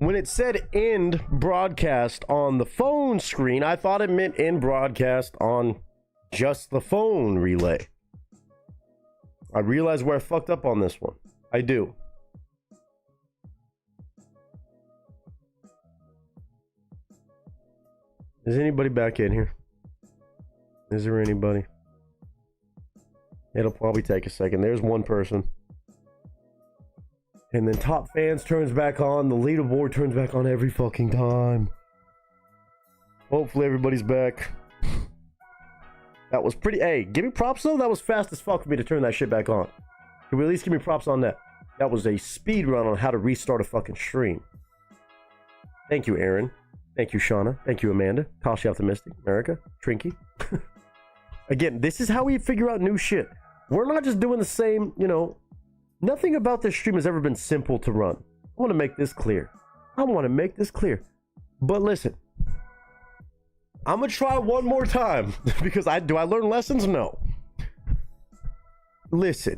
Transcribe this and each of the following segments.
When it said end broadcast on the phone screen, I thought it meant end broadcast on just the phone relay. I realize where I fucked up on this one. I do. Is anybody back in here? Is there anybody? It'll probably take a second. There's one person. And then top fans turns back on. The leaderboard turns back on every fucking time. Hopefully everybody's back. That was pretty... Hey, give me props though. That was fast as fuck for me to turn that shit back on. Can we at least give me props on that? That was a speed run on how to restart a fucking stream. Thank you, Aaron. Thank you, Shauna. Thank you, Amanda. Tashi Optimistic. America. Trinky. Again, this is how we figure out new shit. We're not just doing the same, you know... Nothing about this stream has ever been simple to run. I want to make this clear. But listen, I'm going to try one more time because do I learn lessons? No. Listen,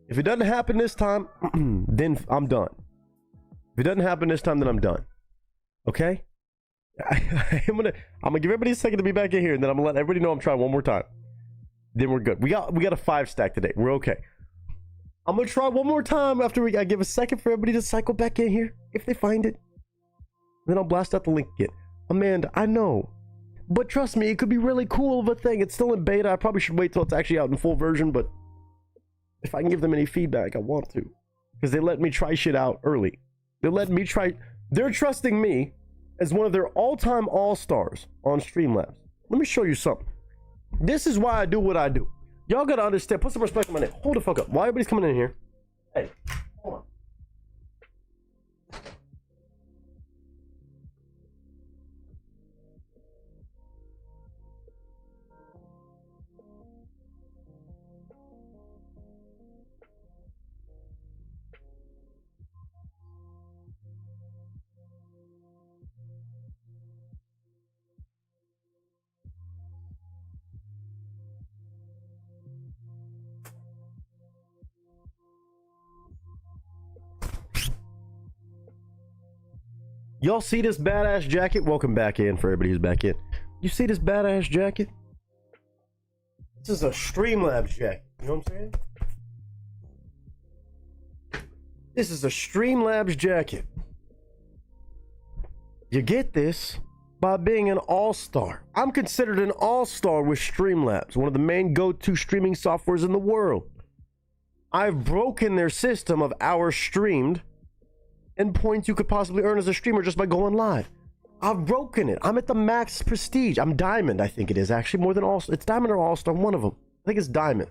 if it doesn't happen this time, then I'm done. If it doesn't happen this time, then I'm done. Okay? I'm gonna give everybody a second to be back in here, and then I'm gonna let everybody know I'm trying one more time. Then we're good. We got a 5 stack today. We're okay. I'm gonna try one more time after I give a second for everybody to cycle back in here if they find it. Then I'll blast out the link again. Amanda, I know, but trust me, it could be really cool of a thing. It's still in beta. I probably should wait till it's actually out in full version, but if I can give them any feedback, I want to, because they let me try shit out early. They're trusting me as one of their all-time all-stars on Streamlabs. Let me show you something. This is why I do what I do. Y'all gotta understand. Put some respect on my name. Hold the fuck up. Why everybody's coming in here? Hey, hold on. Y'all see this badass jacket? Welcome back in for everybody who's back in. You see this badass jacket? This is a Streamlabs jacket. You know what I'm saying? This is a Streamlabs jacket. You get this by being an all-star. I'm considered an all-star with Streamlabs, one of the main go-to streaming softwares in the world. I've broken their system of hours streamed and points you could possibly earn as a streamer just by going live. I've broken it. I'm at the max prestige. I'm diamond, I think it is actually, more than all. It's diamond or all-star, one of them. I think it's diamond.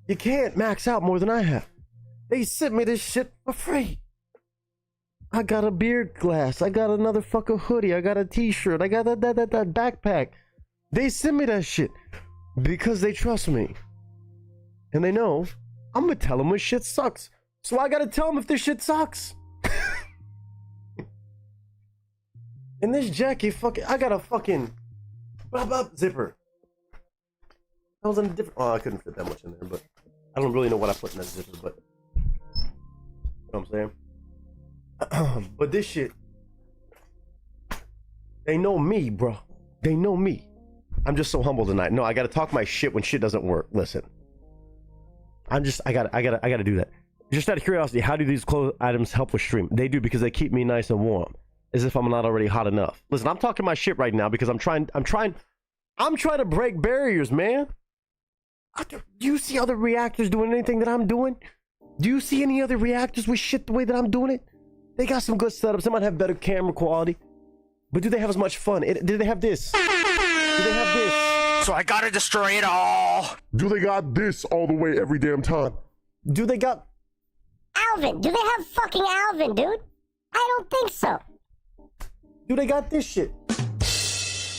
You can't max out more than I have. They sent me this shit for free. I got a beer glass. I got another fucking hoodie. I got a t-shirt. I got that backpack. They sent me that shit because they trust me. And they know I'm gonna tell them when shit sucks. So I gotta tell them if this shit sucks. And this jacket, I got a fucking zipper. I was in a different. Oh, I couldn't fit that much in there, but I don't really know what I put in that zipper, but you know what I'm saying. But this shit, they know me, bro. They know me. I'm just so humble tonight. No, I gotta talk my shit when shit doesn't work. Listen, I gotta do that. Just out of curiosity, how do these clothes items help with stream? They do, because they keep me nice and warm, as if I'm not already hot enough. Listen, I'm talking my shit right now because I'm trying to break barriers, man. Do you see other reactors doing anything that I'm doing? Do you see any other reactors with shit the way that I'm doing it? They got some good setups. They might have better camera quality, but do they have as much fun? Do they have this? Do they have this? So I gotta destroy it all. Do they got this all the way every damn time? Do they got Alvin? Do they have fucking Alvin, dude? I don't think so. Do they got this shit?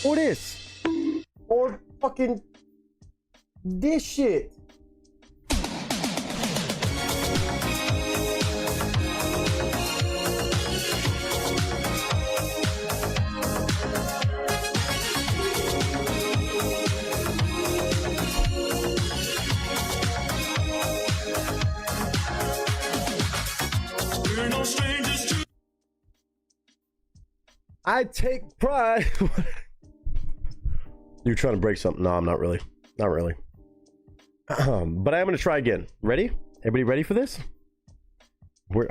Or this? Or fucking this shit? I take pride. You're trying to break something. No, I'm not really. Not really. But I am going to try again. Ready? Everybody ready for this?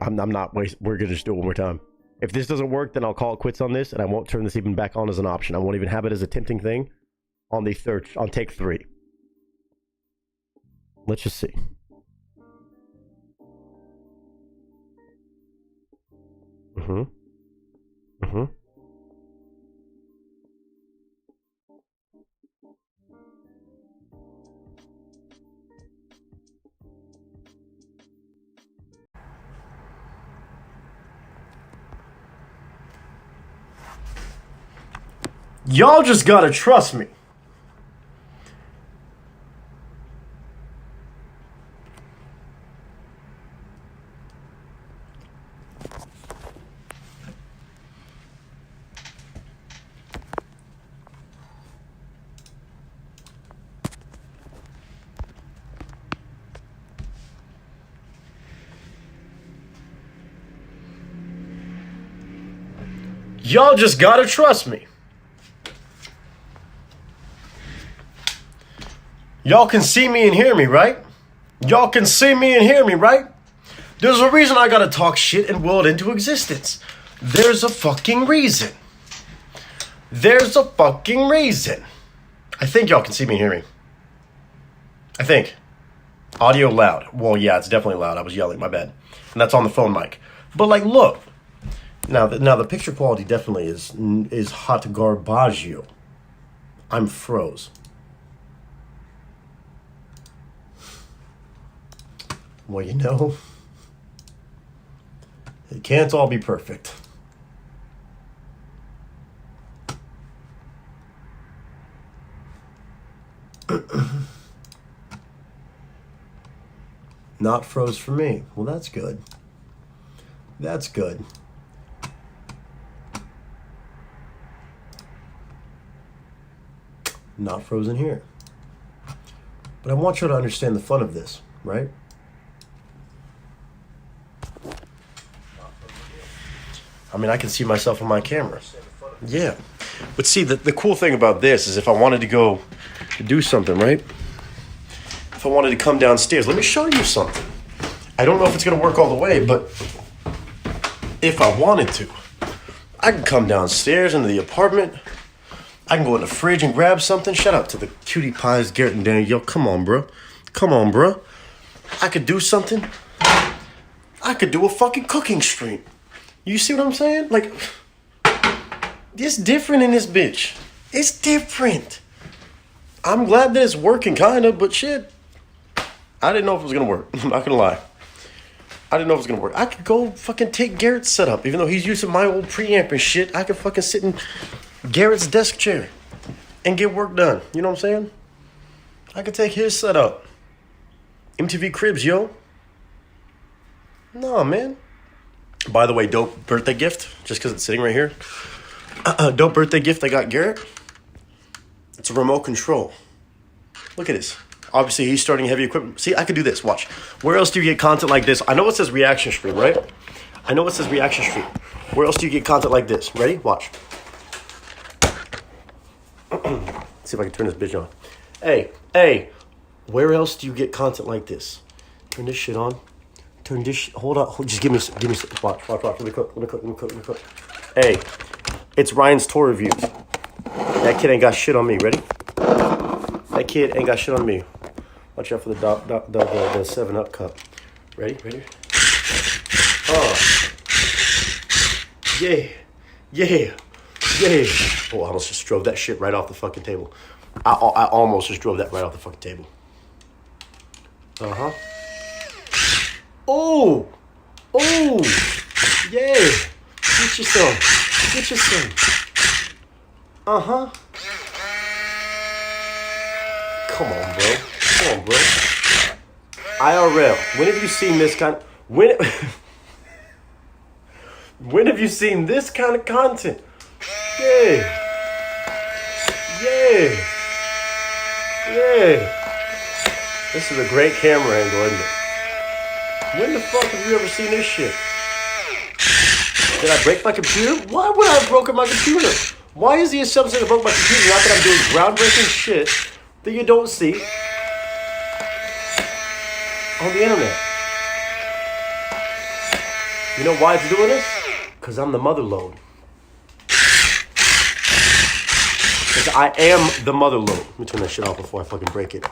I'm not wasting. We're going to just do it one more time. If this doesn't work, then I'll call it quits on this, and I won't turn this even back on as an option. I won't even have it as a tempting thing on take 3. Let's just see. Y'all just gotta trust me. Y'all just gotta trust me. Y'all can see me and hear me, right? Y'all can see me and hear me, right? There's a reason I gotta talk shit and will it into existence. There's a fucking reason. There's a fucking reason. I think y'all can see me and hear me. I think. Audio loud. Well, yeah, it's definitely loud. I was yelling, my bad. And that's on the phone mic. But like, look. Now the picture quality definitely is hot garbaggio. I'm froze. Well, you know, it can't all be perfect. Not froze for me. Well, that's good. That's good. Not frozen here. But I want you to understand the fun of this, right? I mean, I can see myself on my camera. Yeah. But see, the cool thing about this is if I wanted to go do something, right? If I wanted to come downstairs, let me show you something. I don't know if it's going to work all the way, but if I wanted to, I can come downstairs into the apartment. I can go in the fridge and grab something. Shout out to the cutie pies, Garrett and Danny. Yo, come on, bro. Come on, bro. I could do something. I could do a fucking cooking stream. You see what I'm saying? Like, it's different in this bitch. It's different. I'm glad that it's working, kind of, but shit. I didn't know if it was going to work. I'm not going to lie. I didn't know if it was going to work. I could go fucking take Garrett's setup. Even though he's using my old preamp and shit, I could fucking sit in Garrett's desk chair and get work done. You know what I'm saying? I could take his setup. MTV Cribs, yo. No, man. By the way, dope birthday gift, just because it's sitting right here. Dope birthday gift I got Garrett. It's a remote control. Look at this. Obviously, he's starting heavy equipment. See, I could do this. Watch. Where else do you get content like this? I know it says reaction stream, right? I know it says reaction stream. Where else do you get content like this? Ready? Watch. See if I can turn this bitch on. Hey. Where else do you get content like this? Turn this shit on. Turn this shit. Hold on. Just give me some. Watch. Let me cook. Hey, it's Ryan's tour reviews. That kid ain't got shit on me. Ready? That kid ain't got shit on me. Watch out for the 7-Up cup. Ready? Oh. Yeah. Oh, I almost just drove that shit right off the fucking table. I almost just drove that right off the fucking table. Uh-huh. Oh. Yeah. Get you some. Uh-huh. Come on, bro. IRL. When have you seen this kind of... When have you seen this kind of content? Yeah. This is a great camera angle, isn't it? When the fuck have you ever seen this shit? Did I break my computer? Why would I have broken my computer? Why is the assumption that I broke my computer? Not that I'm doing groundbreaking shit that you don't see on the internet. You know why it's doing this? Because I'm the mother load. Because I am the mother load. Let me turn that shit off before I fucking break it.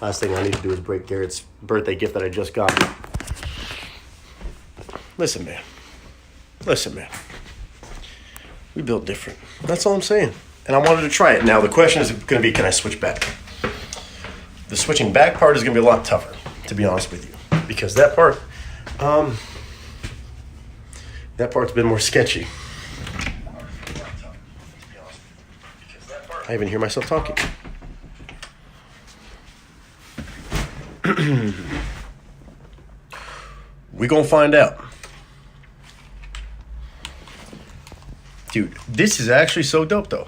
Last thing I need to do is break Garrett's birthday gift that I just got. Listen, man. Listen, man. We built different. That's all I'm saying. And I wanted to try it. Now, the question is going to be, can I switch back? The switching back part is going to be a lot tougher, to be honest with you. Because that part, that part's been more sketchy. I even hear myself talking. We gonna find out. Dude, this is actually so dope though.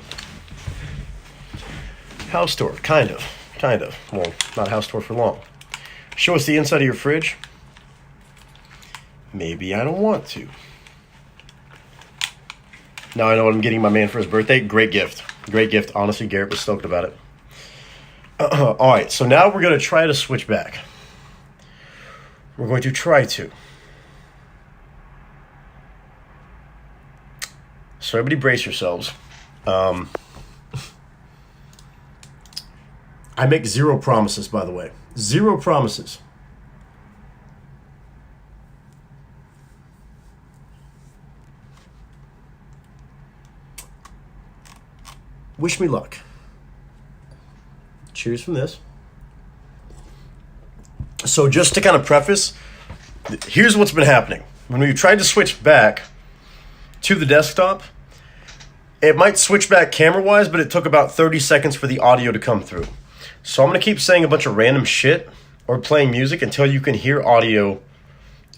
House tour, kind of. Well, not house tour for long. Show us the inside of your fridge. Maybe I don't want to. Now I know what I'm getting my man for his birthday. Great gift. Great gift. Honestly, Garrett was stoked about it. All right, so now we're going to try to switch back. We're going to try to. So everybody brace yourselves. I make zero promises, by the way. Zero promises. Wish me luck. Cheers from this. So just to kind of preface, here's what's been happening. When we tried to switch back to the desktop, it might switch back camera-wise, but it took about 30 seconds for the audio to come through. So I'm going to keep saying a bunch of random shit or playing music until you can hear audio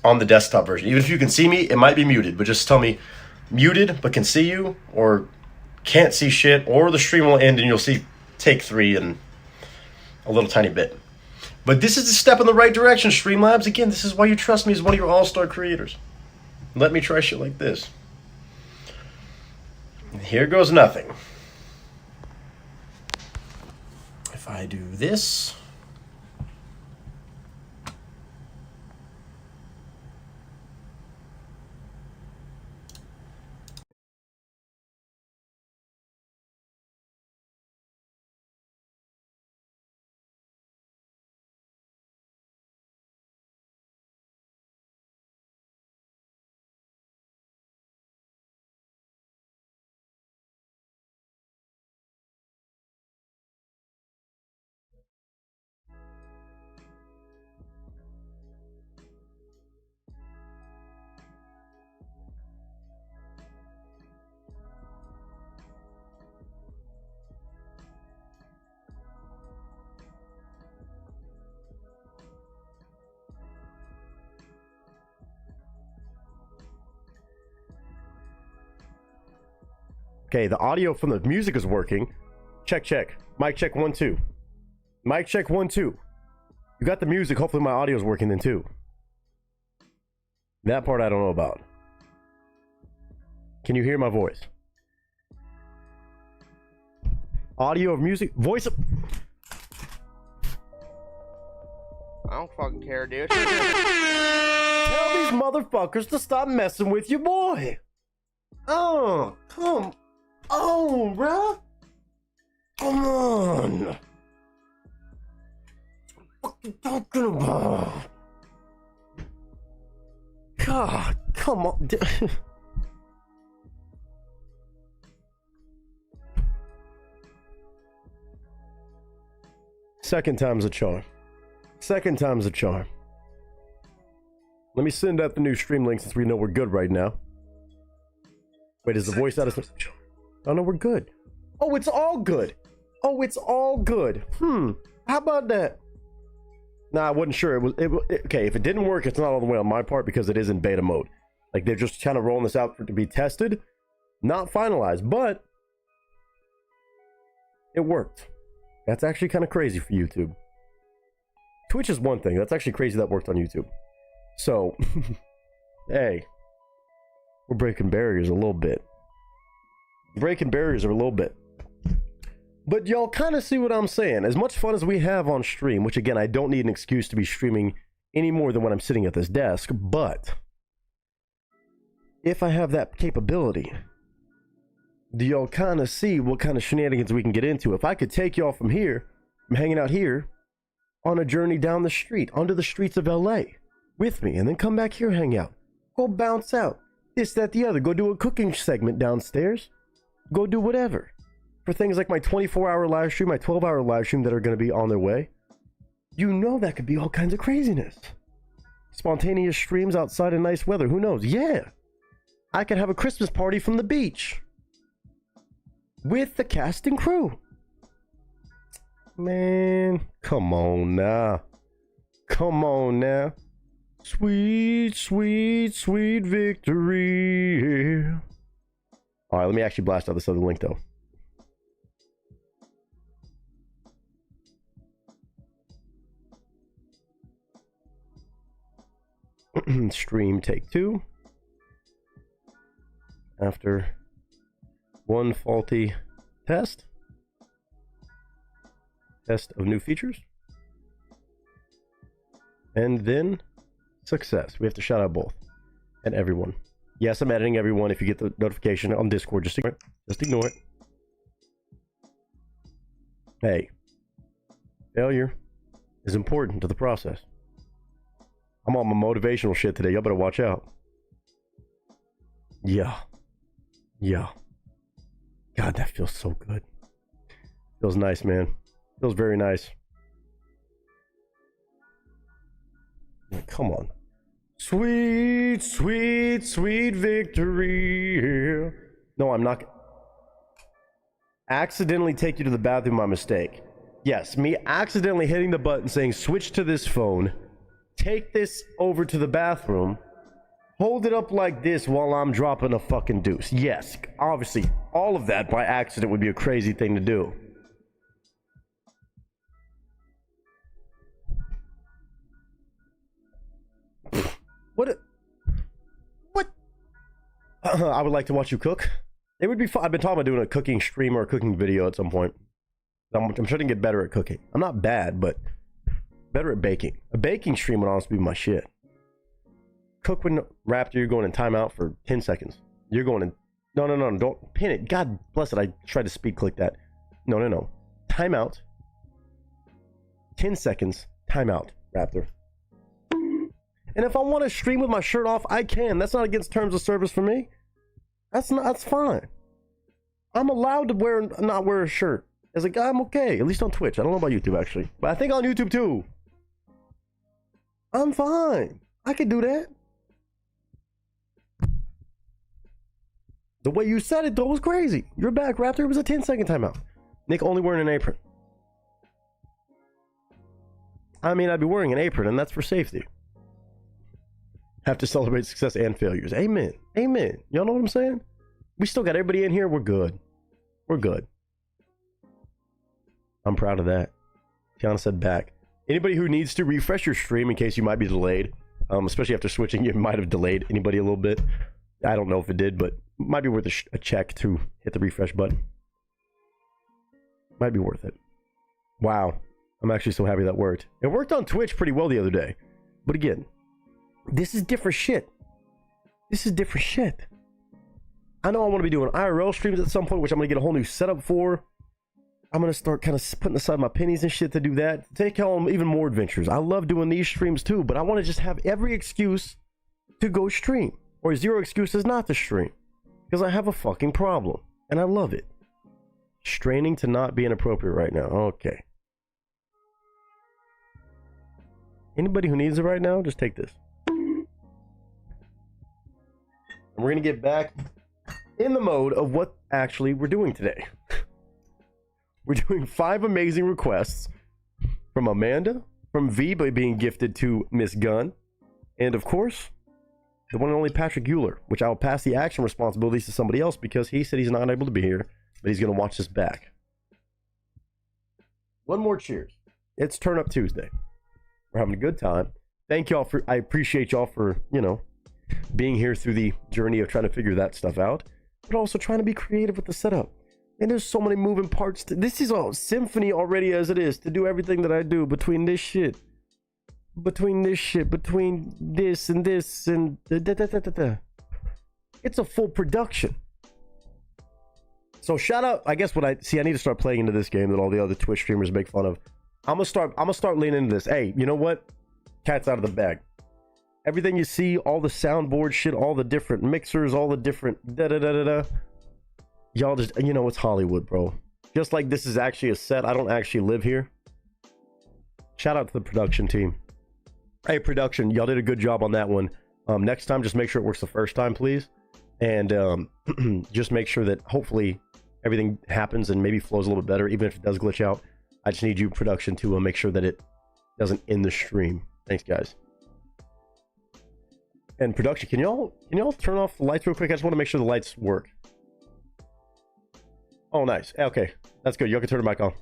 on the desktop version. Even if you can see me, it might be muted, but just tell me muted but can see you, or can't see shit, or the stream will end and you'll see take 3 and a little tiny bit. But this is a step in the right direction, Streamlabs. Again, this is why you trust me as one of your all-star creators. Let me try shit like this. Here goes nothing. If I do this... Okay, the audio from the music is working. Check, check. Mic check 1, 2. Mic check 1, 2. You got the music. Hopefully my audio is working then too. That part I don't know about. Can you hear my voice? Audio of music. Voice of... I don't fucking care, dude. Tell these motherfuckers to stop messing with your boy. Oh, come on, bruh. Come on. What you talking about? God, come on. Second time's a charm. Second time's a charm. Let me send out the new stream link since we know we're good right now. Wait, is the voice out of... Oh, no, we're good. Oh, it's all good. Oh, it's all good. How about that? Nah, I wasn't sure. Okay, if it didn't work, it's not all the way on my part because it is in beta mode. Like, they're just kind of rolling this out for it to be tested. Not finalized, but it worked. That's actually kind of crazy for YouTube. Twitch is one thing. That's actually crazy that worked on YouTube. So, hey. We're breaking barriers a little bit. Breaking barriers a little bit. But y'all kind of see what I'm saying. As much fun as we have on stream, which again, I don't need an excuse to be streaming any more than when I'm sitting at this desk, but if I have that capability, do y'all kind of see what kind of shenanigans we can get into? If I could take y'all from here, from hanging out here, on a journey down the street, onto the streets of LA with me, and then come back here, hang out, go bounce out, this, that, the other, go do a cooking segment downstairs, go do whatever. For things like my 24-hour live stream, my 12-hour live stream that are going to be on their way, you know that could be all kinds of craziness. Spontaneous streams outside in nice weather, who knows? Yeah, I could have a Christmas party from the beach with the cast and crew. Man, come on now. Come on now. Sweet, sweet, sweet victory. All right, let me actually blast out this other link, though. Stream take 2. After one faulty test. Test of new features. And then success. We have to shout out both and everyone. Yes, I'm editing everyone. If you get the notification on Discord, just ignore it. Just ignore it. Hey, failure is important to the process. I'm on my motivational shit today. Y'all better watch out. Yeah. Yeah. God, that feels so good. Feels nice, man. Feels very nice. Come on. Sweet, sweet, sweet victory. No, I'm not. Accidentally take you to the bathroom, my mistake. Yes, me accidentally hitting the button saying switch to this phone. Take this over to the bathroom. Hold it up like this while I'm dropping a fucking deuce. Yes, obviously, all of that by accident would be a crazy thing to do. What? I would like to watch you cook. It would be fun. I've been talking about doing a cooking stream or a cooking video at some point. I'm trying to get better at cooking. I'm not bad, but better at baking. A baking stream would honestly be my shit. Cook when Raptor, you're going in timeout for 10 seconds. You're going in. No, don't pin it. God bless it. I tried to speed click that. No. Timeout. 10 seconds. Timeout, Raptor. And if I want to stream with my shirt off, I can. That's not against terms of service for me. That's fine. I'm allowed to not wear a shirt. As a guy, I'm okay. At least on Twitch. I don't know about YouTube, actually. But I think on YouTube, too. I'm fine. I could do that. The way you said it, though, was crazy. You're back, Raptor. It was a 10-second timeout. Nick only wearing an apron. I mean, I'd be wearing an apron, and that's for safety. Have to celebrate success and failures. Amen. Amen. Y'all know what I'm saying? We still got everybody in here. We're good. We're good. I'm proud of that. Tiana said back. Anybody who needs to refresh your stream in case you might be delayed, especially after switching, you might have delayed anybody a little bit. I don't know if it did, but might be worth a check to hit the refresh button. Might be worth it. Wow. I'm actually so happy that worked. It worked on Twitch pretty well the other day. But again, this is different shit. This is different shit. I know I want to be doing IRL streams at some point, which I'm going to get a whole new setup for. I'm going to start kind of putting aside my pennies and shit to do that. Take home even more adventures. I love doing these streams too, but I want to just have every excuse to go stream. Or zero excuses not to stream. Because I have a fucking problem. And I love it. Straining to not be inappropriate right now. Okay. Anybody who needs it right now, just take this. And we're going to get back in the mode of what actually we're doing today. We're doing 5 amazing requests from Amanda, from V by being gifted to Miss Gunn, and of course, the one and only Patrick Euler, which I will pass the action responsibilities to somebody else because he said he's not able to be here, but he's going to watch this back. One more cheers. It's Turn Up Tuesday. We're having a good time. Thank y'all for, I appreciate y'all for, being here through the journey of trying to figure that stuff out, but also trying to be creative with the setup. And there's so many moving parts. This is a symphony already as it is to do everything that I do between this shit, between this and this and It's a full production. So shout out, I guess I need to start playing into this game that all the other Twitch streamers make fun of. I'm gonna start leaning into this. Hey, you know what? Cat's out of the bag. Everything you see, all the soundboard shit, all the different mixers, all the different y'all just, you know, it's Hollywood, bro. Just like this is actually a set. I don't actually live here. Shout out to the production team. Hey, production, y'all did a good job on that one. Next time, just make sure it works the first time, please. And just make sure that hopefully everything happens and maybe flows a little bit better, even if it does glitch out. I just need you, production, to make sure that it doesn't end the stream. Thanks, guys. And production, can y'all turn off the lights real quick? I just want to make sure the lights work. Oh, nice. Okay, that's good. Y'all can turn it back on.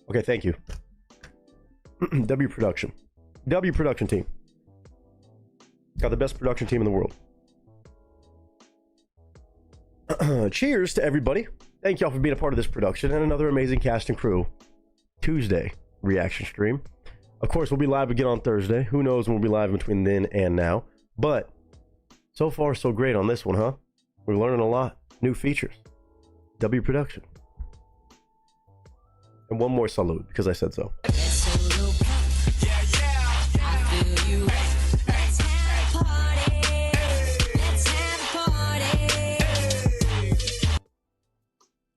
Okay, thank you. W production team. Got the best production team in the world. Cheers to everybody. Thank y'all for being a part of this production and another amazing cast and crew Tuesday reaction stream. Of course, we'll be live again on Thursday. Who knows when we'll be live between then and now. But so far, so great on this one, huh? We're learning a lot. New features. W production. And one more salute because I said so.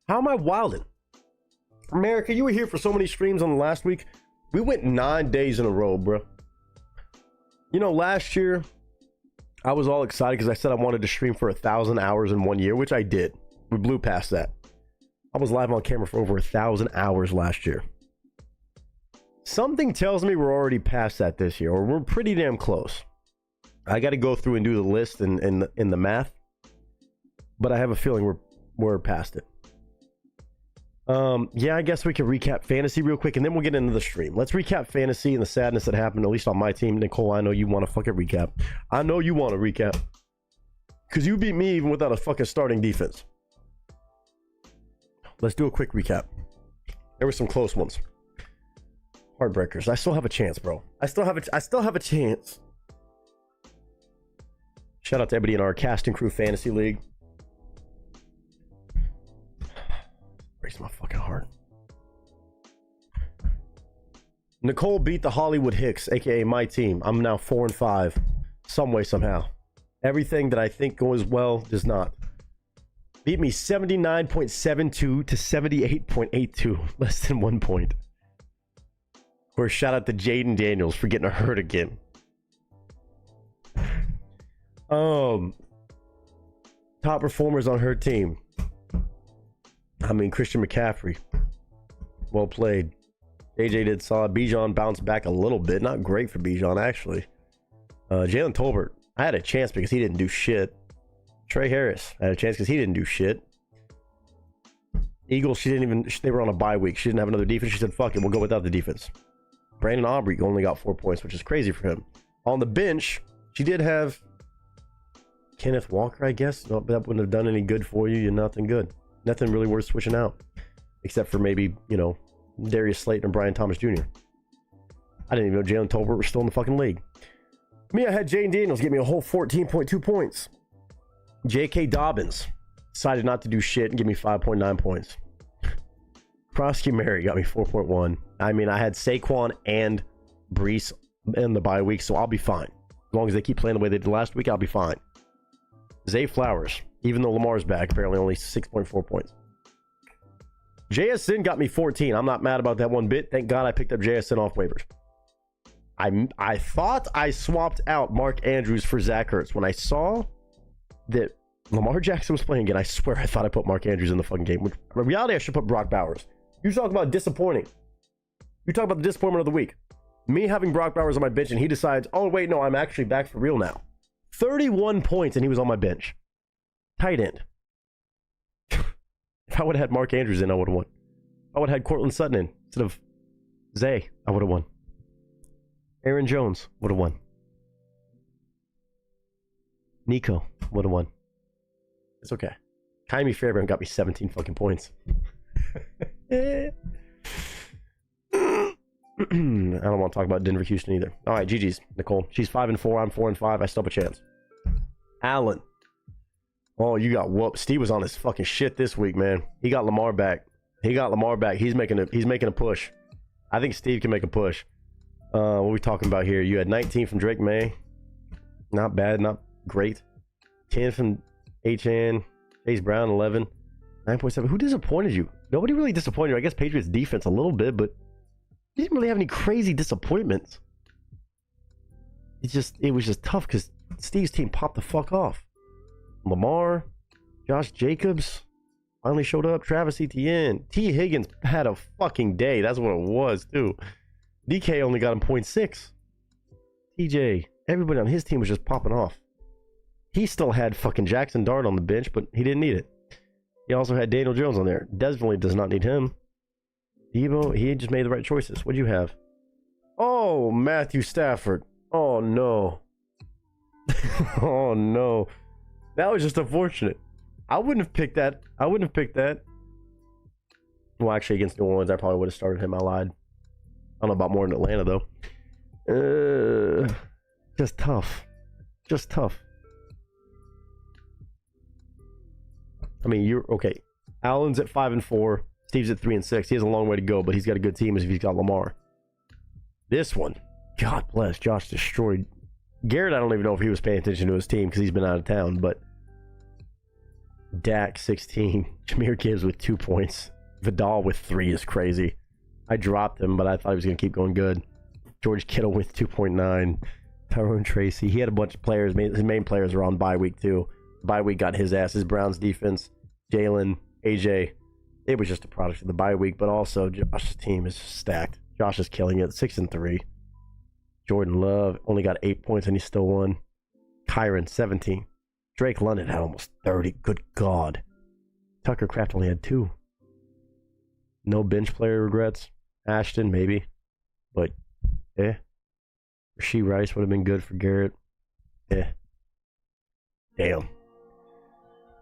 How am I wilding? America, you were here for so many streams on the last week. We went 9 days in a row, bro. You know, last year, I was all excited because I said I wanted to stream for 1,000 hours in 1 year, which I did. We blew past that. I was live on camera for over 1,000 hours last year. Something tells me we're already past that this year, or we're pretty damn close. I got to go through and do the list and the math, but I have a feeling we're past it. Yeah, I guess we can recap fantasy real quick and then we'll get into the stream. Let's recap fantasy and the sadness that happened, at least on my team. Nicole, I know you want to fucking recap. I know you want to recap because you beat me even without a fucking starting defense. Let's do a quick recap. There were some close ones. Heartbreakers. I still have a chance, bro. I still have a chance. Shout out to everybody in our cast and crew fantasy league. Breaks my fucking heart. Nicole beat the Hollywood Hicks, aka my team. I'm now 4-5, some way, somehow. Everything that I think goes well does not. Beat me 79.72 to 78.82, less than 1 point. Of course, shout out to Jaden Daniels for getting hurt again. Top performers on her team. I mean, Christian McCaffrey. Well played. AJ did solid. Bijan bounced back a little bit. Not great for Bijan, actually. Jalen Tolbert. I had a chance because he didn't do shit. Trey Harris. I had a chance because he didn't do shit. Eagles, they were on a bye week. She didn't have another defense. She said, fuck it, we'll go without the defense. Brandon Aubrey only got 4 points, which is crazy for him. On the bench, she did have Kenneth Walker, I guess. No, that wouldn't have done any good for you. You're nothing good. Nothing really worth switching out. Except for maybe, you know, Darius Slayton and Brian Thomas Jr. I didn't even know Jalen Tolbert was still in the fucking league. Me, I had Jane Daniels get me a whole 14.2 points. J.K. Dobbins decided not to do shit and give me 5.9 points. Prosky Mary got me 4.1. I mean, I had Saquon and Brees in the bye week, so I'll be fine. As long as they keep playing the way they did last week, I'll be fine. Zay Flowers, even though Lamar's back, apparently only 6.4 points. JSN got me 14. I'm not mad about that one bit. Thank God I picked up JSN off waivers. I thought I swapped out Mark Andrews for Zach Ertz. When I saw that Lamar Jackson was playing again, I swear I thought I put Mark Andrews in the fucking game. Which, in reality, I should put Brock Bowers. You talk about disappointing. You talk about the disappointment of the week. Me having Brock Bowers on my bench and he decides, oh, wait, no, I'm actually back for real now. 31 points and he was on my bench. Tight end. If I would have had Mark Andrews in, I would have won. If I would have had Cortland Sutton in instead of Zay, I would have won. Aaron Jones would have won. Nico would have won. It's okay. Kyrie Fairbairn got me 17 fucking points. I don't want to talk about Denver, Houston either. All right, GG's, Nicole. She's 5-4. I'm 4-5. I still have a chance. Allen. Oh, you got whooped. Steve was on his fucking shit this week, man. He got Lamar back. He's making a push. I think Steve can make a push. What are we talking about here? You had 19 from Drake May. Not bad, not great. 10 from HN. Chase Brown, 11. 9.7. Who disappointed you? Nobody really disappointed you. I guess Patriots defense a little bit, but you didn't really have any crazy disappointments. It was just tough because Steve's team popped the fuck off. Lamar, Josh Jacobs finally showed up. Travis Etienne. T. Higgins had a fucking day. That's what it was, too. DK only got him 0.6. TJ, everybody on his team was just popping off. He still had fucking Jackson Dart on the bench, but he didn't need it. He also had Daniel Jones on there. Definitely does not need him. Devo, he just made the right choices. What'd you have? Oh, Matthew Stafford. Oh, no. Oh, no. That was just unfortunate. I wouldn't have picked that. Well, actually, against New Orleans, I probably would have started him. I lied. I don't know about more in Atlanta, though. Just tough. I mean, you're okay. Allen's at 5-4. Steve's at 3-6. He has a long way to go, but he's got a good team as if he's got Lamar. This one, God bless, Josh destroyed. Garrett, I don't even know if he was paying attention to his team because he's been out of town, but Dak 16. Jahmyr Gibbs with 2 points. Vidal with 3 is crazy. I dropped him, but I thought he was going to keep going good. George Kittle with 2.9. Tyrone Tracy. He had a bunch of players. His main players are on bye week, too. Bye week got his ass. His Browns defense. Jalen, AJ. It was just a product of the bye week, but also Josh's team is stacked. Josh is killing it. 6-3. Jordan Love only got 8 points and he still won. Kyron, 17. Drake London had almost 30. Good God. Tucker Kraft only had 2. No bench player regrets. Ashton, maybe. But, Rasheed Rice would have been good for Garrett. Damn.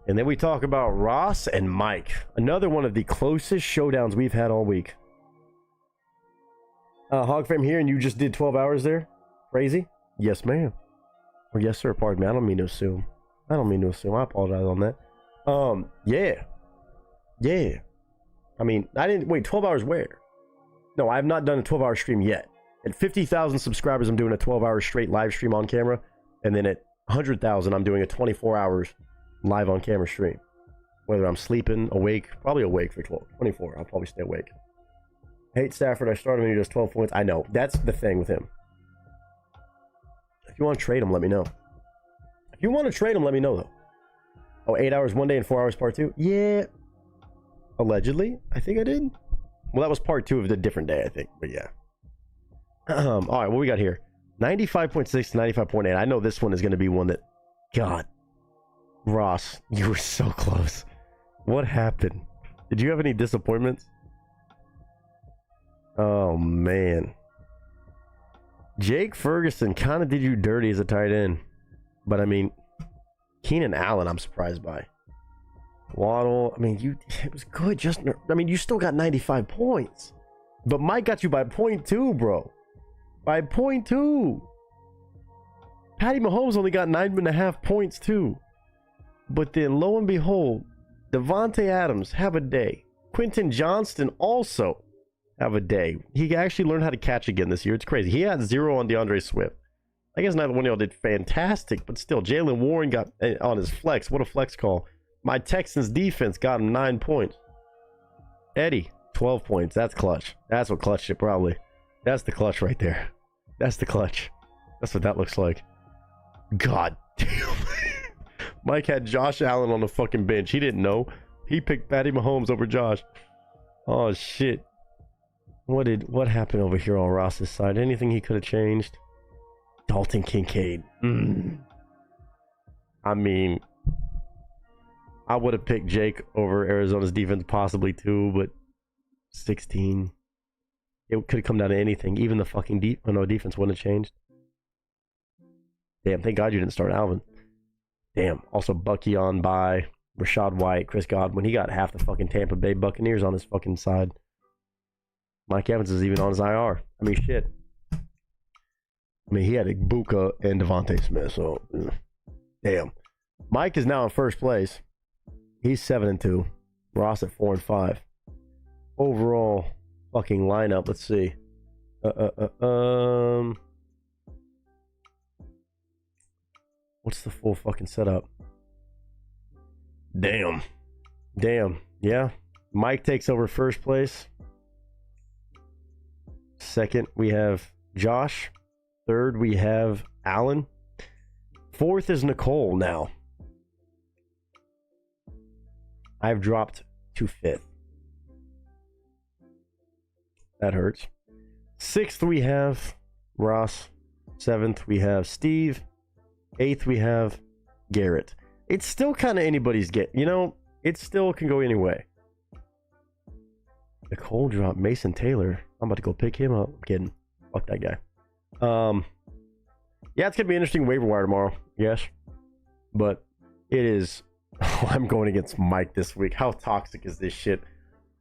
And then we talk about Ross and Mike. Another one of the closest showdowns we've had all week. Hog Fam here, and you just did 12 hours there? Crazy? Yes, ma'am. Or yes, sir. Pardon me. I don't mean to assume. I apologize on that. Yeah. I mean, I didn't... Wait, 12 hours where? No, I have not done a 12-hour stream yet. At 50,000 subscribers, I'm doing a 12-hour straight live stream on camera. And then at 100,000, I'm doing a 24 hours live on camera stream. Whether I'm sleeping, awake, probably awake for 24. I'll probably stay awake. Hate Stafford. I started when he does 12 points. I know. That's the thing with him. If you want to trade him, let me know. Though. Oh, 8 hours one day and 4 hours part 2? Yeah. Allegedly. I think I did. Well, that was part 2 of the different day, I think. But yeah. All right, what we got here? 95.6 to 95.8. I know this one is going to be one that... God. Ross, you were so close. What happened? Did you have any disappointments? Oh, man. Jake Ferguson kind of did you dirty as a tight end. But, I mean, Keenan Allen, I'm surprised by. Waddle, I mean, it was good. You still got 95 points. But Mike got you by 0.2, bro. By 0.2. Patty Mahomes only got 9.5 points, too. But then, lo and behold, Devontae Adams, have a day. Quentin Johnston also have a day. He actually learned how to catch again this year. It's crazy. He had 0 on DeAndre Swift. I guess neither one of y'all did fantastic, but still, Jalen Warren got on his flex. What a flex call. My Texans defense got him 9 points. Eddie, 12 points. That's clutch. That's what clutched it, probably. That's the clutch right there. That's the clutch. That's what that looks like. God damn. Mike had Josh Allen on the fucking bench. He didn't know. He picked Patty Mahomes over Josh. Oh, shit. What happened over here on Ross's side? Anything he could have changed? Dalton Kincaid. I mean, I would have picked Jake over Arizona's defense possibly too, but 16. It could have come down to anything. Even the fucking defense wouldn't have changed. Damn, thank God you didn't start Alvin. Damn. Also, Bucky on by Rashad White, Chris Godwin. He got half the fucking Tampa Bay Buccaneers on his fucking side. Mike Evans is even on his IR. I mean, shit. I mean, he had Ibuka and Devontae Smith, so damn. Mike is now in first place. He's 7-2. Ross at 4-5. Overall fucking lineup. Let's see. What's the full fucking setup? Damn. Yeah. Mike takes over first place. Second, we have Josh. Third, we have Alan. Fourth is Nicole now. I've dropped to fifth. That hurts. Sixth, we have Ross. Seventh, we have Steve. Eighth, we have Garrett. It's still kind of anybody's get. You know, it still can go any way. Nicole dropped Mason Taylor. I'm about to go pick him up. I'm kidding. Fuck that guy. Yeah, it's gonna be an interesting waiver wire tomorrow. Yes, but it is. I'm going against Mike this week. How toxic is this shit?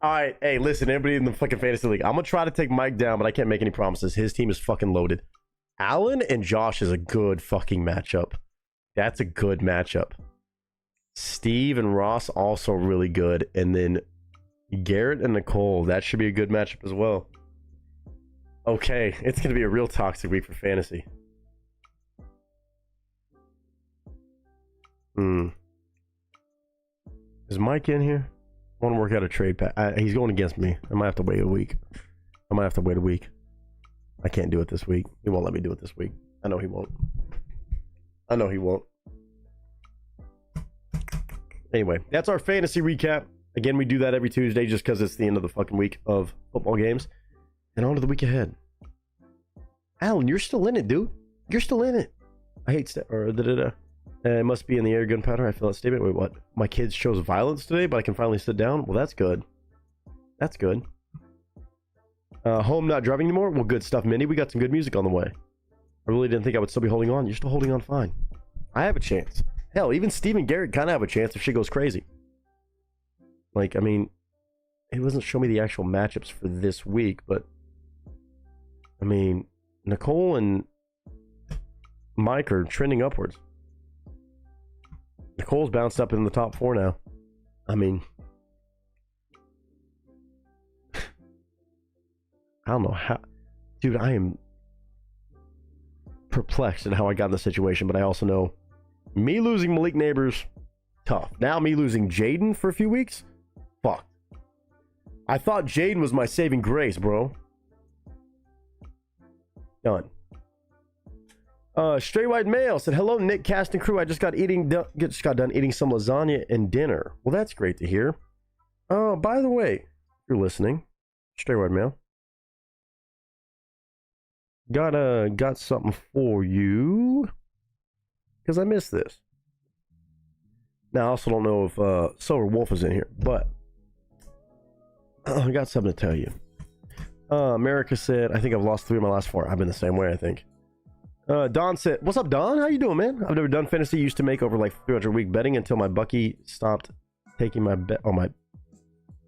All right, hey, listen, everybody in the fucking fantasy league. I'm gonna try to take Mike down, but I can't make any promises. His team is fucking loaded. Allen and Josh is a good fucking matchup. That's a good matchup. Steve and Ross also really good, and then Garrett and Nicole. That should be a good matchup as well. Okay, it's gonna be a real toxic week for fantasy. Is Mike in here? I want to work out a trade pack. He's going against me. I might have to wait a week. I can't do it this week. He won't let me do it this week. I know he won't. Anyway, that's our fantasy recap. Again, we do that every Tuesday just because it's the end of the fucking week of football games. And on to the week ahead. Alan, you're still in it, dude. You're still in it. I hate it must be in the air, gunpowder. I feel that statement. Wait, what? My kids chose violence today, but I can finally sit down? Well, that's good. That's good. Home not driving anymore? Well, good stuff, Minnie. We got some good music on the way. I really didn't think I would still be holding on. You're still holding on fine. I have a chance. Hell, even Steve and Garrett kind of have a chance if shit goes crazy. Like, I mean, it wasn't showing me the actual matchups for this week, but I mean, Nicole and Mike are trending upwards. Nicole's bounced up in the top 4 now. I mean, I don't know how. Dude, I am perplexed at how I got in this situation, but I also know me losing Malik Neighbors, tough. Now me losing Jaden for a few weeks, fuck. I thought Jaden was my saving grace, bro. Done. Stray White Male said, hello, Nick, cast and crew. I just got done eating some lasagna and dinner. Well, that's great to hear. Oh, by the way, if you're listening, Stray White Male, got something for you because I missed this. Now, I also don't know if Silver Wolf is in here, but I got something to tell you. America said, I think I've lost 3 of my last 4. I've been the same way, I think. Don said, what's up, Don? How you doing, man? I've never done fantasy. Used to make over like 300 a week betting until my Bucky stopped taking my bet. Oh, my.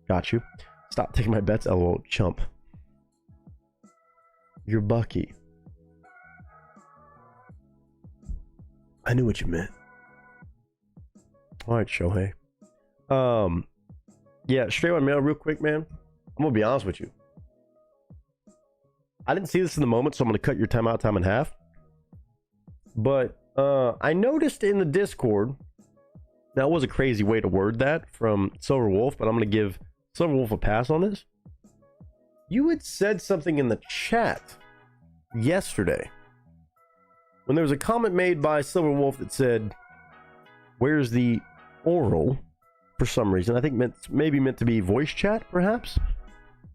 Got you. Stop taking my bets. LOL, chump. You're Bucky. I knew what you meant. All right, Shohei. Yeah, straight on mail real quick, man. I'm gonna be honest with you. I didn't see this in the moment, so I'm gonna cut your time in half. But I noticed in the Discord, that was a crazy way to word that from Silver Wolf, but I'm gonna give Silver Wolf a pass on this. You had said something in the chat yesterday when there was a comment made by Silver Wolf that said, where's the oral? For some reason, I think maybe meant to be voice chat, perhaps.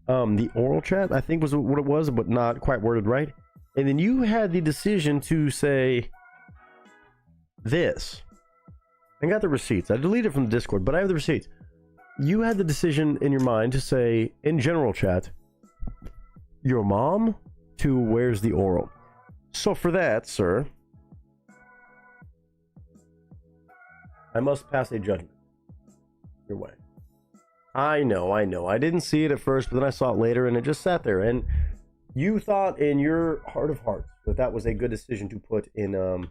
The oral chat, I think, was what it was, but not quite worded right. And then you had the decision to say this. I got the receipts. I deleted it from the Discord, but I have the receipts. You had the decision in your mind to say, in general chat, your mom to where's the oral. So for that, sir, I'm going to I must pass a judgment your way. I know. I didn't see it at first, but then I saw it later, and it just sat there. And you thought in your heart of hearts that that was a good decision to put in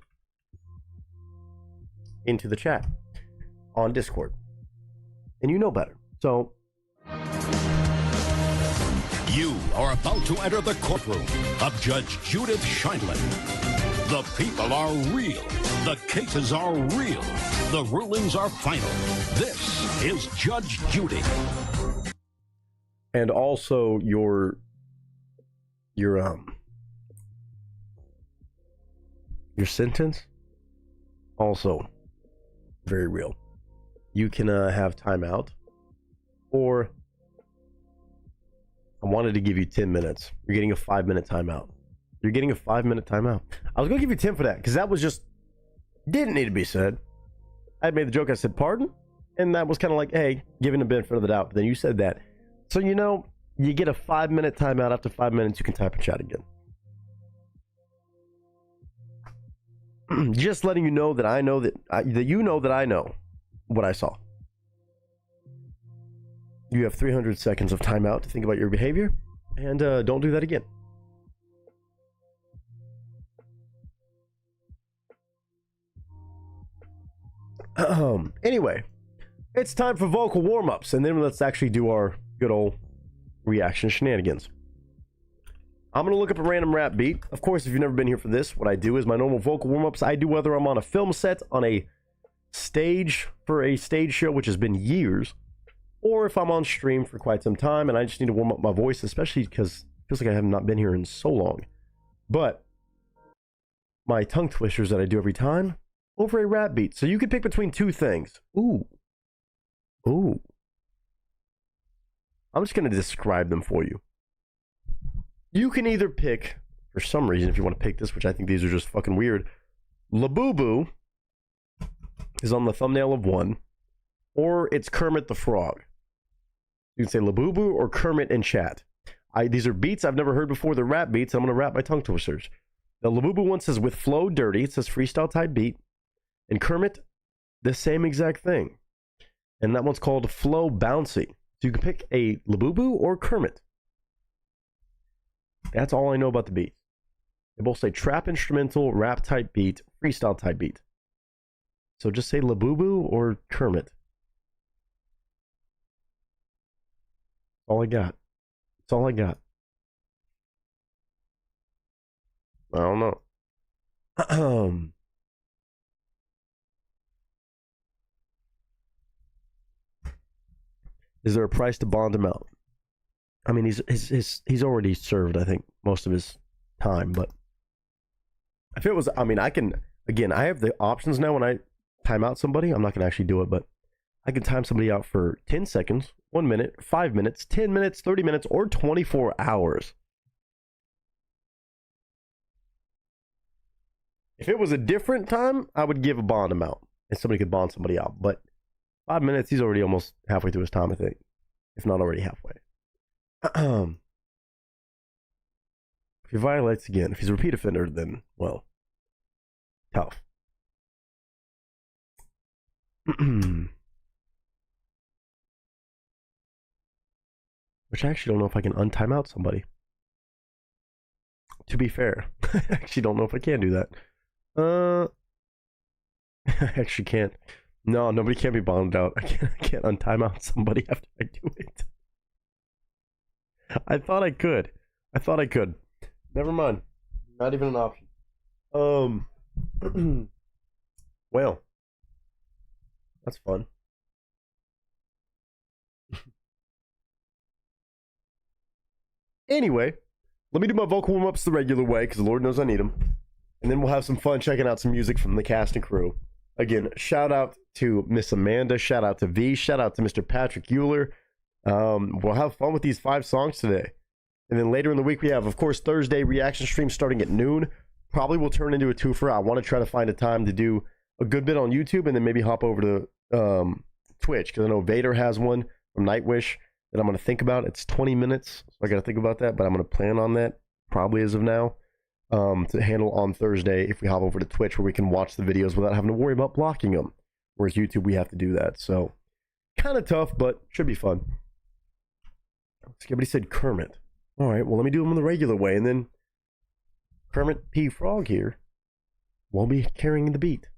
into the chat on Discord, and you know better. So you are about to enter the courtroom of Judge Judith Scheindlin. The people are real. The cases are real. The rulings are final. This is Judge Judy. And also your sentence, also very real. You can have timeout, or I wanted to give you 10 minutes. You're getting a 5-minute timeout. You're getting a 5-minute timeout. I was going to give you 10 for that, because that was just, didn't need to be said. I made the joke, I said, pardon? And that was kind of like, hey, giving the benefit of the doubt. But then you said that. So, you know, you get a 5-minute timeout. After 5 minutes, you can type and chat again. Just letting you know that I know that you know that I know what I saw. You have 300 seconds of timeout to think about your behavior, and don't do that again. Anyway, it's time for vocal warm-ups, and then let's actually do our good old reaction shenanigans. I'm going to look up a random rap beat. Of course, if you've never been here for this, what I do is my normal vocal warm-ups, I do whether I'm on a film set, on a stage for a stage show, which has been years, or if I'm on stream for quite some time and I just need to warm up my voice, especially because it feels like I have not been here in so long. But my tongue twisters that I do every time over a rap beat. So you could pick between two things. Ooh. I'm just going to describe them for you. You can either pick, for some reason, if you want to pick this, which I think these are just fucking weird, Labubu is on the thumbnail of one, or it's Kermit the Frog. You can say Labubu or Kermit in chat. These are beats I've never heard before. They're rap beats. I'm going to rap my tongue twisters. The Labubu one says with flow dirty. It says freestyle type beat. And Kermit, the same exact thing. And that one's called flow bouncy. So you can pick a Labubu or Kermit. That's all I know about the beat. They both say trap instrumental, rap type beat, freestyle type beat. So just say Labubu or Kermit. All I got. That's all I got. I don't know. Is there a price to bond him out? I mean, he's already served, I think, most of his time, but if it was, I mean, I can, again, I have the options now when I time out somebody. I'm not going to actually do it, but I can time somebody out for 10 seconds, 1 minute, 5 minutes, 10 minutes, 30 minutes, or 24 hours. If it was a different time, I would give a bond amount and somebody could bond somebody out. But 5 minutes, he's already almost halfway through his time, I think, if not already halfway. If he violates again, if he's a repeat offender, then, well, tough. Which I actually don't know if I can untime out somebody. To be fair, I actually don't know if I can do that. I actually can't. No, nobody can be bonded out. I can't untime out somebody after I do it. I thought I could. Never mind. Not even an option. Well, that's fun. Anyway, let me do my vocal warm-ups the regular way, because the Lord knows I need them. And then we'll have some fun checking out some music from the cast and crew. Again, shout out to Miss Amanda, shout out to V, shout out to Mr. Patrick Euler. We'll have fun with these 5 songs today. And then later in the week, we have, of course, Thursday reaction stream starting at noon. Probably will turn into a twofer. I want to try to find a time to do a good bit on YouTube and then maybe hop over to Twitch, because I know Vader has one from Nightwish that I'm going to think about. It's 20 minutes, so I got to think about that, but I'm going to plan on that probably as of now to handle on Thursday if we hop over to Twitch, where we can watch the videos without having to worry about blocking them. Whereas YouTube, we have to do that. So kind of tough, but should be fun. Somebody said Kermit. All right, well, let me do them the regular way. And then Kermit P. Frog here won't be carrying the beat.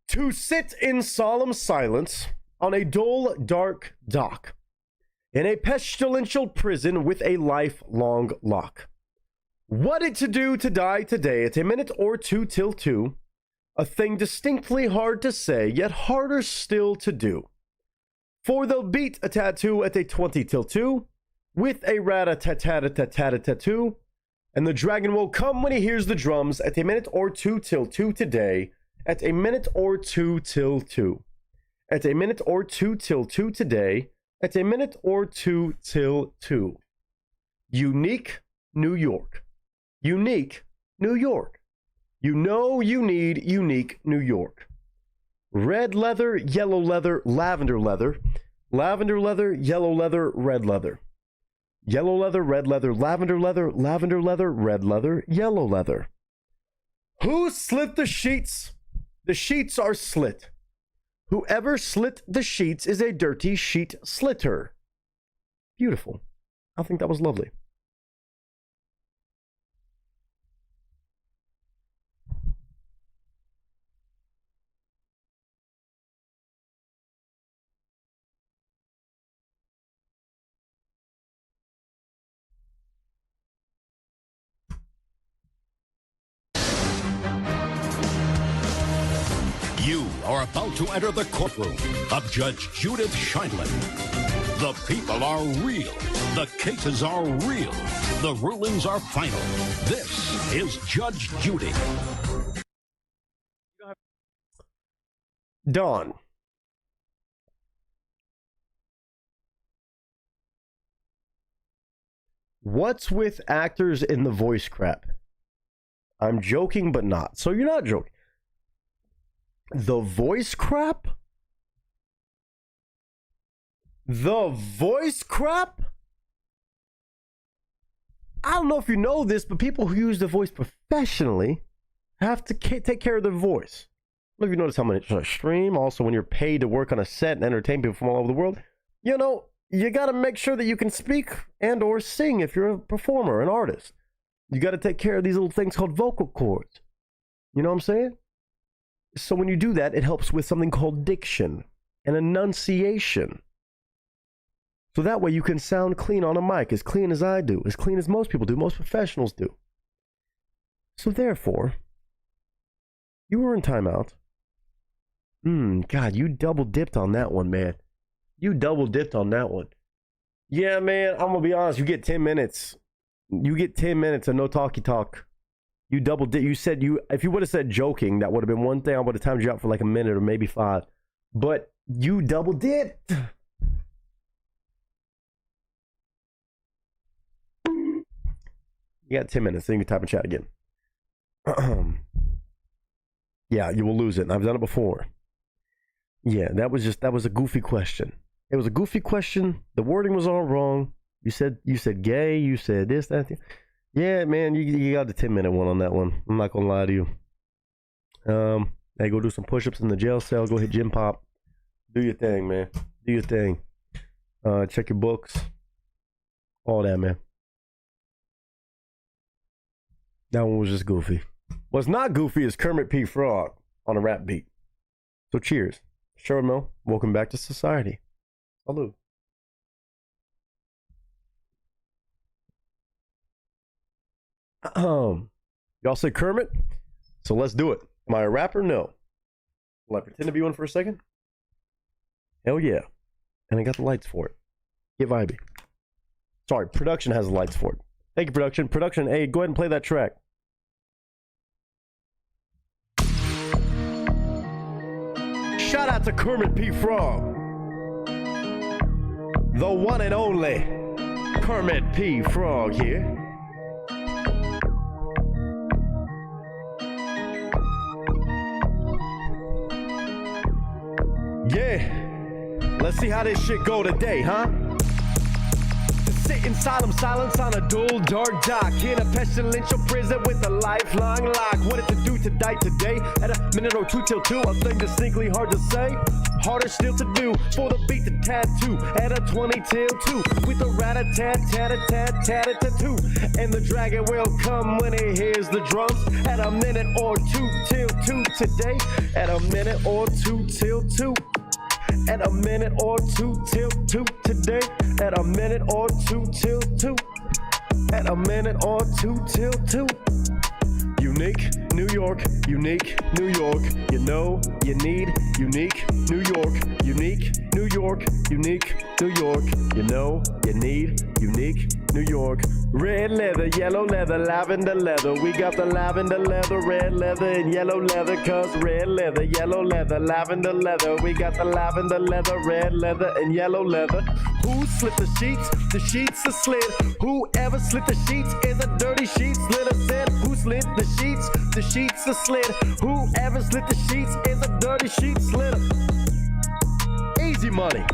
To sit in solemn silence on a dull, dark dock, in a pestilential prison with a lifelong lock. What it to do to die today at a minute or two till 2, a thing distinctly hard to say, yet harder still to do. For they'll beat a tattoo at a 20 till 2, with a rat-a-tat-tat-tat-tat-tat-tattoo, and the dragon will come when he hears the drums at a minute or two till 2 today, at a minute or two till 2. At a minute or two till 2 today, at a minute or two till 2. Unique New York. Unique New York. You know you need unique New York. Red leather, yellow leather, lavender leather. Lavender leather, yellow leather, red leather. Yellow leather, red leather, lavender leather, lavender leather, red leather, yellow leather. Who slit the sheets? The sheets are slit. Whoever slit the sheets is a dirty sheet slitter. Beautiful. I think that was lovely. You are about to enter the courtroom of Judge Judith Sheindlin. The people are real. The cases are real. The rulings are final. This is Judge Judy. Dawn. What's with actors in the voice crap? I'm joking, but not. So you're not joking. The voice crap? The voice crap? I don't know if you know this, but people who use the voice professionally have to take care of their voice. I don't know if you notice how much stream. Also, when you're paid to work on a set and entertain people from all over the world, you know, you got to make sure that you can speak and or sing if you're a performer, an artist. You got to take care of these little things called vocal cords. You know what I'm saying? So when you do that, it helps with something called diction and enunciation. So that way you can sound clean on a mic, as clean as I do, as clean as most people do, most professionals do. So therefore, you were in timeout. God, you double dipped on that one, man. You double dipped on that one. Yeah, man, I'm gonna be honest, you get 10 minutes. You get 10 minutes of no talky talk. You double dip. You said if you would have said joking, that would have been one thing. I would have timed you out for like a minute or maybe 5. But you double dipped. You got 10 minutes, then you can type in chat again. Yeah, you will lose it. And I've done it before. Yeah, that was a goofy question. It was a goofy question. The wording was all wrong. You said gay. You said this, that. Yeah, man, you got the 10-minute one on that one. I'm not gonna lie to you. Hey, go do some push-ups in the jail cell. Go hit gym pop. Do your thing, man. Do your thing. Check your books. All that, man. That one was just goofy. What's not goofy is Kermit P. Frog on a rap beat. So cheers. Sherman, welcome back to society. Salud. Y'all say Kermit? So let's do it. Am I a rapper? No. Will I pretend to be one for a second? Hell yeah. And I got the lights for it. Get vibey. Sorry, production has the lights for it. Thank you, production. Production, hey, go ahead and play that track. Shout out to Kermit P. Frog. The one and only Kermit P. Frog here. Yeah, let's see how this shit go today, huh? To Sit in solemn silence on a dull, dark dock in a pestilential prison with a lifelong lock. What it to do to die today? At a minute or two till 2, a thing distinctly hard to say. Harder still to do for the beat to tattoo at a 20 till 2 with a rat-a-tat-tat-a-tat-tat-a-tat-too. And the dragon will come when he hears the drums at a minute or 2 till 2 today. At a minute or 2 till 2. At a minute or 2 till 2 today. At a minute or 2 till 2. At a minute or 2 till 2. Unique New York, unique New York. You know you need unique New York, unique New York, unique New York. You know you need unique New York. Red leather, yellow leather, lavender leather. We got the lavender leather, red leather, and yellow leather. Cause red leather, yellow leather, lavender leather. We got the lavender leather, red leather, and yellow leather. Who slit the sheets? The sheets are slid. Whoever slit the sheets is a dirty sheet slitter. Said who slit the sheets? The sheets are slid. Whoever slit the sheets is a dirty sheet slitter. Easy money.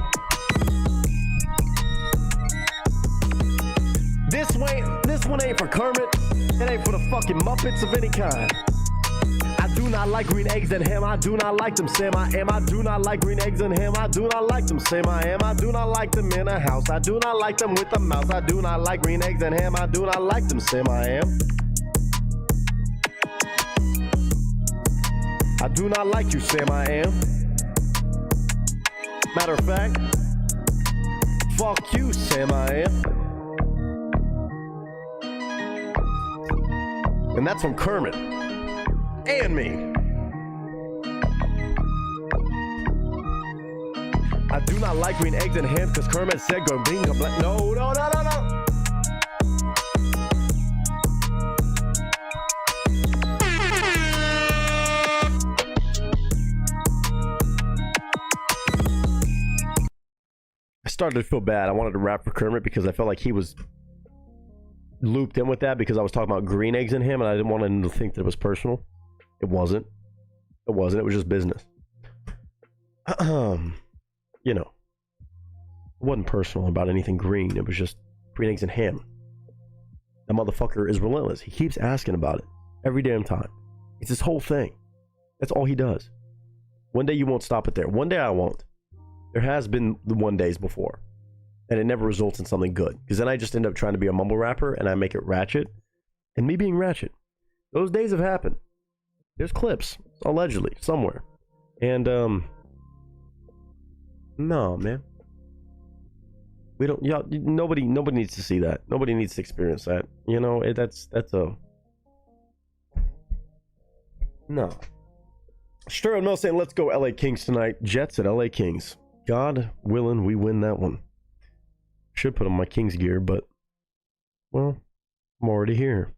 This one ain't for Kermit. It ain't for the fucking Muppets of any kind. I do not like green eggs and ham. I do not like them, Sam. I am. I do not like green eggs and ham. I do not like them, Sam. I am. I do not like them in a house. I do not like them with a mouse. I do not like green eggs and ham. I do not like them, Sam. I am. I do not like you, Sam. I am. Matter of fact, fuck you, Sam. I am. And that's from Kermit. And me. I do not like green eggs and ham because Kermit said go being a black. No. I started to feel bad. I wanted to rap for Kermit because I felt like he was looped in with that because I was talking about green eggs and ham and I didn't want him to think that it was personal. It wasn't. It was just business. You know, it wasn't personal about anything green. It was just green eggs and ham. That motherfucker is relentless. He keeps asking about it every damn time. It's this whole thing. That's all he does. One day you won't stop it there. One day I won't. There has been the one days before. And it never results in something good. Because then I just end up trying to be a mumble rapper and I make it ratchet. And me being ratchet. Those days have happened. There's clips, allegedly, somewhere. And, no, man. We don't, y'all, nobody needs to see that. Nobody needs to experience that. You know, that's a, no. Sterling Mill saying, let's go LA Kings tonight. Jets at LA Kings. God willing, we win that one. Should put on my Kings gear, but, well, I'm already here.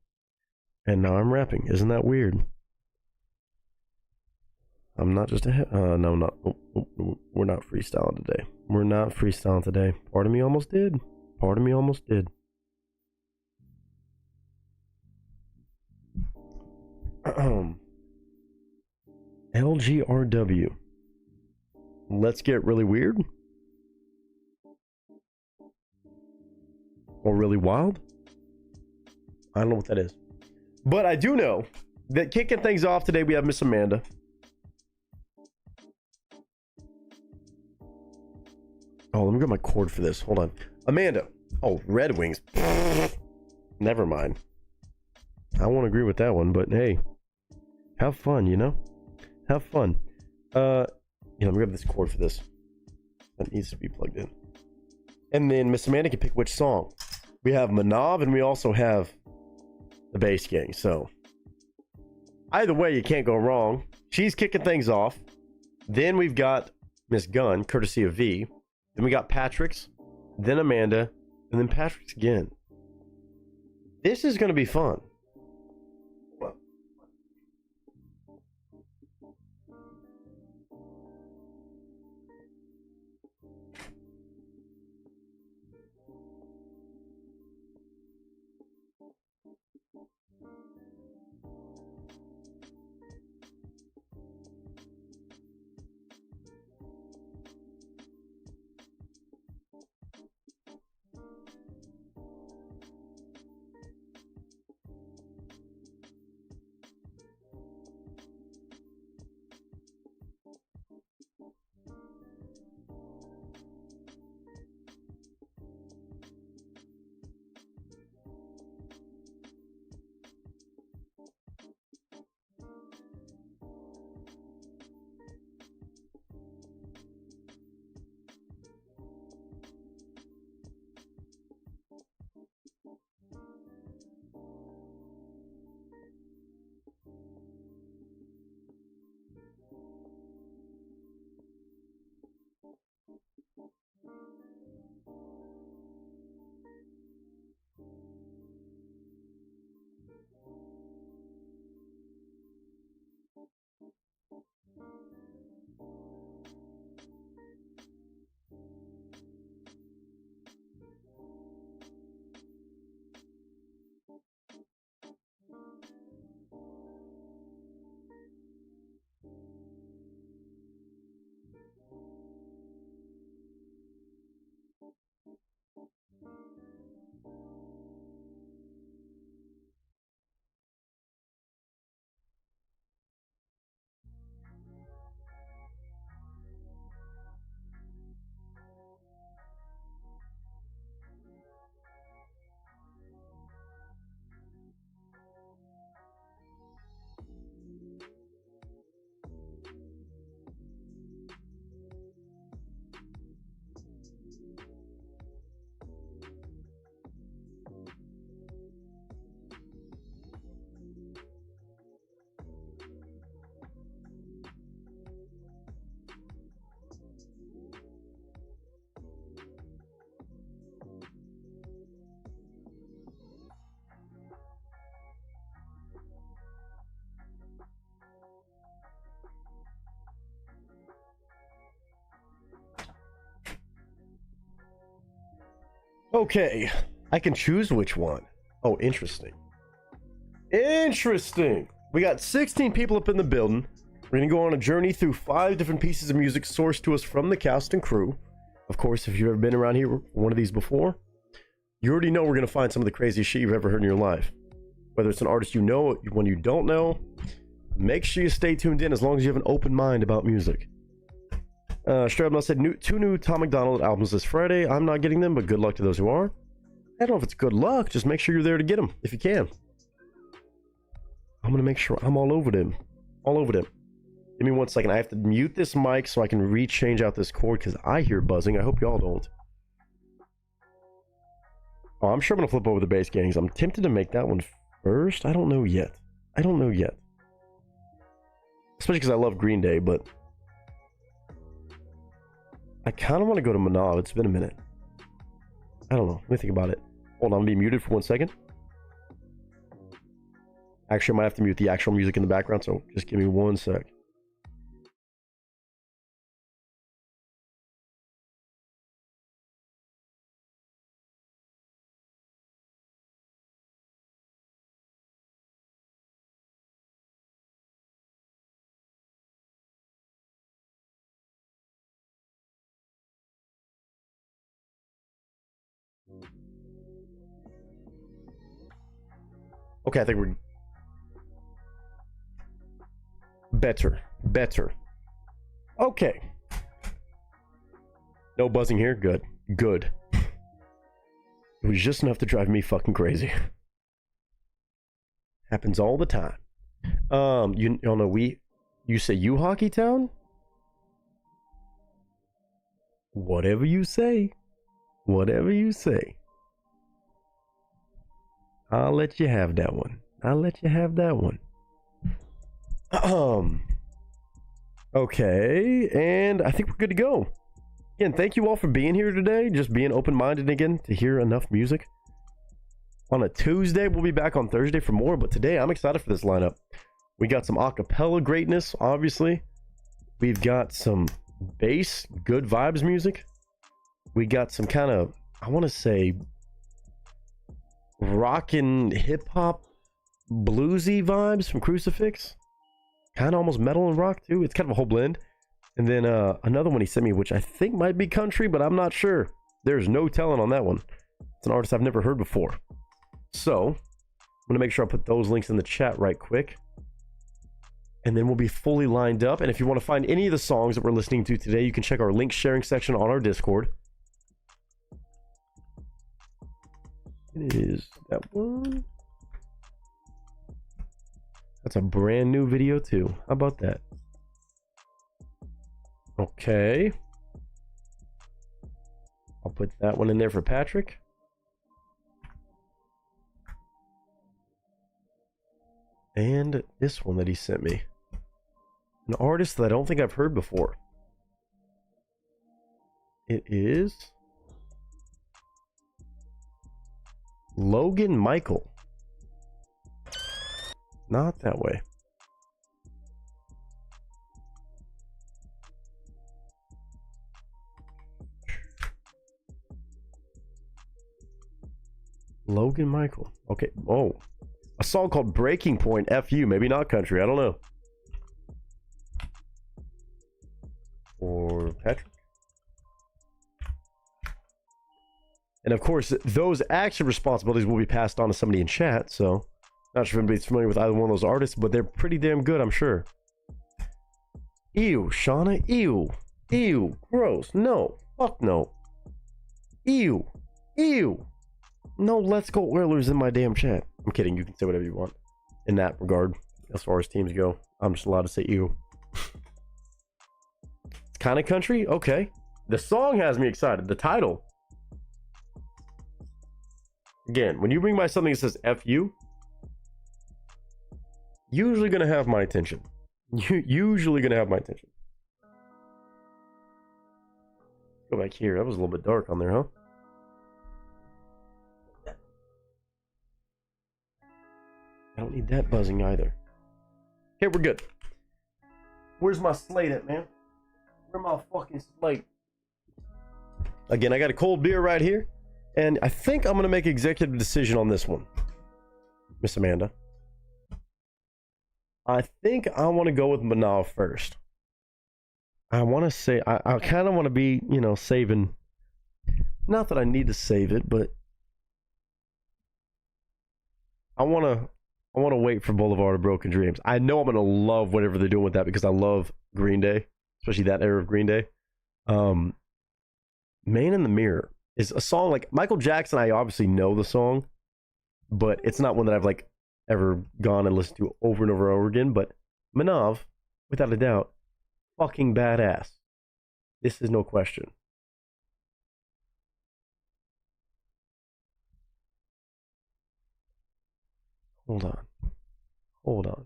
And now I'm rapping. Isn't that weird? I'm not just a... no, not... we're not freestyling today. We're not freestyling today. Part of me almost did. Part of me almost did. LGRW. Let's get really weird. Or really wild. I don't know what that is. But I do know that kicking things off today, we have Miss Amanda. Oh, let me get my cord for this. Hold on. Amanda. Oh, Red Wings. Never mind. I won't agree with that one, but hey. Have fun, you know? Have fun. Let me grab this cord for this. That needs to be plugged in. And then Miss Amanda can pick which song. We have Manav and we also have the Bass Gang. So either way, you can't go wrong. She's kicking things off. Then we've got Miss Gunn, courtesy of V. Then we got Patrick's, then Amanda, and then Patrick's again. This is going to be fun. Okay, I can choose which one. Oh, interesting. Interesting. We got 16 people up in the building. We're gonna go on a journey through 5 different pieces of music sourced to us from the cast and crew. Of course, if you've ever been around here for one of these before, you already know we're gonna find some of the craziest shit you've ever heard in your life. Whether it's an artist you know, one you don't know, make sure you stay tuned in as long as you have an open mind about music. Straight up said 2 new Tom McDonald albums this Friday. I'm not getting them, but good luck to those who are. I don't know if it's good luck, just make sure you're there to get them if you can. I'm gonna make sure I'm all over them. All over them. Give me 1 second. I have to mute this mic so I can change out this cord because I hear buzzing. I hope y'all don't. Oh, I'm sure I'm gonna flip over the bass gangs. I'm tempted to make that one first. I don't know yet. I don't know yet. Especially because I love Green Day, but I kind of want to go to Manav. It's been a minute. I don't know. Let me think about it. Hold on, I'm being muted for 1 second. Actually, I might have to mute the actual music in the background, so just give me 1 sec. Okay, I think we're better. Okay. No buzzing here. Good. It was just enough to drive me fucking crazy. Happens all the time. You know, you say you Hockey Town? Whatever you say. Whatever you say. I'll let you have that one. Okay, and I think we're good to go. Again, thank you all for being here today. Just being open-minded again to hear enough music. On a Tuesday, we'll be back on Thursday for more, but today I'm excited for this lineup. We got some acapella greatness, obviously. We've got some bass, good vibes music. We got some kind of, I want to say, rock and hip-hop bluesy vibes from Crucifix. Kind of almost metal and rock too. It's kind of a whole blend. And then another one he sent me, which I think might be country, but I'm not sure. There's no telling on that one. It's an artist I've never heard before. So I'm gonna make sure I put those links in the chat right quick, and then we'll be fully lined up. And if you want to find any of the songs that we're listening to today, you can check our link sharing section on our Discord. It is that one. That's a brand new video too. How about that? Okay. I'll put that one in there for Patrick. And this one that he sent me. An artist that I don't think I've heard before. It is Logan Michael. Not that way. Logan Michael. Okay. Oh. A song called Breaking Point. FU. Maybe not country. I don't know. Or Patrick. And of course, those action responsibilities will be passed on to somebody in chat. So, not sure if anybody's familiar with either one of those artists, but they're pretty damn good, I'm sure. Ew, Shauna. Ew. Ew. Gross. No. Fuck no. Ew. Ew. No Let's Go Oilers in my damn chat. I'm kidding. You can say whatever you want in that regard. As far as teams go, I'm just allowed to say ew. It's kind of country? Okay. The song has me excited. The title. Again, when you bring by something that says F you, usually gonna have my attention. Usually gonna have my attention. Go back here. That was a little bit dark on there, huh? I don't need that buzzing either. Okay, we're good. Where's my slate at, man? Where's my fucking slate? Again, I got a cold beer right here. And I think I'm going to make an executive decision on this one. Miss Amanda. I think I want to go with Manav first. I want to say, I kind of want to be, you know, saving. Not that I need to save it, but I want to wait for Boulevard of Broken Dreams. I know I'm going to love whatever they're doing with that because I love Green Day, especially that era of Green Day. Man in the Mirror is a song like Michael Jackson. I obviously know the song, but it's not one that I've like ever gone and listened to over and over and over again. But Manav, without a doubt, fucking badass. This is no question. Hold on. Hold on.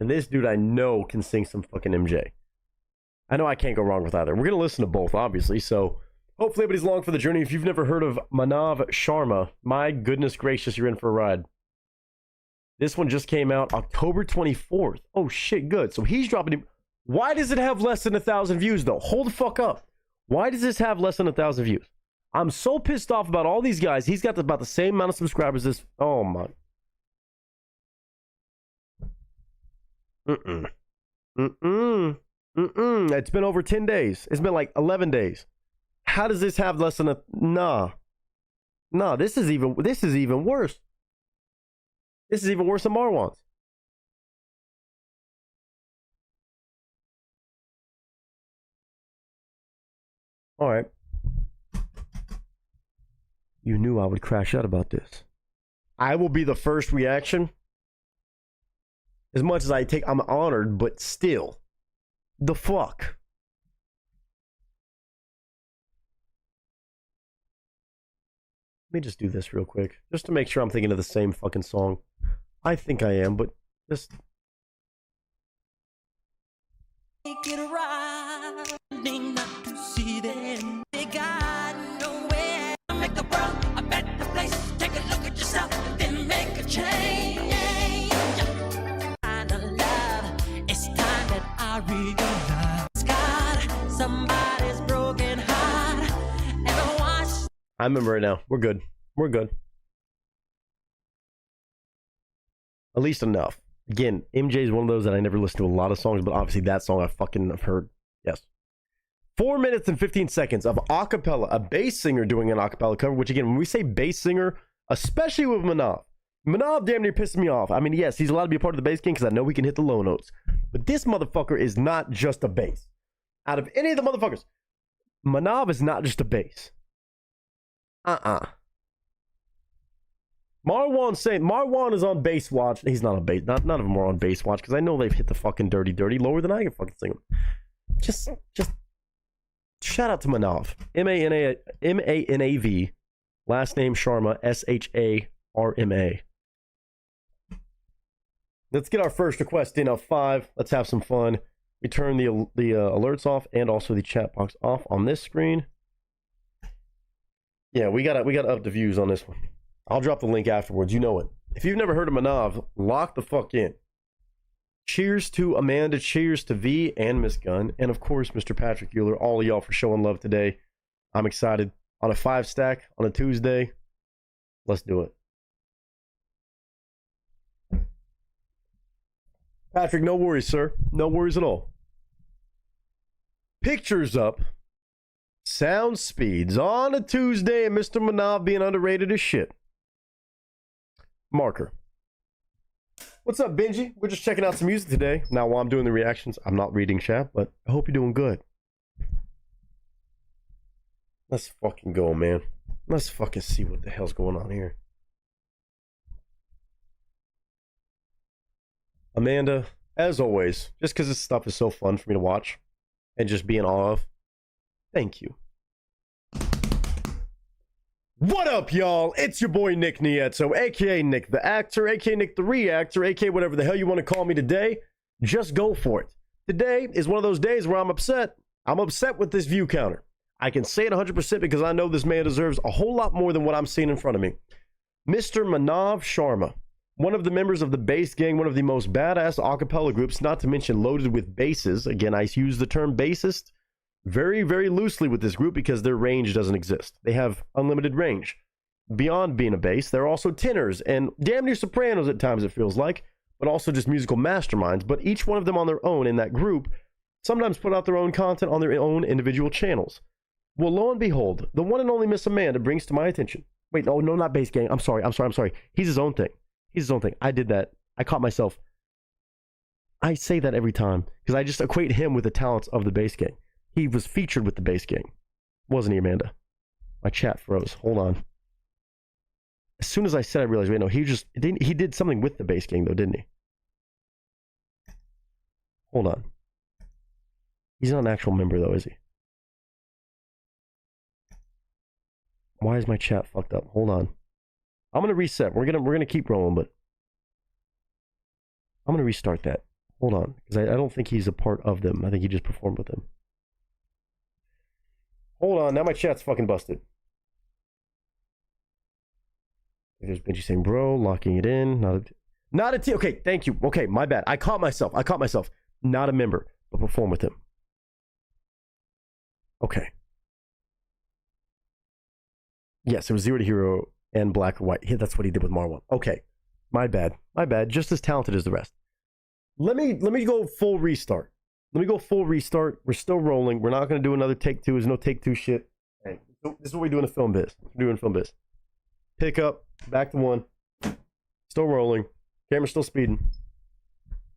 And this dude I know can sing some fucking MJ. I know I can't go wrong with either. We're going to listen to both, obviously. So hopefully everybody's along for the journey. If you've never heard of Manav Sharma, my goodness gracious, you're in for a ride. This one just came out October 24th. Oh shit, good. So he's dropping. Why does it have less than 1,000 views though? Hold the fuck up. Why does this have less than 1,000 views? I'm so pissed off about all these guys. He's got about the same amount of subscribers as. Oh my. It's been over 10 days. It's been like 11 days. How does this have less than a. Nah. This is even worse. This is even worse than Marwan's. All right. You knew I would crash out about this. I will be the first reaction. As much as I'm honored, but still. The fuck? Let me just do this real quick. Just to make sure I'm thinking of the same fucking song. I think I am, but just... Make it right, not to see them. They got nowhere. Make the world a better place. Take a look at yourself, then make a change. Kind of love, it's time that I realize. God, somebody's broken heart. Everyone's. I remember it now. We're good. We're good. At least enough. Again, MJ is one of those that I never listen to a lot of songs, but obviously that song I fucking have heard. Yes. 4 minutes and 15 seconds of acapella, a bass singer doing an acapella cover, which again, when we say bass singer, especially with Manav damn near pisses me off. I mean, yes, he's allowed to be a part of the bass king because I know he can hit the low notes. But this motherfucker is not just a bass. Out of any of the motherfuckers, Manav is not just a bass. Marwan is on bass watch. He's not on bass. None of them are on bass watch because I know they've hit the fucking dirty lower than I can fucking sing them. Just shout out to Manav. M-A-N-A-V. Last name Sharma. S-H-A-R-M-A. Let's get our first request in of 5. Let's have some fun. We turn the alerts off and also the chat box off on this screen. Yeah, we gotta up the views on this one. I'll drop the link afterwards. You know it. If you've never heard of Manav, lock the fuck in. Cheers to Amanda. Cheers to V and Miss Gunn. And of course, Mr. Patrick Euler. All of y'all for showing love today. I'm excited. On a 5-stack on a Tuesday. Let's do it. Patrick, no worries, sir. No worries at all. Pictures up. Sound speeds on a Tuesday, and Mr. Manav being underrated as shit. Marker. What's up, Benji? We're just checking out some music today. Now, while I'm doing the reactions, I'm not reading chat, but I hope you're doing good. Let's fucking go, man. Let's fucking see what the hell's going on here. Amanda, as always, just because this stuff is so fun for me to watch and just be in awe of, thank you. What up, y'all? It's your boy Nick Nieto, aka Nick the Actor, aka Nick the Reactor, aka whatever the hell you want to call me today. Just go for it. Today is one of those days where I'm upset. I'm upset with this view counter. I can say it 100% because I know this man deserves a whole lot more than what I'm seeing in front of me. Mr. Manav Sharma, one of the members of the Bass Gang, one of the most badass acapella groups, not to mention loaded with basses. Again, I use the term bassist very, very loosely with this group because their range doesn't exist. They have unlimited range. Beyond being a bass, they're also tenors and damn near sopranos at times, it feels like, but also just musical masterminds. But each one of them on their own in that group sometimes put out their own content on their own individual channels. Well, lo and behold, the one and only Miss Amanda brings to my attention. Wait, no, not Bass Gang. I'm sorry. He's his own thing. He's his own thing. I did that. I caught myself. I say that every time because I just equate him with the talents of the Bass Gang. He was featured with the Bass Gang. Wasn't he, Amanda? My chat froze. Hold on. As soon as I said, I realized, wait, no, he did something with the Bass Gang, though, didn't he? Hold on. He's not an actual member, though, is he? Why is my chat fucked up? Hold on. I'm gonna reset. We're gonna keep rolling, but I'm gonna restart that. Hold on, because I don't think he's a part of them. I think he just performed with them. Hold on, now my chat's fucking busted. There's Benji saying, bro, locking it in. Not a T. Okay, thank you. Okay, my bad. I caught myself. Not a member, but perform with him. Okay. Yes, it was Zero to Hero and Black or White. Yeah, that's what he did with Marwan. Okay, my bad. Just as talented as the rest. Let me go full restart. We're still rolling. We're not going to do another take two. There's no take two shit. Hey, this is what we do in the film biz. Pick up, back to one. Still rolling. Camera still speeding.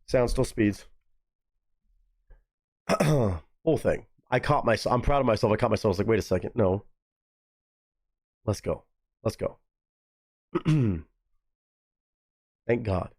Sound still speeds. Whole thing. I caught myself. I'm proud of myself. I caught myself. I was like, wait a second. No. Let's go. Thank God.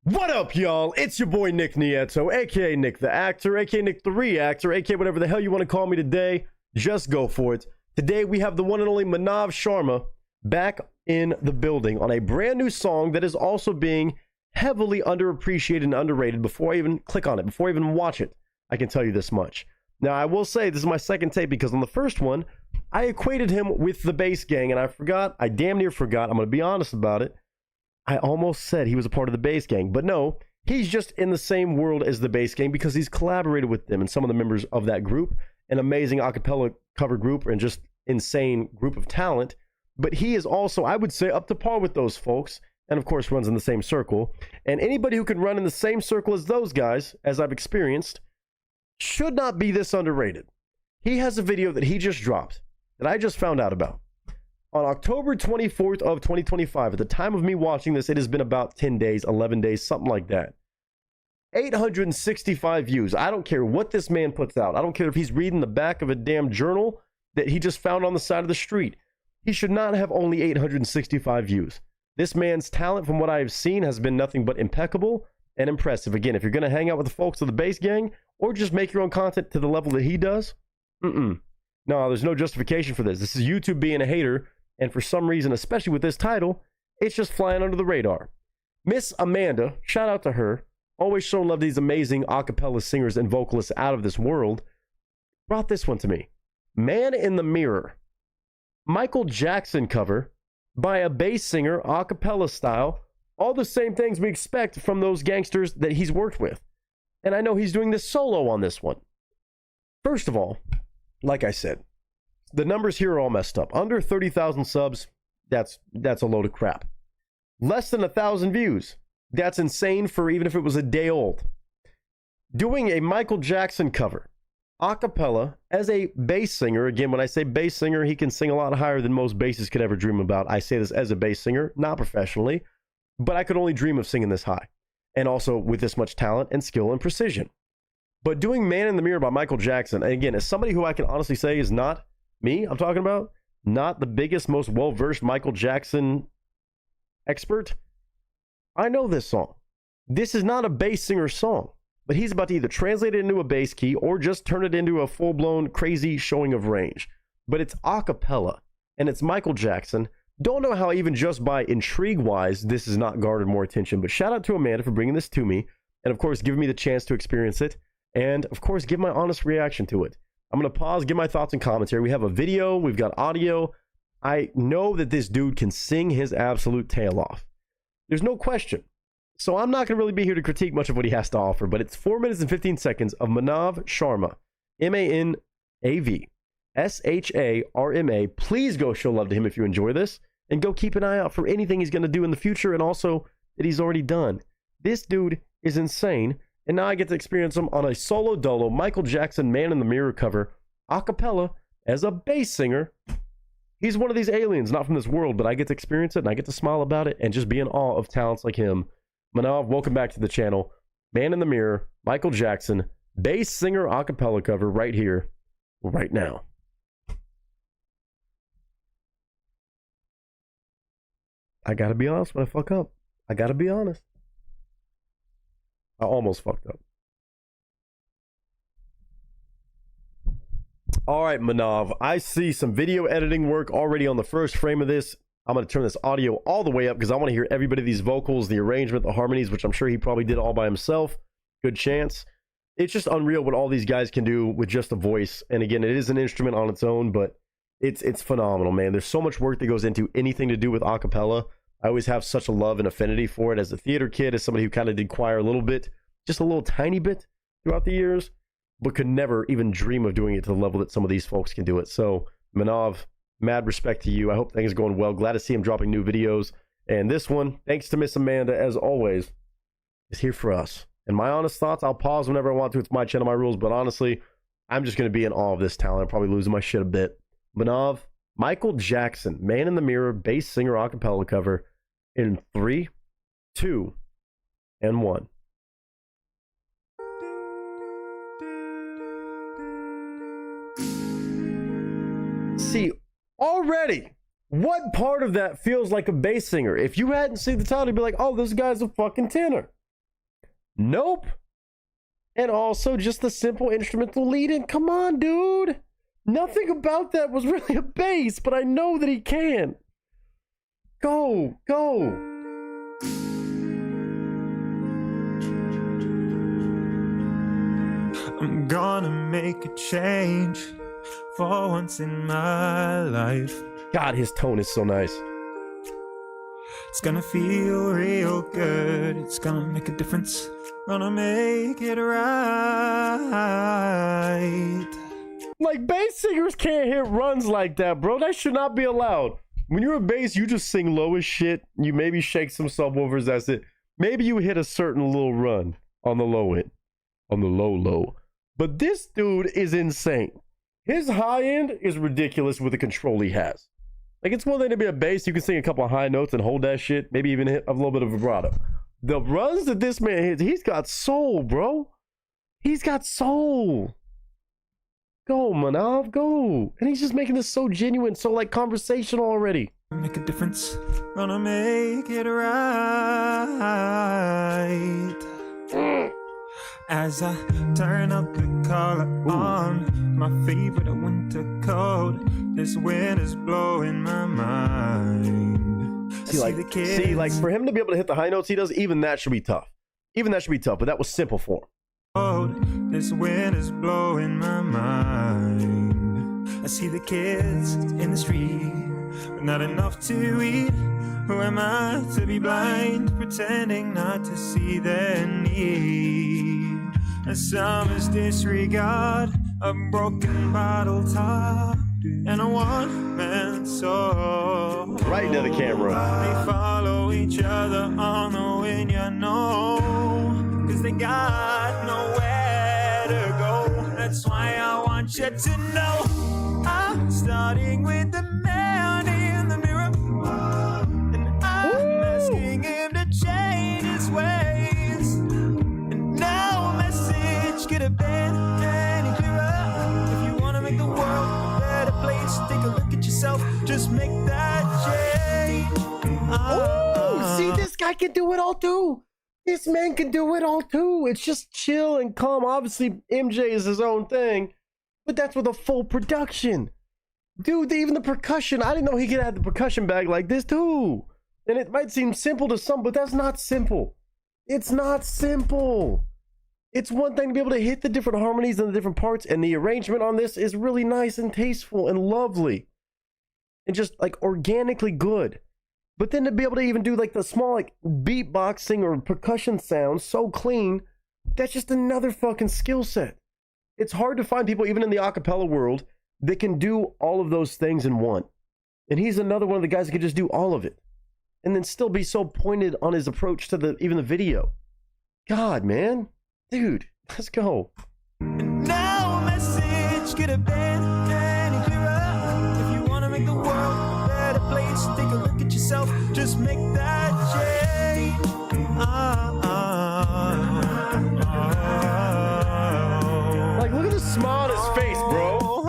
What up, y'all? It's your boy Nick Nieto, aka Nick the Actor, aka Nick the Reactor, aka whatever the hell you want to call me today. Just go for it. Today we have the one and only Manav Sharma back in the building on a brand new song that is also being heavily underappreciated and underrated. Before I even click on it, before I even watch it, I can tell you this much. Now, I will say this is my second tape because on the first one, I equated him with the Bass Gang, and I damn near forgot. I'm going to be honest about it. I almost said he was a part of the Bass Gang, but no, he's just in the same world as the Bass Gang because he's collaborated with them and some of the members of that group, an amazing a cappella cover group and just insane group of talent. But he is also, I would say, up to par with those folks, and of course runs in the same circle. And anybody who can run in the same circle as those guys, as I've experienced, should not be this underrated. He has a video that he just dropped that I just found out about. On October 24th of 2025, at the time of me watching this, it has been about 10 days, 11 days, something like that. 865 views. I don't care what this man puts out. I don't care if he's reading the back of a damn journal that he just found on the side of the street. He should not have only 865 views. This man's talent, from what I have seen, has been nothing but impeccable and impressive. Again, if you're going to hang out with the folks of the Bass Gang or just make your own content to the level that he does, no, there's no justification for this. This is YouTube being a hater. And for some reason, especially with this title, it's just flying under the radar. Miss Amanda, shout out to her, always showing love to these amazing a cappella singers and vocalists out of this world, brought this one to me. Man in the Mirror. Michael Jackson cover by a bass singer, a cappella style. All the same things we expect from those gangsters that he's worked with. And I know he's doing this solo on this one. First of all, like I said, the numbers here are all messed up. Under 30,000 subs, that's a load of crap. Less than 1,000 views. That's insane for even if it was a day old. Doing a Michael Jackson cover, a cappella, as a bass singer. Again, when I say bass singer, he can sing a lot higher than most bassists could ever dream about. I say this as a bass singer, not professionally, but I could only dream of singing this high. And also with this much talent and skill and precision. But doing Man in the Mirror by Michael Jackson, and again, as somebody who I can honestly say is not me, I'm talking about, not the biggest, most well-versed Michael Jackson expert, I know this song. This is not a bass singer song, but he's about to either translate it into a bass key or just turn it into a full-blown crazy showing of range. But it's a cappella, and it's Michael Jackson. Don't know how even just by intrigue-wise this has not garnered more attention, but shout out to Amanda for bringing this to me, and of course giving me the chance to experience it, and of course give my honest reaction to it. I'm going to pause, give my thoughts and commentary. We have a video, we've got audio. I know that this dude can sing his absolute tail off. There's no question. So I'm not going to really be here to critique much of what he has to offer, but it's 4 minutes and 15 seconds of Manav Sharma, M-A-N-A-V, S-H-A-R-M-A. Please go show love to him if you enjoy this, and go keep an eye out for anything he's going to do in the future, and also that he's already done. This dude is insane, and now I get to experience him on a solo dolo Michael Jackson Man in the Mirror cover, a cappella, as a bass singer. He's one of these aliens, not from this world, but I get to experience it, and I get to smile about it, and just be in awe of talents like him. Manav, welcome back to the channel. Man in the Mirror, Michael Jackson, bass singer a cappella cover right here, right now. I gotta be honest when I fuck up. I gotta be honest. I almost fucked up. All right, Manav, I see some video editing work already on the first frame of this. I'm going to turn this audio all the way up because I want to hear everybody, these vocals, the arrangement, the harmonies, which I'm sure he probably did all by himself. Good chance. It's just unreal what all these guys can do with just a voice. And again, it is an instrument on its own, but it's phenomenal, man. There's so much work that goes into anything to do with a cappella. I always have such a love and affinity for it as a theater kid, as somebody who kind of did choir a little bit, just a little tiny bit throughout the years, but could never even dream of doing it to the level that some of these folks can do it. So, Manav, mad respect to you. I hope things are going well. Glad to see him dropping new videos. And this one, thanks to Miss Amanda, as always, is here for us. And my honest thoughts, I'll pause whenever I want to. It's my channel, my rules. But honestly, I'm just going to be in awe of this talent. I'm probably losing my shit a bit. Manav, Michael Jackson, Man in the Mirror, bass singer a cappella cover in 3, 2, and 1. See, already, what part of that feels like a bass singer? If you hadn't seen the title, you'd be like, oh, this guy's a fucking tenor. Nope. And also just the simple instrumental lead in. Come on, dude. Nothing about that was really a bass, but I know that he can. Go, go. I'm gonna make a change for once in my life. God, his tone is so nice. It's gonna feel real good. It's gonna make a difference. Gonna make it right. Like, bass singers can't hit runs like that, bro. That should not be allowed. When you're a bass, you just sing low as shit. You maybe shake some subwoofers, that's it. Maybe you hit a certain little run on the low end. On the low. But this dude is insane. His high end is ridiculous with the control he has. Like, it's one thing to be a bass. You can sing a couple of high notes and hold that shit. Maybe even hit a little bit of vibrato. The runs that this man hits, he's got soul, bro. He's got soul. Go, Manav, go. And he's just making this so genuine, so like conversational already. Make a difference. Gonna make it right. As I turn up the collar on my favorite winter coat, this wind is blowing my mind. See, like for him to be able to hit the high notes he does, even that should be tough. Even that should be tough, but that was simple for him. This wind is blowing my mind. I see the kids in the street, but not enough to eat. Who am I to be blind, pretending not to see their need? And some is disregard, a broken bottle top, and a one-man soul. Right into the camera. They follow each other on the wind, you're not they got nowhere to go. That's why I want you to know I'm starting with the man in the mirror, and I'm asking him to change his ways. And no message could have been any clearer. If you want to make the world a better place, take a look at yourself, just make that change. See, this guy can do it all too. This man can do it all too. It's just chill and calm. Obviously, MJ is his own thing, but that's with a full production. Dude, even the percussion, I didn't know he could have the percussion bag like this too. And it might seem simple to some, but that's not simple. It's not simple. It's one thing to be able to hit the different harmonies and the different parts, and the arrangement on this is really nice and tasteful and lovely. And just like organically good. But then to be able to even do like the small like beatboxing or percussion sounds so clean, that's just another fucking skill set. It's hard to find people even in the acapella world that can do all of those things in one. And he's another one of the guys that can just do all of it and then still be so pointed on his approach to even the video. God, man. Dude, let's go. No message could have been any clearer. If you want to make the world a better place, take a look at yourself, just make that change. Like, look at the smile on his face, bro.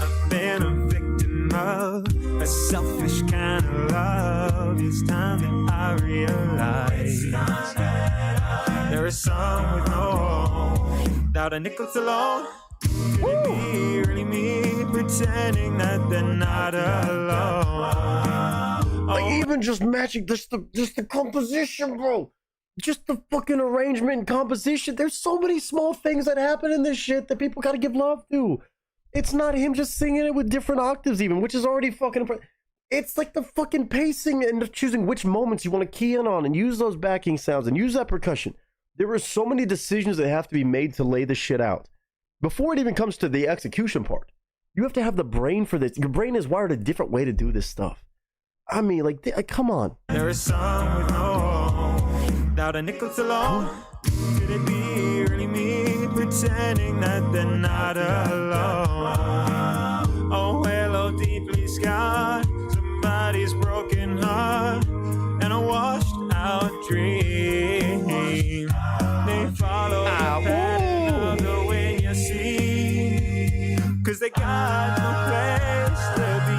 I've been a victim of a selfish kind of love. It's time that I realize there is some with no home, without a nickel to loan. Could it be really me pretending that they're not alone? Like, even just matching just the composition, bro. Just the fucking arrangement and composition. There's so many small things that happen in this shit that people gotta give love to. It's not him just singing it with different octaves even, which is already fucking impressive. It's like the fucking pacing and choosing which moments you want to key in on and use those backing sounds and use that percussion. There are so many decisions that have to be made to lay this shit out. Before it even comes to the execution part, you have to have the brain for this. Your brain is wired a different way to do this stuff. I mean, like, come on. There is some with no home, without a nickel to loan. Could it be really me pretending that they're not alone? Oh, hello, deeply scarred, somebody's broken heart, and a washed out dream. They follow the pattern of the wind you see, 'cause they got no place to be.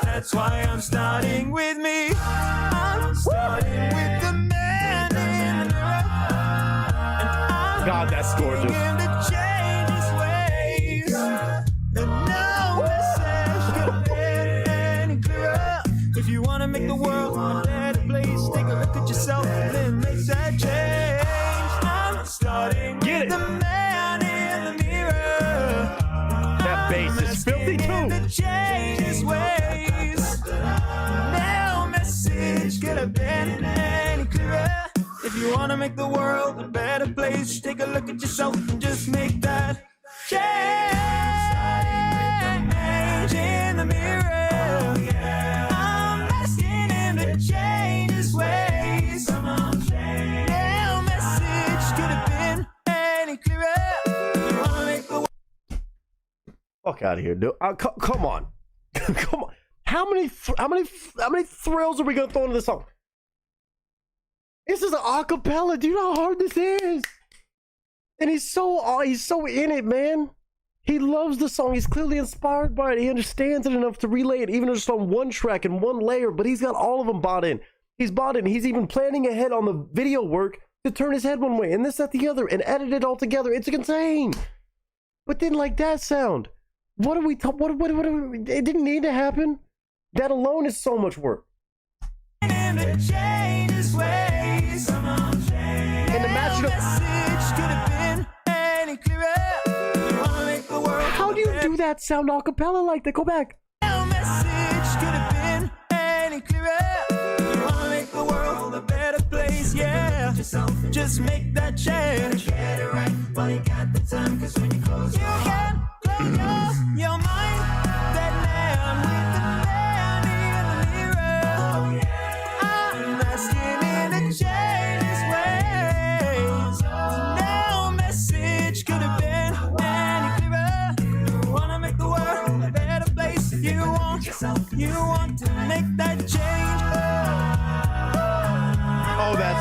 That's why I'm starting with me. I'm starting with the man in the mirror, and I'm God, that's gorgeous. asking him to change his ways. And no message could have been any clearer. If you want to make the world a better place, take a look at yourself and then make that change. I'm starting with the man in the mirror. That bass is filthy too. To change his ways. No message could have been any clearer. If you want to make the world a better place, take a look at yourself and just make that change in the mirror. I'm asking him to change his ways. No message could have been any clearer. If you want to make the Fuck out of here, dude. Come on. Come on. How many thrills are we gonna throw into this song? This is an acapella. Do you know how hard this is? And he's so in it, man. He loves the song. He's clearly inspired by it. He understands it enough to relay it, even just on one track and one layer. But he's got all of them bought in. He's bought in. He's even planning ahead on the video work to turn his head one way and this, that, the other, and edit it all together. It's insane. But then, like that sound. What are we? It didn't need to happen. That alone is so much work. And to change his ways. And to match it up. How do you do that sound a cappella like that? Go back. No message could have been any clearer. You wanna make the world a better place, yeah. Just make that change. Get it right while you got the time, 'cause when you close your heart, close your mind. That man with the man in the mirror. I'm asking him to change his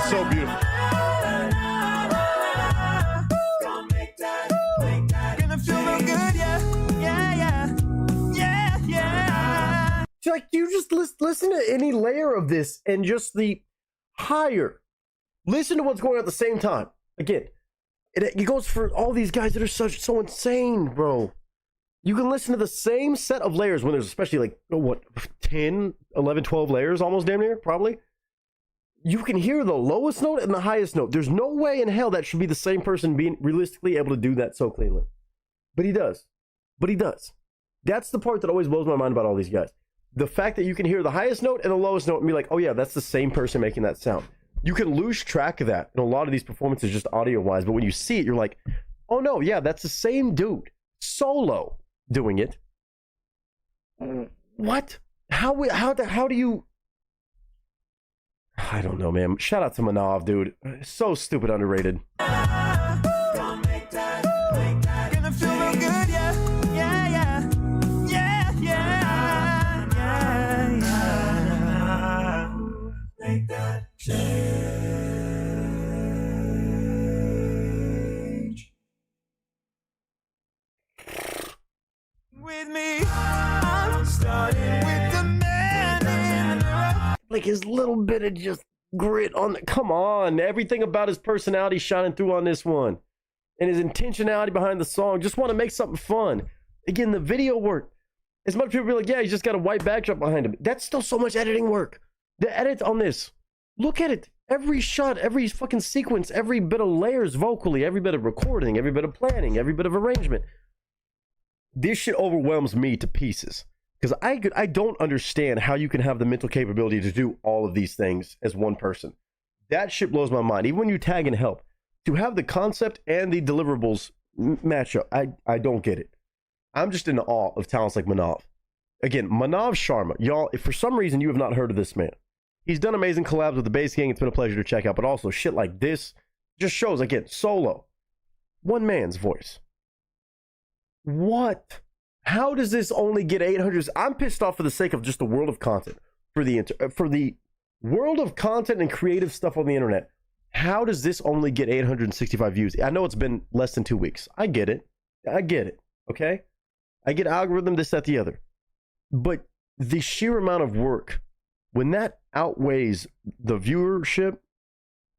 It's so beautiful. Gonna feel real good, yeah. It's like you just listen to any layer of this and just the higher. Listen to what's going on at the same time. Again, it goes for all these guys that are so insane, bro. You can listen to the same set of layers when there's especially like, what, 10, 11, 12 layers almost damn near, probably. You can hear the lowest note and the highest note. There's no way in hell that should be the same person being realistically able to do that so cleanly. But he does. That's the part that always blows my mind about all these guys. The fact that you can hear the highest note and the lowest note and be like, oh yeah, that's the same person making that sound. You can lose track of that in a lot of these performances just audio-wise, but when you see it, you're like, oh no, yeah, that's the same dude, solo, doing it. What? How do you... I don't know, man. Shout out to Manav, dude. So stupid underrated. Gonna feel real good, yeah. Make that change. With me, I'm starting with the man in the rough. Like his little bit of just grit on the... Come on. Everything about his personality shining through on this one. And his intentionality behind the song. Just want to make something fun. Again, the video work. As much people be like, yeah, he's just got a white backdrop behind him. That's still so much editing work. The edit on this. Look at it. Every shot, every fucking sequence, every bit of layers vocally, every bit of recording, every bit of planning, every bit of arrangement. This shit overwhelms me to pieces. Because I don't understand how you can have the mental capability to do all of these things as one person. That shit blows my mind. Even when you tag and help. To have the concept and the deliverables match up, I don't get it. I'm just in awe of talents like Manav. Again, Manav Sharma. Y'all, if for some reason you have not heard of this man, he's done amazing collabs with the Bass Gang. It's been a pleasure to check out. But also, shit like this just shows, again, solo. One man's voice. What? How does this only get 800? I'm pissed off for the sake of just the world of content. For the world of content and creative stuff on the internet. How does this only get 865 views? I know it's been less than 2 weeks. I get it. Okay? I get algorithm, this, that, the other. But the sheer amount of work, when that outweighs the viewership,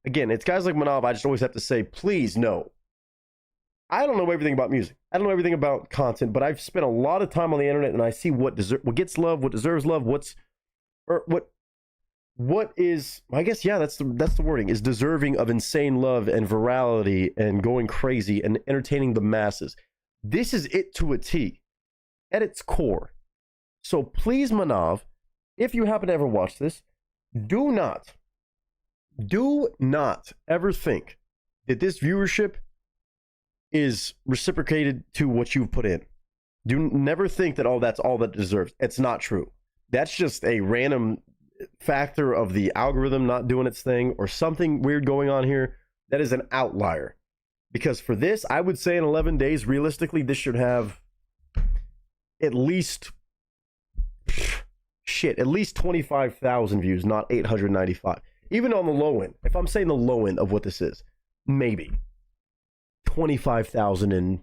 again, it's guys like Manav, I just always have to say, please, no. I don't know everything about music. I don't know everything about content, but I've spent a lot of time on the internet and I see what gets love, what deserves love, what is, I guess, yeah, that's the wording, is deserving of insane love and virality and going crazy and entertaining the masses. This is it to a T at its core. So please, Manav, if you happen to ever watch this, do not ever think that this viewership is reciprocated to what you've put in. Never think that, oh, that's all that deserves. It's not true. That's just a random factor of the algorithm not doing its thing or something weird going on here. That is an outlier. Because for this, I would say in 11 days, realistically, this should have at least 25,000 views, not 895. Even on the low end. If I'm saying the low end of what this is, maybe 25,000 and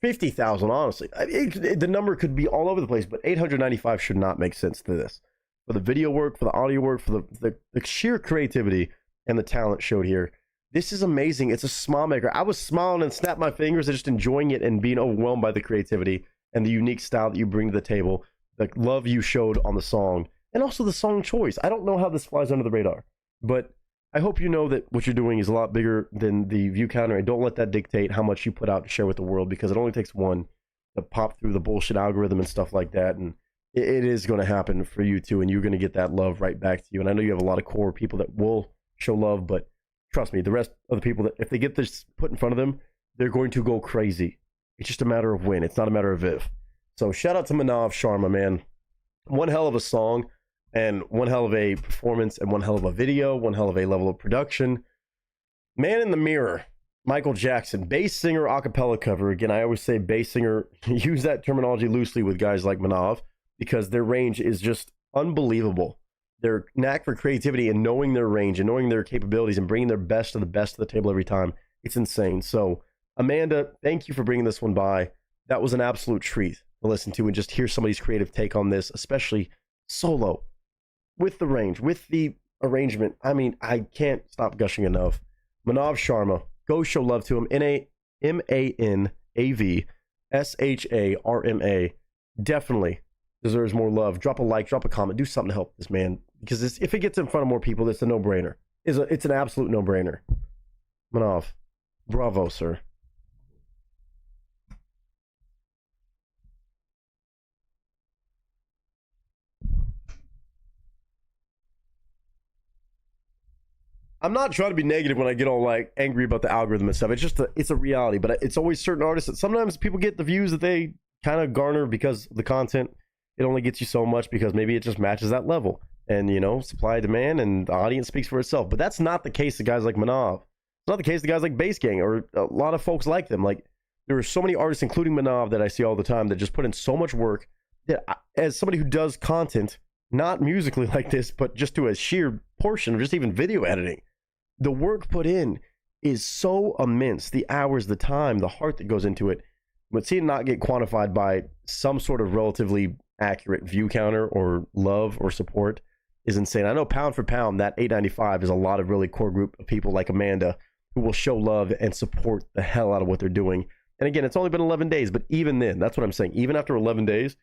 50,000, honestly. The number could be all over the place, but 895 should not make sense to this. For the video work, for the audio work, for the sheer creativity and the talent showed here. This is amazing. It's a smile maker. I was smiling and snapped my fingers and just enjoying it and being overwhelmed by the creativity and the unique style that you bring to the table, the love you showed on the song, and also the song choice. I don't know how this flies under the radar, but I hope you know that what you're doing is a lot bigger than the view counter, and don't let that dictate how much you put out to share with the world, because it only takes one to pop through the bullshit algorithm and stuff like that, and it is going to happen for you too, and you're going to get that love right back to you. And I know you have a lot of core people that will show love, but trust me, the rest of the people, that if they get this put in front of them, they're going to go crazy. It's just a matter of when. It's not a matter of if. So shout out to Manav Sharma, man. One hell of a song, and one hell of a performance, and one hell of a video, one hell of a level of production. Man in the Mirror, Michael Jackson, bass singer, acapella cover. Again, I always say bass singer, use that terminology loosely with guys like Manav, because their range is just unbelievable. their knack for creativity and knowing their range and knowing their capabilities and bringing their best of the best to the table every time. It's insane. So, Amanda, thank you for bringing this one by. That was an absolute treat to listen to and just hear somebody's creative take on this, especially solo, with the range, with the arrangement. I mean, I can't stop gushing enough. Manav Sharma, go show love to him. ManavSharma definitely deserves more love. Drop a like, drop a comment, do something to help this man, because if it gets in front of more people, it's a no-brainer. It's an absolute no-brainer. Manav, bravo, sir. I'm not trying to be negative when I get all like angry about the algorithm and stuff. It's just it's a reality, but it's always certain artists that sometimes people get the views that they kind of garner because the content, it only gets you so much because maybe it just matches that level. And, you know, supply, demand, and the audience speaks for itself. But that's not the case of guys like Manav. It's not the case of guys like Bass Gang or a lot of folks like them. Like, there are so many artists, including Manav, that I see all the time that just put in so much work that as somebody who does content, not musically like this, but just to a sheer portion of just even video editing, the work put in is so immense. The hours, the time, the heart that goes into it. But seeing it not get quantified by some sort of relatively accurate view counter or love or support is insane. I know pound for pound, that 895 is a lot of really core group of people like Amanda who will show love and support the hell out of what they're doing. And again, it's only been 11 days, but even then, that's what I'm saying. Even after 11 days,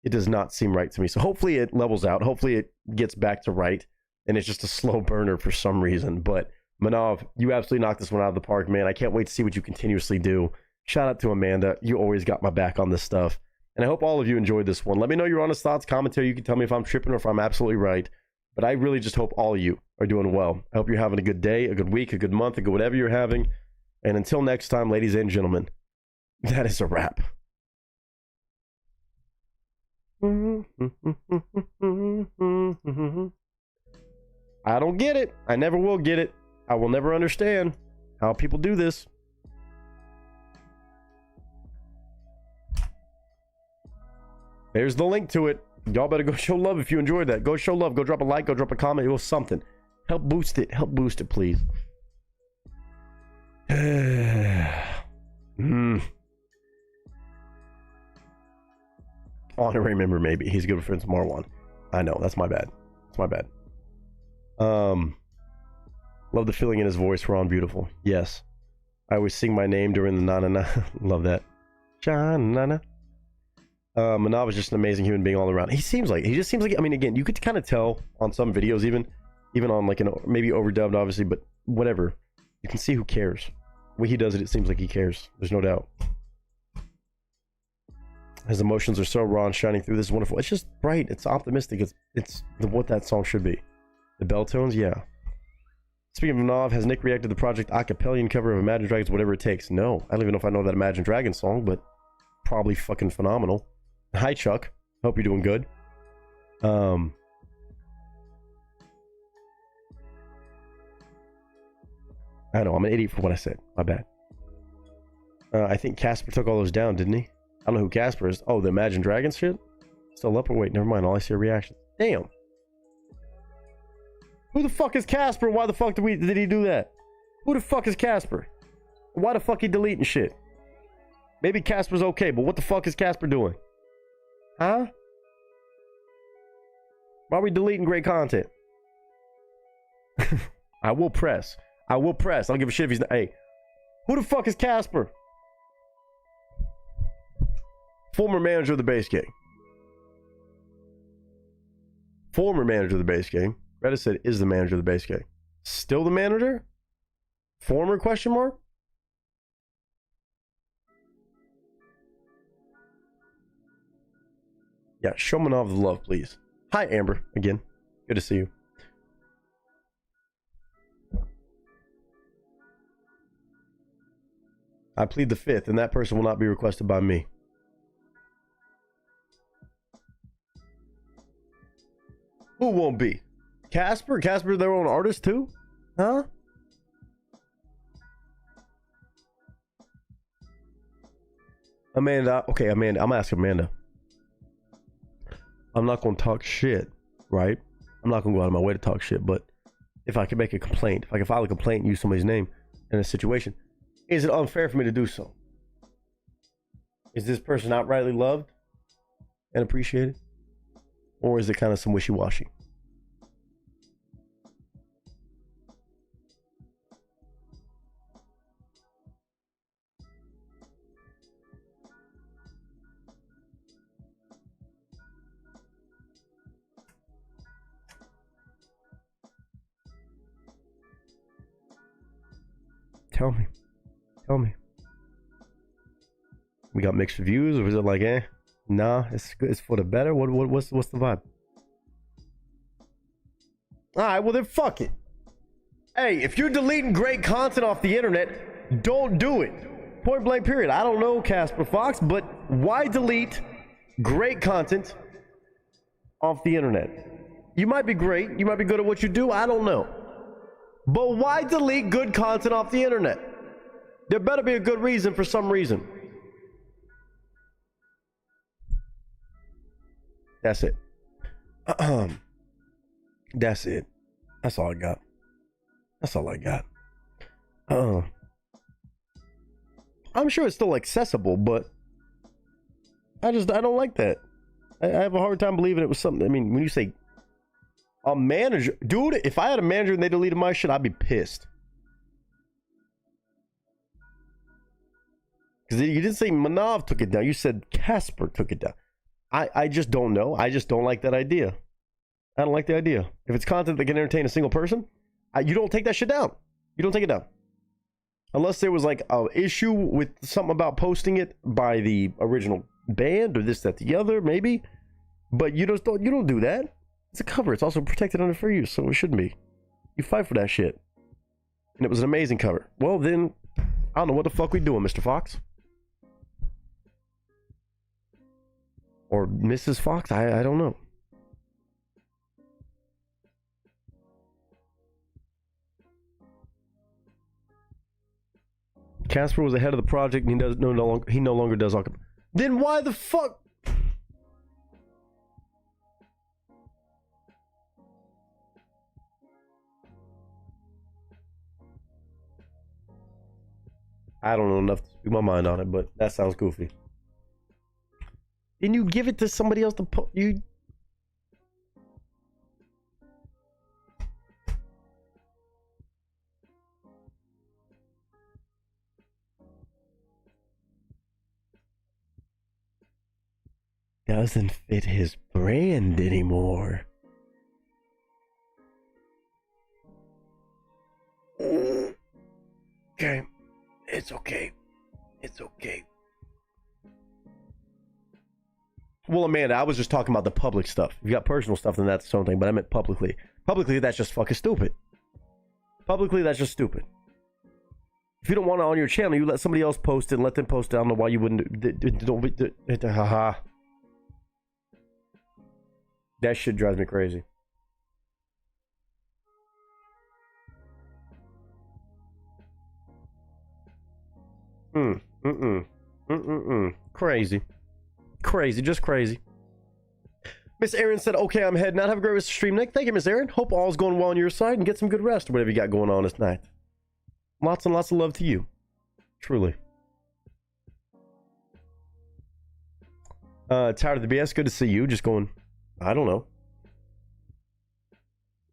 it does not seem right to me. So hopefully it levels out. Hopefully it gets back to right. And it's just a slow burner for some reason. But Manav, you absolutely knocked this one out of the park, man. I can't wait to see what you continuously do. Shout out to Amanda. You always got my back on this stuff. And I hope all of you enjoyed this one. Let me know your honest thoughts, commentary. You can tell me if I'm tripping or if I'm absolutely right. But I really just hope all of you are doing well. I hope you're having a good day, a good week, a good month, a good whatever you're having. And until next time, ladies and gentlemen, that is a wrap. I don't get it. I never will get it. I will never understand how people do this. There's the link to it. Y'all better go show love if you enjoyed that. Go show love. Go drop a like. Go drop a comment. It was something. Help boost it. Help boost it, please. Honorary member, maybe. He's good friends with Marwan. I know. That's my bad. That's my bad. Love the feeling in his voice. Ron, beautiful. Yes. I always sing my name during the na-na-na. Love that. Sha-na-na. Manav is just an amazing human being all around. He just seems like, I mean, again, you could kind of tell on some videos, even on like maybe overdubbed, obviously, but whatever. You can see who cares. The way he does it, it seems like he cares. There's no doubt. His emotions are so raw and shining through. This is wonderful. It's just bright. It's optimistic. It's what that song should be. The bell tones, yeah. Speaking of Manav, has Nick reacted to the project acapellian cover of Imagine Dragons, Whatever It Takes? No. I don't even know if I know that Imagine Dragons song, but probably fucking phenomenal. Hi, Chuck. Hope you're doing good. I know, I'm an idiot for what I said. My bad. I think Casper took all those down, didn't he? I don't know who Casper is. Oh, the Imagine Dragons shit? Still up or wait, never mind. All I see are reactions. Damn. Who the fuck is Casper? Why the fuck did he do that? Who the fuck is Casper? Why the fuck he deleting shit? Maybe Casper's okay, but what the fuck is Casper doing? Huh? Why are we deleting great content? I will press. I will press. I don't give a shit if he's not. Hey, who the fuck is Casper? Former manager of the Bass Gang. Former manager of the Bass Gang. Reddit said is the manager of the Bass Gang. Still the manager? Former question mark? Yeah, show Manav the love, please. Hi, Amber. Again, good to see you. I plead the fifth, and that person will not be requested by me. Who won't be? Casper? Casper, their own artist too? Huh? Amanda. Okay, Amanda. I'm asking Amanda. I'm not going to talk shit, right? I'm not gonna go out of my way to talk shit, but if I can make a complaint, if I can file a complaint and use somebody's name in a situation, is it unfair for me to do so? Is this person outrightly loved and appreciated? Or is it kind of some wishy-washy? Tell me. Tell me. We got mixed reviews, or is it like, nah, it's good, it's for the better? What's the vibe? Alright, well then fuck it. Hey, if you're deleting great content off the internet, don't do it. Point blank period. I don't know, Casper Fox, but why delete great content off the internet? You might be great, you might be good at what you do, I don't know. But why delete good content off the internet? There better be a good reason for some reason. That's it. That's it. That's all I got. That's all I got. I'm sure it's still accessible, but I don't like that. I have a hard time believing it was something. I mean, when you say a manager, dude, if I had a manager and they deleted my shit, I'd be pissed. Because you didn't say Manav took it down. You said Casper took it down. I just don't know. I just don't like that idea. I don't like the idea. If it's content that can entertain a single person, you don't take that shit down. You don't take it down. Unless there was like an issue with something about posting it by the original band or this, that, the other, maybe. But you don't do that. It's a cover. It's also protected under fair use, so it shouldn't be. You fight for that shit. And it was an amazing cover. Well, then, I don't know what the fuck we doing, Mr. Fox. Or Mrs. Fox? I don't know. Casper was ahead of the project and he no longer does acapella. Then why the fuck? I don't know enough to speak my mind on it, but that sounds goofy. Then you give it to somebody else to put you. Doesn't fit his brand anymore. Okay. It's okay. It's okay. Well, Amanda, I was just talking about the public stuff. If you got personal stuff, then that's its own thing, but I meant publicly. Publicly, that's just fucking stupid. Publicly, that's just stupid. If you don't want it on your channel, you let somebody else post it and let them post it. I don't know why you wouldn't. Haha. That shit drives me crazy. Crazy. Crazy, just crazy. Miss Aaron said, okay, I'm heading out. Have a great rest of the stream, Nick. Thank you, Miss Aaron. Hope all's going well on your side and get some good rest or whatever you got going on this night. Lots and lots of love to you. Truly. Tired of the BS. Good to see you. Just going, I don't know.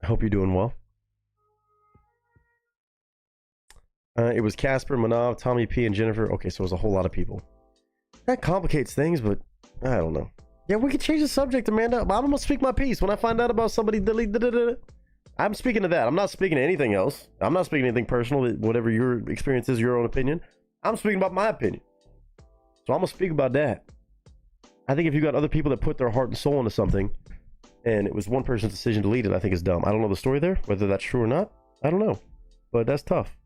I hope you're doing well. It was Casper, Manav, Tommy P, and Jennifer. Okay, so it was a whole lot of people. That complicates things, but I don't know. Yeah, we could change the subject, Amanda. I'm gonna speak my piece when I find out about somebody delete. I'm speaking to that. I'm not speaking to anything else. I'm not speaking to anything personal. Whatever your experience is, your own opinion. I'm speaking about my opinion. So I'm gonna speak about that. I think if you got other people that put their heart and soul into something, and it was one person's decision to delete it, I think it's dumb. I don't know the story there, whether that's true or not. I don't know, but that's tough.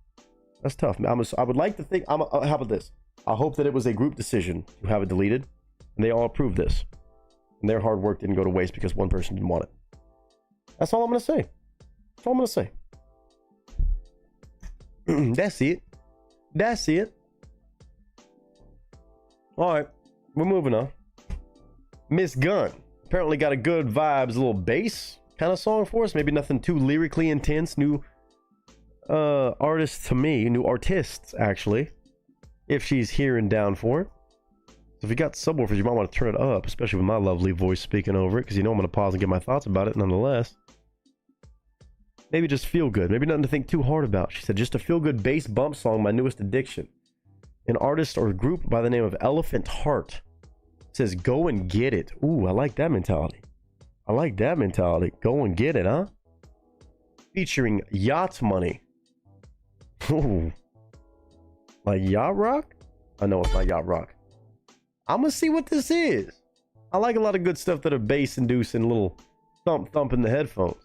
That's tough. I would like to think. How about this? I hope that it was a group decision to have it deleted, and they all approved this, and their hard work didn't go to waste because one person didn't want it. That's all I'm gonna say. That's all I'm gonna say. That's it. That's it. All right, we're moving on. Miss Gunn apparently got a good vibes, a little bass kind of song for us. Maybe nothing too lyrically intense. New artists to me, new artists actually, if she's here and down for it. So if you got subwoofers, you might want to turn it up, especially with my lovely voice speaking over it, because you know I'm going to pause and get my thoughts about it nonetheless. Maybe just feel good. Maybe nothing to think too hard about. She said, just a feel-good bass bump song, my newest addiction. An artist or group by the name of Elephant Heart. It says, go and get it. Ooh, I like that mentality. I like that mentality. Go and get it, huh? Featuring Yacht Money. Ooh. Like Yacht Rock? I know it's not Yacht Rock. I'm gonna see what this is. I like a lot of good stuff that are bass inducing, little thump in the headphones.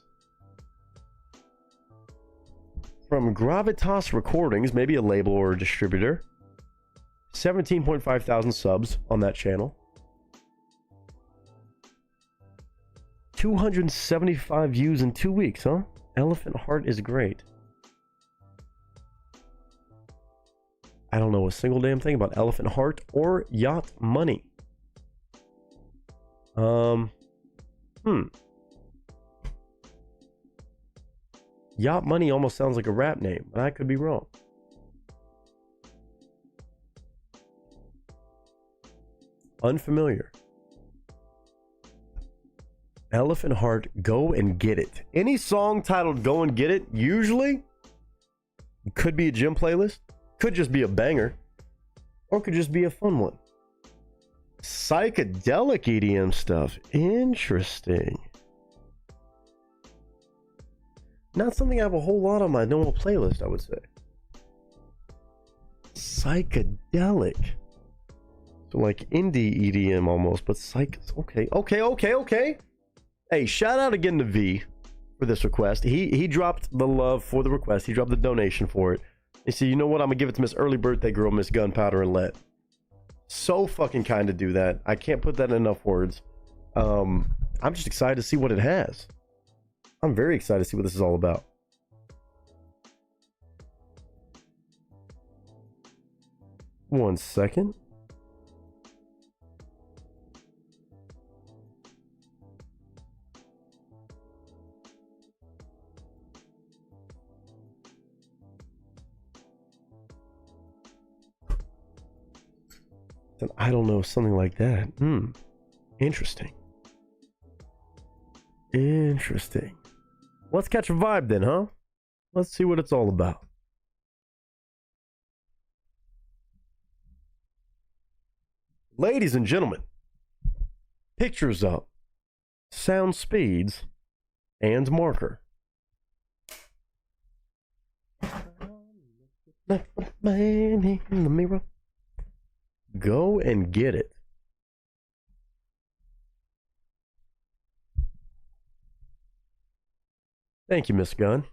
From Gravitas Recordings, maybe a label or a distributor. 17.5 thousand subs on that channel. 275 views in 2 weeks, huh? Elephant Heart is great. I don't know a single damn thing about Elephant Heart or Yacht Money. Yacht Money almost sounds like a rap name, but I could be wrong. Unfamiliar. Elephant Heart, Go and Get It. Any song titled Go and Get It usually could be a gym playlist, could just be a banger, or could just be a fun one. Psychedelic EDM stuff. Interesting. Not something I have a whole lot on my normal playlist, I would say. Psychedelic. So like indie EDM almost, but okay. Hey, shout out again to V for this request. He dropped the love for the request. He dropped the donation for it. He said, you know what? I'm gonna give it to Miss Early Birthday Girl, Miss Gunpowder and Lead. So fucking kind to do that. I can't put that in enough words. I'm just excited to see what it has. I'm very excited to see what this is all about. One second. I don't know, something like that. Interesting. Interesting. Let's catch a vibe then, huh? Let's see what it's all about. Ladies and gentlemen, pictures up, sound speeds, and marker. Man in the mirror. Go and Get It. Thank you, Miss Gunn.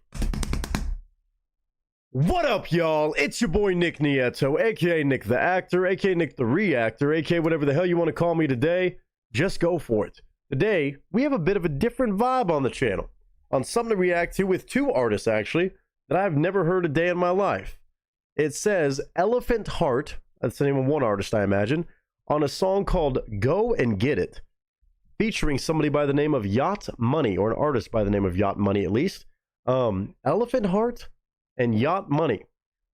What up, y'all? It's your boy Nick Nieto, aka Nick the Actor, aka Nick the Reactor, aka whatever the hell you want to call me today. Just go for it. Today, we have a bit of a different vibe on the channel. On something to react to with two artists, actually, that I've never heard a day in my life. It says Elephant Heart, that's the name of one artist, I imagine, on a song called Go and Get It, featuring somebody by the name of Yacht Money, or an artist by the name of Yacht Money at least. Elephant Heart and Yacht Money.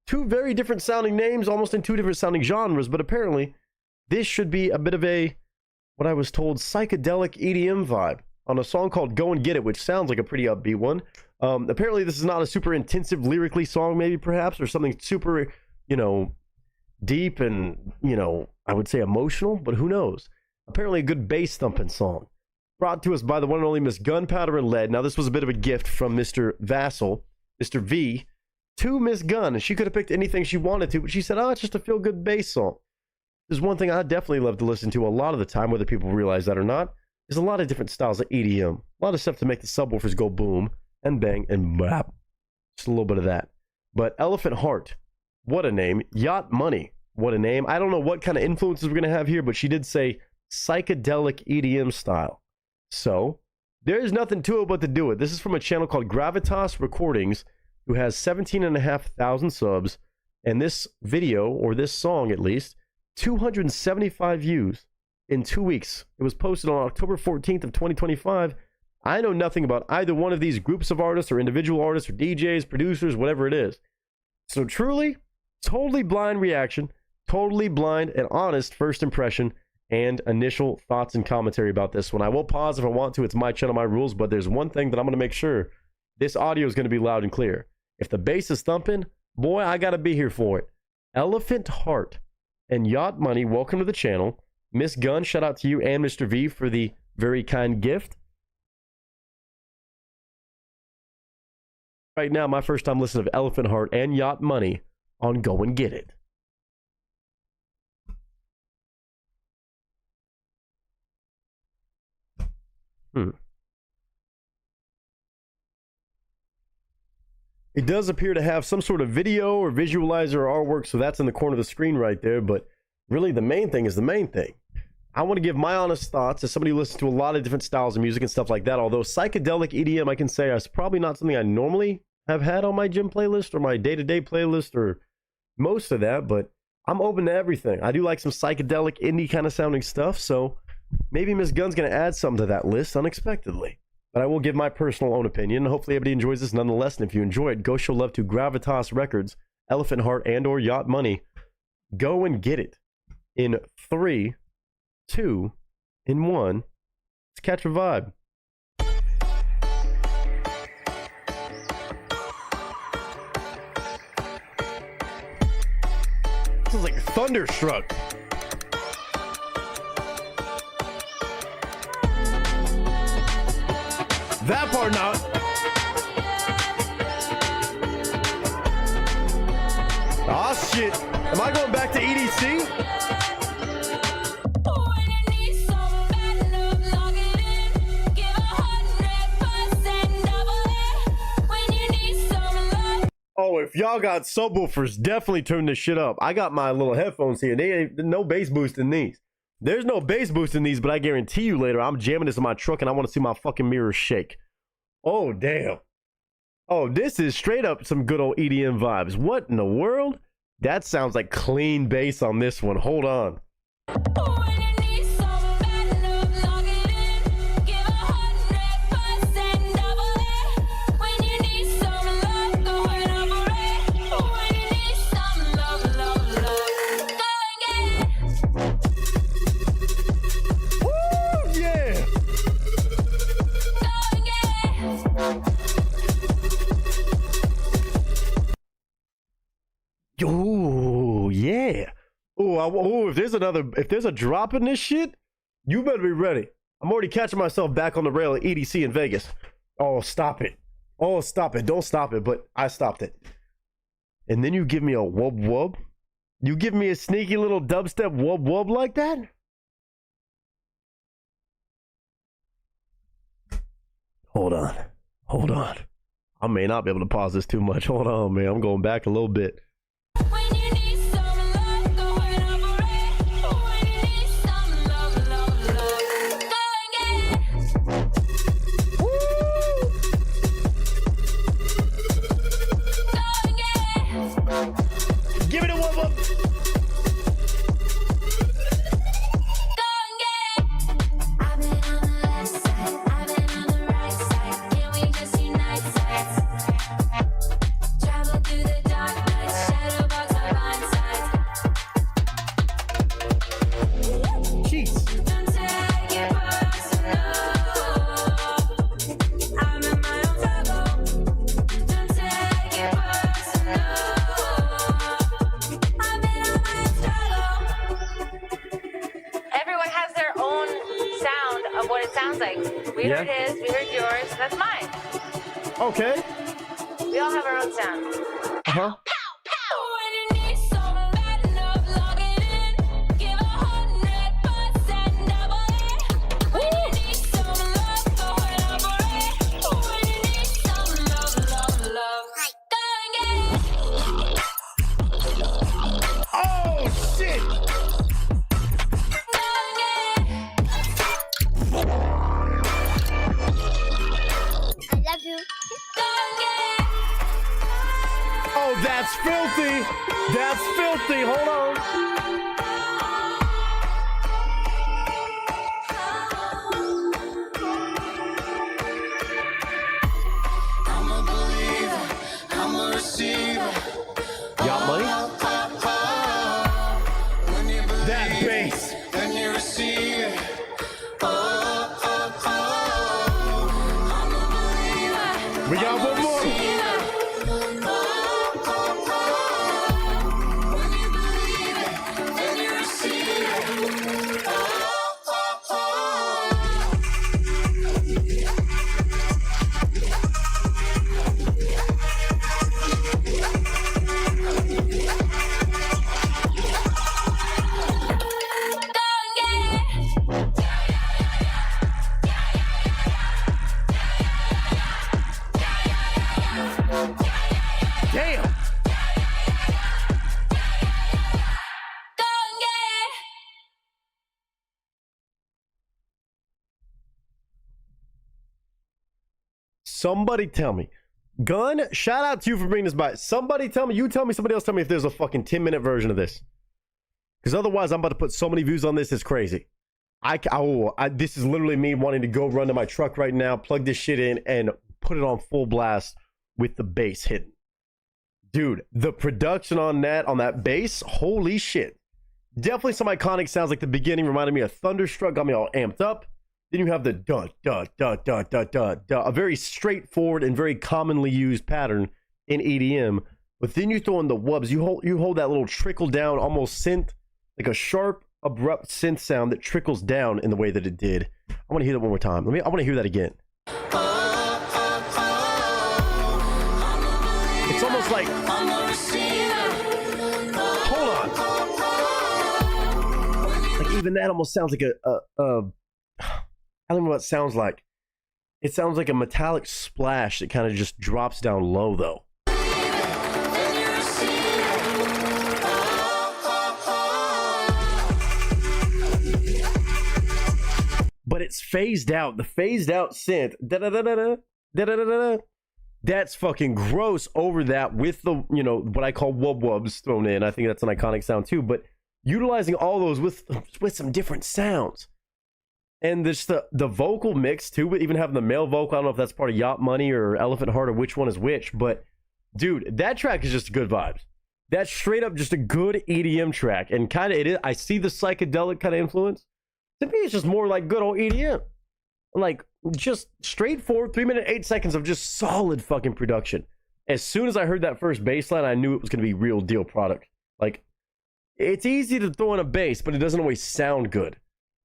Two very different sounding names, almost in two different sounding genres, but apparently this should be a bit of a, what I was told, psychedelic EDM vibe on a song called Go and Get It, which sounds like a pretty upbeat one. Apparently this is not a super intensive lyrically song, maybe perhaps, or something super, deep and, I would say emotional, but who knows? Apparently a good bass thumping song. Brought to us by the one and only Miss Gunpowder and Lead. Now, this was a bit of a gift from Mr. Vassal, Mr. V, to Miss Gunn. And she could have picked anything she wanted to, but she said, it's just a feel-good bass song. There's one thing I definitely love to listen to a lot of the time, whether people realize that or not. There's a lot of different styles of EDM. A lot of stuff to make the subwoofers go boom and bang and bap. Just a little bit of that. But Elephant Heart, what a name. Yacht Money, what a name. I don't know what kind of influences we're going to have here, but she did say psychedelic EDM style. So there's nothing to it but to do it. This is from a channel called Gravitas Recordings, who has 17,500 subs, and this video, or this song at least, 275 views in 2 weeks. It was posted on October 14th of 2025. I know nothing about either one of these groups of artists or individual artists or DJs, producers, whatever it is. So truly, totally blind reaction, totally blind and honest first impression and initial thoughts and commentary about this one. I will pause if I want to. It's my channel, my rules, but there's one thing that I'm going to make sure. This audio is going to be loud and clear. If the bass is thumping, boy, I got to be here for it. Elephant Heart and Yacht Money, welcome to the channel. Miss Gunn, shout out to you and Mr. V for the very kind gift. Right now, my first time listening to Elephant Heart and Yacht Money on Go and Get It. It does appear to have some sort of video or visualizer or artwork, so that's in the corner of the screen right there, but really the main thing is the main thing. I want to give my honest thoughts as somebody who listens to a lot of different styles of music and stuff like that, although psychedelic EDM, I can say, is probably not something I normally have had on my gym playlist or my day-to-day playlist or most of that, but I'm open to everything. I do like some psychedelic indie kind of sounding stuff, so maybe Miss Gunn's going to add something to that list unexpectedly. But I will give my personal own opinion, and hopefully everybody enjoys this nonetheless. And if you enjoy it, go show love to Gravitas Records, Elephant Heart, and or Yacht Money. Go and get it in 3, 2, and 1. Let's catch a vibe. This is like Thunderstruck. That part not. Ah, shit. Am I going back to EDC? Oh, if y'all got subwoofers, definitely turn this shit up. I got my little headphones here. They ain't no bass boost in these. There's no bass boost in these, but I guarantee you later, I'm jamming this in my truck and I want to see my fucking mirror shake. Oh, damn. Oh, this is straight up some good old EDM vibes. What in the world? That sounds like clean bass on this one. Hold on. Oh, yeah. Oh, if there's a drop in this shit, you better be ready. I'm already catching myself back on the rail at EDC in Vegas. Oh, stop it. Oh, stop it. Don't stop it, but I stopped it. And then you give me a wub wub? You give me a sneaky little dubstep wub wub like that? Hold on. Hold on. I may not be able to pause this too much. Hold on, man. I'm going back a little bit. Give it a whoop whoop. I've been on the left side, I've been on the right side. Can we just unite sides? Travel through the dark night, shadow box our blind sides. Jeez. Don't take it personal. I'm in my own trouble. Don't take it personal. Everyone has their own sound of what it sounds like. We heard his, we heard yours, that's mine. Okay. We all have our own sound. Uh-huh. Oh, shit. I love you. Oh, that's filthy. That's filthy. Hold on. We got one more. Damn. Somebody tell me. Gun, shout out to you for bringing this by. Somebody tell me, somebody else tell me if there's a fucking 10-minute version of this. Because otherwise, I'm about to put so many views on this, it's crazy. This is literally me wanting to go run to my truck right now, plug this shit in, and put it on full blast with the bass hidden. Dude, the production on that bass, holy shit. Definitely some iconic sounds, like the beginning reminded me of Thunderstruck, got me all amped up. Then you have the da da da da da da da, a very straightforward and very commonly used pattern in EDM. But then you throw in the wubs. You hold that little trickle down, almost synth, like a sharp, abrupt synth sound that trickles down in the way that it did. I want to hear that one more time. I want to hear that again. It's almost like, hold on. Like even that almost sounds like I don't know what it sounds like. It sounds like a metallic splash that kind of just drops down low though. But it's phased out. The phased out synth. Da-da-da-da-da, da-da-da-da-da. That's fucking gross over that with the, you know, what I call wub-wubs thrown in. I think that's an iconic sound too. But utilizing all those with some different sounds. And there's the vocal mix too, but even having the male vocal, I don't know if that's part of Yacht Money or Elephant Heart or which one is which, but dude, that track is just good vibes. That's straight up just a good EDM track. And kind of it is, I see the psychedelic kind of influence. To me, it's just more like good old EDM. Like just straightforward 3 minutes 8 seconds of just solid fucking production. As soon as I heard that first bass line, I knew it was going to be real deal product. Like it's easy to throw in a bass, but it doesn't always sound good.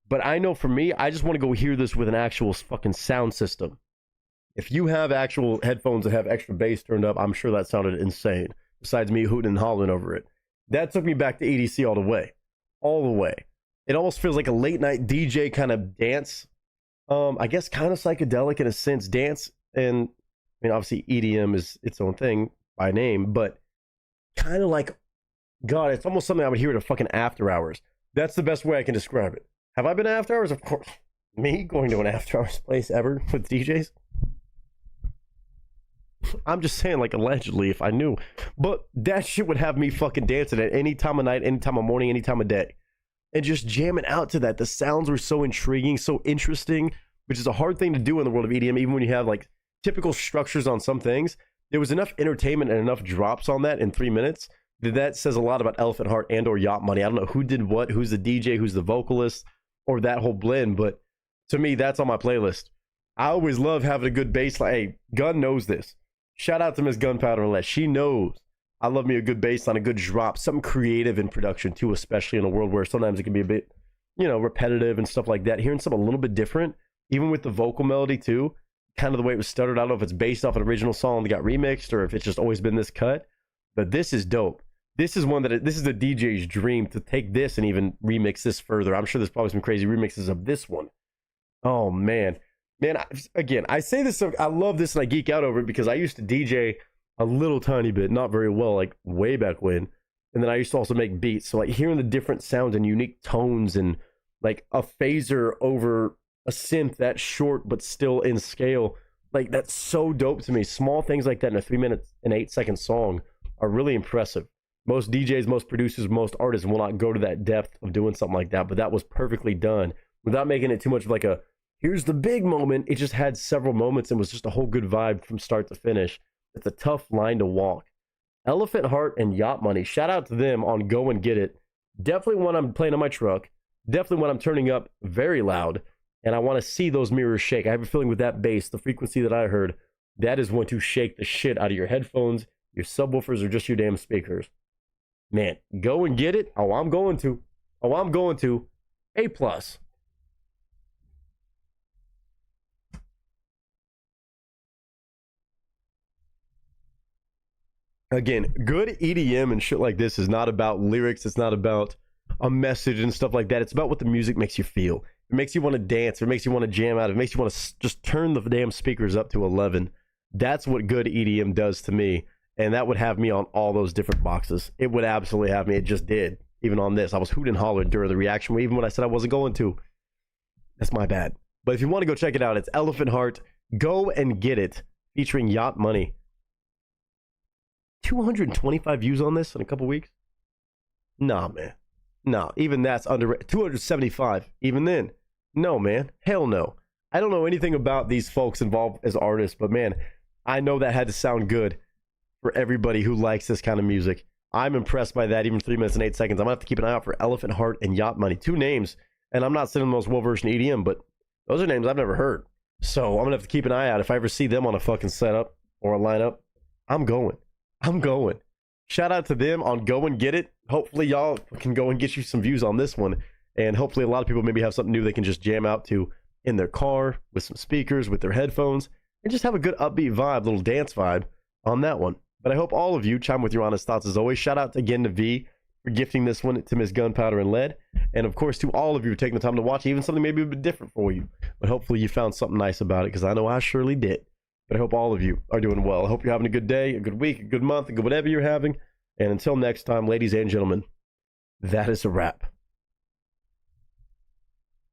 But I know for me, I just want to go hear this with an actual fucking sound system. If you have actual headphones that have extra bass turned up, I'm sure that sounded insane. Besides me hooting and hollering over it. That took me back to EDC all the way. All the way. It almost feels like a late night DJ kind of dance. I guess kind of psychedelic in a sense, dance. And I mean, obviously EDM is its own thing by name, but kind of like, God, it's almost something I would hear at a fucking after hours. That's the best way I can describe it. Have I been to after hours? Of course. Me going to an after hours place ever with DJs? I'm just saying, like, allegedly, if I knew. But that shit would have me fucking dancing at any time of night, any time of morning, any time of day. And just jamming out to that. The sounds were so intriguing, so interesting, which is a hard thing to do in the world of EDM, even when you have, like, typical structures on some things. There was enough entertainment and enough drops on that in 3 minutes that says a lot about Elephant Heart and or Yacht Money. I don't know who did what, who's the DJ, who's the vocalist, or that whole blend, but to me, that's on my playlist. I always love having a good bass line. Hey, Gun knows this. Shout out to Miss Gunpowder Unless. She knows I love me a good bass line, a good drop, something creative in production too, especially in a world where sometimes it can be a bit, you know, repetitive and stuff like that. Hearing something a little bit different, even with the vocal melody too, kind of the way it was stuttered. I don't know if it's based off an original song that got remixed or if it's just always been this cut, but this is dope. This is one that this is the DJ's dream to take this and even remix this further. I'm sure there's probably some crazy remixes of this one. Oh man, again, I say this, I love this and I geek out over it because I used to DJ a little tiny bit, not very well, like way back when. And then I used to also make beats. So like hearing the different sounds and unique tones and like a phaser over a synth that's short but still in scale, like that's so dope to me. Small things like that in a 3 minutes and 8 second song are really impressive. Most DJs, most producers, most artists will not go to that depth of doing something like that, but that was perfectly done without making it too much of like a, here's the big moment. It just had several moments and was just a whole good vibe from start to finish. It's a tough line to walk. Elephant Heart and Yacht Money, shout out to them on Go and Get It. Definitely when I'm playing on my truck, definitely when I'm turning up very loud, and I want to see those mirrors shake. I have a feeling with that bass, the frequency that I heard, that is going to shake the shit out of your headphones, your subwoofers, or just your damn speakers. Man, go and get it. Oh, I'm going to. Oh, I'm going to. A+. Again, good EDM and shit like this is not about lyrics. It's not about a message and stuff like that. It's about what the music makes you feel. It makes you want to dance. It makes you want to jam out. It makes you want to just turn the damn speakers up to 11. That's what good EDM does to me. And that would have me on all those different boxes. It would absolutely have me. It just did. Even on this. I was hooting and hollering during the reaction, even when I said I wasn't going to. That's my bad. But if you want to go check it out, it's Elephant Heart. Go and get it. Featuring Yacht Money. 225 views on this in a couple weeks? Nah, man. Nah, even that's under 275. Even then. No, man. Hell no. I don't know anything about these folks involved as artists, but man, I know that had to sound good for everybody who likes this kind of music. I'm impressed by that, even 3 minutes and 8 seconds. I'm going to have to keep an eye out for Elephant Heart and Yacht Money. 2 names, and I'm not sending the most well-versed in EDM, but those are names I've never heard. So I'm going to have to keep an eye out. If I ever see them on a fucking setup or a lineup, I'm going. I'm going. Shout out to them on Go and Get It. Hopefully y'all can go and get you some views on this one. And hopefully a lot of people maybe have something new they can just jam out to in their car with some speakers, with their headphones, and just have a good upbeat vibe, little dance vibe on that one. But I hope all of you chime with your honest thoughts as always. Shout out again to V for gifting this one to Miss Gunpowder and Lead. And of course to all of you taking the time to watch even something maybe a bit different for you. But hopefully you found something nice about it, because I know I surely did. But I hope all of you are doing well. I hope you're having a good day, a good week, a good month, a good whatever you're having. And until next time, ladies and gentlemen, that is a wrap.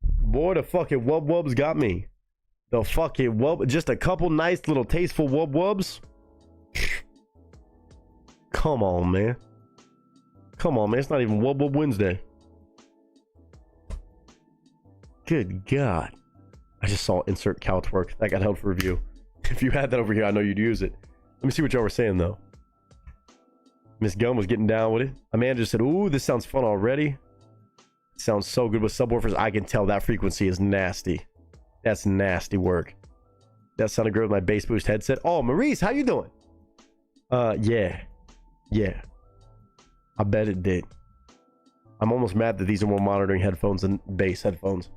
Boy, the fucking wub wubs got me. The fucking wub, just a couple nice little tasteful wub wubs. Come on, man. Come on, man. It's not even Wub Wub Wednesday. Good God. I just saw insert cow twerk. That got held for review. If you had that over here, I know you'd use it. Let me see what y'all were saying, though. Miss Gunn was getting down with it. Amanda just said, ooh, this sounds fun already. It sounds so good with subwoofers. I can tell that frequency is nasty. That's nasty work. That sounded good with my bass boost headset. Oh, Maurice, how you doing? Yeah. Yeah. I bet it did. I'm almost mad that these are more monitoring headphones than bass headphones.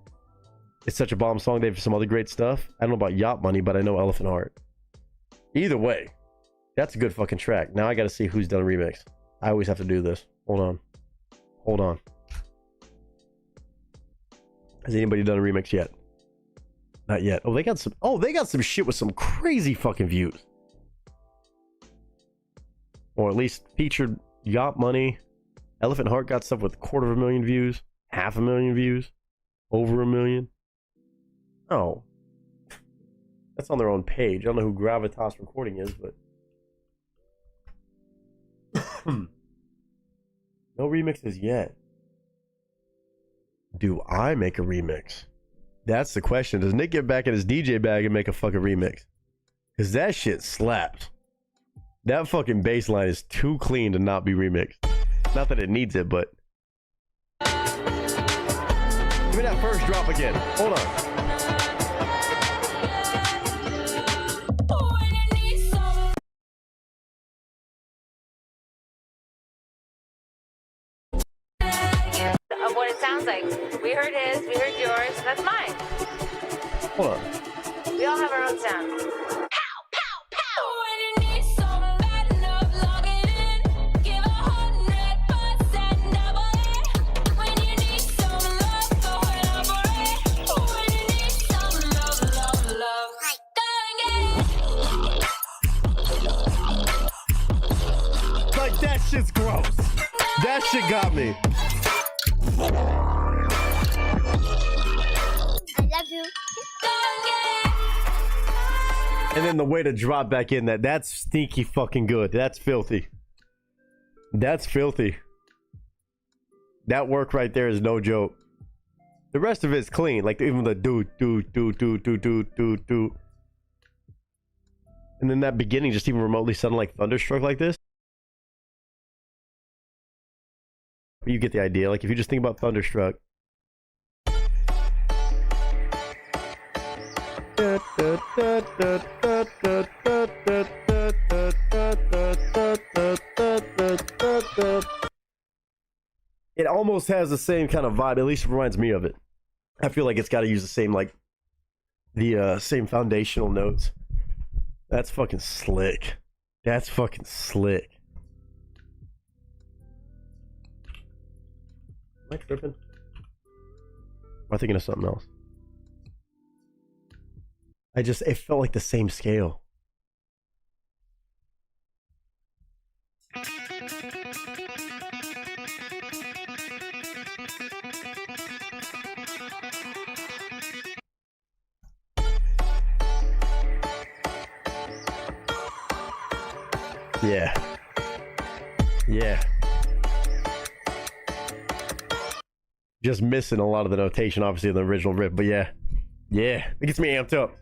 It's such a bomb song. They have some other great stuff. I don't know about Yacht Money, but I know Elephant Heart. Either way, that's a good fucking track. Now I got to see who's done a remix. I always have to do this. Hold on. Hold on. Has anybody done a remix yet? Not yet. Oh, they got some. Oh, they got some shit with some crazy fucking views. Or at least featured Yacht Money. Elephant Heart got stuff with 250,000 views, 500,000 views, over 1 million. Oh, that's on their own page. I don't know who Gravitas Recording is, but no remixes yet. Do I make a remix? That's the question. Does Nick get back in his DJ bag and make a fucking remix? Because that shit slaps. That fucking bass line is too clean to not be remixed. Not that it needs it, but give me that first drop again. Hold on. Of what it sounds like. We heard his, we heard yours, that's mine. Hold on. We all have our own sound. Like, that shit's gross. That shit got me. I love you. And then the way to drop back in that's sneaky fucking good. That's filthy. That's filthy. That work right there is no joke. The rest of it's clean. Like even the do. And then that beginning just even remotely sounded like Thunderstruck like this. But you get the idea. Like if you just think about Thunderstruck. It almost has the same kind of vibe. At least it reminds me of it. I feel like it's got to use the same, like, the same foundational notes. That's fucking slick. That's fucking slick. Am I tripping? Am I thinking of something else? It felt like the same scale. Yeah. Yeah. Just missing a lot of the notation, obviously, in the original riff, but yeah. Yeah. It gets me amped up.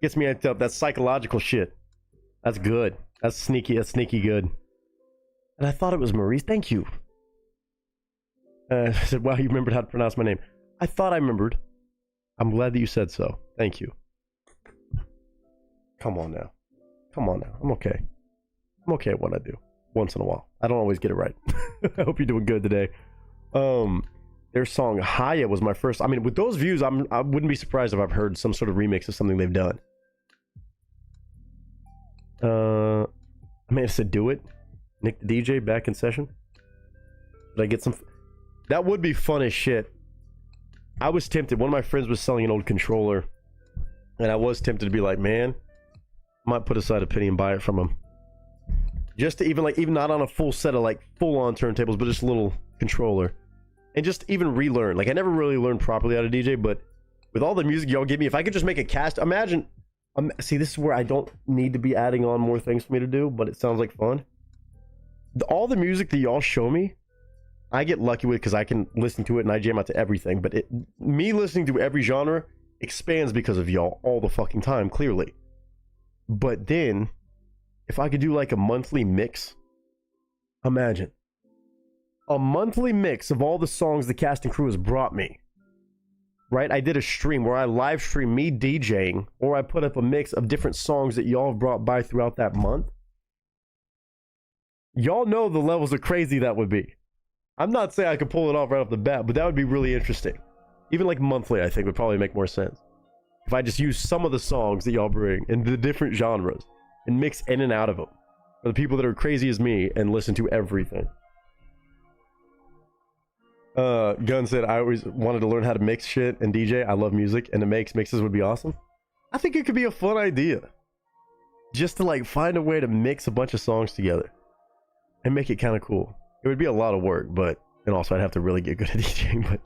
Gets me amped up. That's psychological shit. That's good. That's sneaky. That's sneaky good. And I thought it was Maurice. Thank you. I said, wow, you remembered how to pronounce my name. I thought I remembered. I'm glad that you said so. Thank you. Come on now. Come on now. I'm okay. I'm okay at what I do. Once in a while. I don't always get it right. I hope you're doing good today. Their song Haya was my first. I mean, with those views, I wouldn't be surprised if I've heard some sort of remix of something they've done. I may have said do it. Nick the DJ back in session. Did I get some? That would be fun as shit. I was tempted. One of my friends was selling an old controller, and I was tempted to be like, man, I might put aside a penny and buy it from him. Just to even not on a full set of like full-on turntables, but just a little controller. And just even relearn. Like, I never really learned properly how to DJ, but with all the music y'all give me, if I could just make a cast, imagine, see, this is where I don't need to be adding on more things for me to do, but it sounds like fun. All the music that y'all show me, I get lucky with because I can listen to it and I jam out to everything, but me listening to every genre expands because of y'all all the fucking time, clearly. But then, if I could do like a monthly mix, imagine. A monthly mix of all the songs the cast and crew has brought me. Right? I did a stream where I live stream me DJing, or I put up a mix of different songs that y'all have brought by throughout that month. Y'all know the levels of crazy that would be. I'm not saying I could pull it off right off the bat, but that would be really interesting. Even like monthly, I think, would probably make more sense. If I just use some of the songs that y'all bring in the different genres and mix in and out of them. For the people that are crazy as me and listen to everything. Gun said, I always wanted to learn how to mix shit and DJ. I love music, and to make mixes would be awesome. I think it could be a fun idea. Just to like find a way to mix a bunch of songs together and make it kind of cool. It would be a lot of work, but, and also I'd have to really get good at DJing, but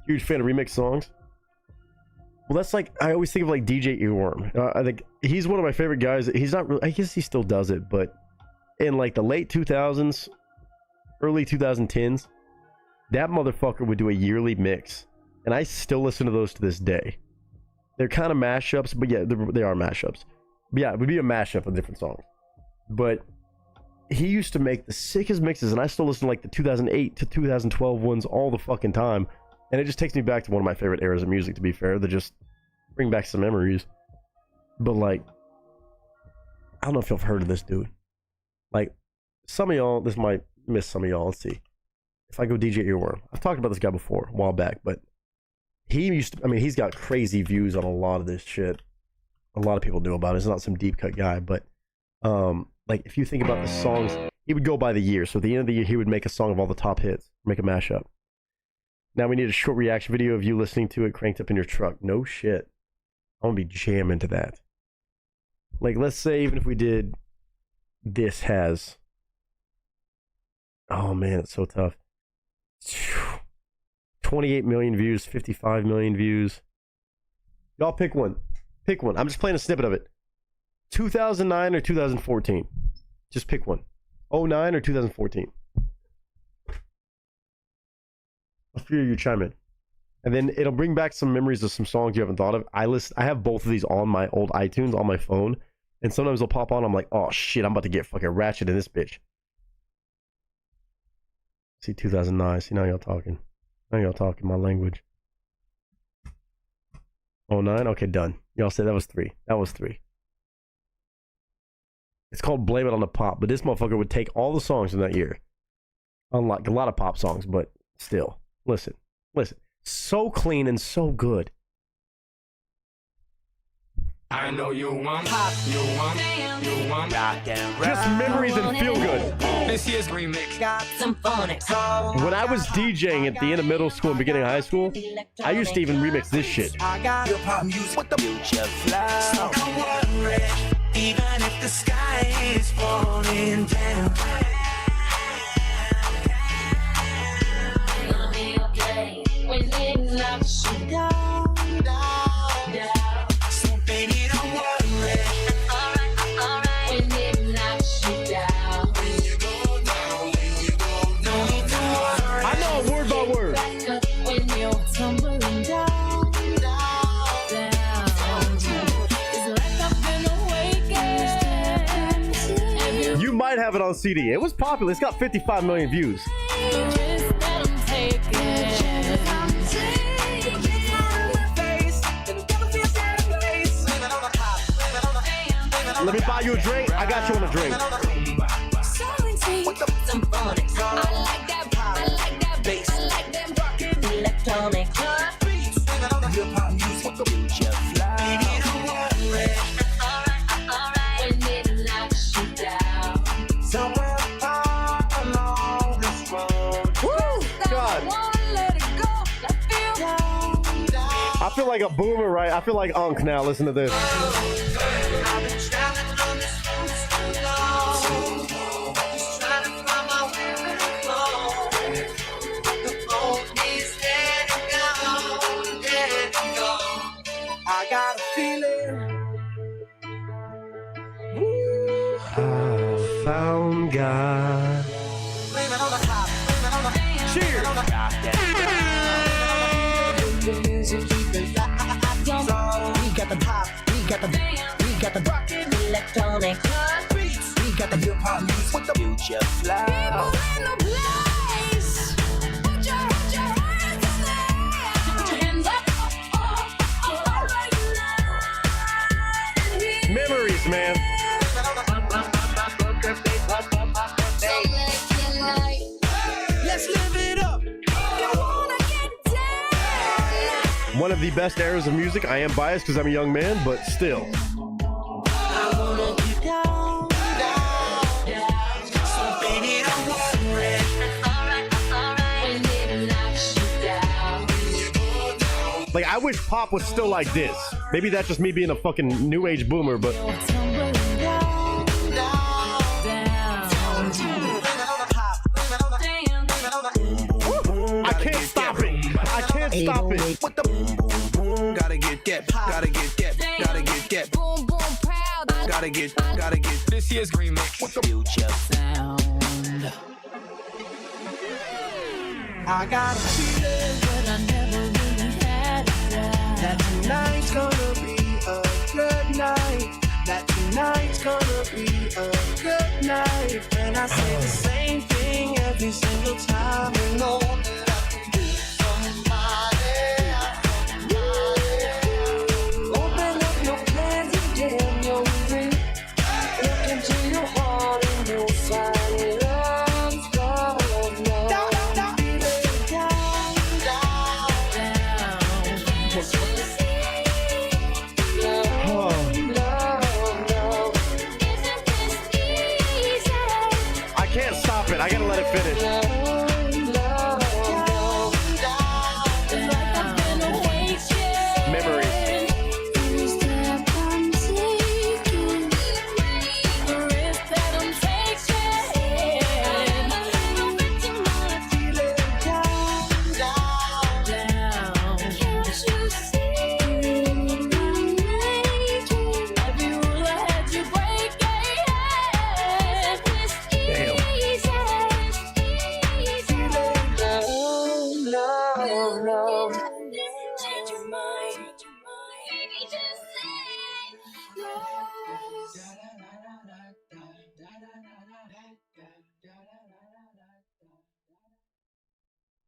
huge fan of remix songs. Well, that's like, I always think of like DJ Earworm. I think he's one of my favorite guys. He's not really, I guess he still does it, but in like the late 2000s, early 2010s, that motherfucker would do a yearly mix, and I still listen to those to this day. They're kind of mashups, but yeah, they are mashups. But yeah, it would be a mashup of different songs. But he used to make the sickest mixes, and I still listen to like the 2008 to 2012 ones all the fucking time. And it just takes me back to one of my favorite eras of music, to be fair, that just bring back some memories. But like, I don't know if y'all have heard of this dude. Like, some of y'all, this might miss some of y'all. Let's see. If I go DJ Earworm, I've talked about this guy before, a while back, but he used to, I mean, he's got crazy views on a lot of this shit. A lot of people knew about it. He's not some deep cut guy, but like, if you think about the songs, he would go by the year. So at the end of the year, he would make a song of all the top hits, make a mashup. Now we need a short reaction video of you listening to it cranked up in your truck. No shit. I'm gonna be jamming to that. Like, let's say even if we did This Has. Oh man, it's so tough. 28 million views, 55 million views. Y'all pick one. Pick one. I'm just playing a snippet of it. 2009 or 2014. Just pick one. 09 or 2014. A few of you chime in. And then it'll bring back some memories of some songs you haven't thought of. I have both of these on my old iTunes on my phone. And sometimes they'll pop on. I'm like, oh shit, I'm about to get fucking ratchet in this bitch. See, 2009. See, now y'all talking. Now y'all talking my language. 09? Okay, done. Y'all said that was 3. That was 3. It's called Blame It on the Pop, but this motherfucker would take all the songs from that year. Unlike a lot of pop songs, but still. Listen. So clean and so good. I know you want pop, you want goddamn rap. Just memories and feel good. This year's remix got some phonics. When I was DJing at the end of middle school and beginning of high school, I used to even remix this shit. I got your pop music with the future flow. Don't worry, even if the sky is falling down. It'll be okay when it knocks you down. So baby, don't worry. Alright. When it knocks you down. When you go down. No need to worry. I know word by word. When you're tumbling down. It's like I've been awakened. You might have it on CD. It was popular. It's got 55 million views. Let me buy you a drink. I got you on a drink. I like that bass. I like them rockin' electronic beats. Hip hop music with the future fly. Baby, don't worry. Alright. When it knocks you down. Somewhere along this road. Woo! God. I feel like a boomer, right? I feel like Unk now. Listen to this. I've been traveling on this road so long. Just trying to find my way home. The phone is dead and gone. I got a feeling. I found God. Cheers. We got the pop, we got the rockin' electronic beats. We got the hip hop music with the future flow. People in the place, put your hands in the air. Put your hands up, Memories, man. Let's live it up. One of the best eras of music. I am biased because I'm a young man, but still. I wanna get down. So baby, don't worry. Alright. When it knocks you down. Like, I wish pop was still like this. Maybe that's just me being a fucking new age boomer, but I can't stop it. I can't stop it. With the boom, boom, boom. Gotta get that. Boom, boom, proud. Gotta get this year's remix with the future sound. I got a feeling, but I never really had that tonight's gonna be a good night. That tonight's gonna be a good night. And I say the same thing every single time. You know that I can be somebody. Open up your plans and damn your free. Look into your heart and you'll find love's love. Down. Just what you see. I can't stop it. I gotta let it finish. Memories.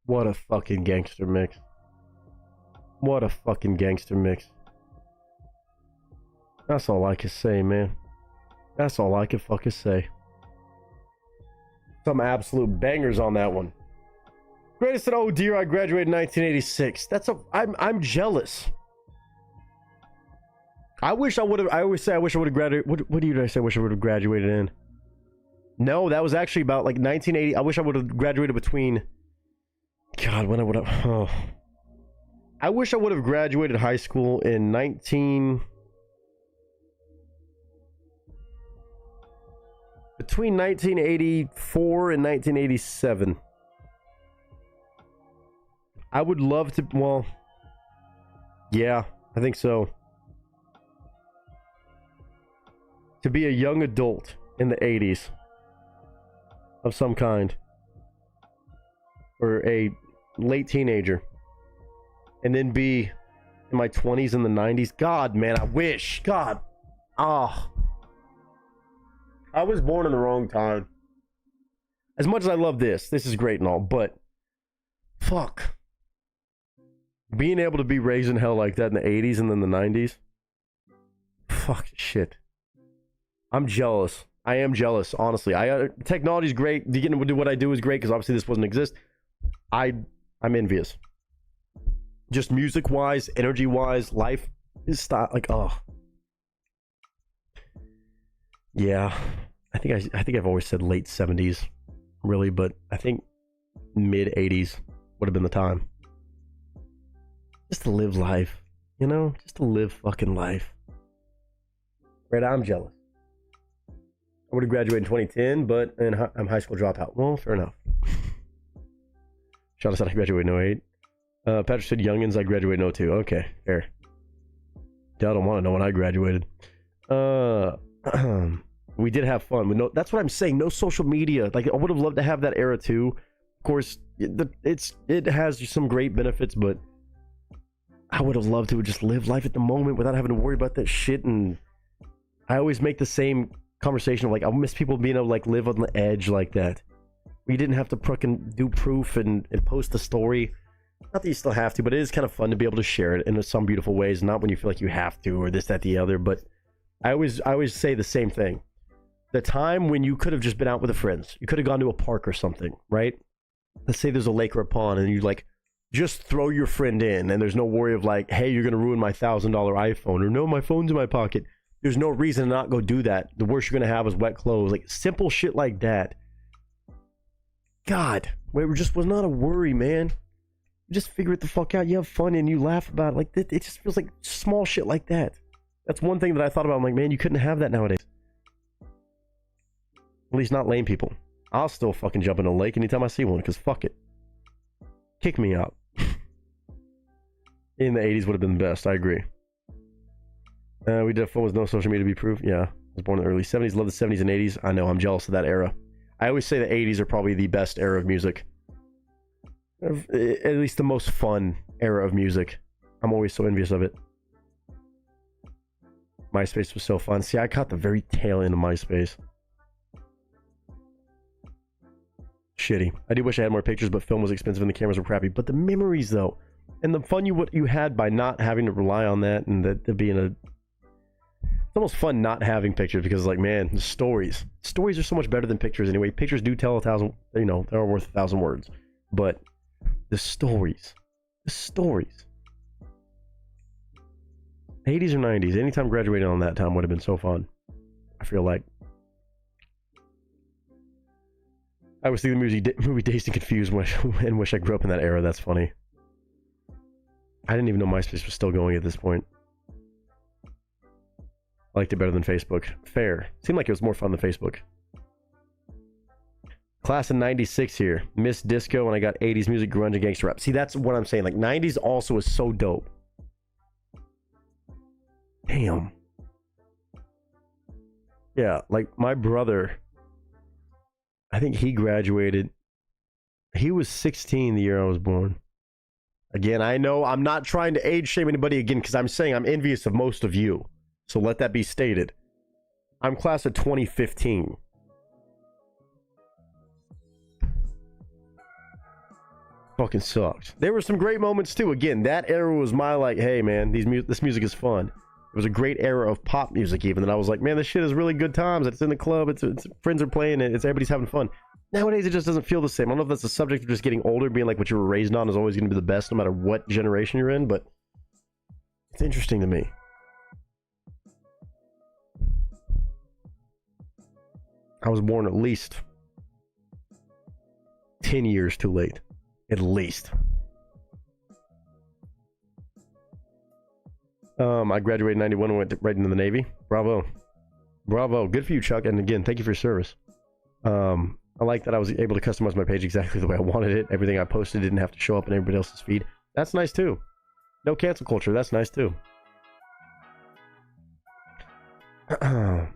What a fucking gangster mix. What a fucking gangster mix. That's all I can say, man. That's all I can fucking say. Some absolute bangers on that one. Greatest said, oh dear, I graduated in 1986. I'm jealous. I wish I would have. I always say I wish I would have graduated. What do you say? I wish I would have graduated in. No, that was actually about like 1980. I wish I would have graduated between. God, when I would have. Oh. I wish I would have graduated high school in between 1984 and 1987. I would love to. Well, yeah, I think so. To be a young adult in the 80s of some kind, or a late teenager, and then be in my 20s in the 90s. God, man, I wish. God. Ah. I was born in the wrong time. As much as I love this is great and all, but fuck. Being able to be raised in hell like that in the 80s and then the 90s. Fuck shit. I'm jealous. I am jealous, honestly. Technology's great. Getting to do what I do is great because obviously this wouldn't exist. I'm envious. Just music-wise, energy-wise, life is style. Like, oh, yeah. I think I've always said late 70s, really, but I think mid 80s would have been the time. Just to live life, you know, just to live fucking life. Right? I'm jealous. I would have graduated in 2010, but I'm high school dropout. Well, fair enough. Shauna said I graduated in 08. Patrick said youngins, I graduated in 02. Okay, fair. I don't want to know when I graduated. We did have fun. That's what I'm saying. No social media. Like, I would have loved to have that era too. Of course, it has some great benefits, but I would have loved to just live life at the moment without having to worry about that shit. And I always make the same conversation of like, I miss people being able to like live on the edge like that. We didn't have to fucking do proof and post the story. Not that you still have to, but it is kind of fun to be able to share it in some beautiful ways. Not when you feel like you have to or this, that, the other. But I always say the same thing. The time when you could have just been out with the friends. You could have gone to a park or something, right? Let's say there's a lake or a pond and you like just throw your friend in and there's no worry of like, hey, you're going to ruin my $1,000 iPhone, or no, my phone's in my pocket. There's no reason to not go do that. The worst you're going to have is wet clothes. Like simple shit like that. God, where it just was not a worry, man. You just figure it the fuck out. You have fun and you laugh about it. Like it just feels like small shit like that. That's one thing that I thought about. I'm like, man, you couldn't have that nowadays. At least not lame people. I'll still fucking jump in a lake anytime I see one, because fuck it. Kick me out. In the 80s would have been the best. I agree. We did fun with no social media to be proof. Yeah. I was born in the early 70s. Love the 70s and 80s. I know. I'm jealous of that era. I always say the 80s are probably the best era of music. At least the most fun era of music. I'm always so envious of it. MySpace was so fun. See, I caught the very tail end of MySpace. Shitty. I do wish I had more pictures, but film was expensive and the cameras were crappy. But the memories, though, and the fun you had by not having to rely on that, and that being it's almost fun not having pictures, because like, man, the stories are so much better than pictures anyway. Pictures do tell 1,000, you know, they're worth 1,000 words, but the stories, 80s or 90s, anytime graduating on that time would have been so fun. I feel like I was thinking movie Dazed and Confused and wish I grew up in that era. That's funny. I didn't even know MySpace was still going at this point. I liked it better than Facebook. Fair. Seemed like it was more fun than Facebook. Class of 96 here. Missed disco and I got 80s music, grunge, and gangster rap. See, that's what I'm saying. Like, 90s also is so dope. Damn. Yeah, like my brother, I think he graduated. He was 16 the year I was born. Again, I know I'm not trying to age shame anybody again, because I'm saying I'm envious of most of you. So let that be stated. I'm class of 2015. Fucking sucked. There were some great moments too. Again, that era was my like, hey man, this music is fun. It was a great era of pop music even. And I was like, man, this shit is really good times. It's in the club. It's friends are playing it. It's everybody's having fun. Nowadays, it just doesn't feel the same. I don't know if that's the subject of just getting older, being like what you were raised on is always going to be the best no matter what generation you're in. But it's interesting to me. I was born at least 10 years too late. At least. I graduated in 91 and went right into the Navy. Bravo. Bravo. Good for you, Chuck. And again, thank you for your service. I like that I was able to customize my page exactly the way I wanted it. Everything I posted didn't have to show up in everybody else's feed. That's nice too. No cancel culture. That's nice too. Yeah,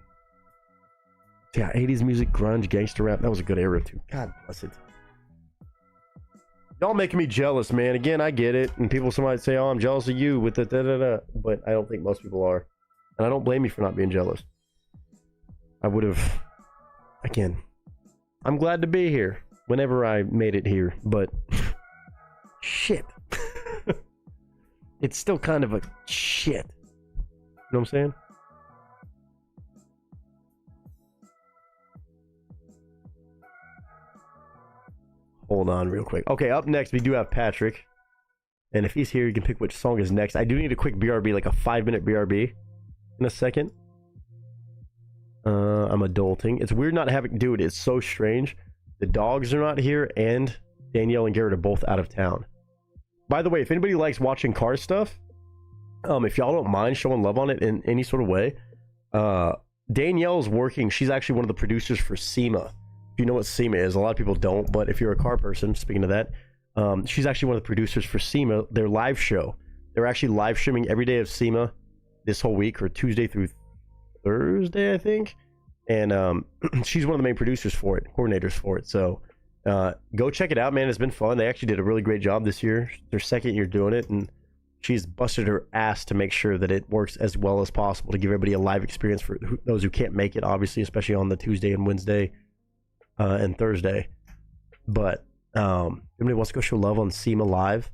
80s music, grunge, gangster rap. That was a good era too. God bless it. Y'all making me jealous, man. Again, I get it. And people might say, oh, I'm jealous of you with the da-da-da. But I don't think most people are. And I don't blame you for not being jealous. I would have... Again, I'm glad to be here whenever I made it here. But... shit. It's still kind of a shit. You know what I'm saying? Hold on real quick. Okay, up next, we do have Patrick. And if he's here, you can pick which song is next. I do need a quick BRB, like a 5-minute BRB in a second. I'm adulting. It's weird not having... Dude, it's so strange. The dogs are not here, and Danielle and Garrett are both out of town. By the way, if anybody likes watching car stuff, if y'all don't mind showing love on it in any sort of way, Danielle's working. She's actually one of the producers for SEMA. You know what SEMA is. A lot of people don't, but if you're a car person, speaking of that, she's actually one of the producers for SEMA, their live show. They're actually live streaming every day of SEMA this whole week, or Tuesday through Thursday, I think. And she's one of the main producers for it, coordinators for it. So go check it out, man. It's been fun. They actually did a really great job this year. Their second year doing it, and she's busted her ass to make sure that it works as well as possible to give everybody a live experience for those who can't make it, obviously, especially on the Tuesday and Wednesday and Thursday. But if anybody wants to go show love on SEMA Live,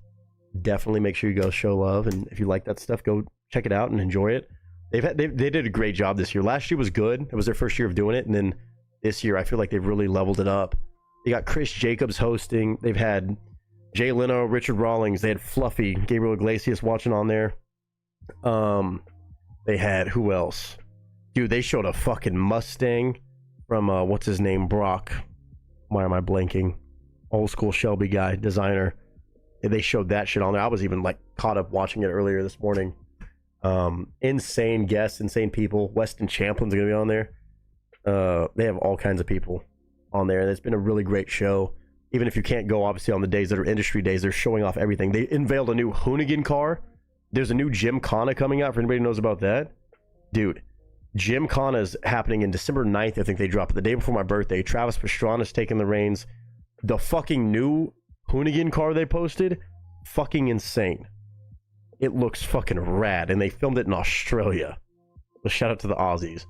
definitely make sure you go show love. And if you like that stuff, go check it out and enjoy it. They did a great job this year. Last year was good. It was their first year of doing it. And then this year, I feel like they've really leveled it up. They got Chris Jacobs hosting. They've had Jay Leno, Richard Rawlings. They had Fluffy, Gabriel Iglesias watching on there. They had, who else? Dude, they showed a fucking Mustang from, what's his name, Brock. Why am I blanking? Old school Shelby guy, designer. They showed that shit on there. I was even like caught up watching it earlier this morning. Insane guests, insane people. Weston Champlin's gonna be on there. They have all kinds of people on there, and it's been a really great show. Even if you can't go, obviously, on the days that are industry days, they're showing off everything. They unveiled a new Hoonigan car. There's a new Gymkhana coming out, for anybody who knows about that. Dude, Gymkhana is happening in December 9th. I think they dropped it the day before my birthday. Travis Pastrana's taking the reins. The fucking new Hoonigan car they posted, fucking insane. It looks fucking rad, and they filmed it in Australia. So shout out to the Aussies.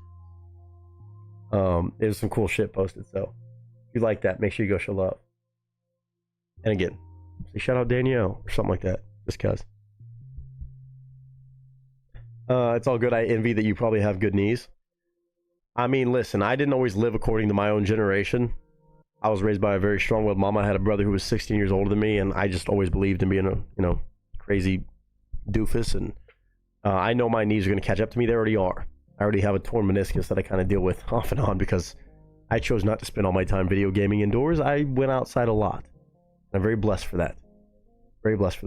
There's some cool shit posted, so if you like that, make sure you go show love. And again, say shout out Danielle or something like that, just cause. It's all good. I envy that you probably have good knees. I mean, listen, I didn't always live according to my own generation. I was raised by a very strong-willed mom. I had a brother who was 16 years older than me, and I just always believed in being a, crazy doofus. And I know my knees are going to catch up to me. They already are. I already have a torn meniscus that I kind of deal with off and on because I chose not to spend all my time video gaming indoors. I went outside a lot. I'm very blessed for that. Very blessed for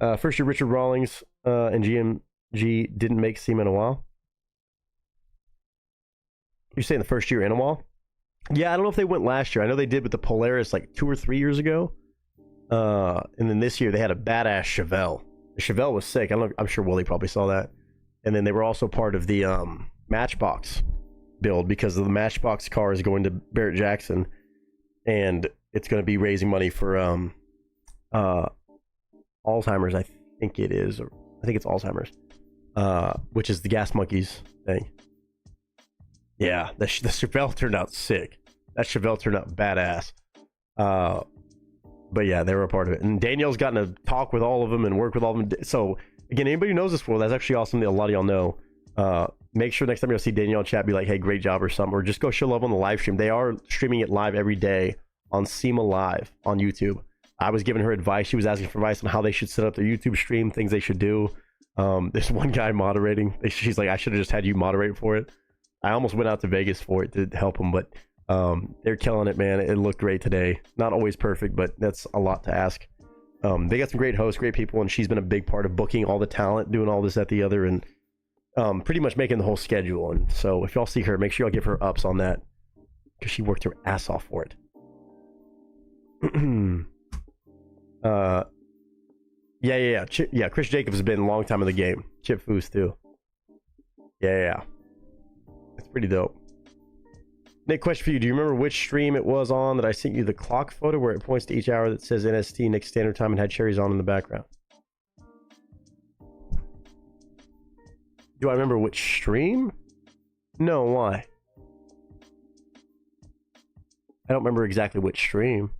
that. First year, Richard Rawlings and GMG didn't make SEMA in a while. You're saying the first year in a while? Yeah, I don't know if they went last year. I know they did with the Polaris like 2 or 3 years ago. And then this year they had a badass Chevelle. The Chevelle was sick. I'm sure Willie probably saw that. And then they were also part of the Matchbox build because the Matchbox car is going to Barrett Jackson, and it's going to be raising money for Alzheimer's. I think it is, or I think it's Alzheimer's, which is the Gas Monkeys thing. Yeah, the Chevelle turned out sick. That Chevelle turned out badass. But yeah, they were a part of it. And Danielle's gotten to talk with all of them and work with all of them. So again, anybody who knows this world, that's actually awesome that a lot of y'all know. Make sure next time you'll see Danielle in chat, be like, hey, great job or something, or just go show love on the live stream. They are streaming it live every day on SEMA Live on YouTube. I was giving her advice. She was asking for advice on how they should set up their YouTube stream, things they should do. There's one guy moderating. She's like, I should have just had you moderate for it. I almost went out to Vegas for it to help them, but they're killing it, man. It looked great today. Not always perfect, but that's a lot to ask. They got some great hosts, great people, and she's been a big part of booking all the talent, doing all this, that, the other, and pretty much making the whole schedule. And so if y'all see her, make sure y'all give her ups on that, because she worked her ass off for it. Yeah. Chris Jacobs has been a long time in the game. Chip Foose too. Yeah. It's pretty dope. Nick, question for you. Do you remember which stream it was on that I sent you the clock photo where it points to each hour that says NST, Nick Standard Time, and had cherries on in the background? Do I remember which stream? No, why? I don't remember exactly which stream.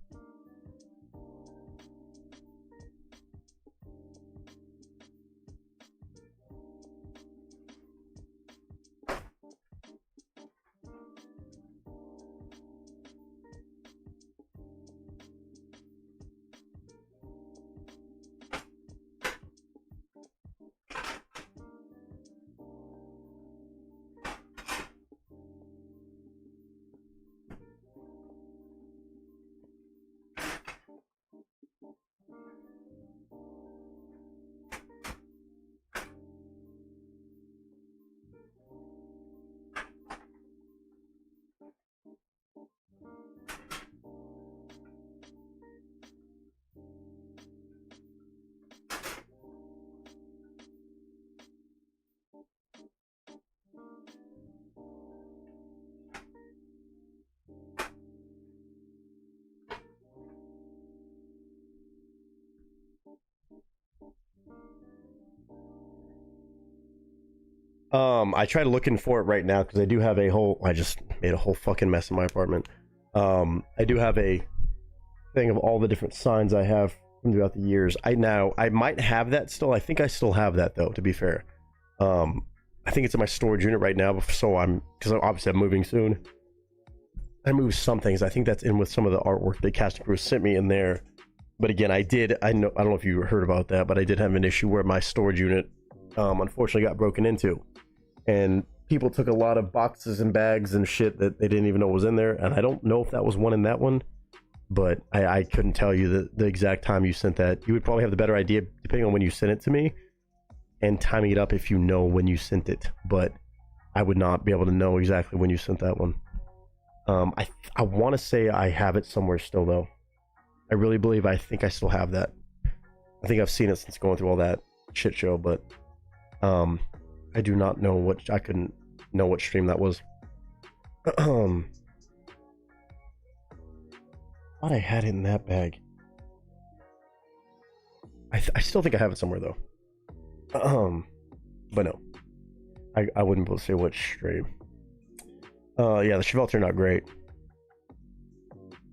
I tried looking for it right now because I do have a whole, I just made a whole fucking mess in my apartment. I do have a thing of all the different signs I have from throughout the years. I might have that still. I think I still have that though, to be fair. I think it's in my storage unit right now, so because obviously I'm moving soon. I moved some things. I think that's in with some of the artwork that Casting Crew sent me in there. But again, I don't know if you heard about that, but I did have an issue where my storage unit unfortunately got broken into, and people took a lot of boxes and bags and shit that they didn't even know was in there. And I don't know if that was one in that one, but I couldn't tell you the exact time you sent that. You would probably have the better idea depending on when you sent it to me and timing it up if you know when you sent it, but I would not be able to know exactly when you sent that one. I want to say I have it somewhere still though. I really believe I think I still have that. I think I've seen it since going through all that shit show, but I do not know what, I couldn't know what stream that was. Thought I had it in that bag. I still think I have it somewhere though. But no, I wouldn't be able to say which stream. Yeah, the Chevelles are not great.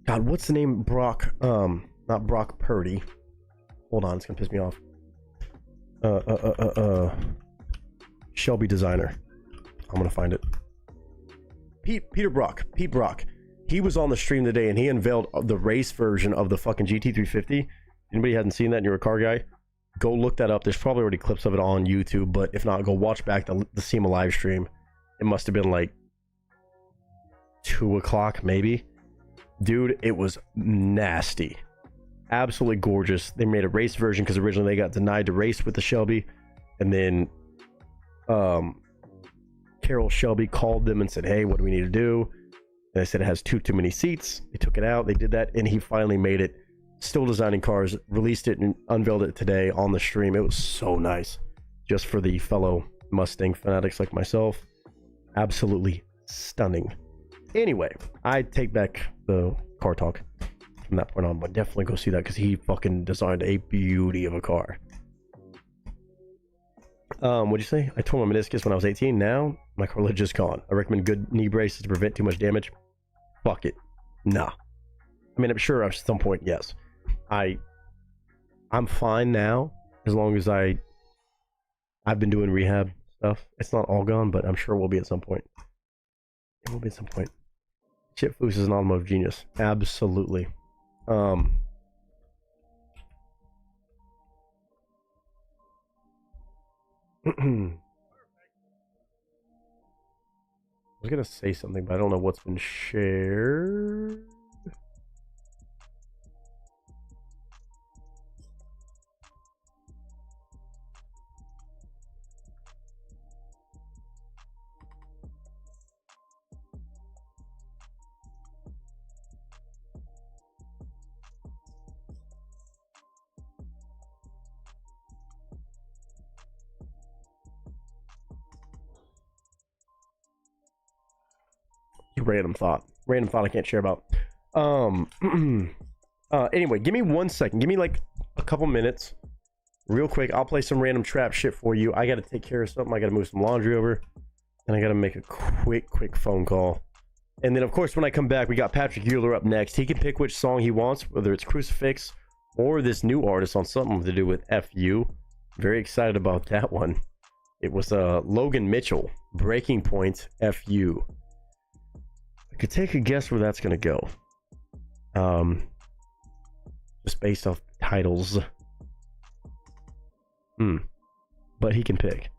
God, what's the name? Brock, not Brock Purdy. Hold on, it's gonna piss me off. Shelby Designer. I'm gonna find it. Pete Brock. He was on the stream today and he unveiled the race version of the fucking GT350. Anybody hasn't seen that and you're a car guy, go look that up. There's probably already clips of it on YouTube, but if not, go watch back the SEMA live stream. It must have been like 2 o'clock maybe. Dude, it was nasty. Absolutely gorgeous. They made a race version because originally they got denied to race with the Shelby, and then Carol Shelby called them and said, hey, what do we need to do? And they said it has too many seats. They took it out, they did that, and he finally made it. Still designing cars, released it and unveiled it today on the stream. It was so nice, just for the fellow Mustang fanatics like myself. Absolutely stunning. Anyway, I take back the car talk from that point on, but definitely go see that because he fucking designed a beauty of a car. What'd you say? I tore my meniscus when I was 18. Now my cartilage is gone. I recommend good knee braces to prevent too much damage. Fuck it. Nah. I mean, I'm sure at some point, yes. I'm fine now as long as I I've been doing rehab stuff. It's not all gone, but I'm sure it will be at some point. It will be at some point. Chip Foose is an automotive genius. Absolutely. I was gonna say something, but I don't know what's been shared. Random thought I can't share about. Anyway, give me 1 second, give me like a couple minutes real quick. I'll play some random trap shit for you. I gotta take care of something. I gotta move some laundry over, and I gotta make a quick phone call. And then of course when I come back, we got Patrick Euler up next. He can pick which song he wants, whether it's Crucifix or this new artist on something to do with FU. Very excited about that one. It was Logan Mitchell, Breaking Point, FU. I could take a guess where that's gonna go. Just based off titles. But he can pick.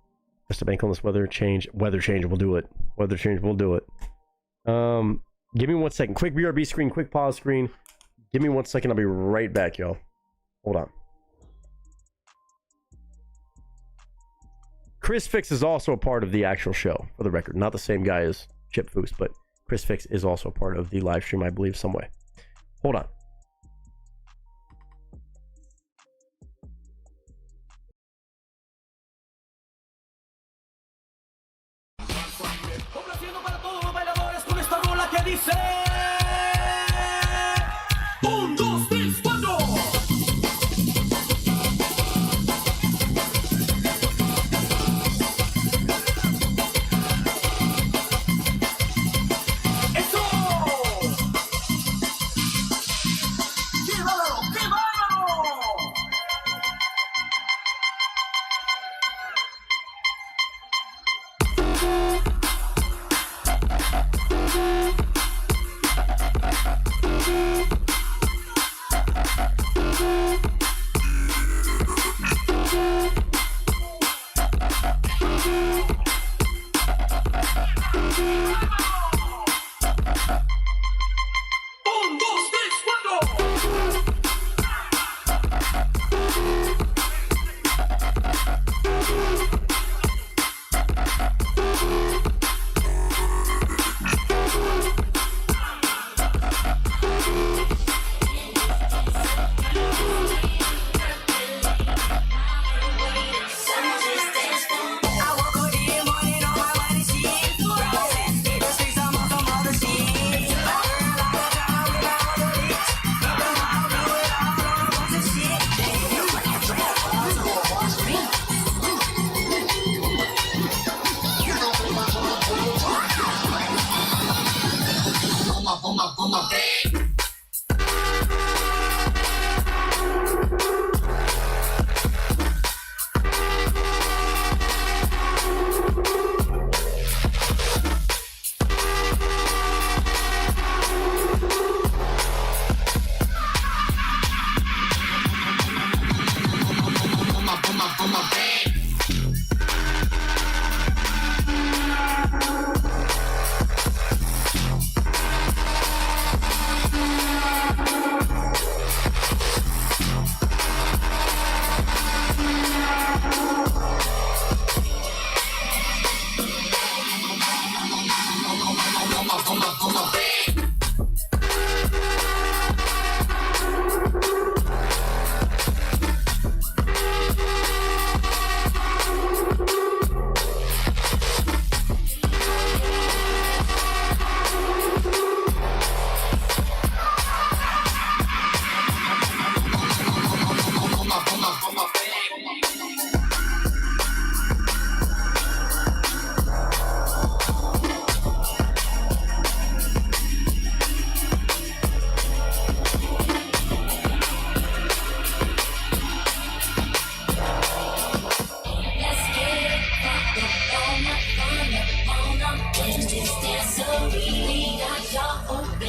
Just a bank on this weather change. Weather change will do it. Weather change will do it. Give me 1 second. Quick BRB screen, quick pause screen. Give me 1 second. I'll be right back, y'all. Hold on. Chris Fix is also a part of the actual show, for the record. Not the same guy as Chip Foose, but Chris Fix is also part of the live stream, I believe, some way. Hold on.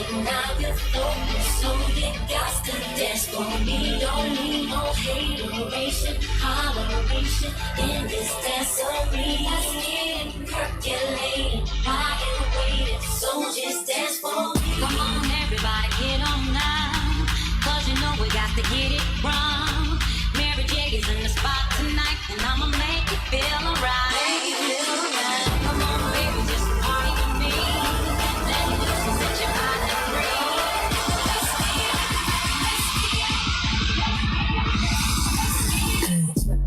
open, now you're open, so you got to dance for me. Don't need no hateration, holleration in this dancery. Let's get it percolating, while you're waiting, so just dance for me. Come on, everybody, get on now, 'cause you know we got to get it wrong. Mary J is in the spot tonight, and I'ma make you feel alright. Make you feel alright. Come on, baby, just party with me. Let me loose and set your body free. Let's get it.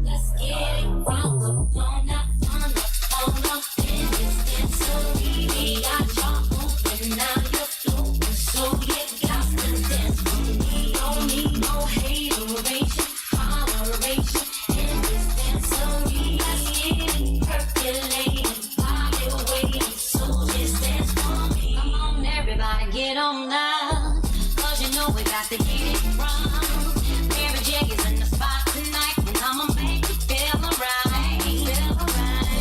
Let's get it. Rock up on that fun up in this dancery. We got y'all moving, now you're floating, so you got to dance for me. Don't need no hateration, holleration in this dancery. Let's get it percolating, while you're waiting, so just dance for me. Come on, everybody, get on now, 'cause you know we got to get it wrong. Mary J is in the spot tonight, and I'ma make you feel alright.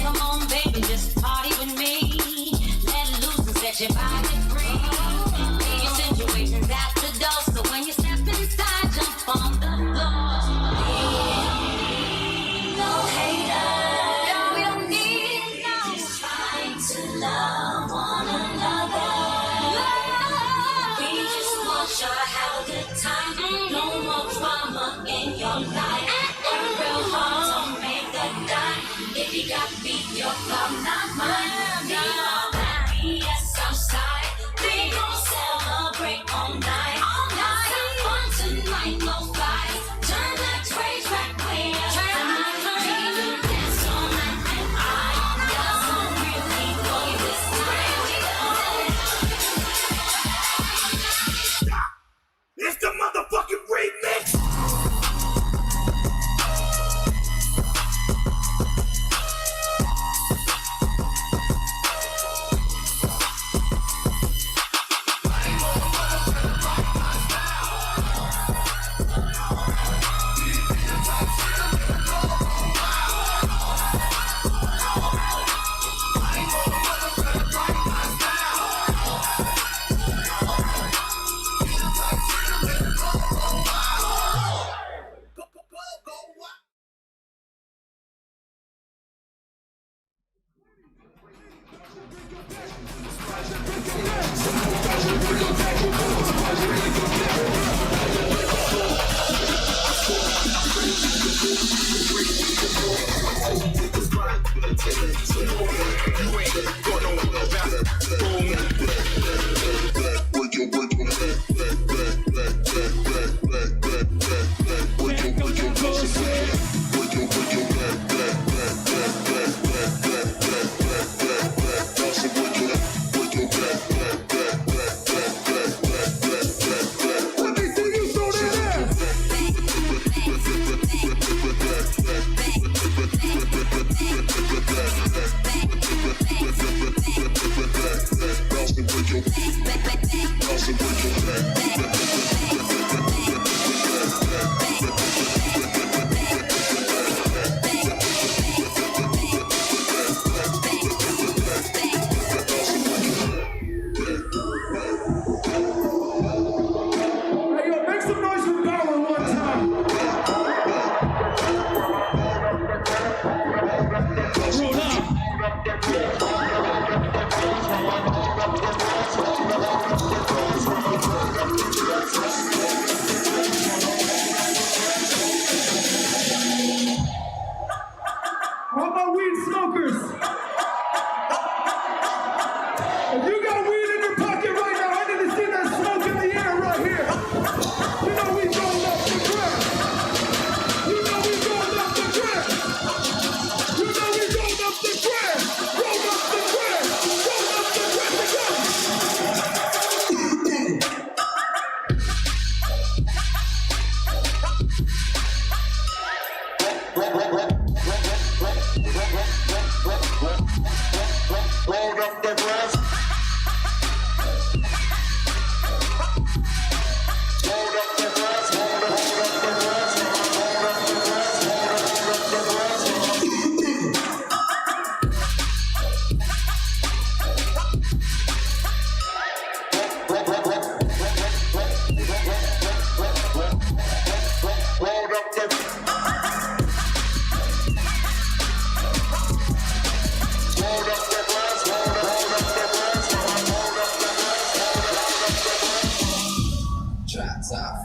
Come on, baby, just party with me. Let it loose and set your body free. Leave your situations at the door, so when you step inside, jump on the floor. No haters, we don't need no. Just trying to love one another. We just want y'all to have a good time. No more drama in your life. Work real hard to make a dime. If you got beat, your club, not mine. We all happy, yes, outside. We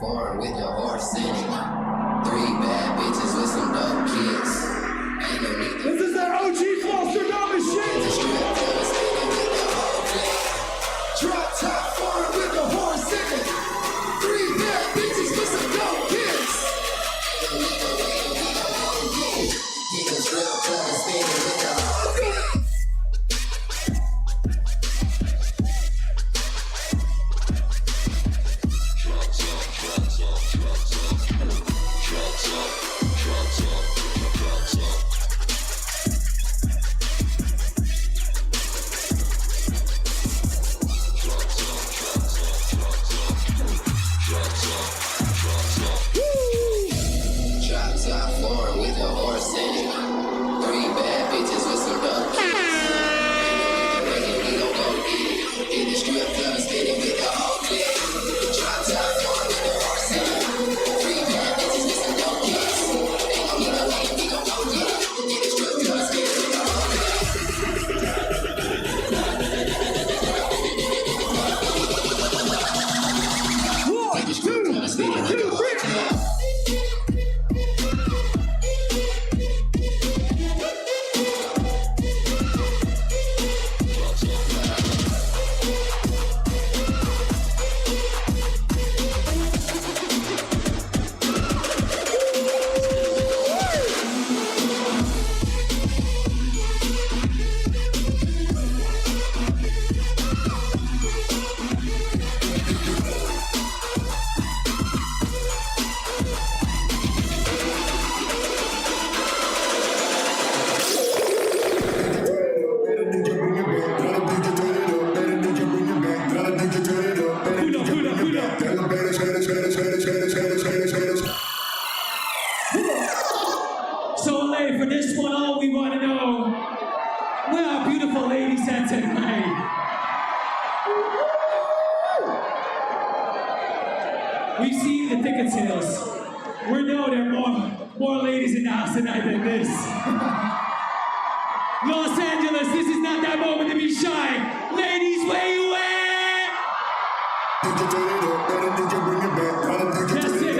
foreign with your horse in it. 3 bad bitches with some dope kids. Ain't no need to. This is that OG Foster Dama shit. The strip club is spinning with the whole clique. Drop top foreign with the horse in it. 3 bad bitches with some dope kids. Ain't no need to wait, we don't want to get. Get the strip club is spinning with the whole clique. We've seen the ticket sales. We know there are more ladies in the house tonight than this. Los Angeles, this is not that moment to be shy. Ladies, where you at? That's it.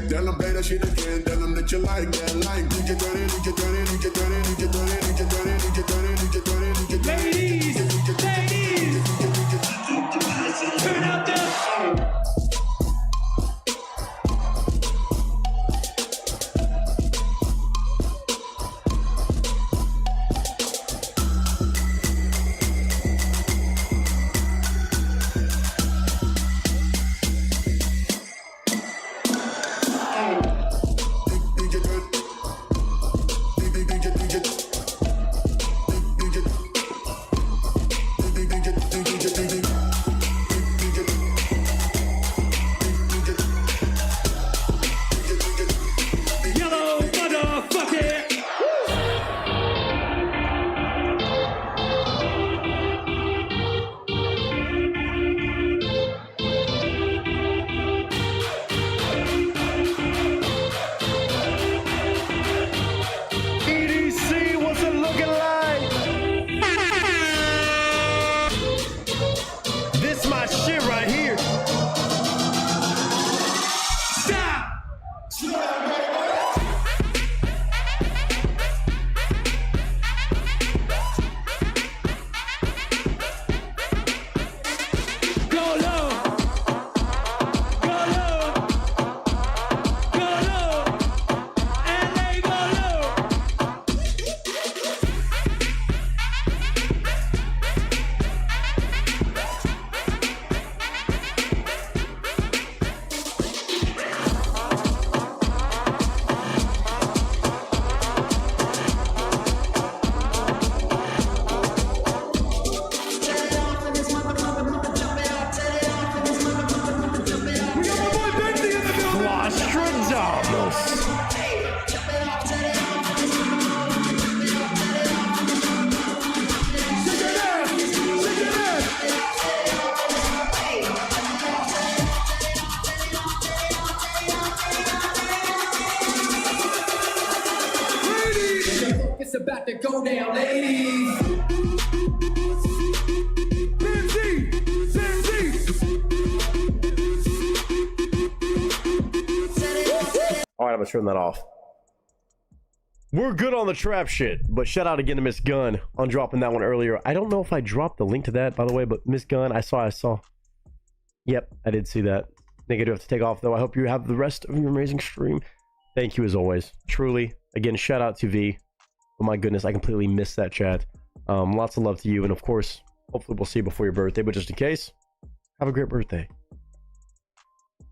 Tell them play that shit again. Tell them that you like that. Like, DJ turn it, DJ turn it, DJ turn it, DJ turn it, DJ turn it. It's about to go down, ladies. All right, I'm gonna turn that off. We're good on the trap shit, but shout out again to Miss Gunn on dropping that one earlier. I don't know if I dropped the link to that, by the way, but Miss Gunn, I saw. Yep, I did see that. I think I do have to take off, though. I hope you have the rest of your amazing stream. Thank you, as always. Truly. Again, shout out to V. Oh, my goodness, I completely missed that chat. Lots of love to you, and of course, hopefully we'll see you before your birthday, but just in case, have a great birthday.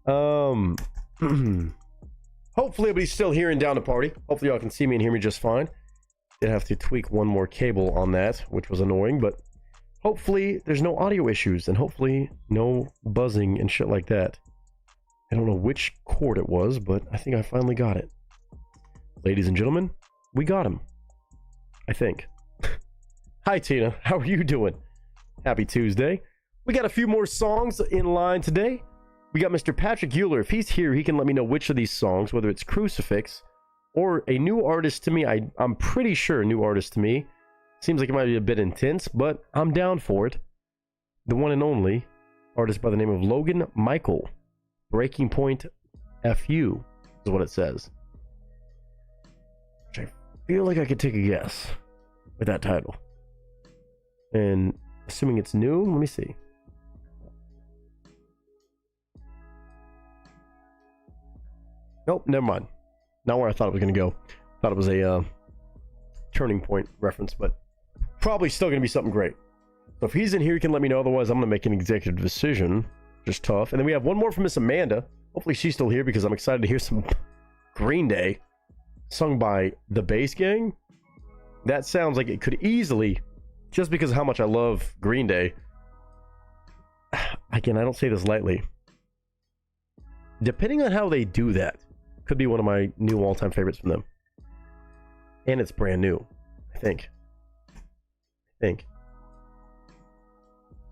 Hopefully everybody's still here and down to party. Hopefully y'all can see me and hear me just fine. Did have to tweak one more cable on that, which was annoying, but hopefully there's no audio issues and hopefully no buzzing and shit like that. I don't know which cord it was, but I think I finally got it. Ladies and gentlemen, we got him. I think. Hi Tina, how are you doing? Happy Tuesday. We got a few more songs in line today. We got Mr. Patrick Euler. If he's here, he can let me know which of these songs, whether it's Crucifix or a new artist to me. I'm pretty sure a new artist to me. Seems like it might be a bit intense, but I'm down for it. The one and only artist by the name of Logan Michael. Breaking Point FU is what it says. Which I feel like I could take a guess with that title. And assuming it's new, let me see. Nope, never mind. Not where I thought it was going to go. Thought it was a Turning Point reference, but probably still going to be something great. So if he's in here, he can let me know. Otherwise, I'm going to make an executive decision. Just tough. And then we have one more from Miss Amanda. Hopefully she's still here because I'm excited to hear some Green Day sung by the Bass Gang. That sounds like it could easily, just because of how much I love Green Day. Again, I don't say this lightly. Depending on how they do that, could be one of my new all-time favorites from them. And it's brand new, I think.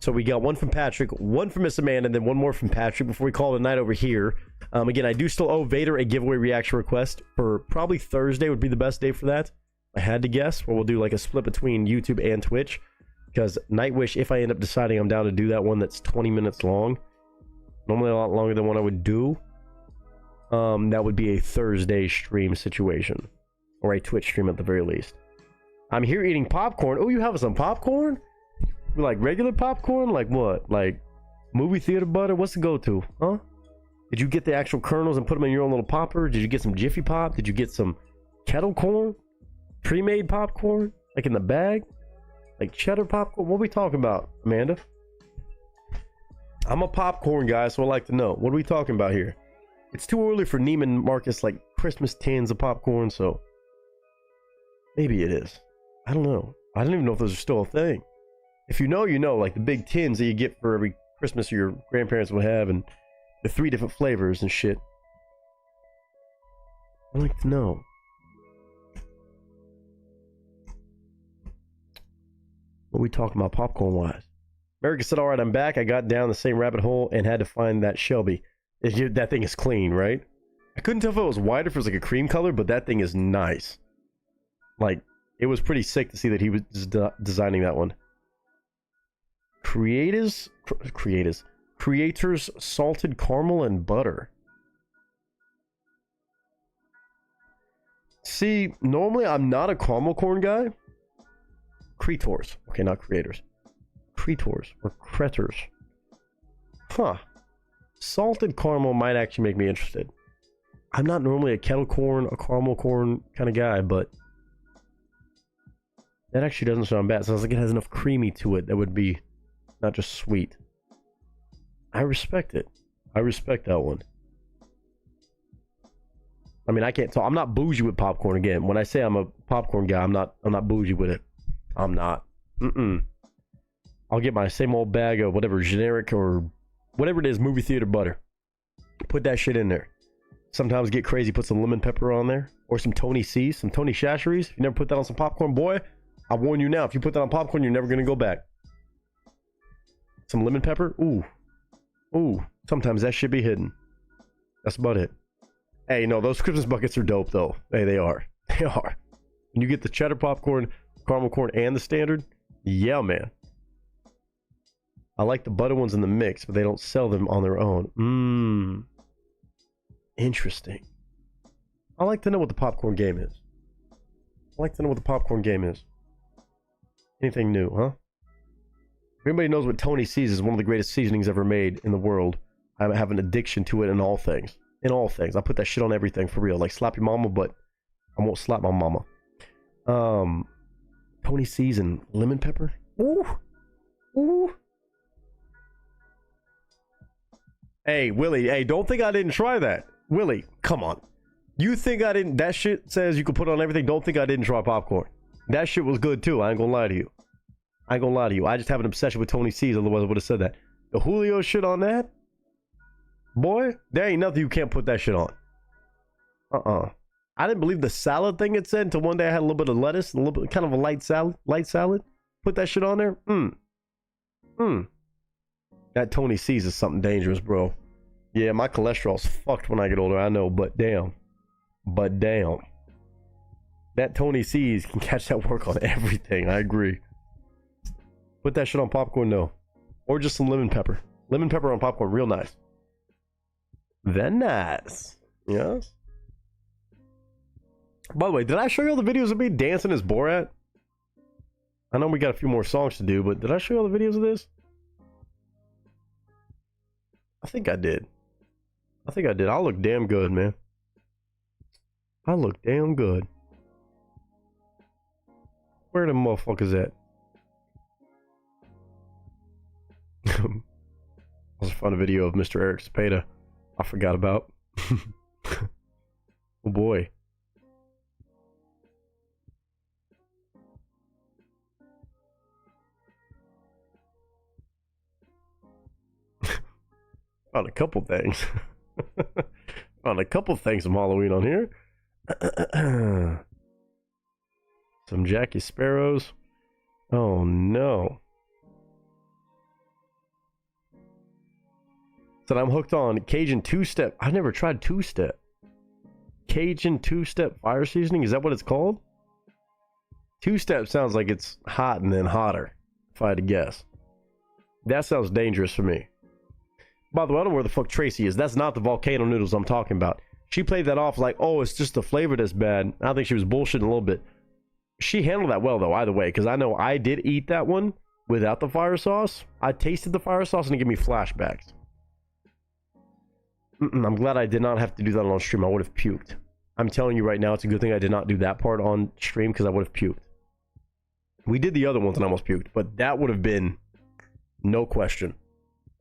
So we got one from Patrick, one from Miss Amanda, and then one more from Patrick before we call the night over here. Again, I do still owe Vader a giveaway reaction request for probably Thursday would be the best day for that. I had to guess, or we'll do like a split between YouTube and Twitch. Because Nightwish, if I end up deciding I'm down to do that one that's 20 minutes long, normally a lot longer than what I would do, that would be a Thursday stream situation. Or a Twitch stream at the very least. I'm here eating popcorn. Oh, you have some popcorn? Like regular popcorn? Like what? Like movie theater butter? What's the go-to? Huh? Did you get the actual kernels and put them in your own little popper? Did you get some Jiffy Pop? Did you get some kettle corn? Pre-made popcorn? Like in the bag? Like cheddar popcorn? What are we talking about, Amanda? I'm a popcorn guy, so I'd like to know. What are we talking about here? It's too early for Neiman Marcus like Christmas tins of popcorn, so maybe it is. I don't know. I don't even know if those are still a thing. If you know, you know, like the big tins that you get for every Christmas your grandparents would have, and the 3 different flavors and shit. I'd like to know. What are we talking about popcorn wise? America said, alright, I'm back. I got down the same rabbit hole and had to find that Shelby. That thing is clean, right? I couldn't tell if it was white or if it was like a cream color, but that thing is nice. Like, it was pretty sick to see that he was designing that one. Creators salted caramel and butter. See, normally I'm not a caramel corn guy. Cretors. Okay, not creators. Cretors or cretors. Huh. Salted caramel might actually make me interested. I'm not normally a kettle corn, a caramel corn kind of guy, but that actually doesn't sound bad. Sounds like it has enough creamy to it that would be not just sweet. I respect it. I respect that one. I mean, I can't talk. I'm not bougie with popcorn again. When I say I'm a popcorn guy, I'm not bougie with it. I'm not. I'll get my same old bag of whatever generic or whatever it is, movie theater butter. Put that shit in there. Sometimes get crazy, put some lemon pepper on there. Or some Tony C, some Tony Chachere's. If you never put that on some popcorn, boy, I warn you now, if you put that on popcorn, you're never going to go back. Some lemon pepper? Ooh. Ooh. Sometimes that should be hidden. That's about it. Hey, no, those Christmas buckets are dope, though. Hey, they are. They are. Can you get the cheddar popcorn, caramel corn, and the standard? Yeah, man. I like the butter ones in the mix, but they don't sell them on their own. Interesting. I like to know what the popcorn game is. Anything new, huh? If anybody knows what Tony C's is, one of the greatest seasonings ever made in the world. I have an addiction to it in all things. I put that shit on everything for real. Like slap your mama, but I won't slap my mama. Tony C's and lemon pepper. Ooh. Hey, Willie. Hey, don't think I didn't try that. Willie, come on. You think I didn't? That shit says you can put on everything. Don't think I didn't try popcorn. That shit was good too. I ain't gonna lie to you. I just have an obsession with Tony C's. Otherwise, I would have said that. The Julio shit on that? Boy, there ain't nothing you can't put that shit on. I didn't believe the salad thing it said until one day I had a little bit of lettuce and a little bit, kind of a light salad. Put that shit on there. That Tony C's is something dangerous, bro. Yeah, my cholesterol's fucked when I get older, I know, but damn. That Tony C's can catch that work on everything. I agree. Put that shit on popcorn, no. Or just some lemon pepper. Lemon pepper on popcorn, real nice. Very nice. Yes. By the way, did I show you all the videos of me dancing as Borat? I know we got a few more songs to do, but did I show you all the videos of this? I think I did. I look damn good, man. I look damn good. Where the motherfuckers at? I also found a video of Mr. Eric Cepeda I forgot about. Oh boy. Found a couple things. Found a couple things from Halloween on here. Some Jackie Sparrows. Oh no. Said I'm hooked on Cajun two-step. I've never tried two-step. Cajun two-step fire seasoning. Is that what it's called? Two-step sounds like it's hot and then hotter, if I had to guess. That sounds dangerous for me. By the way, I don't know where the fuck Tracy is. That's not the volcano noodles I'm talking about. She played that off like, oh, it's just the flavor that's bad. I think she was bullshitting a little bit. She handled that well, though, either way, because I know I did eat that one without the fire sauce. I tasted the fire sauce and it gave me flashbacks. I'm glad I did not have to do that on stream. I would have puked. I'm telling you right now, it's a good thing I did not do that part on stream because I would have puked. We did the other ones and I almost puked, but that would have been no question.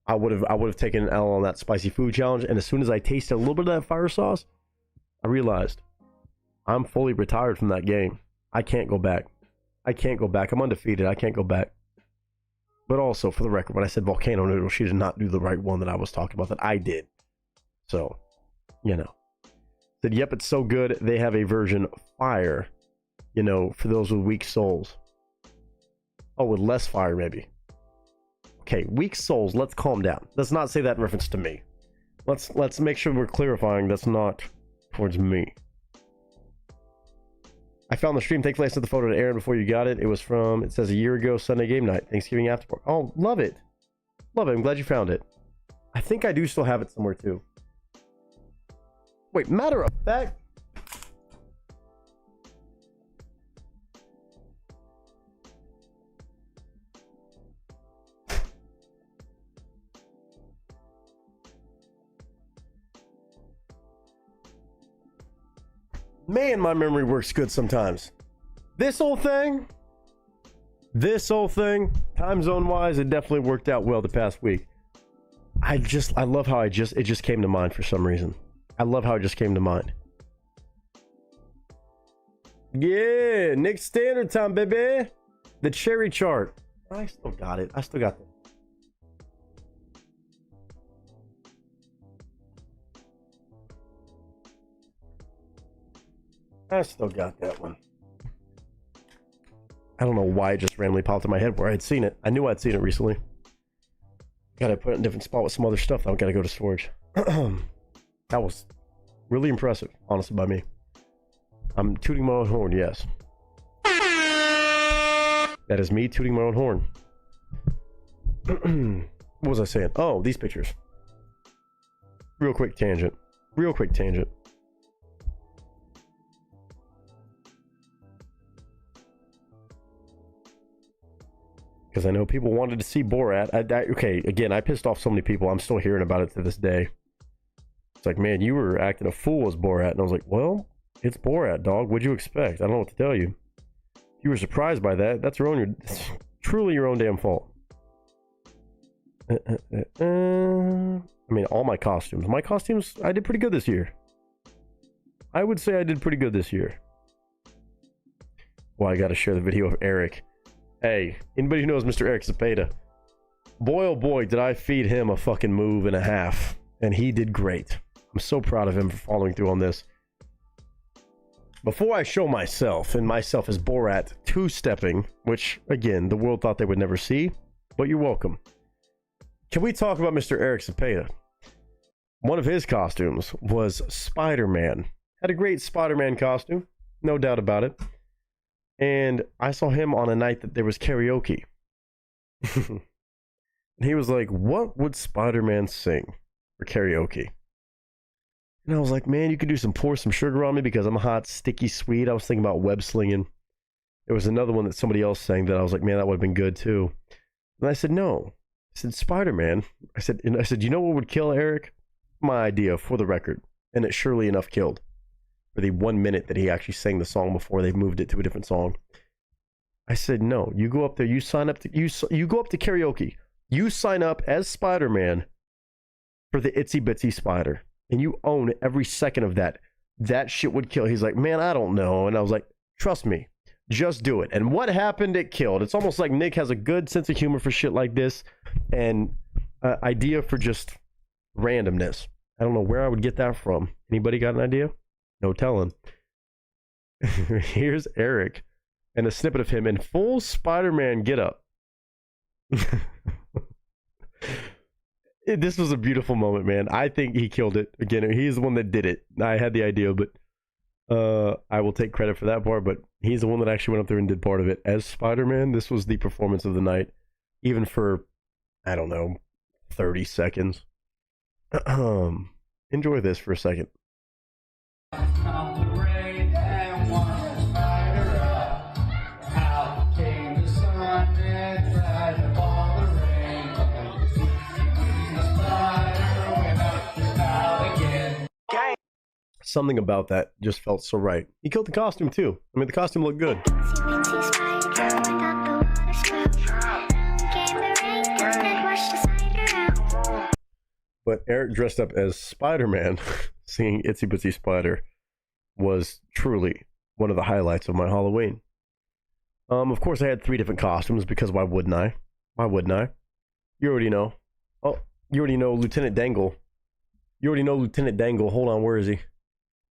I would have taken an L on that spicy food challenge, and as soon as I tasted a little bit of that fire sauce, I realized I'm fully retired from that game. I can't go back. I'm undefeated. I can't go back. But also, for the record, when I said volcano noodle, she did not do the right one that I was talking about that I did. So, you know. Said, yep, it's so good. They have a version fire, you know, for those with weak souls. Oh, with less fire, maybe. Okay, weak souls, let's calm down. Let's not say that in reference to me. Let's make sure we're clarifying that's not towards me. I found the stream. Thankfully, I sent the photo to Aaron before you got it. It was from, it says a year ago, Sunday game night, Thanksgiving after party. Oh, love it. Love it. I'm glad you found it. I think I do still have it somewhere too. Wait, matter of fact. Man, my memory works good sometimes. This whole thing, time zone wise, it definitely worked out well the past week. I love how it just came to mind for some reason. I love how it just came to mind. Yeah, Nick Standard Time, baby. The cherry chart. I still got it. I still got it. I still got that one. I don't know why it just randomly popped in my head where I'd seen it. I knew I'd seen it recently. Gotta put it in a different spot with some other stuff. I gotta go to storage. That was really impressive, honestly, by me. I'm tooting my own horn, yes. That is me tooting my own horn. What was I saying? Oh, these pictures. Real quick tangent. Real quick tangent. Because I know people wanted to see Borat. Okay, again, I pissed off so many people. I'm still hearing about it to this day. It's like, man, you were acting a fool as Borat. And I was like, well, it's Borat, dog. What'd you expect? I don't know what to tell you. If you were surprised by that, that's it's truly your own damn fault. I mean, all my costumes. My costumes, I did pretty good this year. I would say I did pretty good this year. Well, I gotta share the video of Eric. Hey, anybody who knows Mr. Eric Cepeda, boy oh boy, did I feed him a fucking move and a half. And he did great. I'm so proud of him for following through on this. Before I show myself, and myself as Borat two-stepping, which, again, the world thought they would never see, but you're welcome. Can we talk about Mr. Eric Cepeda? One of his costumes was Spider-Man. Had a great Spider-Man costume, no doubt about it. And I saw him on a night that there was karaoke. And he was like, what would Spider-Man sing for karaoke? And I was like, man, you could do pour some sugar on me because I'm hot, sticky, sweet. I was thinking about web slinging. There was another one that somebody else sang that I was like, man, that would have been good too. And I said, no. I said, Spider-Man. I said, you know what would kill Eric? My idea, for the record. And it surely enough killed. For the 1 minute that he actually sang the song before they moved it to a different song. I said, no, you go up there, you sign up to, you go up to karaoke. You sign up as Spider-Man for the Itsy Bitsy Spider. And you own every second of that. That shit would kill. He's like, man, I don't know. And I was like, trust me, just do it. And what happened? It killed. It's almost like Nick has a good sense of humor for shit like this. And idea for just randomness. I don't know where I would get that from. Anybody got an idea? No telling. Here's Eric and a snippet of him in full Spider-Man getup. This was a beautiful moment, man. I think he killed it. Again, he's the one that did it. I had the idea, but I will take credit for that part. But he's the one that actually went up there and did part of it. As Spider-Man, this was the performance of the night. Even for, I don't know, 30 seconds. Enjoy this for a second. Something about that just felt so right. He killed the costume too. I mean, the costume looked good. But Eric dressed up as Spider-Man singing Itsy Bitsy Spider was truly one of the highlights of my Halloween. Of course, I had 3 different costumes because why wouldn't I? Why wouldn't I? You already know. Oh, you already know Lieutenant Dangle. You already know Lieutenant Dangle. Hold on, where is he?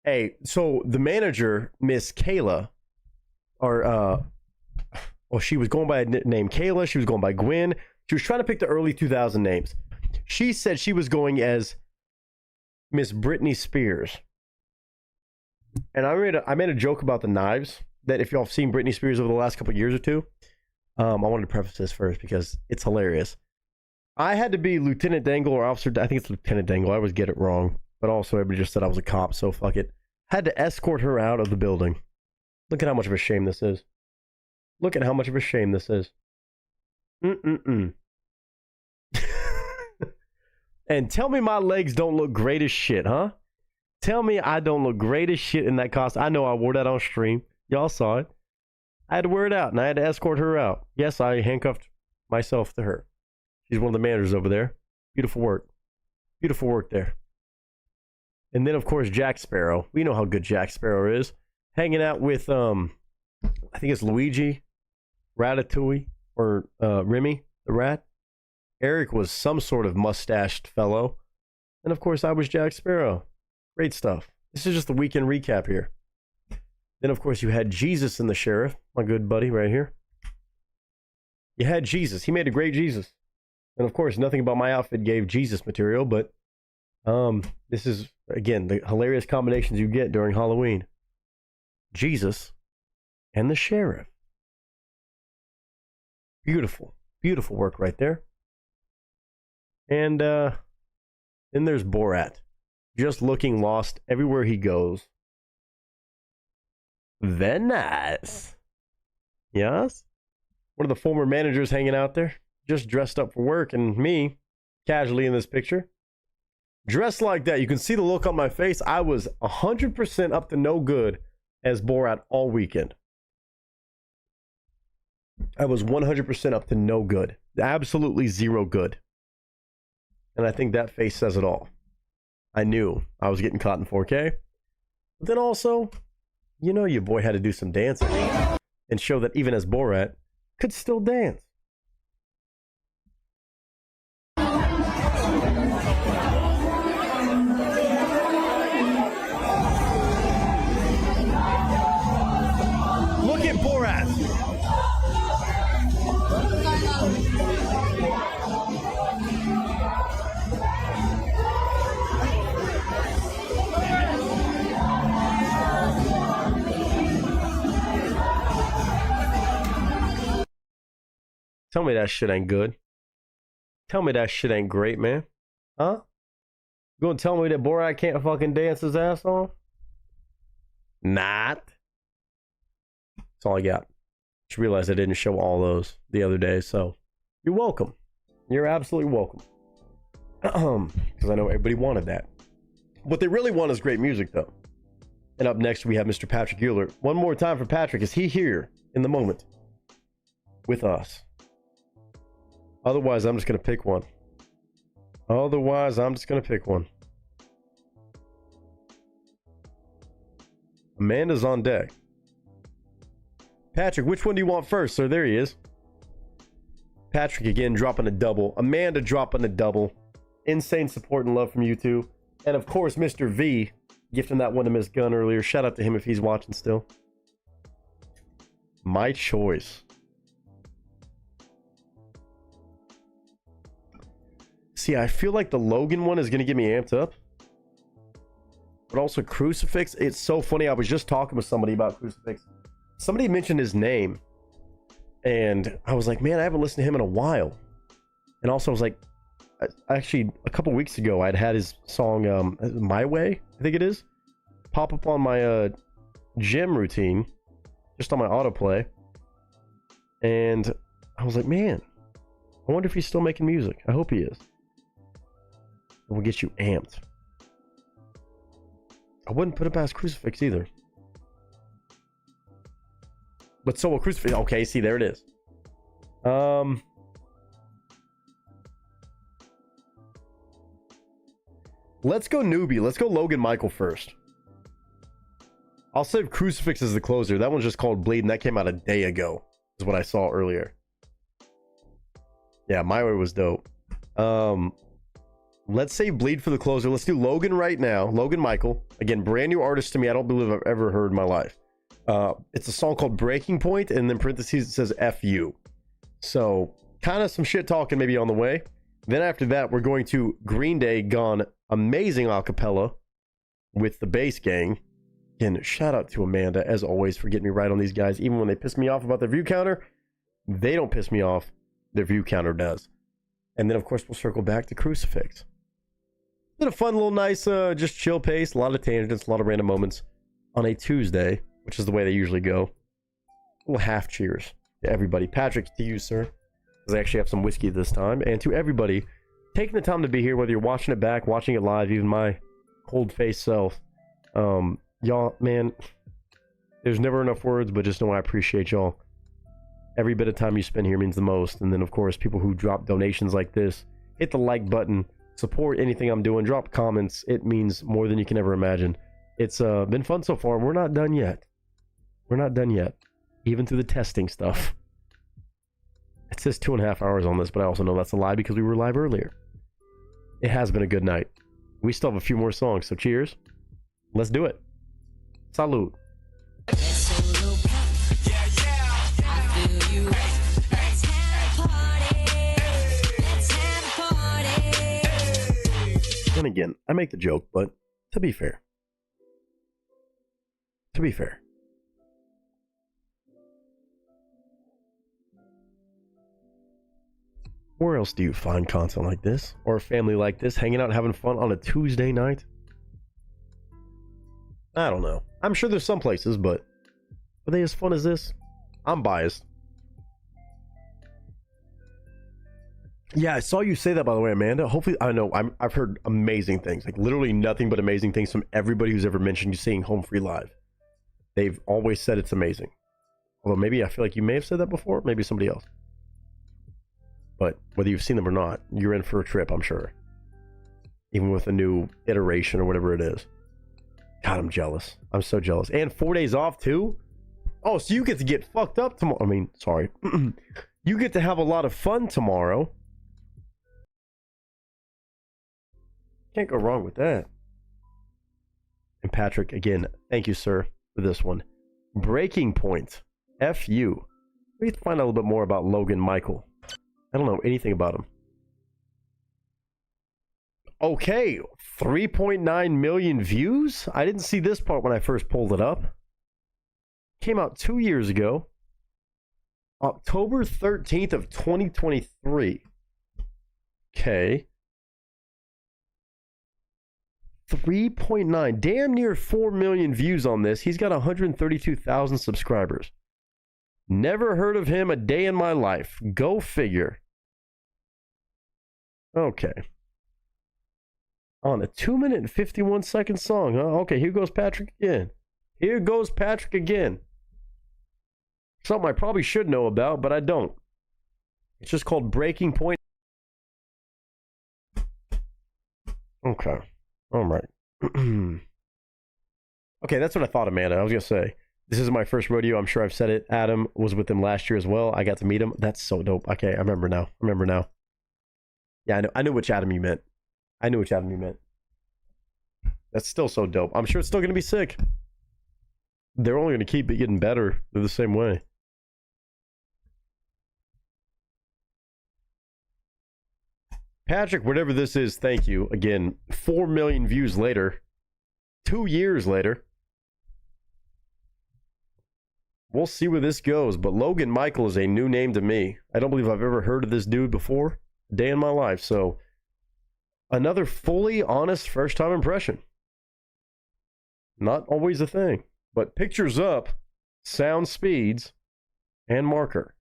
Hey, so the manager, Miss Kayla, well, she was going by a name Kayla. She was going by Gwen. She was trying to pick the early 2000 names. She said she was going as Miss Britney Spears. And I made a joke about the knives, that if y'all have seen Britney Spears over the last couple of years or two, I wanted to preface this first because it's hilarious. I had to be Lieutenant Dangle or Officer, I think it's Lieutenant Dangle. I always get it wrong. But also everybody just said I was a cop, so fuck it. Had to escort her out of the building. Look at how much of a shame this is. Look at how much of a shame this is. And tell me my legs don't look great as shit, huh? Tell me I don't look great as shit in that costume. I know I wore that on stream. Y'all saw it. I had to wear it out, and I had to escort her out. Yes, I handcuffed myself to her. She's one of the managers over there. Beautiful work. Beautiful work there. And then, of course, Jack Sparrow. We know how good Jack Sparrow is. Hanging out with, I think it's Luigi, Ratatouille, or Remy, the rat. Eric was some sort of mustached fellow. And, of course, I was Jack Sparrow. Great stuff. This is just the weekend recap here. Then, of course, you had Jesus and the Sheriff, my good buddy right here. You had Jesus. He made a great Jesus. And, of course, nothing about my outfit gave Jesus material, but this is, again, the hilarious combinations you get during Halloween. Jesus and the Sheriff. Beautiful, beautiful work right there. And then there's Borat, just looking lost everywhere he goes. Very nice. Yes? One of the former managers hanging out there, just dressed up for work, and me, casually in this picture. Dressed like that, you can see the look on my face. I was 100% up to no good as Borat all weekend. I was 100% up to no good. Absolutely zero good. And I think that face says it all. I knew I was getting caught in 4K. But then also, you know your boy had to do some dancing and show that even as Borat, could still dance. Look at Borat. Tell me that shit ain't good. Tell me that shit ain't great, man. Huh? You gonna tell me that Borat can't fucking dance his ass off? Not. That's all I got. Just realized I didn't show all those the other day, so you're welcome. You're absolutely welcome. Because I know everybody wanted that. What they really want is great music, though. And up next, we have Mr. Patrick Euler. One more time for Patrick. Is he here in the moment with us? Otherwise, I'm just going to pick one. Amanda's on deck. Patrick, which one do you want first, sir? There he is. Patrick again dropping a double. Amanda dropping a double. Insane support and love from you two. And of course, Mr. V gifting that one to Miss Gunn earlier. Shout out to him if he's watching still. My choice. See, I feel like the Logan one is going to get me amped up. But also Crucifix. It's so funny. I was just talking with somebody about Crucifix. Somebody mentioned his name. And I was like, man, I haven't listened to him in a while. And also I was like, actually, a couple weeks ago, I'd had his song, My Way, I think it is, pop up on my gym routine. Just on my autoplay. And I was like, man, I wonder if he's still making music. I hope he is. It will get you amped. I wouldn't put it past Crucifix either. But so will Crucifix. Okay, see, there it is. Let's go newbie. Let's go Logan Michael first. I'll save Crucifix as the closer. That one's just called Bleed, and that came out a day ago. Is what I saw earlier. Yeah, My Way was dope. Let's save Bleed for the closer. Let's do Logan right now. Logan Michael. Again, brand new artist to me. I don't believe I've ever heard in my life. It's a song called Breaking Point, and then parentheses it says F-U. So, kind of some shit talking maybe on the way. Then after that, we're going to Green Day Gone. Amazing acapella with the Bass Gang. Again, shout out to Amanda, as always, for getting me right on these guys. Even when they piss me off about their view counter, they don't piss me off. Their view counter does. And then, of course, we'll circle back to Crucifix. Been a fun little nice, just chill pace. A lot of tangents, a lot of random moments on a Tuesday, which is the way they usually go. A little half cheers to everybody. Patrick, to you, sir, because I actually have some whiskey this time. And to everybody taking the time to be here, whether you're watching it back, watching it live, even my cold-faced self. Y'all, man, there's never enough words, but just know I appreciate y'all. Every bit of time you spend here means the most. And then, of course, people who drop donations like this, hit the like button, support anything I'm doing, drop comments. It means more than you can ever imagine. It's been fun so far. We're not done yet. We're not done yet. Even through the testing stuff. It says 2.5 hours on this, but I also know that's a lie because we were live earlier. It has been a good night. We still have a few more songs, so cheers. Let's do it. Salud. And again, I make the joke, but to be fair, Where else do you find content like this? Or a family like this hanging out having fun on a Tuesday night? I don't know. I'm sure there's some places, but are they as fun as this? I'm biased. Yeah, I saw you say that, by the way, Amanda. Hopefully, I know, I've heard amazing things. Like, literally nothing but amazing things from everybody who's ever mentioned you seeing Home Free live. They've always said it's amazing. Although maybe I feel like you may have said that before. Maybe somebody else. But whether you've seen them or not, you're in for a trip, I'm sure. Even with a new iteration or whatever it is. God, I'm jealous. I'm so jealous. And 4 days off, too? Oh, so you get to get fucked up tomorrow. I mean, sorry. You get to have a lot of fun tomorrow. Can't go wrong with that. And Patrick, again, thank you, sir, for this one. Breaking Point. FU. We need to find out a little bit more about Logan Michael. I don't know anything about him. Okay, 3.9 million views? I didn't see this part when I first pulled it up. Came out 2 years ago. October 13th of 2023. Okay. 3.9. Damn near 4 million views on this. He's got 132,000 subscribers. Never heard of him a day in my life. Go figure. Okay. On a 2-minute and 51-second song, huh? Okay, here goes Patrick again. Here goes Patrick again. Something I probably should know about, but I don't. It's just called Breaking Point. Okay. All right. Okay, that's what I thought, Amanda. I was going to say, this is my first rodeo. I'm sure I've said it. Adam was with him last year as well. I got to meet him. That's so dope. Okay, I remember now. Yeah, I knew which Adam you meant. That's still so dope. I'm sure it's still going to be sick. They're only going to keep it getting better. They're the same way. Patrick, whatever this is, thank you. Again, 4 million views later. 2 years later. We'll see where this goes, but Logan Michael is a new name to me. I don't believe I've ever heard of this dude before. A day in my life, so another fully honest first-time impression. Not always a thing, but pictures up, sound speeds, and marker.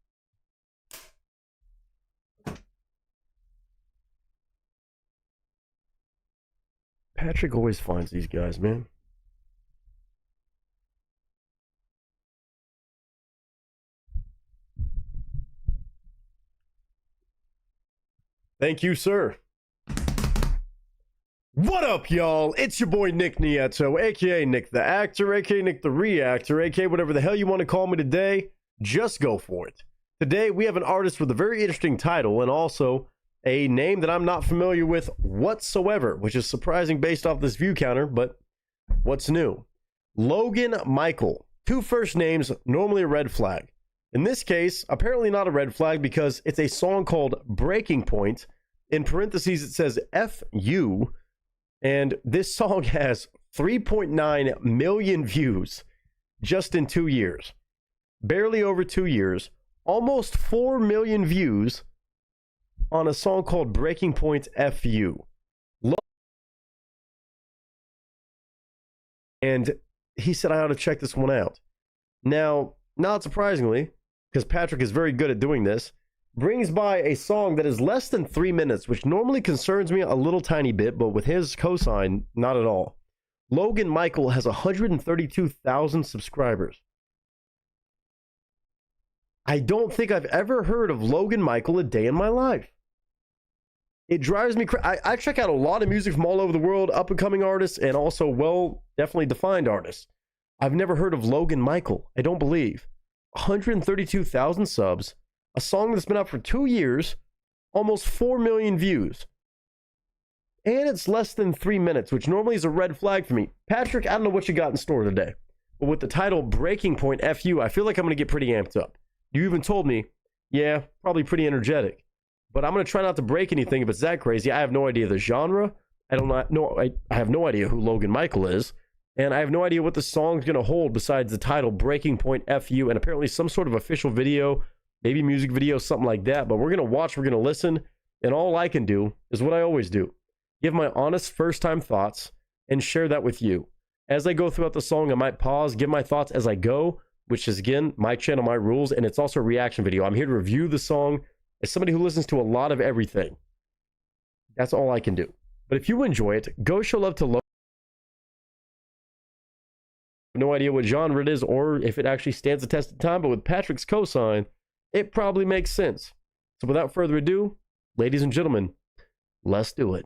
Patrick always finds these guys, man. Thank you, sir. What up, y'all? It's your boy Nick Nieto, aka Nick the Actor, aka Nick the Reactor, aka whatever the hell you want to call me today. Just go for it. Today, we have an artist with a very interesting title and also a name that I'm not familiar with whatsoever, which is surprising based off this view counter, but what's new? Logan Michael. 2 first names, normally a red flag. In this case, apparently not a red flag because it's a song called Breaking Point. In parentheses, it says FU. And this song has 3.9 million views just in 2 years. Barely over 2 years. Almost 4 million views on a song called Breaking Point FU. And he said I ought to check this one out. Now, not surprisingly, because Patrick is very good at doing this, brings by a song that is less than 3 minutes, which normally concerns me a little tiny bit, but with his cosign, not at all. Logan Michael has 132,000 subscribers. I don't think I've ever heard of Logan Michael a day in my life. It drives me crazy. I check out a lot of music from all over the world, up-and-coming artists, and also definitely defined artists. I've never heard of Logan Michael. I don't believe. 132,000 subs, a song that's been out for 2 years, almost 4 million views. And it's less than 3 minutes, which normally is a red flag for me. Patrick, I don't know what you got in store today, but with the title Breaking Point FU, I feel like I'm going to get pretty amped up. You even told me, yeah, probably pretty energetic. But I'm going to try not to break anything if it's that crazy. I have no idea the genre. I have no idea who Logan Michael is. And I have no idea what the song's going to hold besides the title Breaking Point FU and apparently some sort of official video maybe music video, something like that. But we're going to watch, we're going to listen. And all I can do is what I always do. Give my honest first-time thoughts and share that with you. As I go throughout the song, I might pause, give my thoughts as I go, which is, again, my channel, my rules, and it's also a reaction video. I'm here to review the song as somebody who listens to a lot of everything. That's all I can do. But if you enjoy it, go show love to Logan. No idea what genre it is or if it actually stands the test of time, but with Patrick's cosign, it probably makes sense. So without further ado, ladies and gentlemen, let's do it.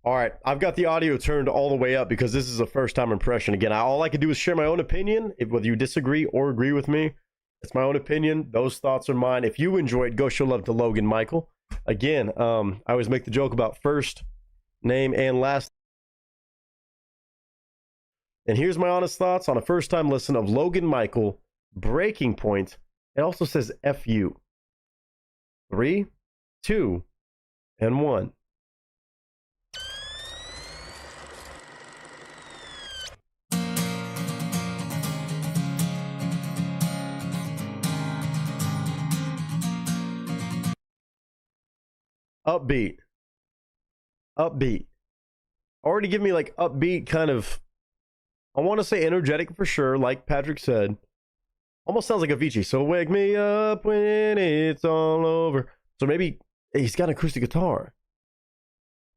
All right, I've got the audio turned all the way up because this is a first-time impression. Again, all I can do is share my own opinion. Whether you disagree or agree with me, it's my own opinion. Those thoughts are mine. If you enjoy it, go show love to Logan Michael. Again, I always make the joke about first name and last. And here's my honest thoughts on a first-time listen of Logan Michael, Breaking Point. It also says F you. 3, 2, and 1. Upbeat. Already give me like upbeat kind of, I want to say energetic for sure, like Patrick said. Almost sounds like Avicii. So wake me up when it's all over. So maybe he's got an acoustic guitar.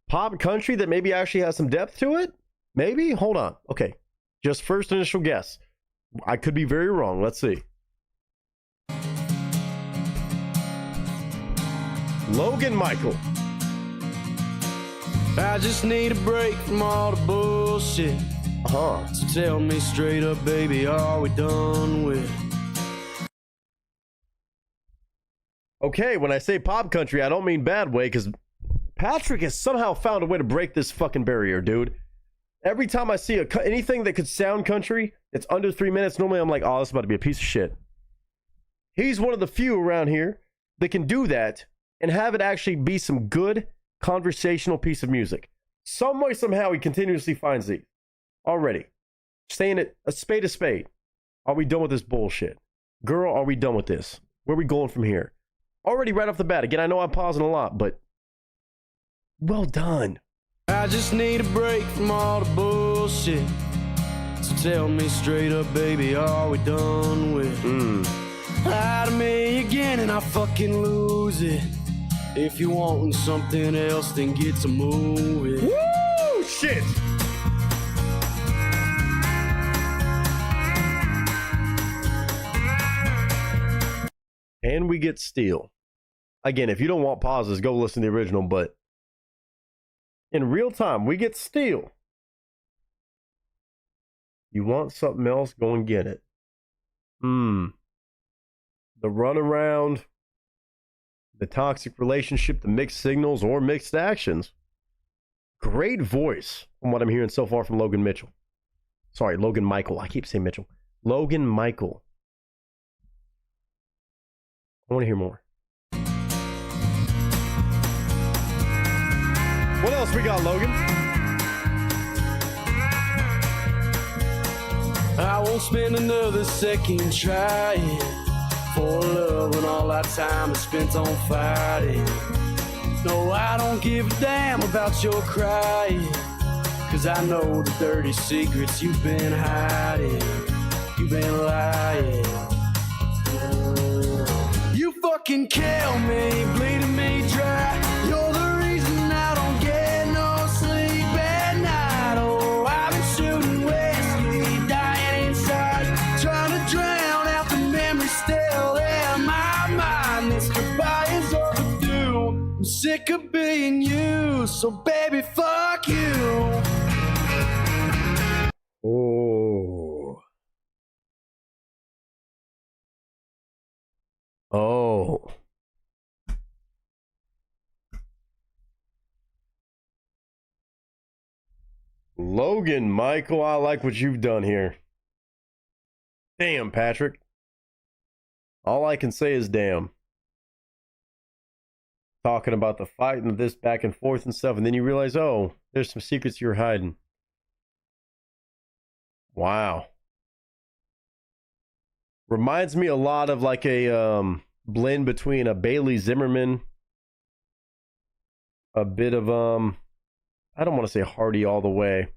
Pop country that maybe actually has some depth to it? Maybe? Hold on. Okay. Just first initial guess. I could be very wrong. Let's see. Logan Michael. I just need a break from all the bullshit. So tell me straight up, baby, are we done with? Okay, when I say pop country, I don't mean bad way, because Patrick has somehow found a way to break this fucking barrier, dude. Every time I see anything that could sound country, it's under 3 minutes, normally I'm like, oh, this is about to be a piece of shit. He's one of the few around here that can do that and have it actually be some good conversational piece of music. Some way, somehow, he continuously finds these. Already. Saying it a spade. Are we done with this bullshit? Girl, are we done with this? Where are we going from here? Already right off the bat. Again, I know I'm pausing a lot, but well done. I just need a break from all the bullshit. So tell me straight up, baby, are we done with? Lie to me again and I fucking lose it. If you wantin' something else, then get to moving. Woo! Shit! And we get Steel. Again, if you don't want pauses, go listen to the original, but in real time, we get Steel. You want something else, go and get it. The runaround, the toxic relationship, the mixed signals or mixed actions. Great voice from what I'm hearing so far from Logan Mitchell. Sorry, Logan Michael. I keep saying Mitchell. Logan Michael. I want to hear more. What else we got, Logan? I won't spend another second trying for love when all that time is spent on fighting. No, I don't give a damn about your crying, 'cause I know the dirty secrets you've been hiding. You've been lying. You fucking kill me, bleeding me dry. You're the reason I don't get no sleep at night. Oh, I've been shooting whiskey, dying inside, trying to drown out the memory still in my mind. This goodbye is overdue. I'm sick of being you, so baby, fuck you. Oh. Oh. Logan Michael, I like what you've done here. Damn, Patrick. All I can say is damn. Talking about the fight and this back and forth and stuff, and then you realize, oh, there's some secrets you're hiding. Wow. Reminds me a lot of like a blend between a Bailey Zimmerman, a bit of I don't want to say Hardy all the way, a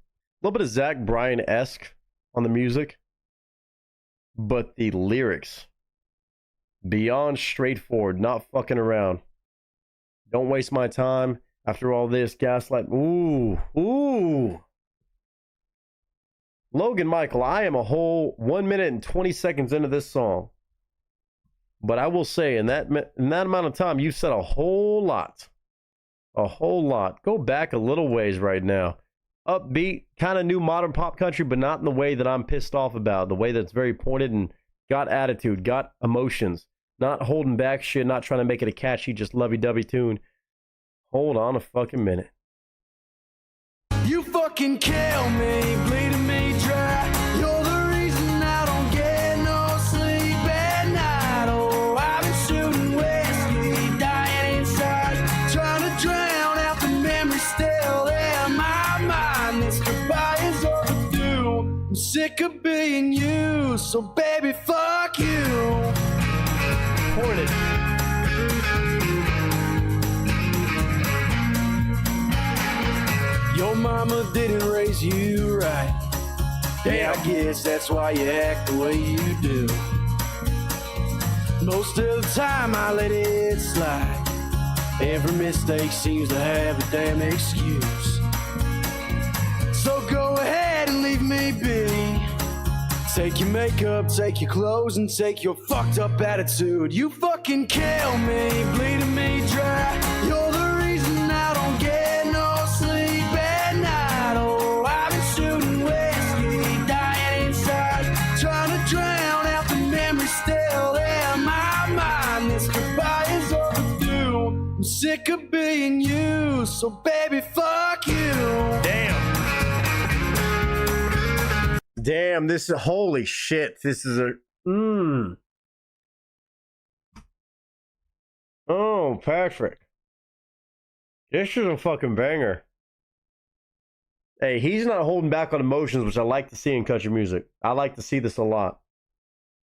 little bit of Zach Bryan-esque on the music, but the lyrics beyond straightforward, not fucking around. Don't waste my time after all this gaslight. Ooh. Logan Michael, I am a whole 1 minute and 20 seconds into this song. But I will say, in that amount of time, you've said a whole lot. A whole lot. Go back a little ways right now. Upbeat, kind of new modern pop country, but not in the way that I'm pissed off about. The way that's very pointed and got attitude, got emotions. Not holding back shit, not trying to make it a catchy, just lovey-dovey tune. Hold on a fucking minute. You fucking kill me, bleeding me dry. You're the reason I don't get no sleep at night. Oh, I've been shooting whiskey, dying inside, trying to drown out the memories still in my mind. This goodbye is overdue. I'm sick of being you, so baby, fuck you. Pointed. Your mama didn't raise you right. Yeah, I guess that's why you act the way you do. Most of the time I let it slide. Every mistake seems to have a damn excuse. So go ahead and leave me be. Take your makeup, take your clothes, and take your fucked up attitude. You fucking kill me, bleeding me dry. You're the reason I don't get no sleep at night. Oh, I've been shooting whiskey, dying inside, trying to drown out the memories still in my mind. This goodbye is overdue. I'm sick of being you, so baby, fuck you. Damn, this is holy shit. This is a Oh, Patrick. This is a fucking banger. Hey, he's not holding back on emotions, which I like to see in country music. I like to see this a lot.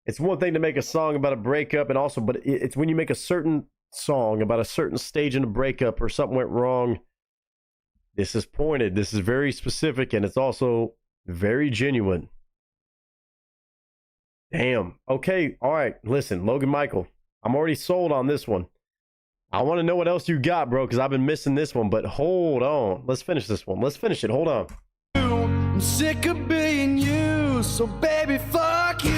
It's one thing to make a song about a breakup, and also, but it's when you make a certain song about a certain stage in a breakup or something went wrong. This is pointed. This is very specific, and it's also very genuine. Damn. Okay. All right. Listen, Logan Michael, I'm already sold on this one. I want to know what else you got, bro, because I've been missing this one. But hold on. Let's finish this one. Let's finish it. Hold on. I'm sick of being you, so baby, fuck you.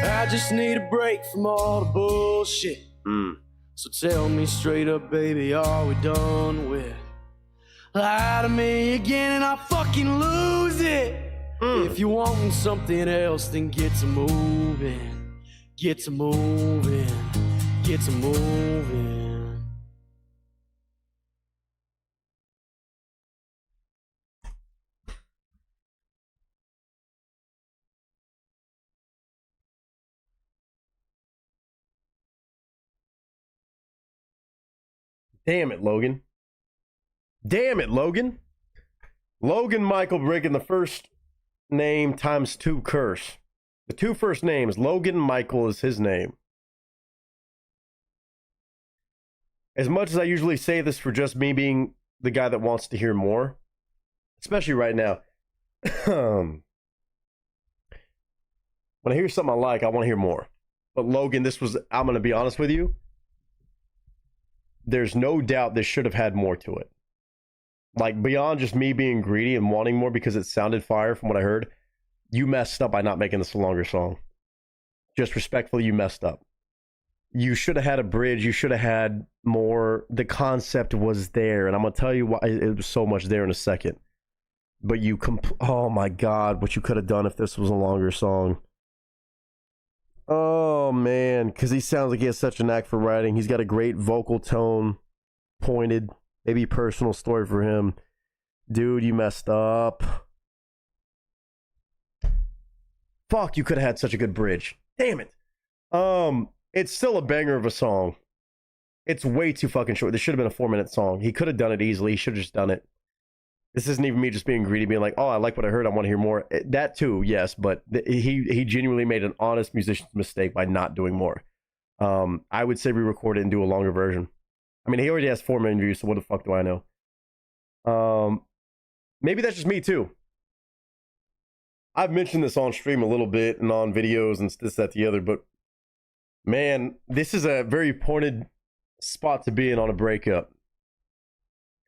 I just need a break from all the bullshit. So tell me straight up, baby, are we done with? Lie to me again and I'll fucking lose it. If you want something else, then get to moving. Get to moving. Get to moving. Damn it, Logan. Damn it, Logan. Logan Michael breaking the first name times 2 curse. The 2 first names, Logan Michael is his name. As much as I usually say this for just me being the guy that wants to hear more, especially right now, when I hear something I like, I want to hear more. But Logan, this was, I'm going to be honest with you, there's no doubt this should have had more to it. Like, beyond just me being greedy and wanting more because it sounded fire from what I heard, you messed up by not making this a longer song. Just respectfully, you messed up. You should have had a bridge. You should have had more. The concept was there, and I'm going to tell you why it was so much there in a second. but you oh my god, what you could have done if this was a longer song. Oh man, because he sounds like he has such a knack for writing. He's got a great vocal tone, pointed, maybe personal story for him. Dude, you messed up. Fuck, you could have had such a good bridge. Damn it. It's still a banger of a song. It's way too fucking short. This should have been a 4-minute song. He could have done it easily. He should have just done it. This isn't even me just being greedy, being like, oh, I like what I heard. I want to hear more. That too, yes, but he genuinely made an honest musician's mistake by not doing more. I would say re-record it and do a longer version. I mean, he already has 4 million views, so what the fuck do I know? Maybe that's just me too. I've mentioned this on stream a little bit and on videos and this, that, the other, but man, this is a very pointed spot to be in on a breakup.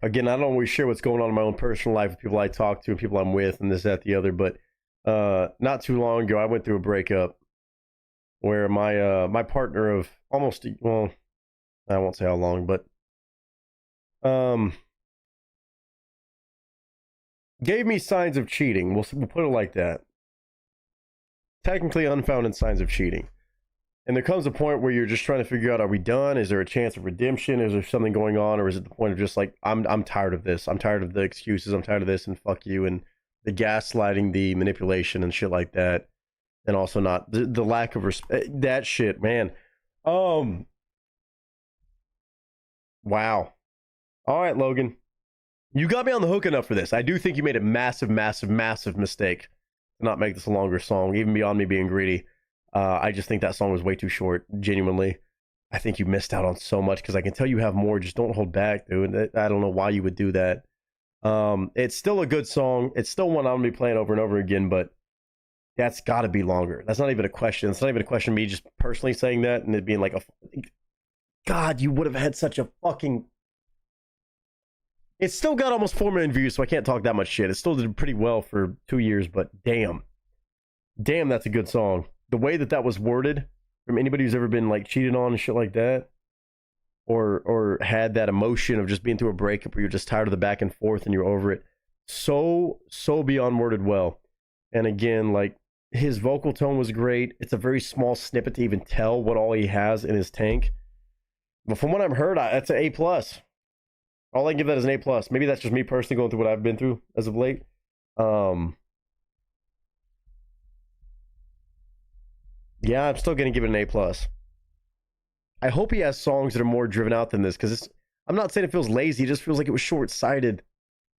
Again, I don't always share what's going on in my own personal life with people I talk to and people I'm with and this, that, the other, but not too long ago, I went through a breakup where my partner of almost, well, I won't say how long, but gave me signs of cheating. We'll put it like that. Technically unfounded signs of cheating. And there comes a point where you're just trying to figure out, are we done? Is there a chance of redemption? Is there something going on? Or is it the point of just like, I'm tired of this. I'm tired of the excuses. I'm tired of this and fuck you. And the gaslighting, the manipulation and shit like that. And also not the lack of respect. That shit, man. Wow. All right, Logan. You got me on the hook enough for this. I do think you made a massive, massive, massive mistake to not make this a longer song, even beyond me being greedy. I just think that song was way too short, genuinely. I think you missed out on so much because I can tell you have more. Just don't hold back, dude. I don't know why you would do that. It's still a good song. It's still one I'm going to be playing over and over again, but that's got to be longer. That's not even a question. It's not even a question of me just personally saying that and it being like, God, you would have had such a fucking... It's still got almost 4 million views, so I can't talk that much shit. It still did pretty well for 2 years, but damn. Damn, that's a good song. The way that was worded from anybody who's ever been like cheated on and shit like that, or had that emotion of just being through a breakup where you're just tired of the back and forth and you're over it, so beyond worded well. And again, like, his vocal tone was great. It's a very small snippet to even tell what all he has in his tank, but from what I've heard, that's an A+. All I can give that is an A+. Maybe that's just me personally going through what I've been through as of late. Yeah, I'm still going to give it an A+. I hope he has songs that are more driven out than this, because I'm not saying it feels lazy, it just feels like it was short-sighted.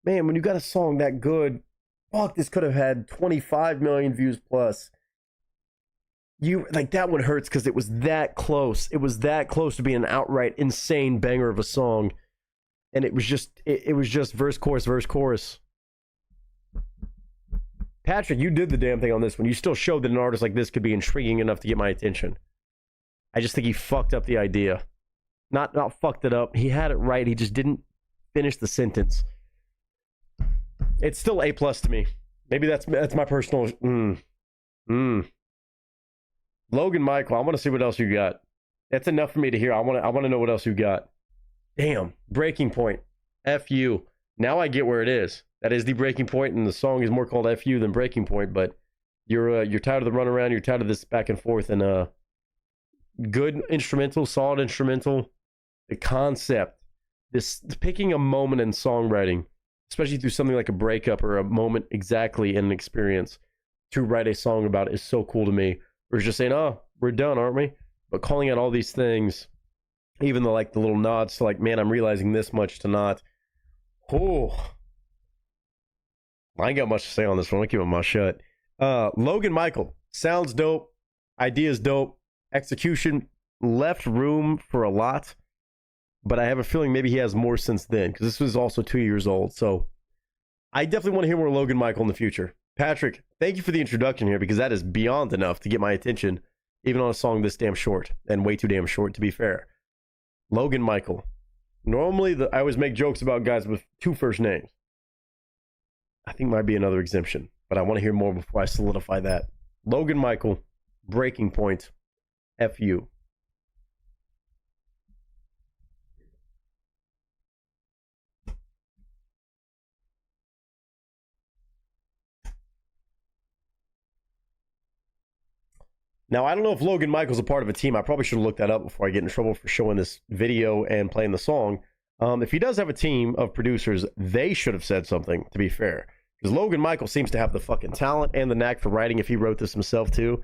Man, when you got a song that good, fuck, this could have had 25 million views plus. Like, that one hurts because it was that close. It was that close to being an outright insane banger of a song. And it was just verse, chorus, verse, chorus. Patrick, you did the damn thing on this one. You still showed that an artist like this could be intriguing enough to get my attention. I just think he fucked up the idea. Not fucked it up. He had it right. He just didn't finish the sentence. It's still A+ to me. Maybe that's my personal... Logan Michael, I want to see what else you got. That's enough for me to hear. I want to know what else you got. Damn, breaking point. F you. Now I get where it is. That is the breaking point, and the song is more called F you than breaking point, but you're tired of the runaround, you're tired of this back and forth, and good instrumental, solid instrumental. The concept, this picking a moment in songwriting, especially through something like a breakup or a moment exactly in an experience, to write a song about is so cool to me. We're just saying, oh, we're done, aren't we? But calling out all these things, even the little nods to like, man, I'm realizing this much to not. Oh, I ain't got much to say on this one. I'll keep my mouth shut. Logan Michael, sounds dope, ideas dope, execution left room for a lot, but I have a feeling maybe he has more since then, because this was also 2 years old. So I definitely want to hear more Logan Michael in the future. Patrick, thank you for the introduction here, because that is beyond enough to get my attention, even on a song this damn short, and way too damn short, to be fair. Logan Michael. Normally, I always make jokes about guys with 2 first names. I think might be another exemption, but I want to hear more before I solidify that. Logan Michael, breaking point, F you. Now, I don't know if Logan Michael's a part of a team. I probably should have looked that up before I get in trouble for showing this video and playing the song. If he does have a team of producers, they should have said something, to be fair. Because Logan Michael seems to have the fucking talent and the knack for writing, if he wrote this himself too,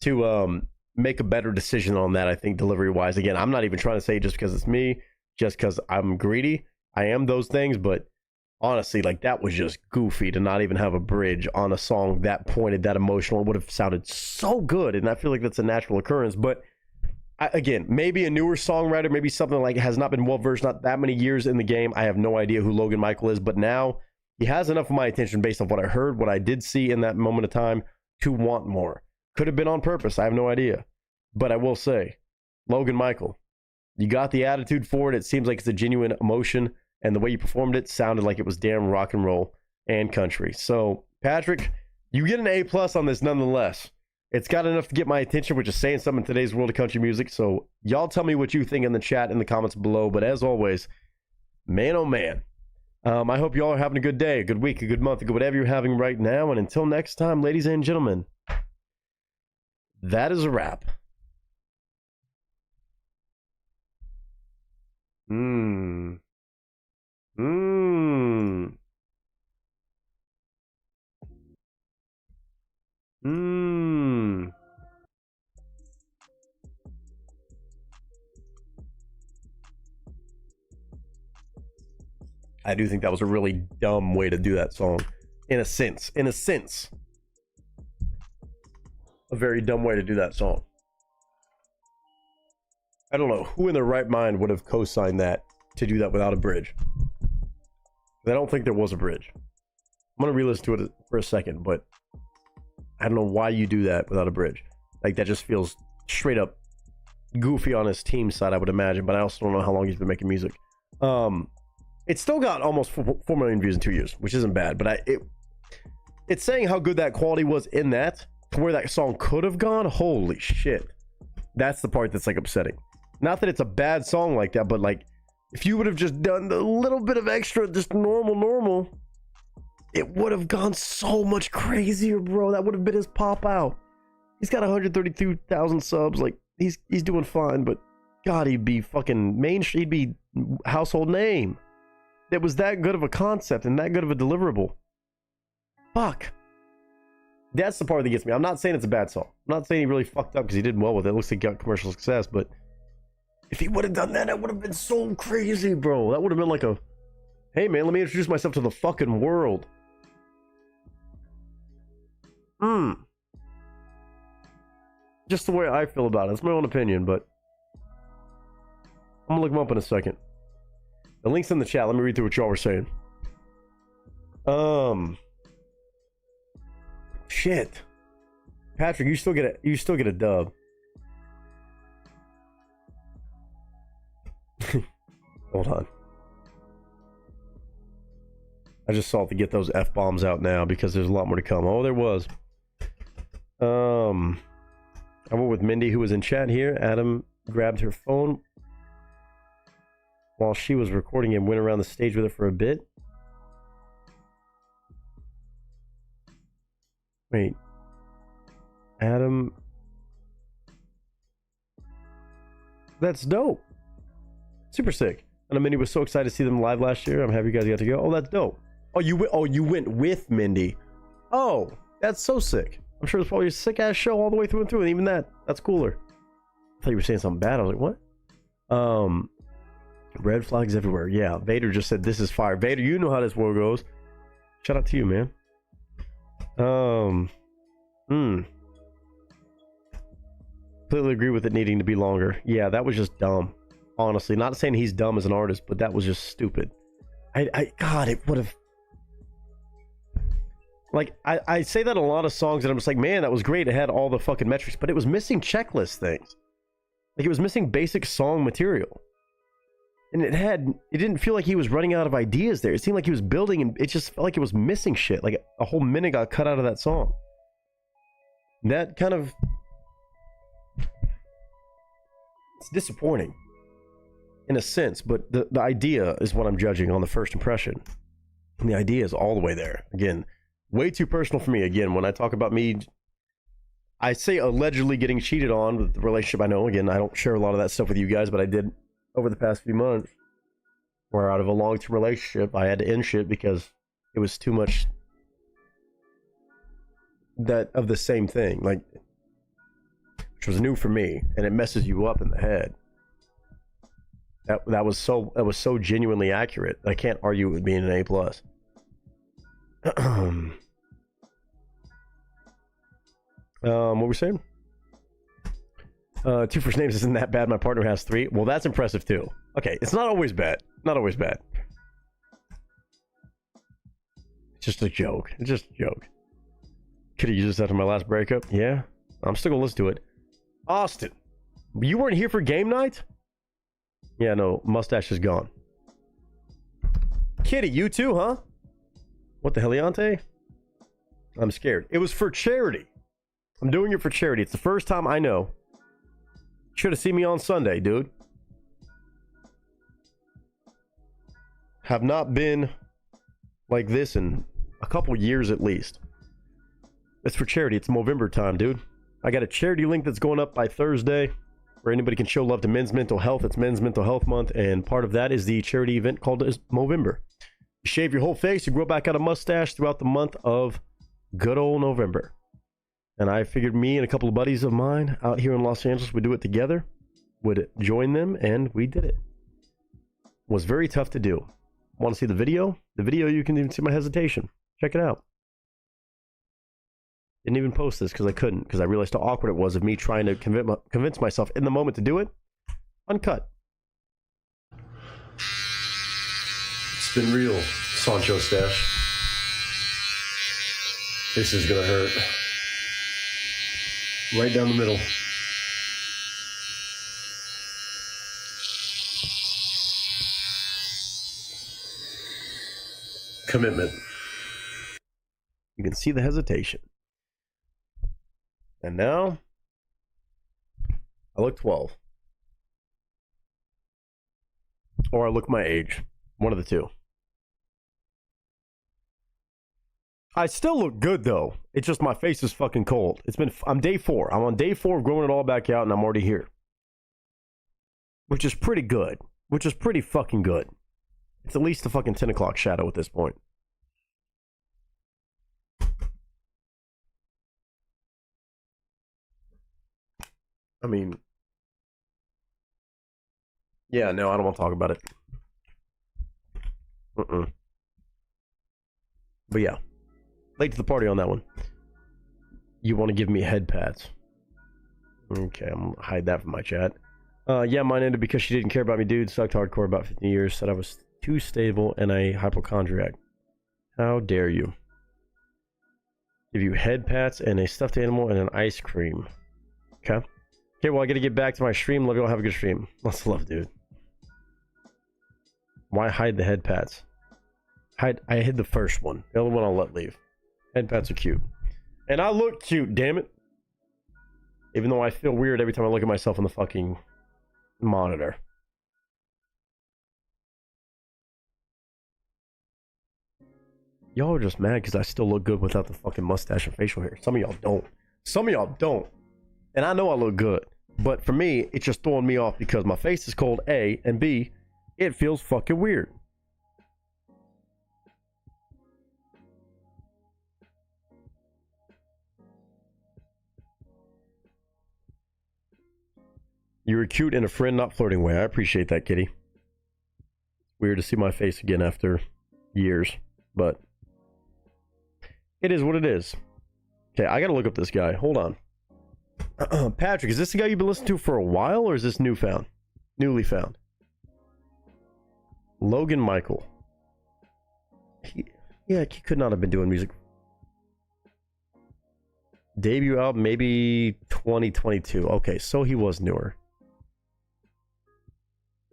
to make a better decision on that, I think, delivery-wise. Again, I'm not even trying to say just because it's me, just because I'm greedy. I am those things, but honestly, like, that was just goofy to not even have a bridge on a song that pointed, that emotional. It would have sounded so good, and I feel like that's a natural occurrence. But again, maybe a newer songwriter, maybe something like has not been well versed, not that many years in the game. I have no idea who Logan Michael is, but now he has enough of my attention based on what I heard, what I did see in that moment of time, to want more. Could have been on purpose. I have no idea. But I will say, Logan Michael, you got the attitude for it. It seems like it's a genuine emotion. And the way you performed it sounded like it was damn rock and roll and country. So, Patrick, you get an A+ on this nonetheless. It's got enough to get my attention, which is saying something in today's world of country music. So, y'all tell me what you think in the chat, in the comments below. But as always, man, oh man, I hope y'all are having a good day, a good week, a good month, a good whatever you're having right now. And until next time, ladies and gentlemen, that is a wrap. I do think that was a really dumb way to do that song. In a sense. A very dumb way to do that song. I don't know who in their right mind would have co-signed that to do that without a bridge. I don't think there was a bridge. I'm going to re-listen to it for a second, but I don't know why you do that without a bridge. Like, that just feels straight up goofy on his team side, I would imagine, but I also don't know how long he's been making music. It still got almost 4 million views in 2 years, which isn't bad, but it's saying how good that quality was in that, to where that song could have gone. Holy shit. That's the part that's, like, upsetting. Not that it's a bad song like that, but, like, if you would have just done a little bit of extra, just normal, it would have gone so much crazier, bro. That would have been his pop out. He's got 132,000 subs. Like, he's doing fine, but God, he'd be fucking mainstream. He'd be household name. It was that good of a concept and that good of a deliverable. Fuck. That's the part that gets me. I'm not saying it's a bad song. I'm not saying he really fucked up because he did well with it. It looks like he got commercial success, but if he would have done that, it would have been so crazy, bro. That would have been like a, hey man, let me introduce myself to the fucking world. Just the way I feel about it. It's my own opinion, but I'm gonna look him up in a second. The link's in the chat. Let me read through what y'all were saying. Shit. Patrick, you still get a dub. Hold on. I just saw to get those F-bombs out now because there's a lot more to come. Oh, there was. I went with Mindy, who was in chat here. Adam grabbed her phone while she was recording and went around the stage with it for a bit. Wait. Adam. That's dope. Super sick. And Mindy was so excited to see them live last year. I'm happy you guys got to go. Oh, that's dope. Oh, you went with Mindy. Oh, that's so sick. I'm sure it's probably a sick ass show all the way through and through, and even that's cooler. I thought you were saying something bad. I was like, what? Red flags everywhere. Yeah, Vader just said this is fire. Vader, you know how this war goes. Shout out to you, man. Completely agree with it needing to be longer. Yeah, that was just dumb. Honestly, not saying he's dumb as an artist, but that was just stupid. God, it would have. Like, I say that in a lot of songs, and I'm just like, man, that was great. It had all the fucking metrics, but it was missing checklist things. Like, it was missing basic song material. And it didn't feel like he was running out of ideas there. It seemed like he was building, and it just felt like it was missing shit. Like, a whole minute got cut out of that song. That kind of... It's disappointing. In a sense, but the idea is what I'm judging on the first impression. And the idea is all the way there. Again, way too personal for me. Again, when I talk about me I say allegedly getting cheated on with the relationship. I know, again, I don't share a lot of that stuff with you guys, but I did over the past few months. Where out of a long-term relationship, I had to end shit because it was too much that of the same thing, like, which was new for me, and it messes you up in the head. That was so genuinely accurate. I can't argue with being an A+. What were we saying? 2 first names isn't that bad. My partner has 3. Well, that's impressive too. Okay, it's not always bad. Not always bad. It's just a joke. It's just a joke. Could have used this after my last breakup. Yeah, I'm still gonna listen to it. Austin, you weren't here for game night? Yeah, no, mustache is gone. Kitty, you too, huh? What the heliante? I'm scared. It was for charity. I'm doing it for charity. It's the first time I know. Should have seen me on Sunday, dude. Have not been like this in a couple years at least. It's for charity. It's Movember time, dude. I got a charity link that's going up by Thursday where anybody can show love to men's mental health. It's Men's Mental Health Month, and part of that is the charity event called Movember. You shave your whole face, you grow back out a mustache throughout the month of good old November. And I figured me and a couple of buddies of mine out here in Los Angeles would do it together, would join them, and we did it. Was very tough to do. Want to see the video? The video, you can even see my hesitation. Check it out. Didn't even post this because I couldn't, because I realized how awkward it was of me trying to convince myself in the moment to do it. Uncut. It's been real, Sancho Stash. This is gonna hurt. Right down the middle. Commitment. You can see the hesitation. And now, I look 12. Or I look my age. One of the two. I still look good though. It's just my face is fucking cold. I'm day 4. I'm on day 4 of growing it all back out and I'm already here. Which is pretty good. Which is pretty fucking good. It's at least a fucking 10 o'clock shadow at this point. I mean, yeah, no, I don't want to talk about it. But yeah, late to the party on that one. You want to give me head pats? Okay, I'm gonna hide that from my chat. Yeah, mine ended because she didn't care about me, dude. Sucked hardcore about 15 years. Said I was too stable and a hypochondriac. How dare you? Give you head pats and a stuffed animal and an ice cream. Okay. Okay, well, I gotta get back to my stream. Love you all. Have a good stream. Lots of love, dude. Why hide the head pats? I hid the first one. The other one I'll let leave. Head pats are cute. And I look cute, damn it. Even though I feel weird every time I look at myself on the fucking monitor. Y'all are just mad because I still look good without the fucking mustache and facial hair. Some of y'all don't. Some of y'all don't. And I know I look good. But for me, it's just throwing me off because my face is cold, A, and B, it feels fucking weird. You were cute in a friend, not flirting way. I appreciate that, kitty. Weird to see my face again after years, but it is what it is. Okay, I gotta look up this guy. Hold on. Patrick, is this the guy you've been listening to for a while, or is this newfound? Newly found. Logan Michael. He could not have been doing music. Debut album, maybe 2022. Okay, so he was newer.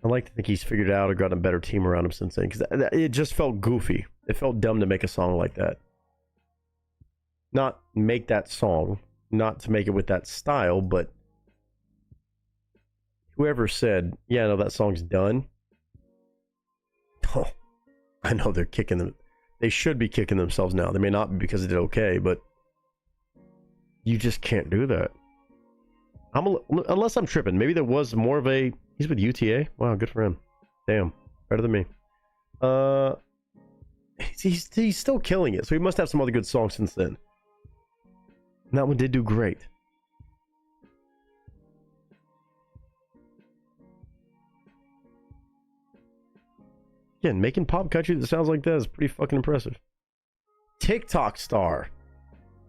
I like to think he's figured it out or gotten a better team around him since then, because it just felt goofy. It felt dumb to make a song like that. Not make that song, not to make it with that style, but whoever said, yeah, no, that song's done. Oh, I know they're kicking them. They should be kicking themselves now. They may not be because they did okay, but You just can't do that. Unless I'm tripping. Maybe there was more of a... He's with UTA? Wow, good for him. Damn. Better than me. He's still killing it, so he must have some other good songs since then. And that one did do great. Again, making pop country that sounds like that is pretty fucking impressive. TikTok star.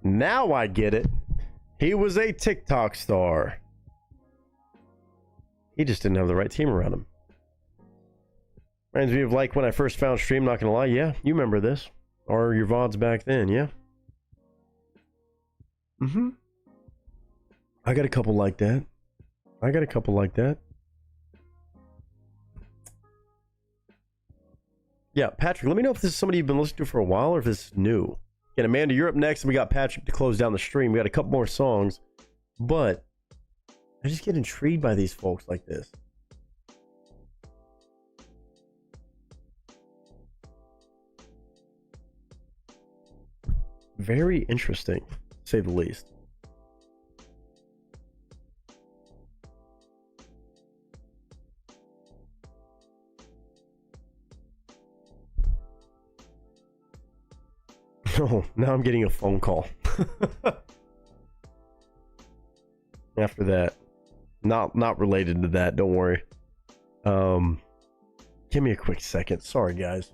Now I get it. He was a TikTok star. He just didn't have the right team around him. Reminds me of like when I first found Stream, not gonna lie. Yeah, you remember this. Or your VODs back then, yeah? Mm-hmm. I got a couple like that. Yeah, Patrick, let me know if this is somebody you've been listening to for a while or if this is new. Again, Amanda, you're up next, and we got Patrick to close down the stream. We got a couple more songs, but I just get intrigued by these folks like this. Very interesting, to say the least. Oh, now I'm getting a phone call. After that. Not related to that, don't worry. Give me a quick second. Sorry, guys.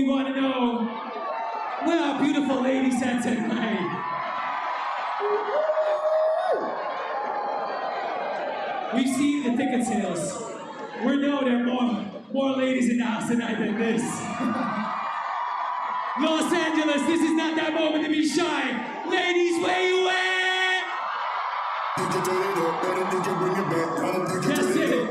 we want to know where our beautiful ladies at tonight. We've seen the ticket sales. We know there are more ladies in the house tonight than this. Los Angeles, this is not that moment to be shy. Ladies, where you at? That's it.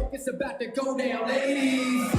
It's about to go down, ladies.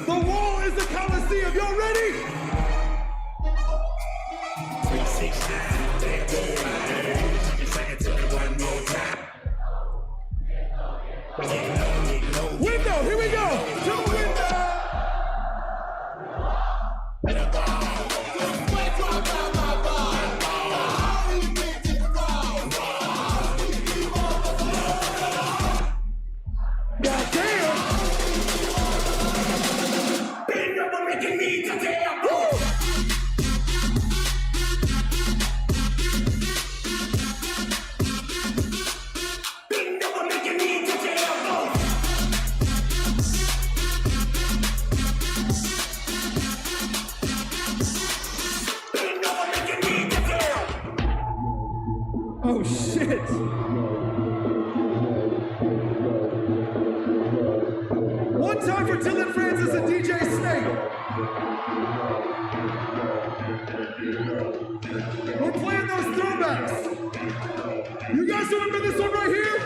The wall is the Coliseum. Y'all ready? 360. Window, here we go. To the window. Oh shit! One time for Dylan Francis and DJ Snake. We're playing those throwbacks. You guys remember this one right here?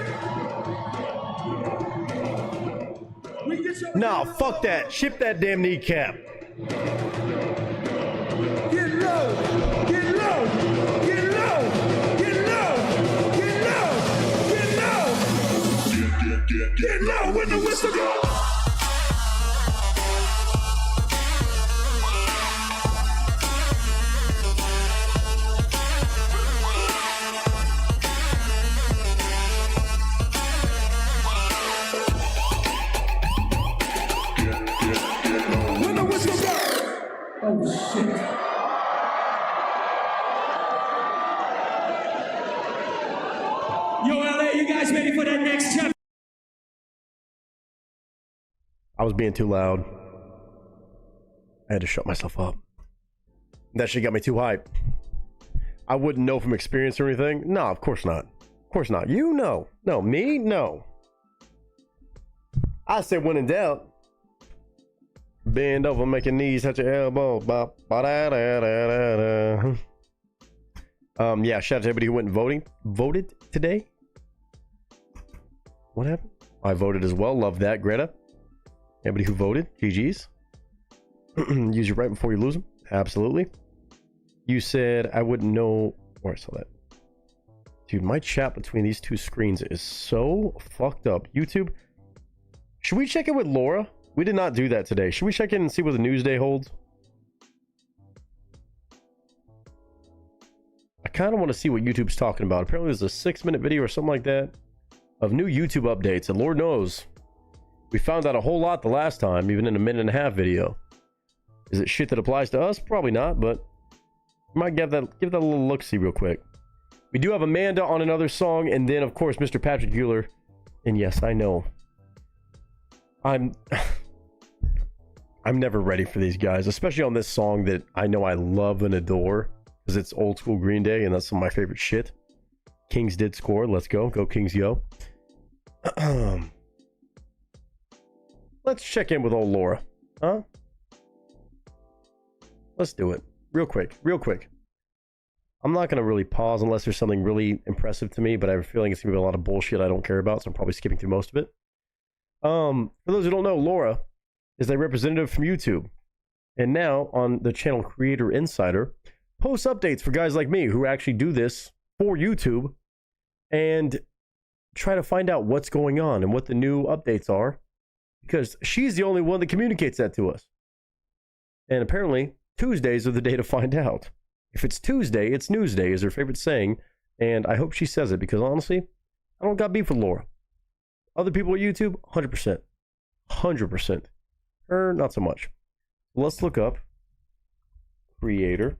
We get you. Nah, fuck that. Ship that damn kneecap. Get low. Get low. Get low. Get low. Get low. Get low. Get low when the whistle goes. When the whistle goes. Oh shit! Yo, LA, you guys ready for that next chapter? I was being too loud. I had to shut myself up. That shit got me too hyped. I wouldn't know from experience or anything. No, of course not. Of course not. You know. No, me? No. I said when in doubt. Bend over, make your knees touch your elbow. Yeah, shout out to everybody who went and voted today. What happened? I voted as well. Love that, Greta. Everybody who voted, GG's. Use your right before you lose them. Absolutely. You said I wouldn't know where I saw that. Dude, my chat between these two screens is so fucked up. YouTube, should we check in with Laura? We did not do that today. Should we check in and see what the news day holds? I kind of want to see what YouTube's talking about. Apparently there's a 6-minute video or something like that of new YouTube updates. And Lord knows, we found out a whole lot the last time, even in a 1.5-minute video. Is it shit that applies to us? Probably not, but we might give that a little look-see real quick. We do have Amanda on another song, and then, of course, Mr. Patrick Bueller. And yes, I know. I'm never ready for these guys, especially on this song that I know I love and adore because it's old school Green Day and that's some of my favorite shit. Kings did score. Let's go. Go Kings, yo. Let's check in with old Laura. Huh? Let's do it. Real quick. Real quick. I'm not going to really pause unless there's something really impressive to me, but I have a feeling it's going to be a lot of bullshit I don't care about, so I'm probably skipping through most of it. For those who don't know, Laura is a representative from YouTube, and now on the channel Creator Insider, posts updates for guys like me who actually do this for YouTube and try to find out what's going on and what the new updates are, because she's the only one that communicates that to us. And apparently, Tuesdays are the day to find out. If it's Tuesday, it's news day, is her favorite saying, and I hope she says it, because honestly, I don't got beef with Laura. Other people at YouTube, 100%. 100%. Her, not so much. Let's look up Creator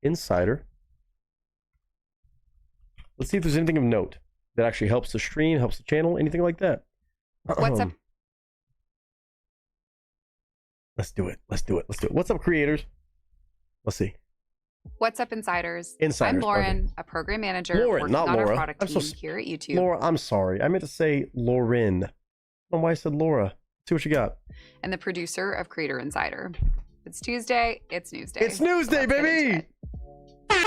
Insider. Let's see if there's anything of note that actually helps the stream, helps the channel, anything like that. What's up? Let's do it. Let's do it. Let's do it. What's up, creators? Let's see. What's up, Insiders? Insiders, I'm Lauren, pardon. a program manager Lauren, working not on Laura. our product I'm team so here at YouTube. Laura, I'm sorry. I meant to say Lauren. I don't know why I said Laura. See what you got. And the producer of Creator Insider. It's Tuesday, it's news day. It's news day, baby! One of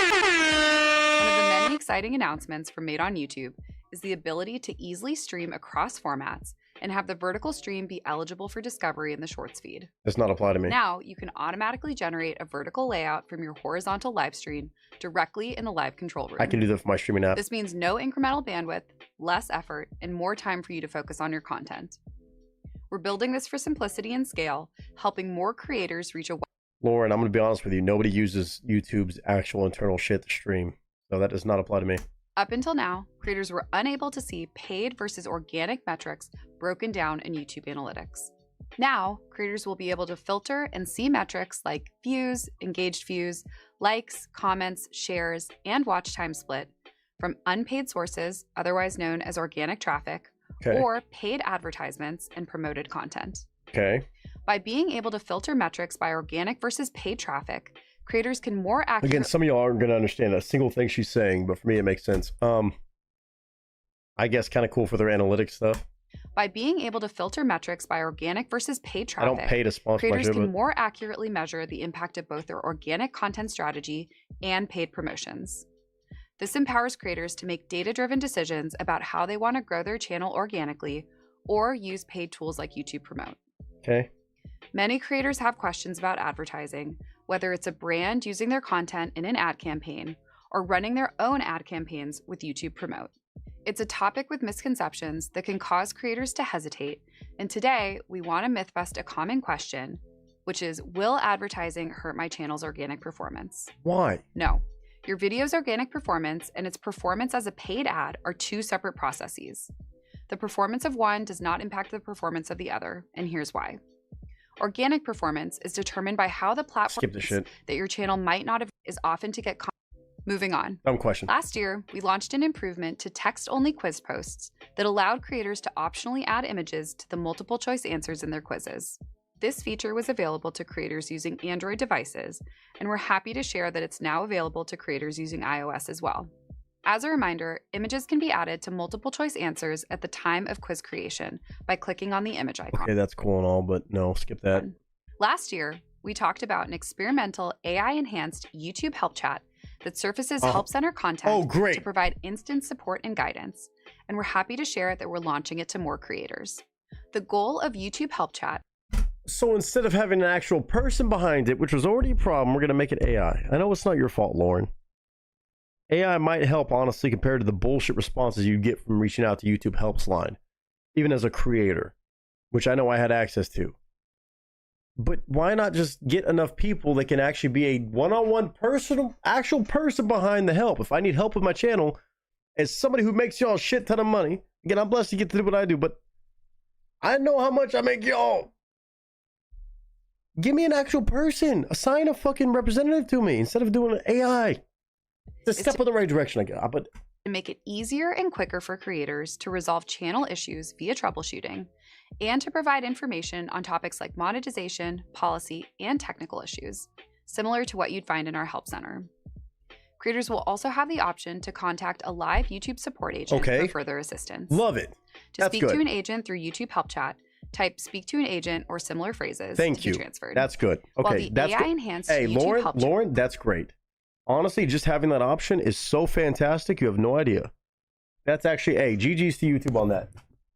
the many exciting announcements from Made on YouTube is the ability to easily stream across formats and have the vertical stream be eligible for discovery in the Shorts feed. Does not apply to me. Now, you can automatically generate a vertical layout from your horizontal live stream directly in the live control room. I can do that for my streaming app. This means no incremental bandwidth, less effort, and more time for you to focus on your content. We're building this for simplicity and scale, helping more creators reach a... Lauren, I'm going to be honest with you. Nobody uses YouTube's actual internal shit to stream. So that does not apply to me. Up until now, creators were unable to see paid versus organic metrics broken down in YouTube Analytics. Now, creators will be able to filter and see metrics like views, engaged views, likes, comments, shares, and watch time split from unpaid sources, otherwise known as organic traffic, or paid advertisements and promoted content. Okay. By being able to filter metrics by organic versus paid traffic, creators can more accurately... Again, some of y'all aren't going to understand a single thing she's saying, but for me, it makes sense. I guess kind of cool for their analytics stuff. By being able to filter metrics by organic versus paid traffic, I don't pay to sponsor creators my shit, can more accurately measure the impact of both their organic content strategy and paid promotions. This empowers creators to make data-driven decisions about how they want to grow their channel organically or use paid tools like YouTube Promote. Okay. Many creators have questions about advertising, whether it's a brand using their content in an ad campaign or running their own ad campaigns with YouTube Promote. It's a topic with misconceptions that can cause creators to hesitate, and today we want to myth-bust a common question, which is, will advertising hurt my channel's organic performance? Why? No. Your video's organic performance and its performance as a paid ad are two separate processes. The performance of one does not impact the performance of the other, and here's why. Organic performance is determined by how the platform that your channel might not have is often to get Moving on. Dumb question. Last year, we launched an improvement to text-only quiz posts that allowed creators to optionally add images to the multiple choice answers in their quizzes. This feature was available to creators using Android devices, and we're happy to share that it's now available to creators using iOS as well. As a reminder, images can be added to multiple choice answers at the time of quiz creation by clicking on the image icon. Okay, that's cool and all, but no, skip that. Last year, we talked about an experimental AI-enhanced YouTube help chat that surfaces Help Center content to provide instant support and guidance, and we're happy to share that we're launching it to more creators. The goal of YouTube Help Chat... So instead of having an actual person behind it, which was already a problem, we're going to make it AI. I know it's not your fault, Lauren. AI might help, honestly, compared to the bullshit responses you get from reaching out to YouTube Helps line, even as a creator, which I know I had access to. But why not just get enough people that can actually be a one-on-one personal, actual person behind the help? If I need help with my channel, as somebody who makes y'all a shit ton of money, again, I'm blessed to get to do what I do, but I know how much I make y'all. Give me an actual person. Assign a fucking representative to me instead of doing an AI. It's a step in the right direction, I guess. But to make it easier and quicker for creators to resolve channel issues via troubleshooting, and to provide information on topics like monetization, policy, and technical issues, similar to what you'd find in our Help Center. Creators will also have the option to contact a live YouTube support agent for further assistance. Love it. To speak to an agent through YouTube Help Chat, type "speak to an agent" or similar phrases to be transferred. That's good. Okay, While the that's AI-enhanced Hey, YouTube Lauren, that's great. Honestly, just having that option is so fantastic. You have no idea. That's actually, hey, GG's to YouTube on that.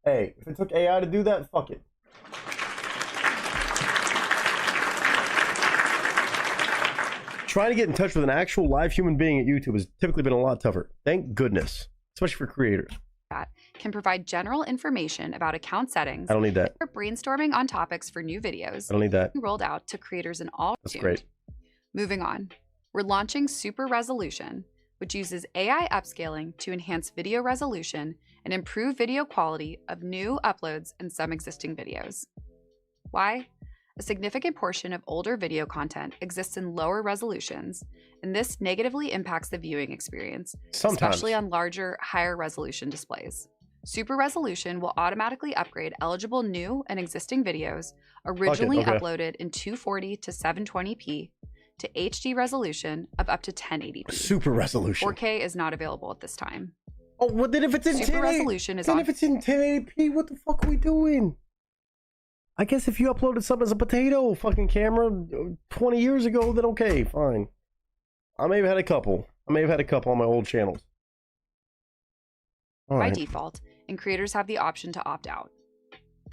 Hey, if it took AI to do that, fuck it. Trying to get in touch with an actual live human being at YouTube has typically been a lot tougher. Thank goodness, especially for creators. Can provide general information about account settings. I don't need that. Or brainstorming on topics for new videos. I don't need that. Rolled out to creators in all. That's great. Moving on, we're launching Super Resolution, which uses AI upscaling to enhance video resolution and improve video quality of new uploads and some existing videos. Why? A significant portion of older video content exists in lower resolutions, and this negatively impacts the viewing experience, especially on larger, higher resolution displays. Super Resolution will automatically upgrade eligible new and existing videos originally uploaded in 240 to 720p to HD resolution of up to 1080p. Super Resolution. 4K is not available at this time. Oh, well, then if it's in Super Resolution is then if it's in 1080p, what the fuck are we doing? I guess if you uploaded something as a potato fucking camera 20 years ago, then okay, fine. I may have had a couple. On my old channels. By default, and creators have the option to opt out.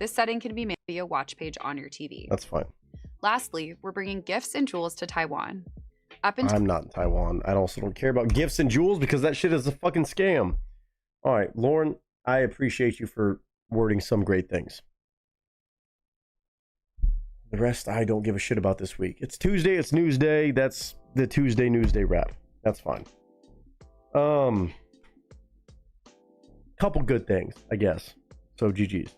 This setting can be made via watch page on your TV. That's fine. Lastly, we're bringing gifts and jewels to Taiwan. Up until I'm not in Taiwan. I also don't care about gifts and jewels because that shit is a fucking scam. All right, Lauren, I appreciate you for wording some great things. The rest, I don't give a shit about this week. It's Tuesday, it's news day. That's the Tuesday news day wrap. That's fine. Couple good things, I guess. So GG's.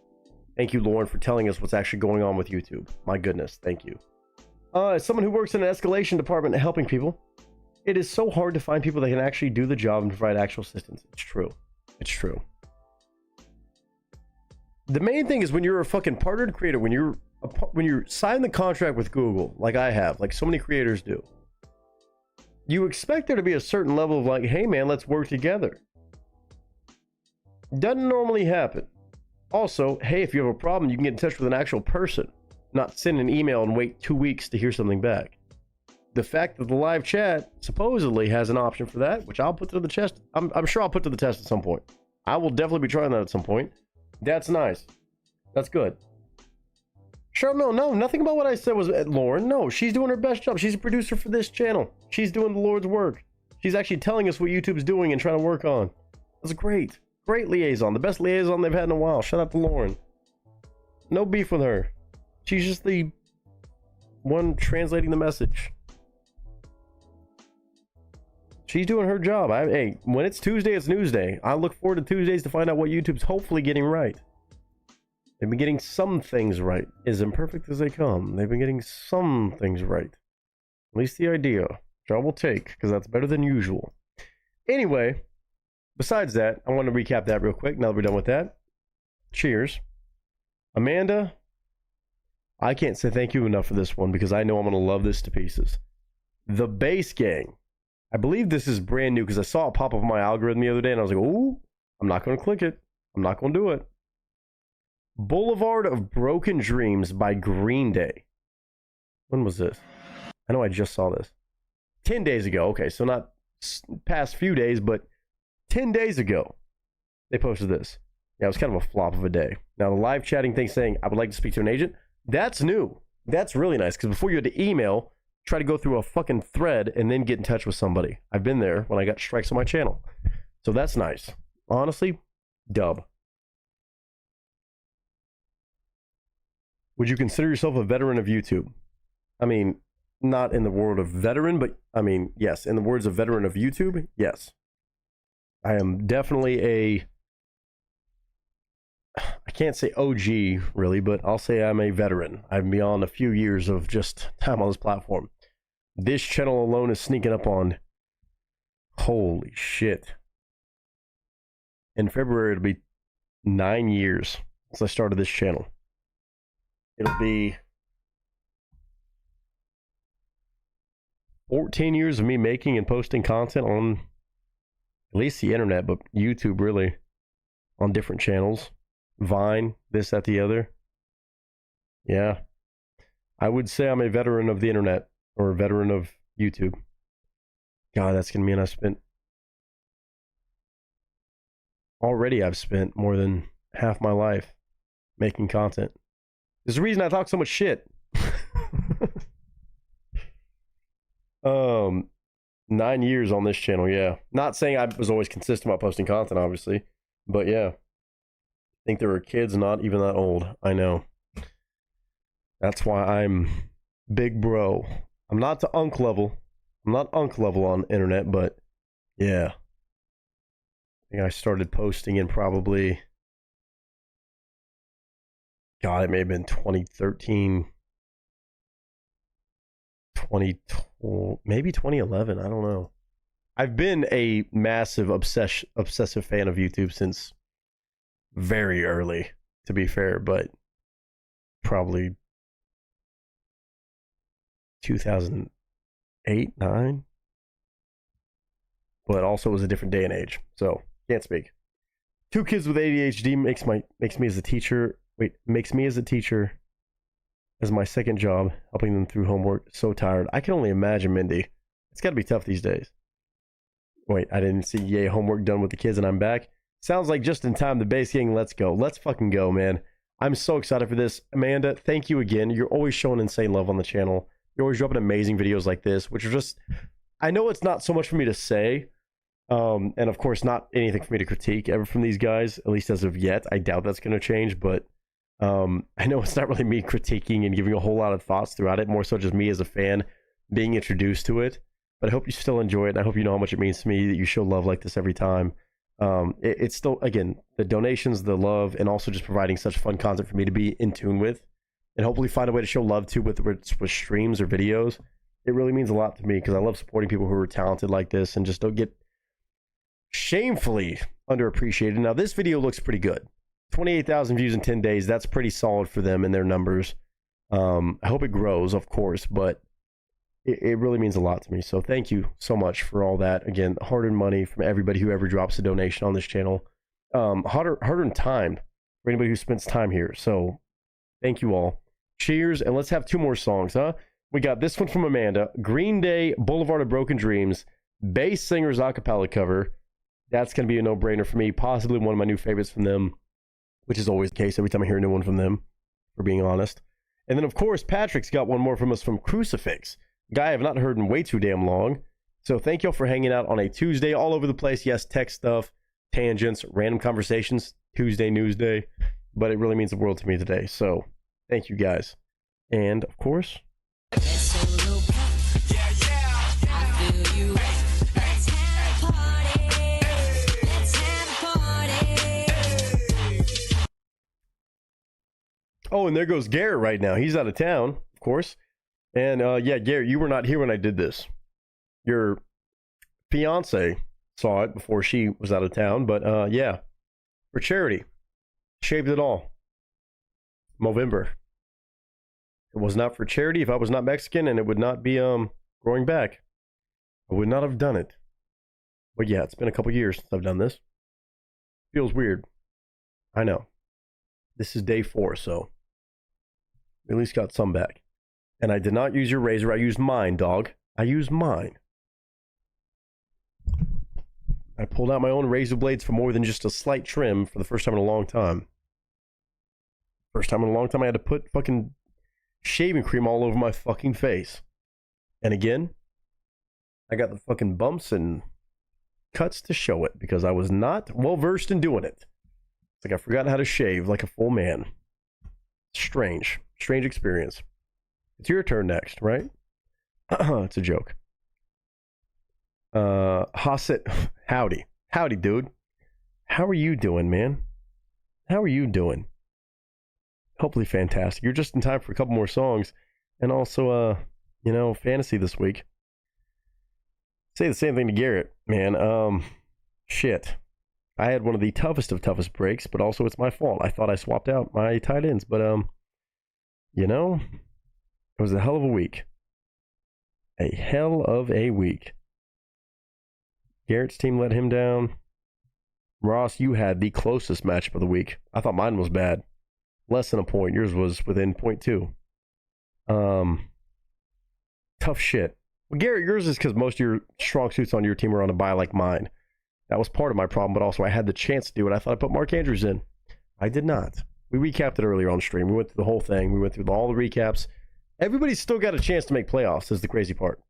Thank you, Lauren, for telling us what's actually going on with YouTube. My goodness, thank you. As someone who works in an escalation department helping people, it is so hard to find people that can actually do the job and provide actual assistance. It's true. It's true. The main thing is when you're a fucking partnered creator, when you're signing the contract with Google, like I have, like so many creators do, you expect there to be a certain level of like, hey man, let's work together. Doesn't normally happen. Also, hey, if you have a problem, you can get in touch with an actual person, not send an email and wait 2 weeks to hear something back. The fact that the live chat supposedly has an option for that, which I'll put to the test. I'm sure I'll put to the test at some point. I will definitely be trying that at some point. That's nice. That's good. Sure, no, nothing about what I said was Lauren. No, she's doing her best job. She's a producer for this channel. She's doing the Lord's work. She's actually telling us what YouTube's doing and trying to work on. That's great. Great liaison. The best liaison they've had in a while. Shout out to Lauren. No beef with her. She's just the one translating the message. She's doing her job. Hey, when it's Tuesday, it's news day. I look forward to Tuesdays to find out what YouTube's hopefully getting right. They've been getting some things right. As imperfect as they come, they've been getting some things right. At least the idea, which I will take, because that's better than usual. Anyway, besides that, I want to recap that real quick now that we're done with that. Cheers. Amanda, I can't say thank you enough for this one because I know I'm going to love this to pieces. The Base Gang. I believe this is brand new because I saw it pop up on my algorithm the other day and I was like, ooh, I'm not going to click it. I'm not going to do it. Boulevard of Broken Dreams by Green Day. When was this? I know I just saw this. 10 days ago. Okay, so not past few days, but 10 days ago, they posted this. Yeah, it was kind of a flop of a day. Now, the live chatting thing saying, I would like to speak to an agent, that's new. That's really nice, because before you had to email, try to go through a fucking thread, and then get in touch with somebody. I've been there when I got strikes on my channel. So that's nice. Honestly, dub. Would you consider yourself a veteran of YouTube? I mean, not in the word of veteran, but I mean, yes, in the words of veteran of YouTube, yes. I am definitely I can't say OG really, but I'll say I'm a veteran. I'm beyond a few years of just time on this platform. This channel alone is sneaking up on, holy shit. In February, it'll be 9 years since I started this channel. It'll be 14 years of me making and posting content on at least the internet, but YouTube really, on different channels. Vine, this, that, the other. Yeah. I would say I'm a veteran of the internet, or a veteran of YouTube. God, that's going to mean I've spent more than half my life making content. There's a reason I talk so much shit. 9 years on this channel, yeah. Not saying I was always consistent about posting content, obviously. But yeah. I think there were kids not even that old. I know. That's why I'm big bro. I'm not to unk level. I'm not unk level on internet, but yeah. I think I started posting in probably, God, it may have been 2013, maybe 2011. I don't know. I've been a massive obsessive fan of YouTube since very early, to be fair, but probably 2008, 9. But also it was a different day and age, so can't speak. 2 kids with ADHD makes me as a teacher. Makes me as a teacher as my second job, helping them through homework. So tired. I can only imagine, Mindy. It's got to be tough these days. Wait, I didn't see. Yay, homework done with the kids and I'm back. Sounds like just in time. The Base Gang, let's go. Let's fucking go, man. I'm so excited for this. Amanda, thank you again. You're always showing insane love on the channel. You're always dropping amazing videos like this, which are just, I know it's not so much for me to say, and of course not anything for me to critique ever from these guys, at least as of yet. I doubt that's going to change, but I know it's not really me critiquing and giving a whole lot of thoughts throughout it, more so just me as a fan being introduced to it. But I hope you still enjoy it, and I hope you know how much it means to me that you show love like this every time. It's still, again, the donations, the love, and also just providing such fun content for me to be in tune with, and hopefully find a way to show love to with streams or videos. It really means a lot to me because I love supporting people who are talented like this and just don't get shamefully underappreciated. Now, this video looks pretty good. 28,000 views in 10 days. That's pretty solid for them and their numbers. I hope it grows, of course, but it really means a lot to me. So thank you so much for all that. Again, hard-earned money from everybody who ever drops a donation on this channel. Hard-earned time for anybody who spends time here. So thank you all. Cheers, and let's have 2 more songs, huh? We got this one from Amanda. Green Day, Boulevard of Broken Dreams. Bass Singers acapella cover. That's going to be a no-brainer for me. Possibly one of my new favorites from them, which is always the case every time I hear a new one from them, for being honest. And then, of course, Patrick's got one more from us from Crucifix. Guy I've not heard in way too damn long. So thank y'all for hanging out on a Tuesday all over the place. Yes, tech stuff, tangents, random conversations, Tuesday news day. But it really means the world to me today. So thank you guys. And of course, oh, and there goes Garrett right now. He's out of town, of course. And yeah, Garrett, you were not here when I did this. Your fiance saw it before she was out of town. But yeah, for charity, shaved it all. Movember. It was not for charity if I was not Mexican, and it would not be growing back. I would not have done it. But yeah, it's been a couple years since I've done this. Feels weird. I know. This is day 4, so we at least got some back. And I did not use your razor. I used mine, dog. I used mine. I pulled out my own razor blades for more than just a slight trim for the first time in a long time. First time in a long time I had to put fucking shaving cream all over my fucking face. And again, I got the fucking bumps and cuts to show it because I was not well versed in doing it. It's like I forgot how to shave like a full man. Strange experience. It's your turn next, right? It's a joke. Hasset, howdy, dude. How are you doing, man? How are you doing? Hopefully fantastic. You're just in time for a couple more songs, and also, you know, fantasy this week. Say the same thing to Garrett, man. Shit. I had one of the toughest breaks, but also it's my fault. I thought I swapped out my tight ends, but you know, it was a hell of a week. A hell of a week. Garrett's team let him down. Ross, you had the closest matchup of the week. I thought mine was bad. Less than a point. Yours was within 0.2. Tough shit. Well, Garrett, yours is because most of your strong suits on your team are on a bye like mine. That was part of my problem, but also I had the chance to do it. I thought I put Mark Andrews in. I did not. We recapped it earlier on stream. We went through the whole thing. We went through all the recaps. Everybody's still got a chance to make playoffs, is the crazy part.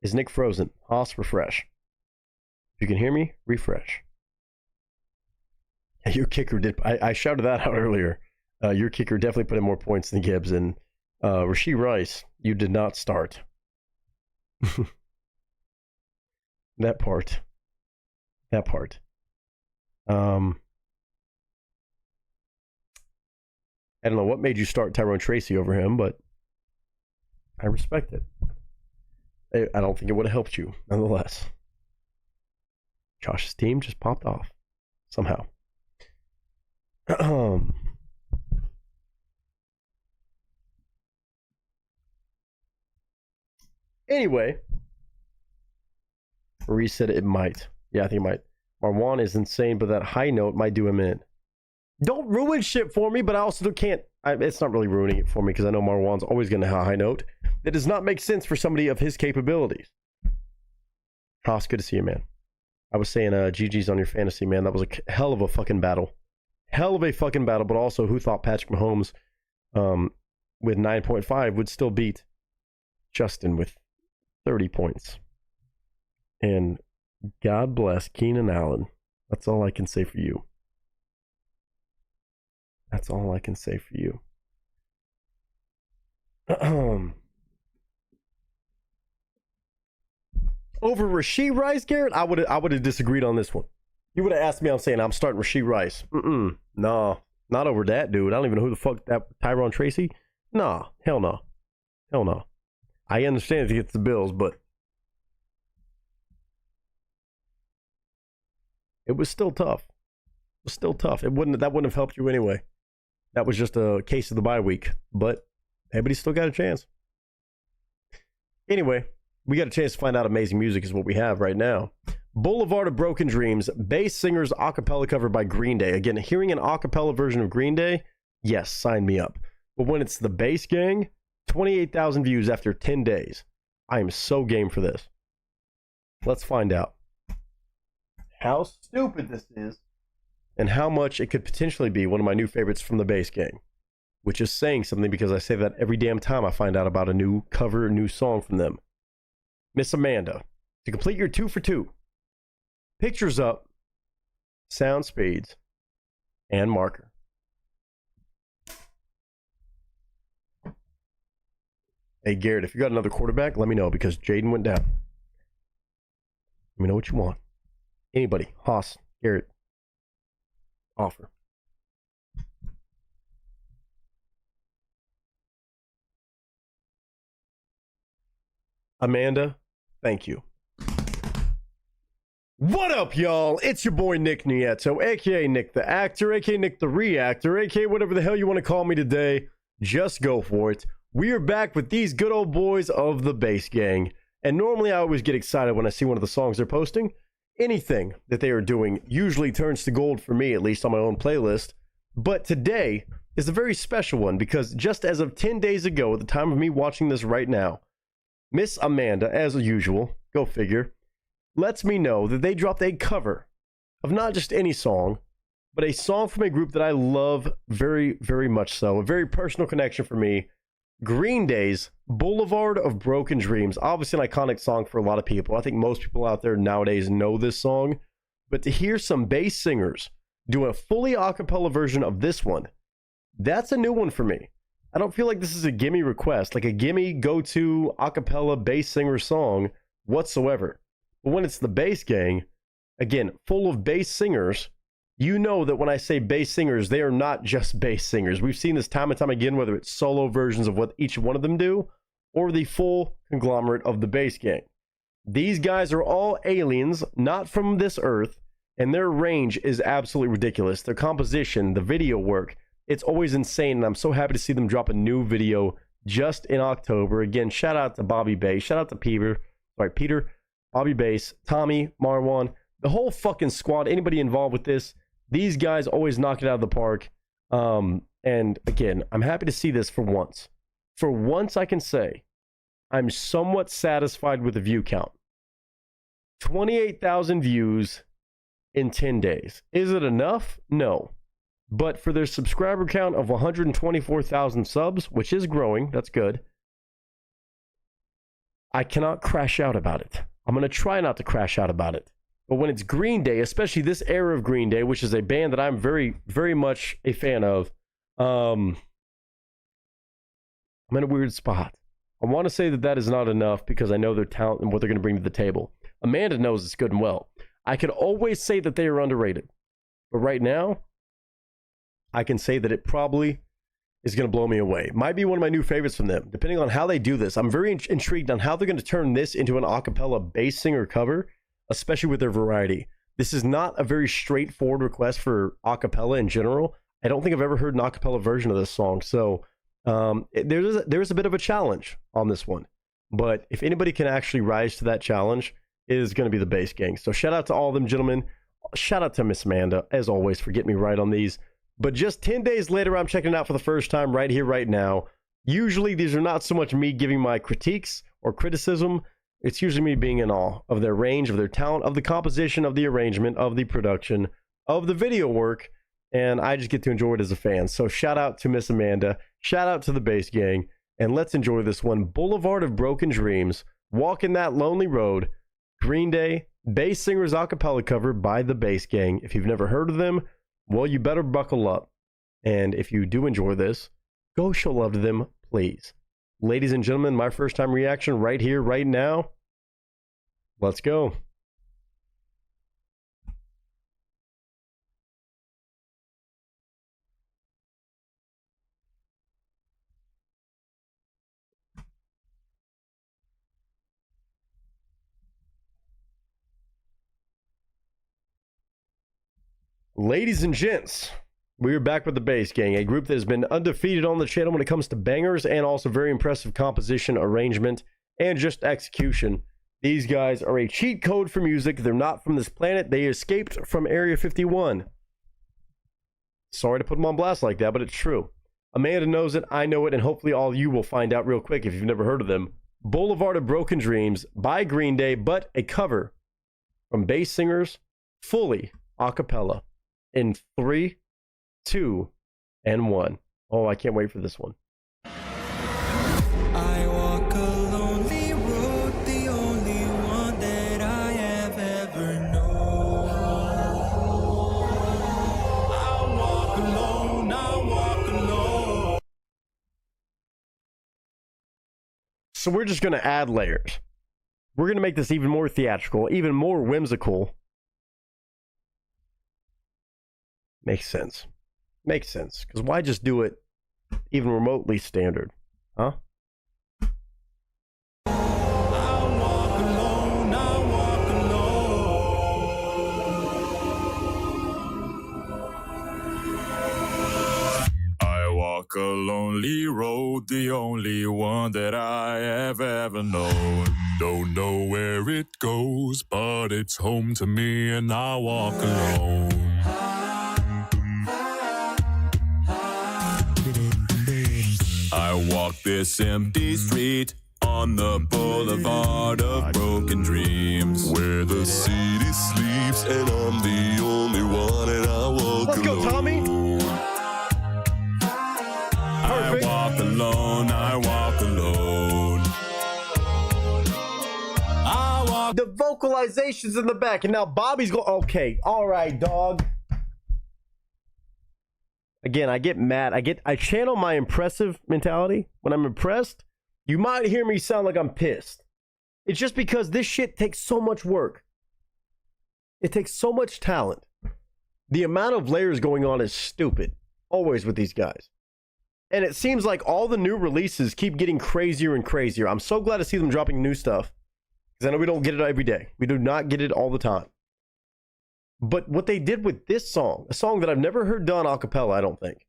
Is Nick frozen? Haas, refresh. If you can hear me, refresh. Your kicker did. I shouted that out earlier. Your kicker definitely put in more points than Gibbs. And Rasheed Rice, you did not start. That part. I don't know what made you start Tyrone Tracy over him, but I respect it. I don't think it would have helped you, nonetheless. Josh's team just popped off somehow. Anyway, Maurice said it might. Yeah, I think it might. Marwan is insane, but that high note might do him in. Don't ruin shit for me, but I also can't. It's not really ruining it for me because I know Marwan's always going to have a high note. That does not make sense for somebody of his capabilities. Haas, good to see you, man. I was saying GG's on your fantasy, man. That was a hell of a fucking battle. hell of a fucking battle, but also who thought Patrick Mahomes with 9.5 would still beat Justin with 30 points. And God bless Keenan Allen. That's all I can say for you. That's all I can say for you. Over Rashee Rice, Garrett, I would have disagreed on this one. You would have asked me, I'm saying I'm starting Rashee Rice. No, not over that dude. I don't even know who the fuck that Tyron Tracy. Nah, hell no. Hell no. I understand if he gets the Bills, but it was still tough. It was still tough. That wouldn't have helped you anyway. That was just a case of the bye week. But everybody still got a chance. Anyway, we got a chance to find out amazing music is what we have right now. Boulevard of Broken Dreams, bass singers a cappella cover by Green Day. Again, hearing an a cappella version of Green Day, yes, sign me up. But when it's the Bass Gang, 28,000 views after 10 days. I am so game for this. Let's find out how stupid this is and how much it could potentially be one of my new favorites from the Bass Gang, which is saying something because I say that every damn time I find out about a new cover, a new song from them. Miss Amanda, to complete your 2 for 2, pictures up, sound speeds, and marker. Hey, Garrett, if you got another quarterback, let me know because Jaden went down. Let me know what you want. Anybody, Haas, Garrett, offer. Amanda, thank you. What up, y'all? It's your boy Nick Nieto, aka Nick the Actor, aka Nick the Reactor, aka whatever the hell you want to call me today. Just go for it. We are back with these good old boys of the Bass Gang. And normally I always get excited when I see one of the songs they're posting. Anything that they are doing usually turns to gold for me, at least on my own playlist. But today is a very special one because just as of 10 days ago, at the time of me watching this right now, Miss Amanda, as usual, go figure, lets me know that they dropped a cover of not just any song, but a song from a group that I love very, very much so. A very personal connection for me. Green Day's Boulevard of Broken Dreams. Obviously an iconic song for a lot of people. I think most people out there nowadays know this song. But to hear some bass singers do a fully a cappella version of this one, that's a new one for me. I don't feel like this is a gimme request, like a gimme go-to a cappella bass singer song whatsoever. But when it's the Bass Gang, again, full of bass singers, you know that when I say bass singers, they are not just bass singers. We've seen this time and time again, whether it's solo versions of what each one of them do, or the full conglomerate of the Bass Gang. These guys are all aliens, not from this earth, and their range is absolutely ridiculous. Their composition, the video work, it's always insane, and I'm so happy to see them drop a new video just in October. Again, shout out to Bobby Bass, shout out to Peter, Bobby Bass, Tommy, Marwan, the whole fucking squad, anybody involved with this. These guys always knock it out of the park. And again, I'm happy to see this for once. For once, I can say I'm somewhat satisfied with the view count. 28,000 views in 10 days. Is it enough? No. But for their subscriber count of 124,000 subs, which is growing, that's good, I cannot crash out about it. I'm going to try not to crash out about it. But when it's Green Day, especially this era of Green Day, which is a band that I'm very, very much a fan of, I'm in a weird spot. I want to say that that is not enough because I know their talent and what they're going to bring to the table. Amanda knows it's good and well. I could always say that they are underrated. But right now, I can say that it probably is going to blow me away. Might be one of my new favorites from them. Depending on how they do this, I'm very intrigued on how they're going to turn this into an a cappella bass singer cover, especially with their variety. This is not a very straightforward request for a cappella in general. I don't think I've ever heard an a cappella version of this song. So there's a bit of a challenge on this one. But if anybody can actually rise to that challenge, it is going to be the Bass Gang. So shout out to all of them, gentlemen. Shout out to Miss Amanda, as always, for getting me right on these. But just 10 days later, I'm checking it out for the first time right here, right now. Usually, these are not so much me giving my critiques or criticism. It's usually me being in awe of their range, of their talent, of the composition, of the arrangement, of the production, of the video work, and I just get to enjoy it as a fan. So shout out to Miss Amanda, shout out to the Bass Gang, and let's enjoy this one. Boulevard of Broken Dreams, Walking That Lonely Road, Green Day, Bass Singers acapella cover by the Bass Gang. If you've never heard of them, well, you better buckle up. And if you do enjoy this, go show love to them, please. Ladies and gentlemen, my first time reaction right here, right now. Let's go. Ladies and gents, we are back with the Bass Gang, a group that has been undefeated on the channel when it comes to bangers and also very impressive composition, arrangement, and just execution. These guys are a cheat code for music. They're not from this planet. They escaped from Area 51. Sorry to put them on blast like that, but it's true. Amanda knows it, I know it, and hopefully all of you will find out real quick if you've never heard of them. Boulevard of Broken Dreams by Green Day, but a cover from Bass Singers, fully a cappella. In 3, 2, and 1. Oh, I can't wait for this one. I walk a lonely road, the only one that I have ever known. I walk alone, I walk alone. So we're just going to add layers. We're going to make this even more theatrical, even more whimsical. Makes sense. Makes sense. Because why just do it even remotely standard? Huh? I walk a lonely road, the only one that I have ever known. Don't know where it goes, but it's home to me, and I walk alone. I walk this empty street on the boulevard of broken dreams, where the city sleeps and I'm the only one, and I walk Let's alone. go, Tommy. I walk alone, I walk alone. I walk. The vocalizations in the back, and now Bobby's going. Okay, all right, dog. Again, I get mad. I channel my impressive mentality. When I'm impressed, you might hear me sound like I'm pissed. It's just because this shit takes so much work. It takes so much talent. The amount of layers going on is stupid. Always with these guys. And it seems like all the new releases keep getting crazier and crazier. I'm so glad to see them dropping new stuff. Because I know we don't get it every day. We do not get it all the time. But what they did with this song, a song that I've never heard done a cappella, I don't think.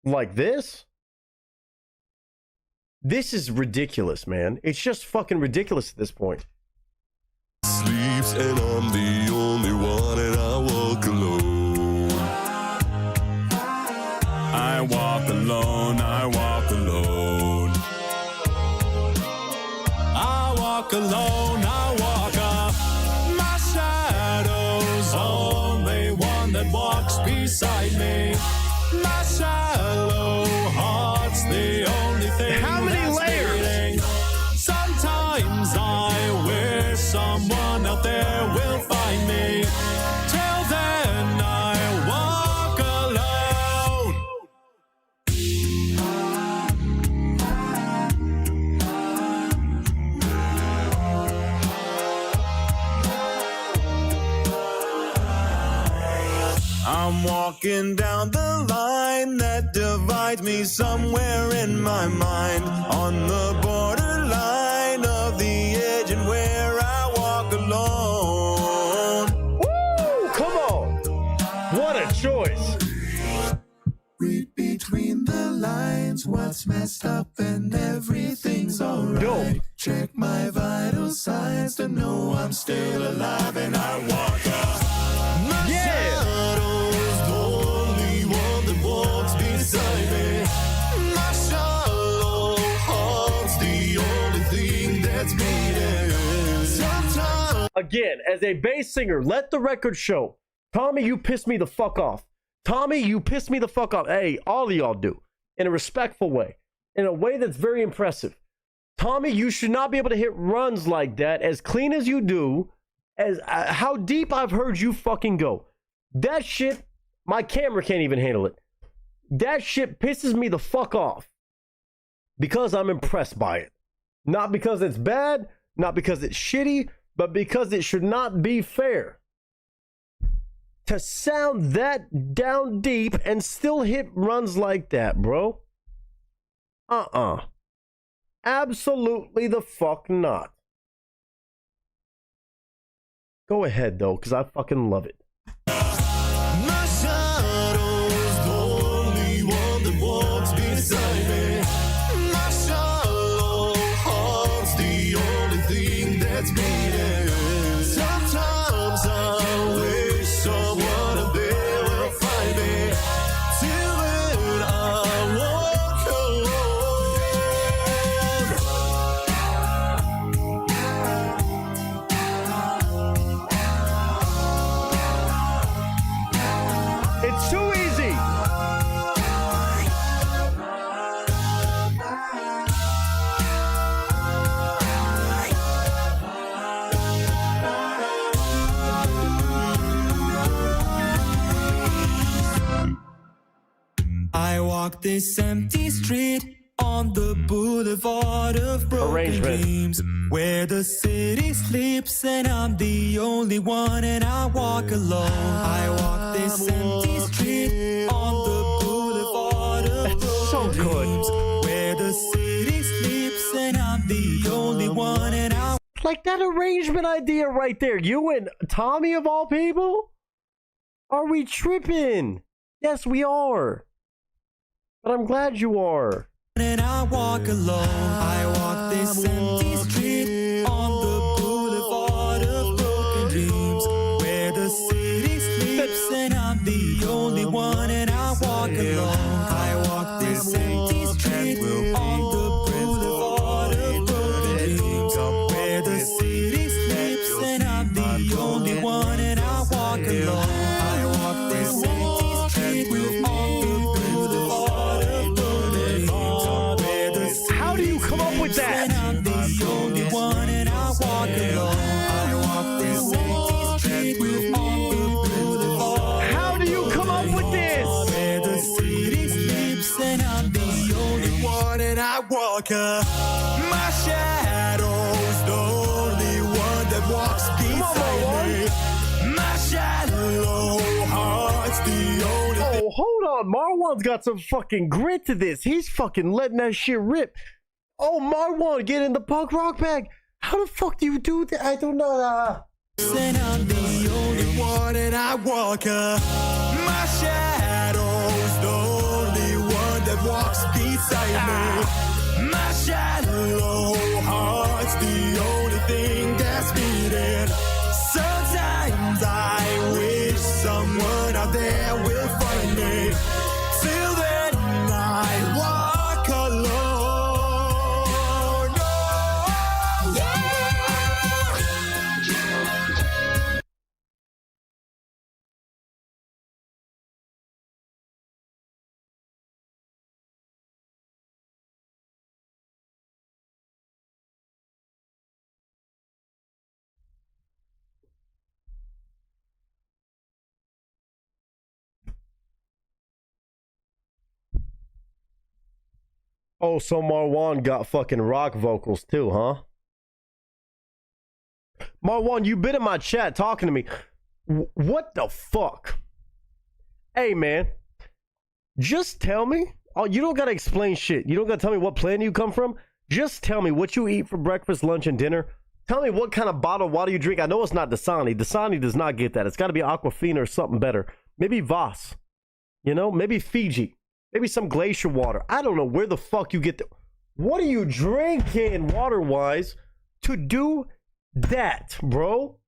Like this? This is ridiculous, man. It's just fucking ridiculous at this point. Sleeps and I'm the only one, and I walk alone. I walk alone, I walk alone. I walk alone, I walk alone. My shadow's only one that walks beside me. My shallow heart's the only thing. How many layers? Beating. Sometimes I wish someone out there will find me. Till then I walk alone. I'm walking down the line that divides me somewhere in my mind, on the borderline of the edge and where I walk alone. Woo! Come on! What a choice! Read between the lines, what's messed up and everything's alright. Dope. Check my vital signs to know I'm still alive, and I walk up. My shadow's the only one that walks beside me. My shallow heart's the only thing that's beating. Sometimes Again, as a bass singer, let the record show. Tommy, you piss me the fuck off. Tommy, you piss me the fuck off. Hey, all of y'all do. In a respectful way. In a way that's very impressive. Tommy, you should not be able to hit runs like that as clean as you do. As how deep I've heard you fucking go. That shit, my camera can't even handle it. That shit pisses me the fuck off. Because I'm impressed by it. Not because it's bad, not because it's shitty, but because it should not be fair. To sound that down deep and still hit runs like that, bro. Absolutely the fuck not. Go ahead, though, because I fucking love it. My shadow's the only one that walks beside me. My shallow heart's the only thing that's beating. Sometimes I wish someone up there will find me. Till then I walk alone. It's too easy. I walk this empty street on the boulevard of broken dreams, where the city sleeps and I'm the only one and I walk alone. I walk this empty street on the boulevard of broken dreams, where the city sleeps and I'm the only one and I Like that arrangement idea right there. You and Tommy of all people? Are we tripping? Yes, we are. But I'm glad you are. and I walk alone. I walk this empty street on the boulevard of broken dreams, where the city sleeps and I'm the only one and I walk alone. I walk this empty street on the boulevard of broken dreams, where the city sleeps and I'm the only one and I walk alone. I walk this empty street on the boulevard of broken dreams, where the How do you come up with that? I'm the only one and I walk alone. I walk this empty street on the boulevard. How do you come up with this? Where the city sleeps and I'm the only one and I walk my shadow's the only one that walks beside me. My shallow heart's the only Oh, hold on. Marwan's got some fucking grit to this. He's fucking letting that shit rip. Oh, Marwan, get in the punk rock bag. How the fuck do you do that? I don't know. and I'm the only one and I walk my shadow's the only one that walks beside me. My shallow heart's the only thing that's beating. Sometimes I wish someone out there will find me. Till then I walk alone. Oh, so Marwan got fucking rock vocals too, huh? Marwan, you been in my chat talking to me. What the fuck? Hey, man. Just tell me. Oh, you don't gotta explain shit. You don't gotta tell me what planet you come from. Just tell me what you eat for breakfast, lunch, and dinner. Tell me what kind of bottled water you drink. I know it's not Dasani. Dasani does not get that. It's got to be Aquafina or something better. Maybe Voss. You know, maybe Fiji. Maybe some glacier water. I don't know where the fuck you get the... What are you drinking water-wise to do that, bro?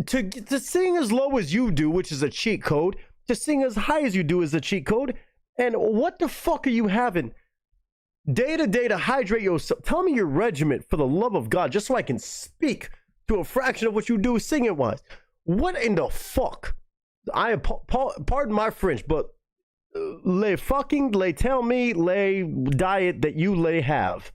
To sing as low as you do, which is a cheat code, to sing as high as you do is a cheat code. And what the fuck are you having day to day to hydrate yourself? Tell me your regimen, for the love of God, just so I can speak to a fraction of what you do singing-wise. What in the fuck? I am pardon my French, but les tell me les diet that you lay have.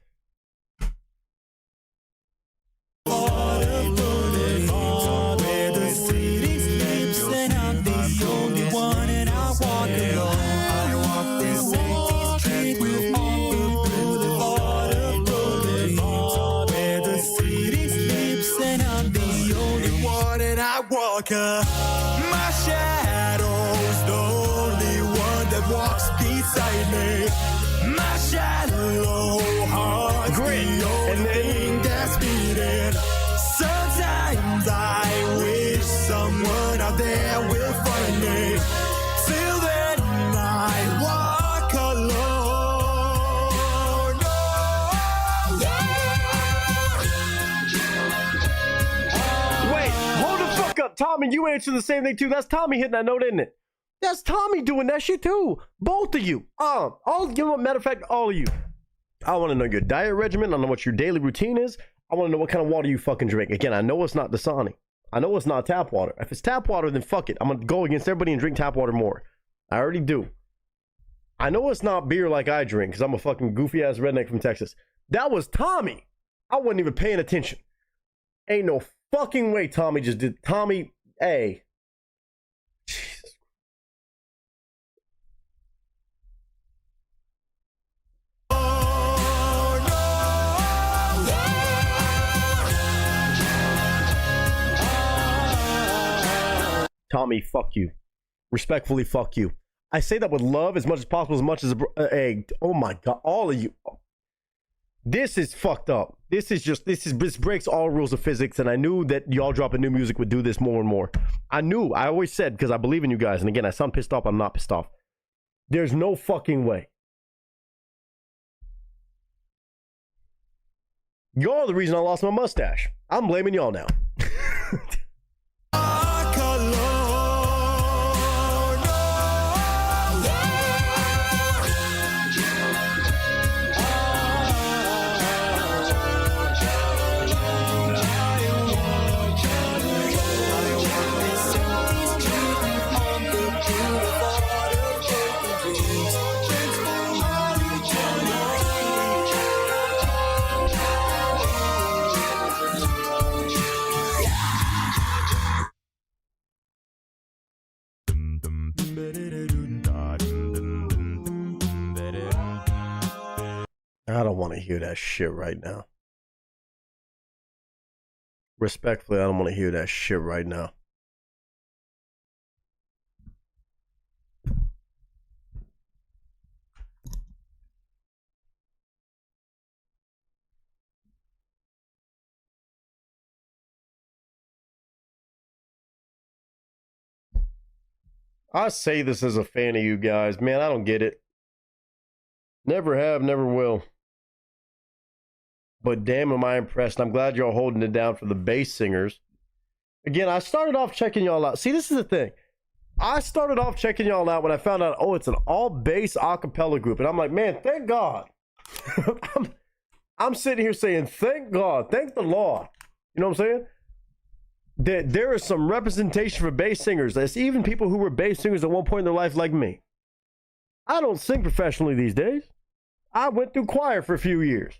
My shadow's the only one that walks beside me. My shallow heart's the only thing that's beating. Sometimes I wish someone out there will find me. Till then I walk alone. Wait, hold the fuck up, Tommy. You answered the same thing too. That's Tommy hitting that note, isn't it? That's Tommy doing that shit too. Both of you. Matter of fact, all of you. I want to know your diet regimen. I know what your daily routine is. I want to know what kind of water you fucking drink. Again, I know it's not Dasani. I know it's not tap water. If it's tap water, then fuck it. I'm going to go against everybody and drink tap water more. I already do. I know it's not beer like I drink because I'm a fucking goofy ass redneck from Texas. That was Tommy. I wasn't even paying attention. Ain't no fucking way Tommy just did. Tommy, hey. Jesus. Tommy, fuck you. Respectfully, fuck you. I say that with love as much as possible, as much as a oh my god, all of you. This is fucked up. This breaks all rules of physics, and I knew that y'all dropping new music would do this more and more. I always said, because I believe in you guys, and again, I sound pissed off, I'm not pissed off. There's no fucking way. Y'all are the reason I lost my mustache. I'm blaming y'all now. I don't want to hear that shit right now. Respectfully, I don't want to hear that shit right now. I say this as a fan of you guys. Man, I don't get it. Never have, never will. But damn, am I impressed. I'm glad y'all holding it down for the bass singers. Again, I started off checking y'all out. See, this is the thing. I started off checking y'all out when I found out, oh, it's an all-bass a cappella group. And I'm like, man, thank God. I'm sitting here saying, thank God. Thank the Lord. You know what I'm saying? There is some representation for bass singers. There's even people who were bass singers at one point in their life like me. I don't sing professionally these days. I went through choir for a few years.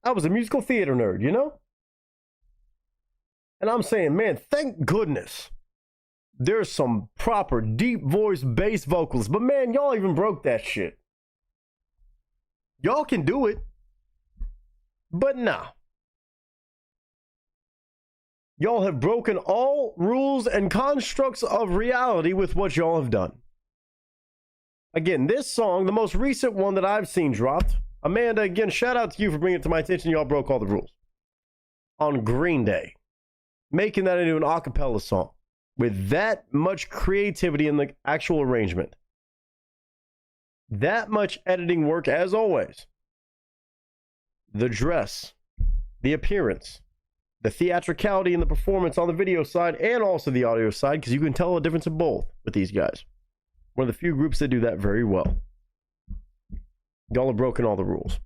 I was a musical theater nerd, you know? And I'm saying, man, thank goodness there's some proper deep voice bass vocals. But man, y'all even broke that shit. Y'all can do it. But nah. Y'all have broken all rules and constructs of reality with what y'all have done. Again, this song, the most recent one that I've seen dropped, Amanda, again, shout out to you for bringing it to my attention. Y'all broke all the rules. On Green Day. Making that into an a cappella song. With that much creativity in the actual arrangement. That much editing work, as always. The dress. The appearance. The theatricality in the performance on the video side and also the audio side, because you can tell a difference of both with these guys. One of the few groups that do that very well. Y'all have broken all the rules.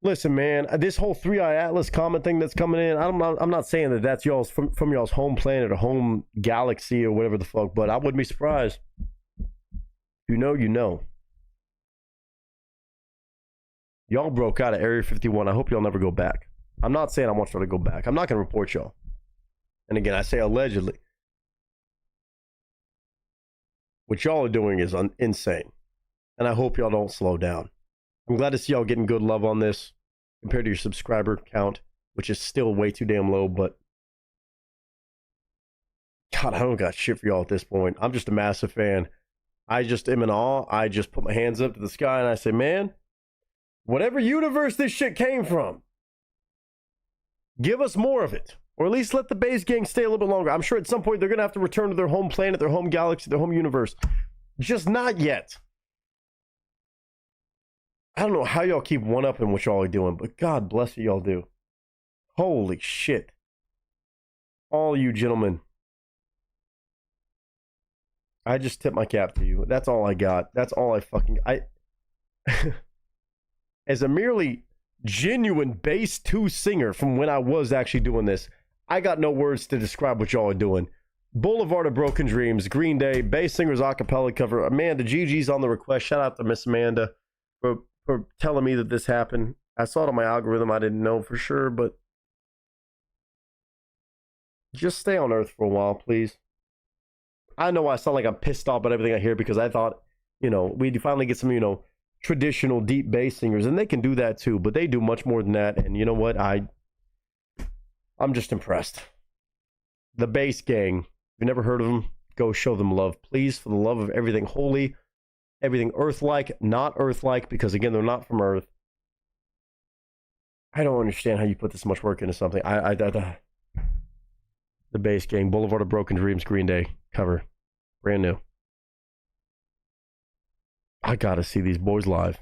Listen, man, this whole 3i Atlas comment thing that's coming in, I'm not saying that that's y'all's from y'all's home planet or home galaxy or whatever the fuck, but I wouldn't be surprised. You know. Y'all broke out of Area 51. I hope y'all never go back. I'm not saying I want y'all to go back. I'm not going to report y'all. And again, I say allegedly. What y'all are doing is insane. And I hope y'all don't slow down. I'm glad to see y'all getting good love on this compared to your subscriber count, which is still way too damn low, but God, I don't got shit for y'all at this point. I'm just a massive fan. I just am in awe. I just put my hands up to the sky and I say, man, whatever universe this shit came from, give us more of it. Or at least let the base gang stay a little bit longer. I'm sure at some point they're going to have to return to their home planet, their home galaxy, their home universe. Just not yet. I don't know how y'all keep one-upping what y'all are doing, but God bless you, y'all do. Holy shit. All you gentlemen. I just tip my cap to you. That's all I got. That's all I fucking... As a merely genuine bass 2 singer from when I was actually doing this, I got no words to describe what y'all are doing. Boulevard of Broken Dreams, Green Day, bass singers acapella cover. Amanda, GG's on the request. Shout out to Miss Amanda for telling me that this happened. I saw it on my algorithm. I didn't know for sure, but just stay on Earth for a while, please. I know I sound like I'm pissed off about everything I hear because I thought, we'd finally get some, traditional deep bass singers, and they can do that too, but they do much more than that. And you know what? I'm just impressed. The Bass Gang. If you've never heard of them, go show them love, please, for the love of everything holy, everything Earth-like, not Earth-like, because again, they're not from Earth. I don't understand how you put this much work into something. The Bass Gang, Boulevard of Broken Dreams, Green Day cover, brand new. I gotta see these boys live.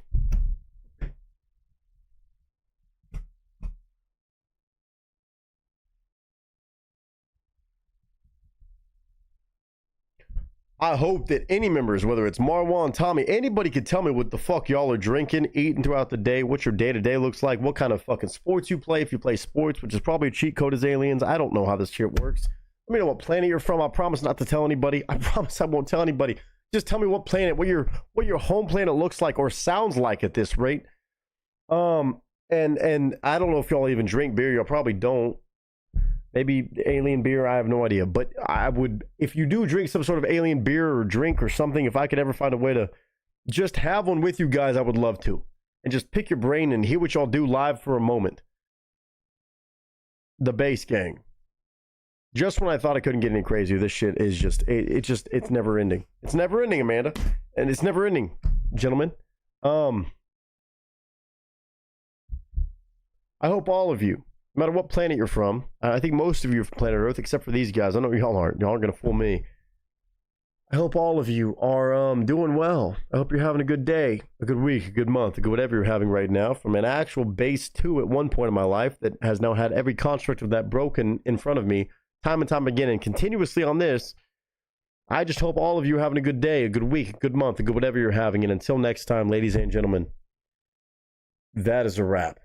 I hope that any members, whether it's Marwan, Tommy, anybody could tell me what the fuck y'all are drinking, eating throughout the day, what your day-to-day looks like, what kind of fucking sports you play, if you play sports, which is probably a cheat code as aliens. I don't know how this shit works. Let me know what planet you're from. I promise not to tell anybody. I promise I won't tell anybody. Just tell me what planet, what your home planet looks like or sounds like at this rate. And I don't know if y'all even drink beer. Y'all probably don't. Maybe alien beer, I have no idea. But I would, if you do drink some sort of alien beer or drink or something, if I could ever find a way to just have one with you guys, I would love to. And just pick your brain and hear what y'all do live for a moment. The Bass Gang. Just when I thought I couldn't get any crazier, this shit is just, it's never ending. It's never ending, Amanda. And it's never ending, gentlemen. I hope all of you, no matter what planet you're from, I think most of you are from planet Earth, except for these guys. I know y'all aren't. Y'all aren't going to fool me. I hope all of you are doing well. I hope you're having a good day, a good week, a good month, a good whatever you're having right now. From an actual base 2 at one point in my life that has now had every construct of that broken in front of me, time and time again, and continuously on this. I just hope all of you are having a good day, a good week, a good month, a good whatever you're having. And until next time, ladies and gentlemen, that is a wrap.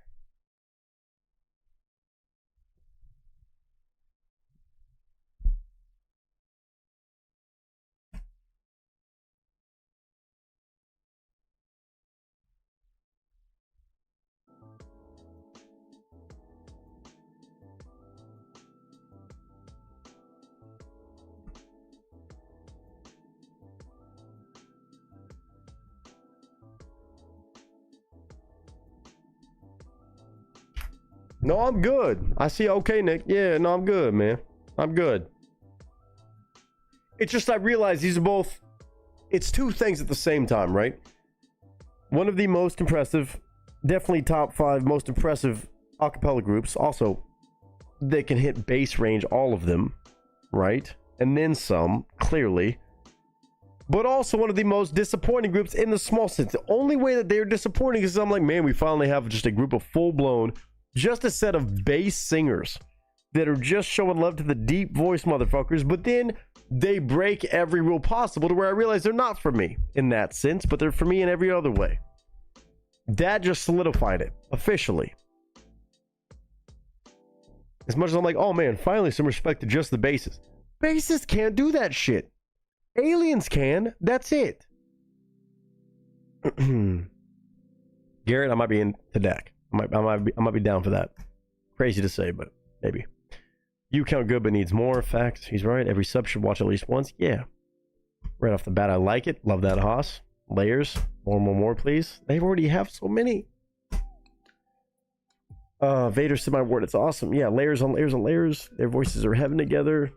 No, I'm good. I see. Okay, Nick. Yeah, no, I'm good, man. I'm good. It's just I realize these are both, it's two things at the same time, right? One of the most impressive, definitely top 5 most impressive acapella groups. Also, they can hit bass range, all of them, right? And then some, clearly. But also one of the most disappointing groups in the small sense. The only way that they're disappointing is I'm like, man, we finally have just a group of full-blown, just a set of bass singers that are just showing love to the deep voice motherfuckers, but then they break every rule possible to where I realize they're not for me in that sense, but they're for me in every other way. That just solidified it officially. As much as I'm like, oh man, finally some respect to just the bases. Bases can't do that shit. Aliens can. That's it. Garrett, I might be in the deck. I might be down for that. Crazy to say, but maybe. You count good, but needs more. Facts. He's right. Every sub should watch at least once. Yeah. Right off the bat, I like it. Love that, Haas. Layers. More, please. They already have so many. Vader said my word. It's awesome. Yeah, layers on layers on layers. Their voices are heaven together.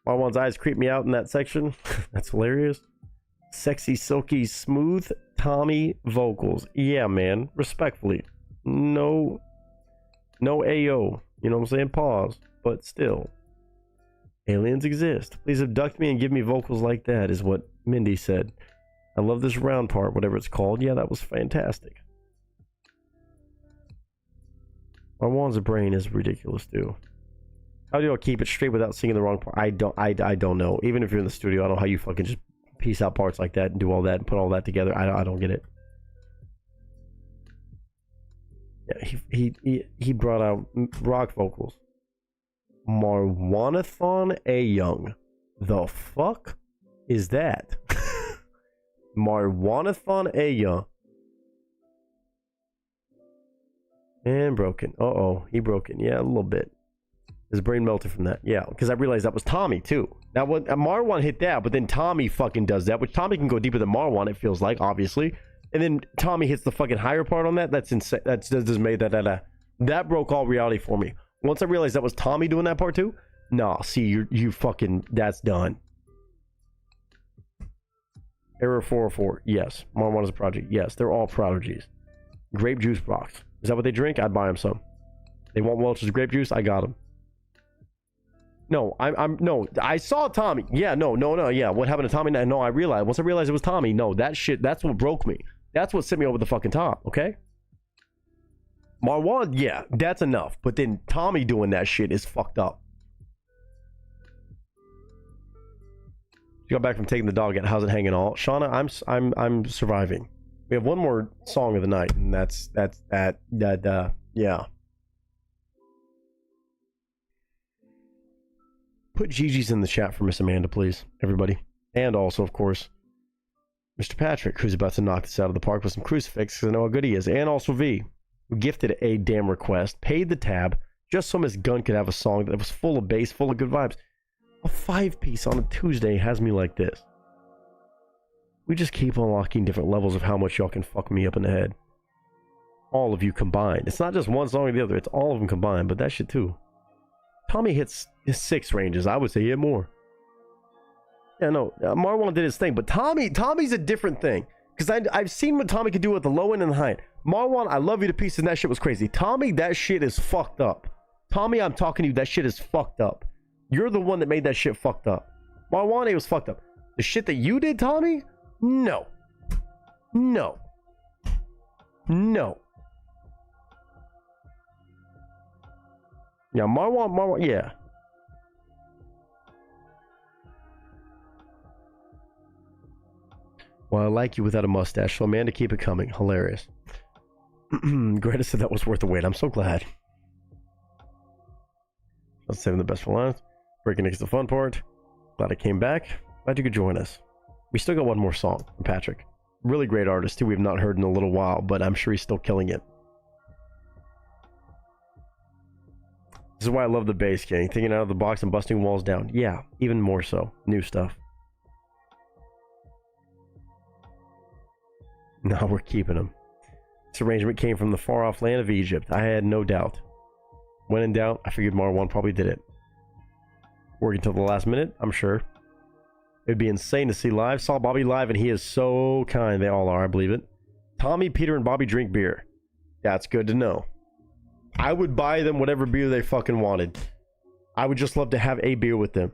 Marwan's eyes creep me out in that section. That's hilarious. Sexy, silky, smooth Tommy vocals. Yeah, man. Respectfully. No AO. You know what I'm saying? Pause. But still. Aliens exist. Please abduct me and give me vocals like that, is what Mindy said. I love this round part, whatever it's called. Yeah, that was fantastic. Marwan's brain is ridiculous, too. How do I keep it straight without singing the wrong part? I don't know. Even if you're in the studio, I don't know how you fucking just piece out parts like that and do all that and put all that together. I don't get it. Yeah, he brought out rock vocals. Marwanathon A. Young. The fuck is that? Marwanathon A. Young. And broken. Uh-oh. He broken. Yeah, a little bit. His brain melted from that. Yeah, because I realized that was Tommy, too. Now, when Marwan hit that, but then Tommy fucking does that, which Tommy can go deeper than Marwan, it feels like, obviously. And then Tommy hits the fucking higher part on that. That's insane. That's just made that broke all reality for me. Once I realized that was Tommy doing that part, too. Nah, see, you fucking, that's done. Error 404. Yes. Marwan is a project. Yes, they're all prodigies. Grape juice box. Is that what they drink? I'd buy them some. They want Welch's grape juice? I got them. No, no, I saw Tommy. Yeah, no. Yeah, what happened to Tommy? No, I realized. Once I realized it was Tommy, no, that shit, that's what broke me. That's what sent me over the fucking top, okay? Marwan, yeah, that's enough. But then Tommy doing that shit is fucked up. You got back from taking the dog out. How's it hanging all? Shauna, I'm surviving. We have one more song of the night, and that's yeah. Put Gigi's in the chat for Miss Amanda, please, everybody. And also, of course, Mr. Patrick, who's about to knock this out of the park with some crucifix, because I know how good he is. And also V, who gifted a damn request, paid the tab, just so Miss Gunn could have a song that was full of bass, full of good vibes. A 5-piece on a Tuesday has me like this. We just keep unlocking different levels of how much y'all can fuck me up in the head. All of you combined. It's not just one song or the other, it's all of them combined, but that shit too. Tommy hits his 6 ranges. I would say he hit more. Yeah, no, Marwan did his thing, but Tommy's a different thing. Because I've seen what Tommy could do at the low end and the high end. Marwan, I love you to pieces, and that shit was crazy. Tommy, that shit is fucked up. Tommy, I'm talking to you, that shit is fucked up. You're the one that made that shit fucked up. Marwan, it was fucked up. The shit that you did, Tommy? No. No. No. Yeah, Marwan, yeah. Well, I like you without a mustache, so Amanda, keep it coming. Hilarious. Greta said that was worth the wait. I'm so glad. Let's save the best for last. Breaking is the fun part. Glad I came back. Glad you could join us. We still got one more song from Patrick. Really great artist, too. We've not heard in a little while, but I'm sure he's still killing it. This is why I love the bass, King. Thinking out of the box and busting walls down. Yeah, even more so. New stuff. No, we're keeping them. This arrangement came from the far-off land of Egypt. I had no doubt. When in doubt, I figured Marwan probably did it. Working until the last minute, I'm sure. It'd be insane to see live. Saw Bobby live, and he is so kind. They all are, I believe it. Tommy, Peter, and Bobby drink beer. That's good to know. I would buy them whatever beer they fucking wanted. I would just love to have a beer with them.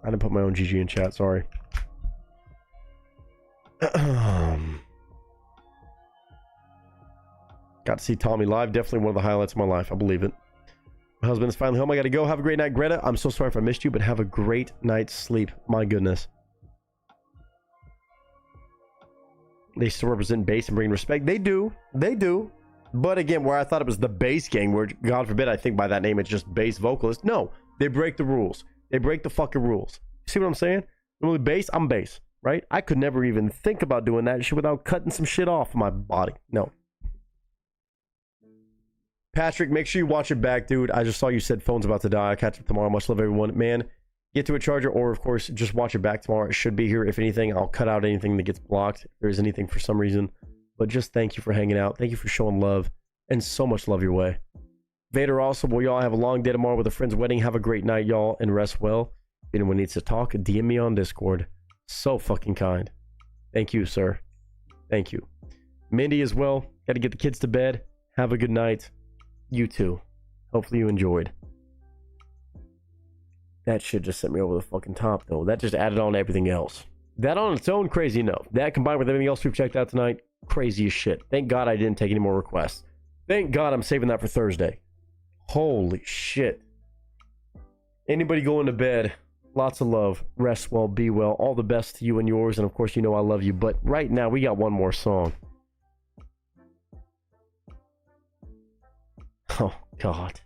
I didn't put my own GG in chat, sorry. Got to see Tommy live. Definitely one of the highlights of my life. I believe it. My husband is finally home. I got to go. Have a great night, Greta. I'm so sorry if I missed you, but have a great night's sleep. My goodness. they still represent bass and bring respect. They do. They do. But again, where I thought it was the bass gang, where God forbid I think by that name it's just bass vocalist. No, they break the rules. They break the fucking rules. See what I'm saying? Normally bass, I'm bass, right? I could never even think about doing that shit without cutting some shit off my body. No. Patrick, make sure you watch it back, dude. I just saw you said phone's about to die. I'll catch up tomorrow. Much love, everyone. Man, get to a charger, or of course, just watch it back tomorrow. It should be here. If anything, I'll cut out anything that gets blocked. If there's anything for some reason. But just thank you for hanging out. Thank you for showing love. And so much love your way. Vader also, well, y'all have a long day tomorrow with a friend's wedding. Have a great night, y'all, and rest well. If anyone needs to talk, DM me on Discord. So fucking kind. Thank you, sir. Thank you. Mindy as well. Got to get the kids to bed. Have a good night. You too. Hopefully you enjoyed. That shit just sent me over the fucking top, though. That just added on to everything else. That on its own, crazy enough. That combined with everything else we've checked out tonight, crazy as shit. Thank God I didn't take any more requests. Thank God I'm saving that for Thursday. Holy shit. Anybody going to bed, lots of love. Rest well, be well. All the best to you and yours. And of course, you know I love you. But right now, we got one more song. Oh, God.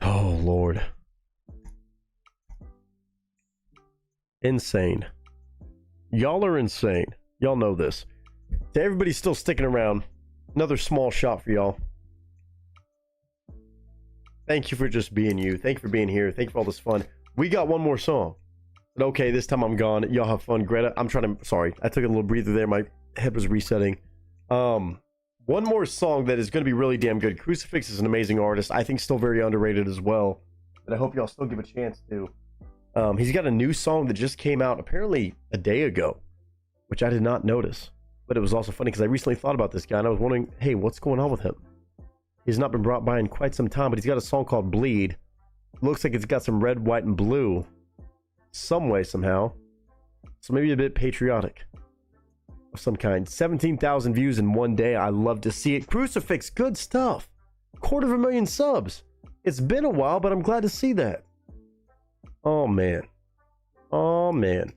Oh, Lord. Insane. Y'all are insane. Y'all know this. To everybody still sticking around, another small shot for y'all. Thank you for just being you. Thank you for being here. Thank you for all this fun. We got one more song. But okay, this time I'm gone. Y'all have fun. Greta, I'm trying to... Sorry, I took a little breather there. My head was resetting. One more song that is going to be really damn good. Crucifix is an amazing artist. I think still very underrated as well. But I hope y'all still give a chance to. He's got a new song that just came out apparently a day ago, which I did not notice. But it was also funny because I recently thought about this guy and I was wondering, hey, what's going on with him? He's not been brought by in quite some time, but he's got a song called Bleed. Looks like it's got some red, white, and blue. Some way, somehow. So maybe a bit patriotic of some kind. 17,000 views in one day. I love to see it. Crucifix, good stuff. 250,000 subs. It's been a while, but I'm glad to see that. Oh, man. Oh, man.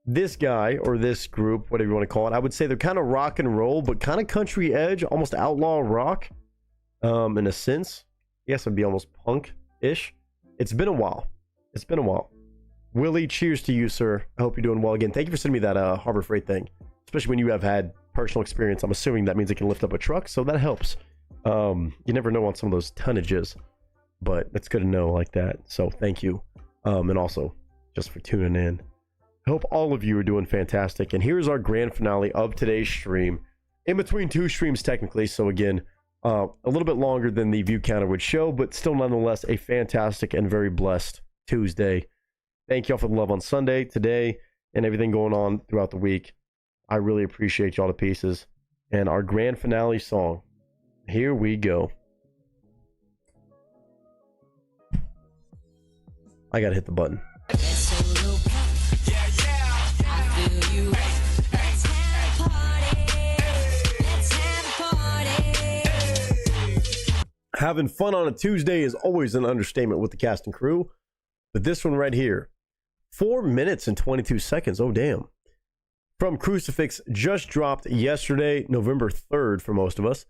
This guy, or this group, whatever you want to call it, I would say they're kind of rock and roll, but kind of country edge, almost outlaw rock, in a sense. Yes, it'd be almost punk-ish. It's been a while. It's been a while. Willie, cheers to you, sir. I hope you're doing well again. Thank you for sending me that Harbor Freight thing, especially when you have had personal experience. I'm assuming that means it can lift up a truck, so that helps. You never know on some of those tonnages, but it's good to know like that. So thank you, and also just for tuning in. I hope all of you are doing fantastic. And here's our grand finale of today's stream, in between two streams technically. So again, a little bit longer than the view counter would show, but still nonetheless a fantastic and very blessed Tuesday. Thank y'all for the love on Sunday, today, and everything going on throughout the week. I really appreciate y'all to pieces. And our grand finale song, here we go. I gotta hit the button. Having fun on a Tuesday is always an understatement with the cast and crew. But this one right here, 4 minutes and 22 seconds. Oh, damn. From Crucifix, just dropped yesterday, November 3rd for most of us.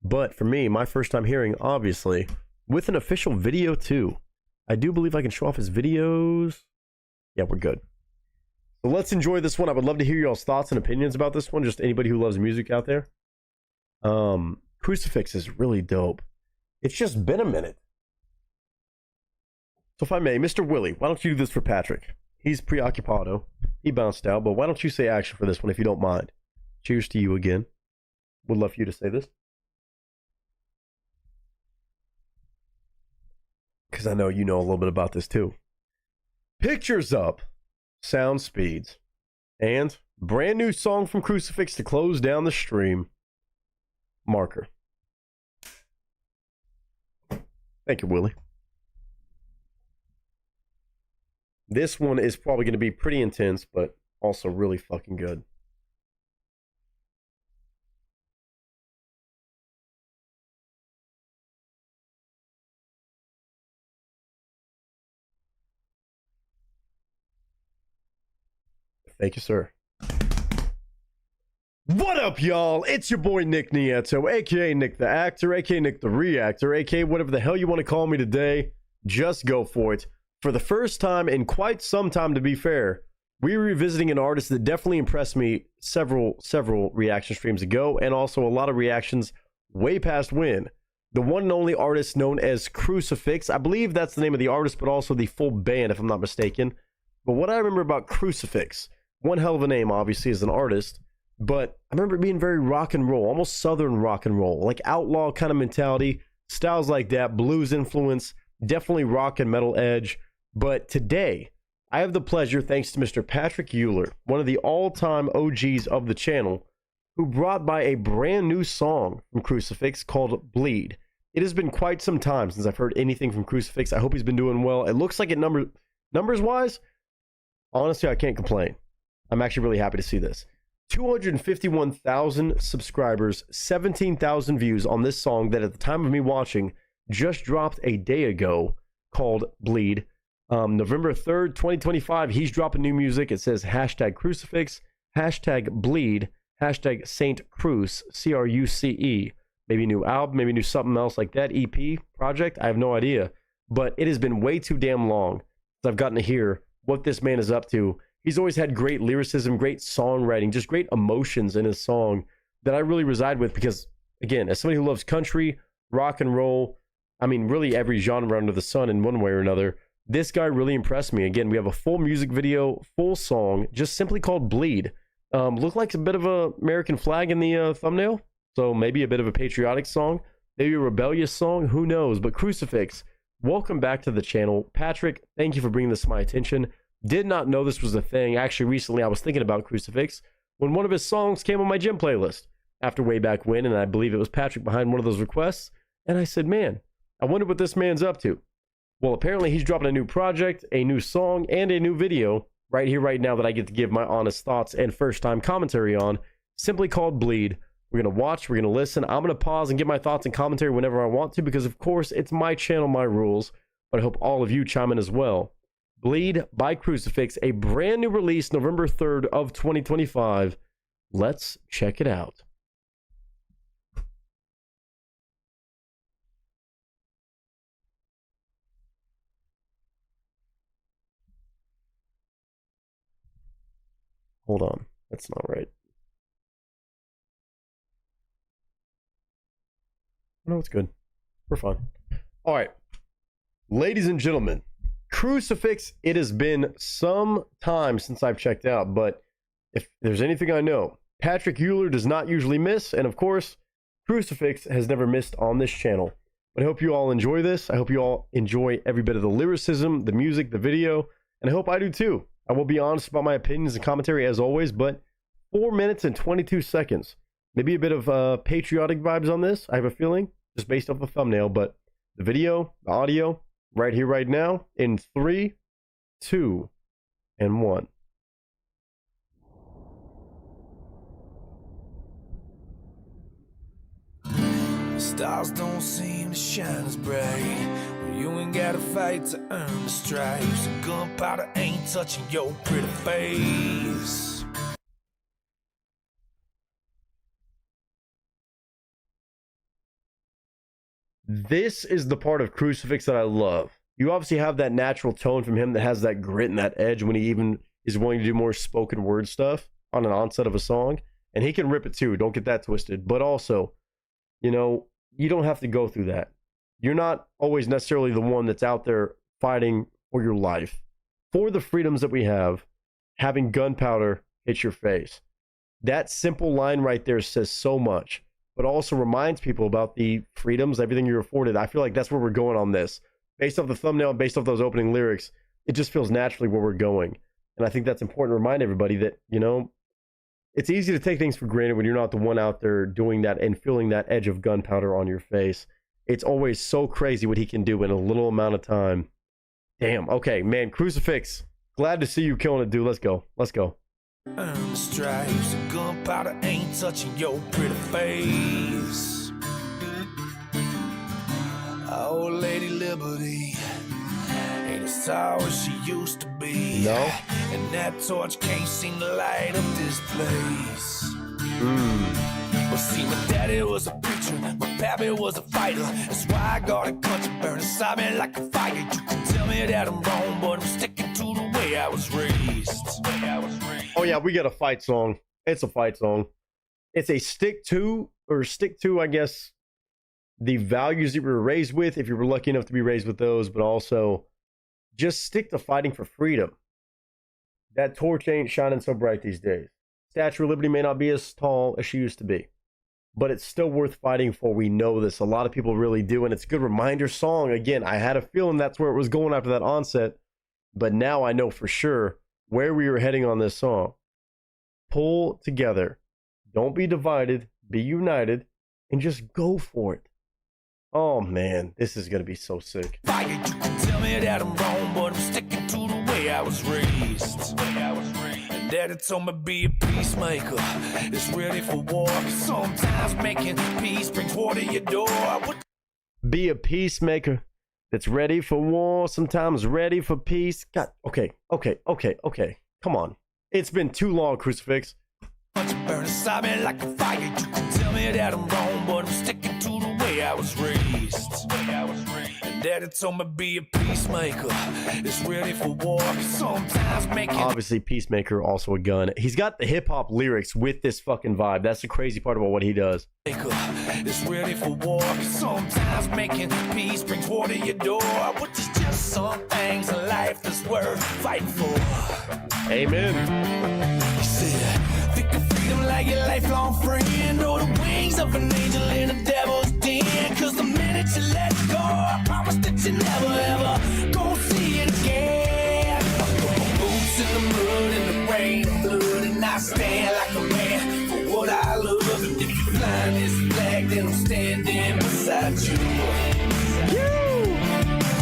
But for me, my first time hearing, obviously, with an official video too. I do believe I can show off his videos. Yeah, we're good. So let's enjoy this one. I would love to hear y'all's thoughts and opinions about this one. Just anybody who loves music out there. Crucifix is really dope. It's just been a minute. So if I may, Mr. Willie, why don't you do this for Patrick? He's preoccupado. He bounced out, but why don't you say action for this one if you don't mind? Cheers to you again. Would love for you to say this. Because I know you know a little bit about this too. Pictures up. sound speeds, and brand new song from Crucifix to close down the stream. Marker. Thank you, Willie. This one is probably going to be pretty intense, but also really fucking good. Thank you, sir. What up, y'all? It's your boy Nick Nieto, aka Nick the Actor, aka Nick the Reactor, aka whatever the hell you want to call me today. Just go for it. For the first time in quite some time, to be fair, we're revisiting an artist that definitely impressed me several reaction streams ago, and also a lot of reactions way past when. The one and only artist known as Crucifix. I believe that's the name of the artist, but also the full band, if I'm not mistaken. But what I remember about Crucifix, one hell of a name, obviously, as an artist, but I remember it being very rock and roll, almost southern rock and roll, like outlaw kind of mentality, styles like that, blues influence, definitely rock and metal edge. But today, I have the pleasure, thanks to Mr. Patrick Euler, one of the all-time OGs of the channel, who brought by a brand new song from Crucifix called Bleed. It has been quite some time since I've heard anything from Crucifix. I hope he's been doing well. It looks like it numbers-wise, honestly, I can't complain. I'm actually really happy to see this. 251,000 subscribers, 17,000 views on this song that at the time of me watching just dropped a day ago called Bleed. November 3rd, 2025, he's dropping new music. It says hashtag Crucifix, hashtag Bleed, hashtag Saint Cruce, C-R-U-C-E. Maybe new album, maybe new something else like that, EP, project, I have no idea. But it has been way too damn long since I've gotten to hear what this man is up to. He's always had great lyricism, great songwriting, just great emotions in his song that I really reside with because, again, as somebody who loves country, rock and roll, I mean, really every genre under the sun in one way or another, this guy really impressed me. Again, we have a full music video, full song, just simply called Bleed. Looked like a bit of an American flag in the thumbnail, so maybe a bit of a patriotic song, maybe a rebellious song, who knows? But Crucifix, welcome back to the channel. Patrick, thank you for bringing this to my attention. Did not know this was a thing. Actually, recently I was thinking about Crucifix when one of his songs came on my gym playlist after way back when, and I believe it was Patrick behind one of those requests. And I said, man, I wonder what this man's up to. Well, apparently he's dropping a new project, a new song, and a new video right here, right now that I get to give my honest thoughts and first-time commentary on, simply called Bleed. We're going to watch, we're going to listen. I'm going to pause and give my thoughts and commentary whenever I want to because, of course, it's my channel, my rules, but I hope all of you chime in as well. Bleed by Crucifix, a brand new release, November 3rd of 2025. Let's check it out. Hold on, that's not right. No, it's good. We're fine. All right, ladies and gentlemen, Crucifix, it has been some time since I've checked out, but if there's anything I know, Patrick Euler does not usually miss, and of course, Crucifix has never missed on this channel. But I hope you all enjoy this. I hope you all enjoy every bit of the lyricism, the music, the video, and I hope I do too. I will be honest about my opinions and commentary as always, but 4 minutes and 22 seconds. Maybe a bit of patriotic vibes on this, I have a feeling, just based off the thumbnail, but the video, the audio, right here, right now, in 3, 2, and 1. Stars don't seem to shine as bright when you ain't gotta fight to earn the stripes. And gunpowder ain't touching your pretty face. This is the part of Crucifix that I love. You obviously have that natural tone from him that has that grit and that edge when he even is willing to do more spoken word stuff on an onset of a song. And he can rip it too, don't get that twisted. But also, you know, you don't have to go through that. You're not always necessarily the one that's out there fighting for your life. For the freedoms that we have, having gunpowder hit your face. That simple line right there says so much, but also reminds people about the freedoms, everything you're afforded. I feel like that's where we're going on this. Based off the thumbnail, based off those opening lyrics, it just feels naturally where we're going. And I think that's important to remind everybody that, you know, it's easy to take things for granted when you're not the one out there doing that and feeling that edge of gunpowder on your face. It's always so crazy what he can do in a little amount of time. Damn. Okay, man, Crucifix. Glad to see you killing it, dude. Let's go. Let's go. The stripes of gunpowder ain't touching your pretty face. Oh, Lady Liberty ain't as tall as she used to be. No. And that torch can't seem to light up this place. Well, see, my daddy was a preacher, my pappy was a fighter. That's why I got a country burning inside me like a fire. You can tell me that I'm wrong, but I'm sticking to the way I was raised. Oh yeah, we got a fight song. It's a fight song. It's a stick to, I guess, the values that you were raised with, if you were lucky enough to be raised with those, but also just stick to fighting for freedom. That torch ain't shining so bright these days. Statue of Liberty may not be as tall as she used to be, but it's still worth fighting for. We know this. A lot of people really do, and it's a good reminder song. Again, I had a feeling that's where it was going after that onset, but now I know for sure where we were heading on this song. Pull together. Don't be divided. Be united. And just go for it. Oh, man. This is going to be so sick. Fire, you can tell me that I'm wrong, but I'm sticking to the way I was raised. And Daddy told me be a peacemaker. It's ready for war. Sometimes making peace brings war to your door. Be a peacemaker that's ready for war, sometimes ready for peace. God, okay. Come on. It's been too long, Crucifix. Burn inside me like a fire. You can tell me that I'm wrong, but I'm sticking to the way I was raised. And Daddy told me be a peacemaker. It's ready for war. Sometimes making. Obviously, Peacemaker, also a gun. He's got the hip hop lyrics with this fucking vibe. That's the crazy part about what he does. It's ready for war. Sometimes making peace brings war to your door. Which is just some things in life that's worth fighting for. Amen. He said, think of freedom like your lifelong friend, or the wings of an angel in the devil's den. Cause the minute you let go, I promise that you never ever gonna see it again. Boots in the mud, in the rain, and blood, and I stand like a man for what I love. And if you flying this flag, then I'm standing beside you.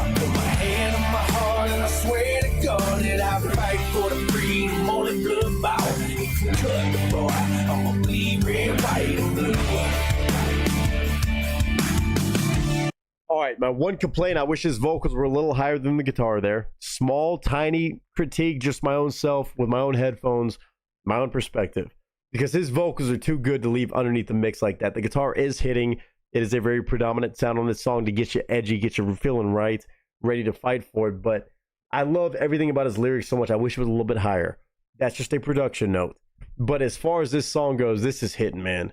I put my hand on my heart and I swear to God that I fight for the freedom only blood bow. If you cut the boy, I'ma bleed red, white, and blue. All right, my one complaint, I wish his vocals were a little higher than the guitar there. Small, tiny critique, just my own self with my own headphones, my own perspective. Because his vocals are too good to leave underneath the mix like that. The guitar is hitting. It is a very predominant sound on this song to get you edgy, get you feeling right, ready to fight for it. But I love everything about his lyrics so much. I wish it was a little bit higher. That's just a production note. But as far as this song goes, this is hitting, man.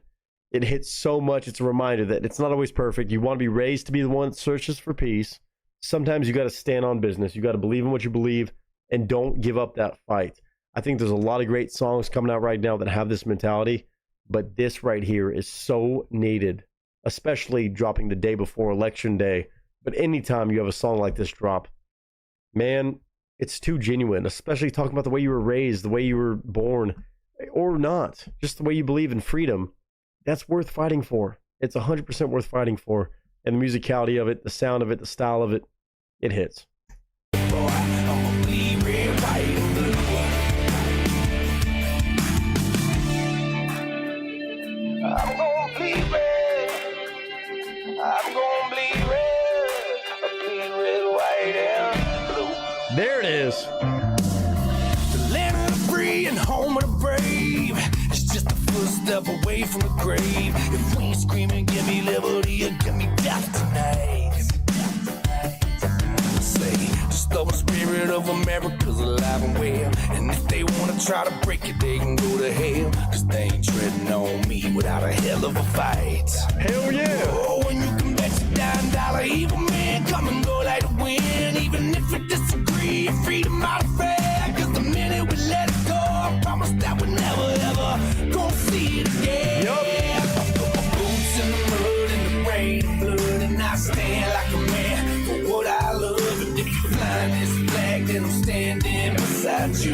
It hits so much. It's a reminder that it's not always perfect. You want to be raised to be the one that searches for peace. Sometimes you got to stand on business. You got to believe in what you believe and don't give up that fight. I think there's a lot of great songs coming out right now that have this mentality, but this right here is so needed, especially dropping the day before Election Day. But anytime you have a song like this drop, man, it's too genuine, especially talking about the way you were raised, the way you were born, or not, just the way you believe in freedom. That's worth fighting for. It's 100% worth fighting for. And the musicality of it, the sound of it, the style of it, it hits. Boy, I'ma bleed red, white, and blue. I'm gonna bleed red. I'm gonna bleed red. I bleed red, white, and blue. There it is. The land of the free and home of the brave. It's just a footstep away from the grave. If we ain't screaming, give me liberty or give me death tonight. Say, just the spirit of America's alive and well. And if they wanna try to break it, they can go to hell. Cause they ain't treading on me without a hell of a fight. Hell yeah! Oh, and you can bet your dime dollar, evil man come and go like the wind. Even if you disagree, freedom out of fair. Cause the minute we let it go, I promise that we never ever gonna see it again. Yup. Boots in the mud, in the rain and blood, and I stand like a man for what I love. And if you flying this flag, then I'm standing beside you.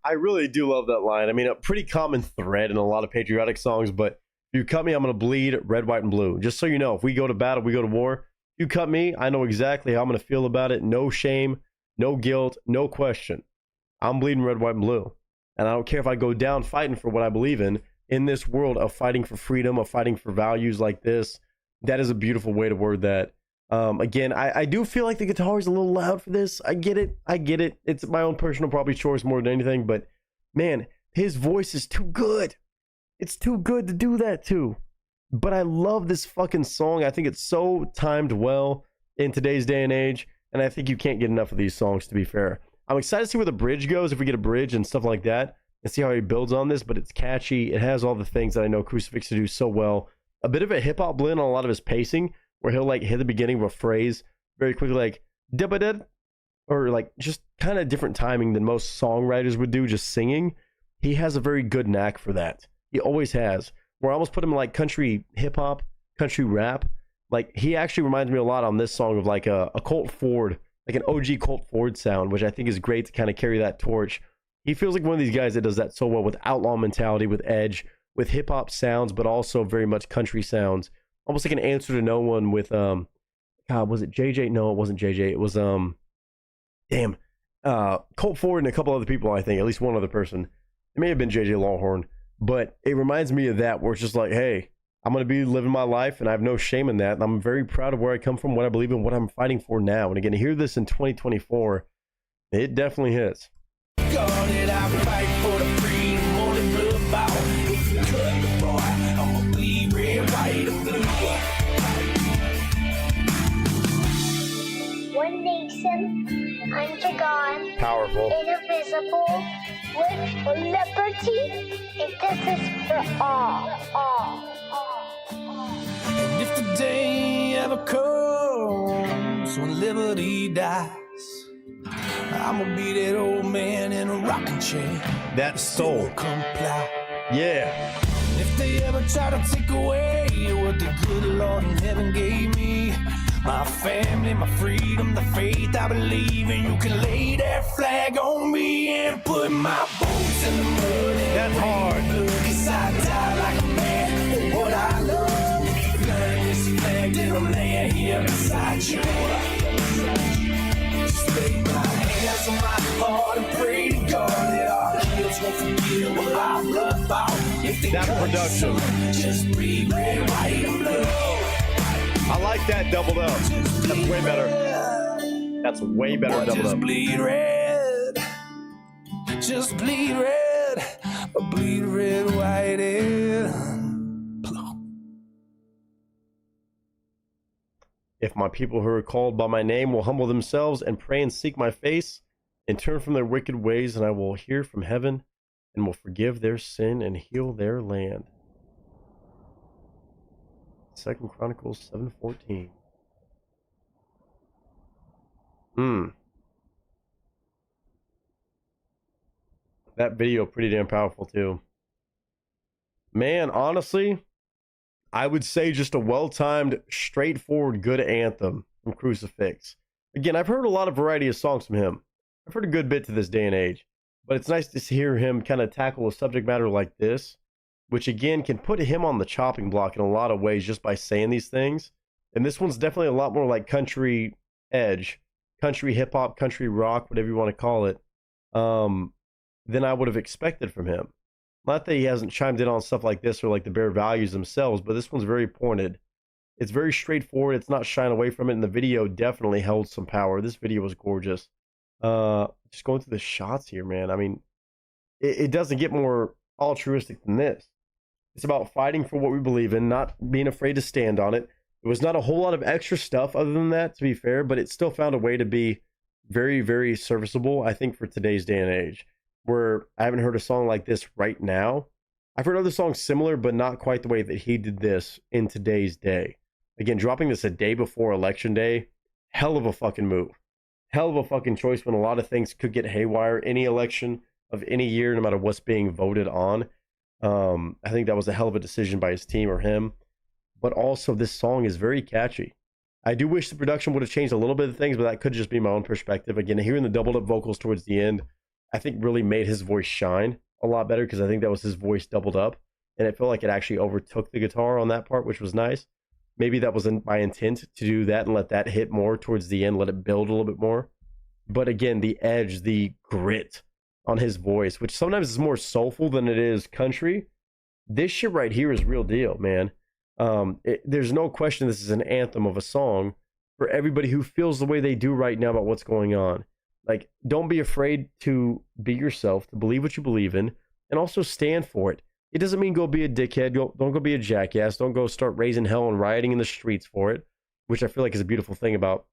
I really do love that line. I mean, a pretty common thread in a lot of patriotic songs, but if you cut me, I'm going to bleed red, white, and blue. Just so you know, if we go to battle, we go to war. You cut me, I know exactly how I'm going to feel about it. No shame, no guilt, no question. I'm bleeding red, white, and blue. And I don't care if I go down fighting for what I believe in this world of fighting for freedom, of fighting for values like this. That is a beautiful way to word that. Again, I do feel like the guitar is a little loud for this. I get it. It's my own personal probably choice more than anything, but man, his voice is too good. It's too good to do that too. But I love this fucking song. I think it's so timed well in today's day and age, and I think you can't get enough of these songs, to be fair. I'm excited to see where the bridge goes, if we get a bridge and stuff like that, and see how he builds on this, but it's catchy. It has all the things that I know Crucifix to do so well. A bit of a hip-hop blend on a lot of his pacing, where he'll like hit the beginning of a phrase very quickly, like da-ba-da, or like just kind of different timing than most songwriters would do just singing. He has a very good knack for that. He always has. Where I almost put him in like country hip-hop, country rap. Like he actually reminds me a lot on this song of like a Colt Ford, like an OG Colt Ford sound, which I think is great to kind of carry that torch. He feels like one of these guys that does that so well with outlaw mentality, with edge, with hip-hop sounds, but also very much country sounds. Almost like an Answer to No One with God, was it JJ? No, it wasn't JJ. It was Colt Ford and a couple other people, I think, at least one other person. It may have been JJ Longhorn, but it reminds me of that, where it's just like, hey, I'm gonna be living my life, and I have no shame in that. And I'm very proud of where I come from, what I believe in, what I'm fighting for now. And again, to hear this in 2024, it definitely hits. God, that I fight for the freedom, only blue bow. If you cut the boy, I'ma bleed red, white, and blue. One nation under God, Powerful. indivisible, with liberty and justice for all. And if the day ever comes when liberty dies, I'ma be that old man in a rocking chair. That soul. Comply. Yeah. And if they ever try to take away what the good Lord in heaven gave me, my family, my freedom, the faith I believe in, you can lay that flag on me and put my boots in the mud. That's hard. Cause I die like a man for what I love. Flying this flag that I'm laying here beside you. Just lay my hands on my heart and pray to God that our guilt won't forgive what our blood bought. If they that cut production. you, just bleed red, white, and blue. I like that doubled up. That's way better. That's way better doubled just up. Bleed red. Just bleed red. Bleed red, white, and blue. If my people who are called by my name will humble themselves and pray and seek my face and turn from their wicked ways, and I will hear from heaven and will forgive their sin and heal their land. 2 Chronicles 7:14. That video pretty damn powerful too. Man, honestly, I would say just a well-timed, straightforward, good anthem from Crucifix. Again, I've heard a lot of variety of songs from him. I've heard a good bit to this day and age. But it's nice to hear him kind of tackle a subject matter like this, which again can put him on the chopping block in a lot of ways just by saying these things. And this one's definitely a lot more like country edge, country hip hop, country rock, whatever you want to call it, than I would have expected from him. Not that he hasn't chimed in on stuff like this or like the bare values themselves, but this one's very pointed. It's very straightforward. It's not shying away from it. And the video definitely held some power. This video was gorgeous. Just going through the shots here, man. I mean, it doesn't get more altruistic than this. It's about fighting for what we believe in, not being afraid to stand on it. It was not a whole lot of extra stuff other than that, to be fair, but it still found a way to be very, very serviceable, I think, for today's day and age, where I haven't heard a song like this right now. I've heard other songs similar, but not quite the way that he did this in today's day. Again, dropping this a day before Election Day, hell of a fucking move. Hell of a fucking choice when a lot of things could get haywire any election of any year, no matter what's being voted on. I think that was a hell of a decision by his team or him. But also, this song is very catchy. I do wish the production would have changed a little bit of things, but that could just be my own perspective. Again, hearing the doubled up vocals towards the end, I think really made his voice shine a lot better, because I think that was his voice doubled up, and it felt like it actually overtook the guitar on that part, which was nice. Maybe that wasn't my intent to do that and let that hit more towards the end, let it build a little bit more. But again, the edge, the grit on his voice, which sometimes is more soulful than it is country. This shit right here is real deal, man. There's no question this is an anthem of a song for everybody who feels the way they do right now about what's going on. Like, don't be afraid to be yourself, to believe what you believe in, and also stand for it. It doesn't mean go be a dickhead. Don't go be a jackass. Don't go start raising hell and rioting in the streets for it, which I feel like is a beautiful thing about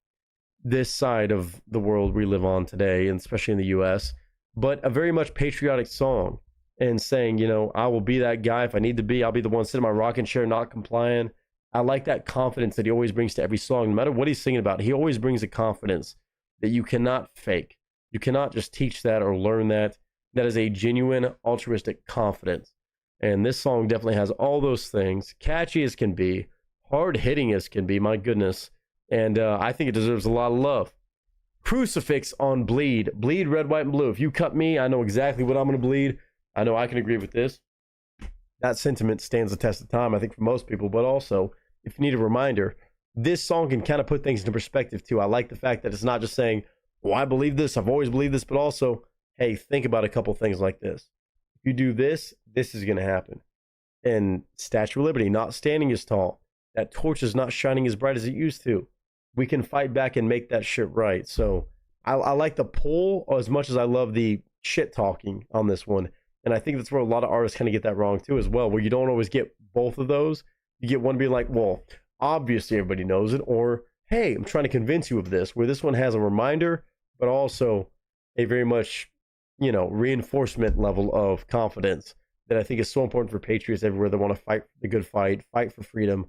this side of the world we live on today, and especially in the U.S., but a very much patriotic song, and saying, you know, I will be that guy if I need to be. I'll be the one sitting in my rocking chair not complying. I like that confidence that he always brings to every song. No matter what he's singing about, he always brings a confidence that you cannot fake. You cannot just teach that or learn that. That is a genuine altruistic confidence. And this song definitely has all those things. Catchy as can be, hard-hitting as can be, my goodness. And I think it deserves a lot of love. Crucifix on Bleed. Bleed red, white, and blue. If you cut me, I know exactly what I'm going to bleed. I know I can agree with this. That sentiment stands the test of time, I think, for most people. But also, if you need a reminder, this song can kind of put things into perspective, too. I like the fact that it's not just saying, well, I believe this, I've always believed this, but also, hey, think about a couple things like this. If you do this, this is going to happen. And Statue of Liberty, not standing as tall. That torch is not shining as bright as it used to. We can fight back and make that shit right. So I like the pull as much as I love the shit talking on this one. And I think that's where a lot of artists kind of get that wrong too as well, where you don't always get both of those. You get one being like, well, obviously everybody knows it, or, hey, I'm trying to convince you of this, where this one has a reminder, but also a very much, you know, reinforcement level of confidence that I think is so important for patriots everywhere that want to fight the good fight, fight for freedom,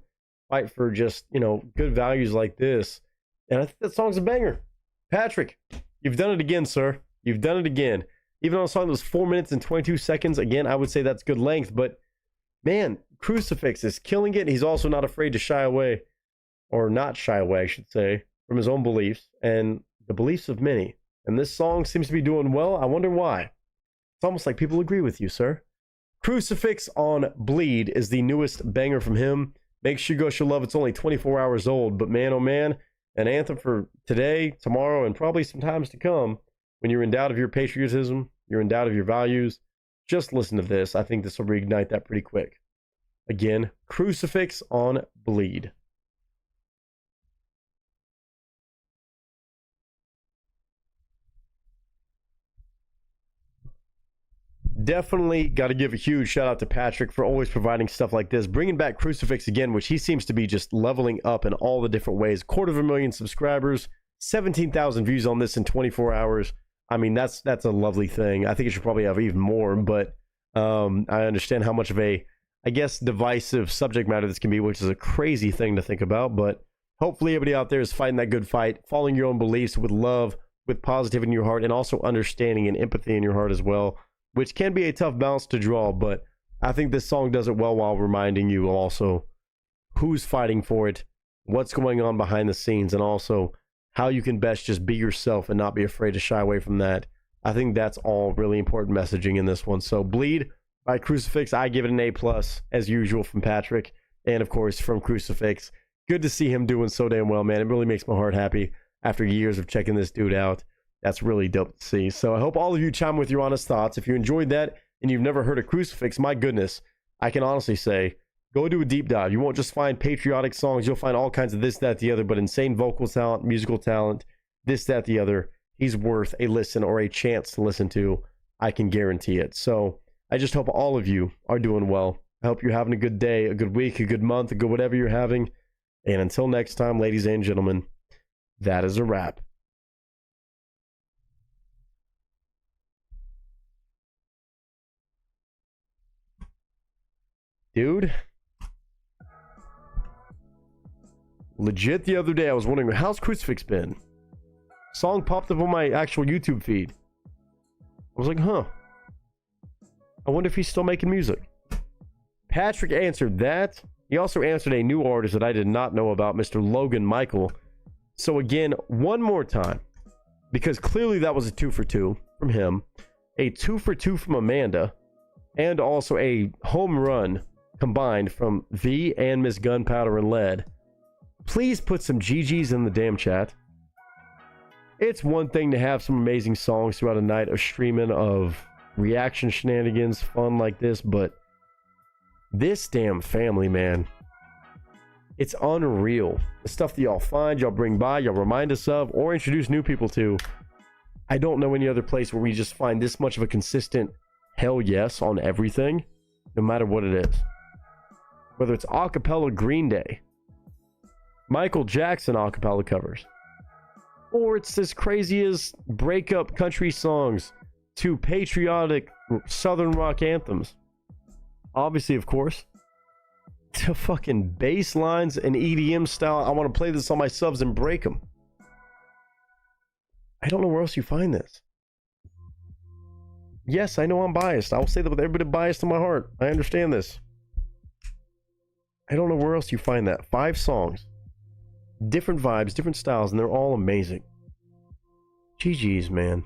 fight for just, you know, good values like this. And I think that song's a banger. Patrick, you've done it again, sir. You've done it again. Even on a song that was 4 minutes and 22 seconds, again, I would say that's good length. But, man, Crucifix is killing it. He's also not afraid to shy away, or not shy away, I should say, from his own beliefs and the beliefs of many. And this song seems to be doing well. I wonder why. It's almost like people agree with you, sir. Crucifix on Bleed is the newest banger from him. Make sure you go show love. It's only 24 hours old, but man, oh man, an anthem for today, tomorrow, and probably some times to come. When you're in doubt of your patriotism, you're in doubt of your values, just listen to this. I think this will reignite that pretty quick. Again, Crucifix on Bleed. Definitely got to give a huge shout out to Patrick for always providing stuff like this, bringing back Crucifix again, which he seems to be just leveling up in all the different ways. 250,000 subscribers, 17,000 views on this in 24 hours. I mean, that's a lovely thing. I think it should probably have even more, but I understand how much of a, I guess, divisive subject matter this can be, which is a crazy thing to think about. But hopefully everybody out there is fighting that good fight, following your own beliefs with love, with positivity in your heart, and also understanding and empathy in your heart as well, which can be a tough balance to draw. But I think this song does it well while reminding you also who's fighting for it, what's going on behind the scenes, and also how you can best just be yourself and not be afraid to shy away from that. I think that's all really important messaging in this one. So Bleed by Crucifix, I give it an A+, as usual, from Patrick, and of course from Crucifix. Good to see him doing so damn well, man. It really makes my heart happy after years of checking this dude out. That's really dope to see. So I hope all of you chime with your honest thoughts. If you enjoyed that and you've never heard of Crucifix, my goodness, I can honestly say, go do a deep dive. You won't just find patriotic songs. You'll find all kinds of this, that, the other, but insane vocal talent, musical talent, this, that, the other. He's worth a listen or a chance to listen to. I can guarantee it. So I just hope all of you are doing well. I hope you're having a good day, a good week, a good month, a good whatever you're having. And until next time, ladies and gentlemen, that is a wrap. Dude, legit the other day I was wondering, how's Crucifix been? Song popped up on my actual YouTube feed. I was like, huh, I wonder if he's still making music. Patrick answered that. He also answered a new artist that I did not know about, Mr. Logan Michael. So again, one more time, because clearly that was a 2 for 2 from him. a 2 for 2 from Amanda, and also a home run combined from V and Miss Gunpowder and Lead, please put some GGs in the damn chat. It's one thing to have some amazing songs throughout a night of streaming of reaction shenanigans, fun like this, but this damn family, man, it's unreal. The stuff that y'all find, y'all bring by, y'all remind us of, or introduce new people to. I don't know any other place where we just find this much of a consistent hell yes on everything, no matter what it is. Whether it's acapella Green Day, Michael Jackson acapella covers, or it's as crazy as breakup country songs to patriotic southern rock anthems. Obviously, of course, to fucking bass lines and EDM style. I want to play this on my subs and break them. I don't know where else you find this. Yes, I know I'm biased. I will say that with every bit of bias in my heart. I understand this. I don't know where else you find that. 5 songs. Different vibes, different styles, and they're all amazing. GG's, man.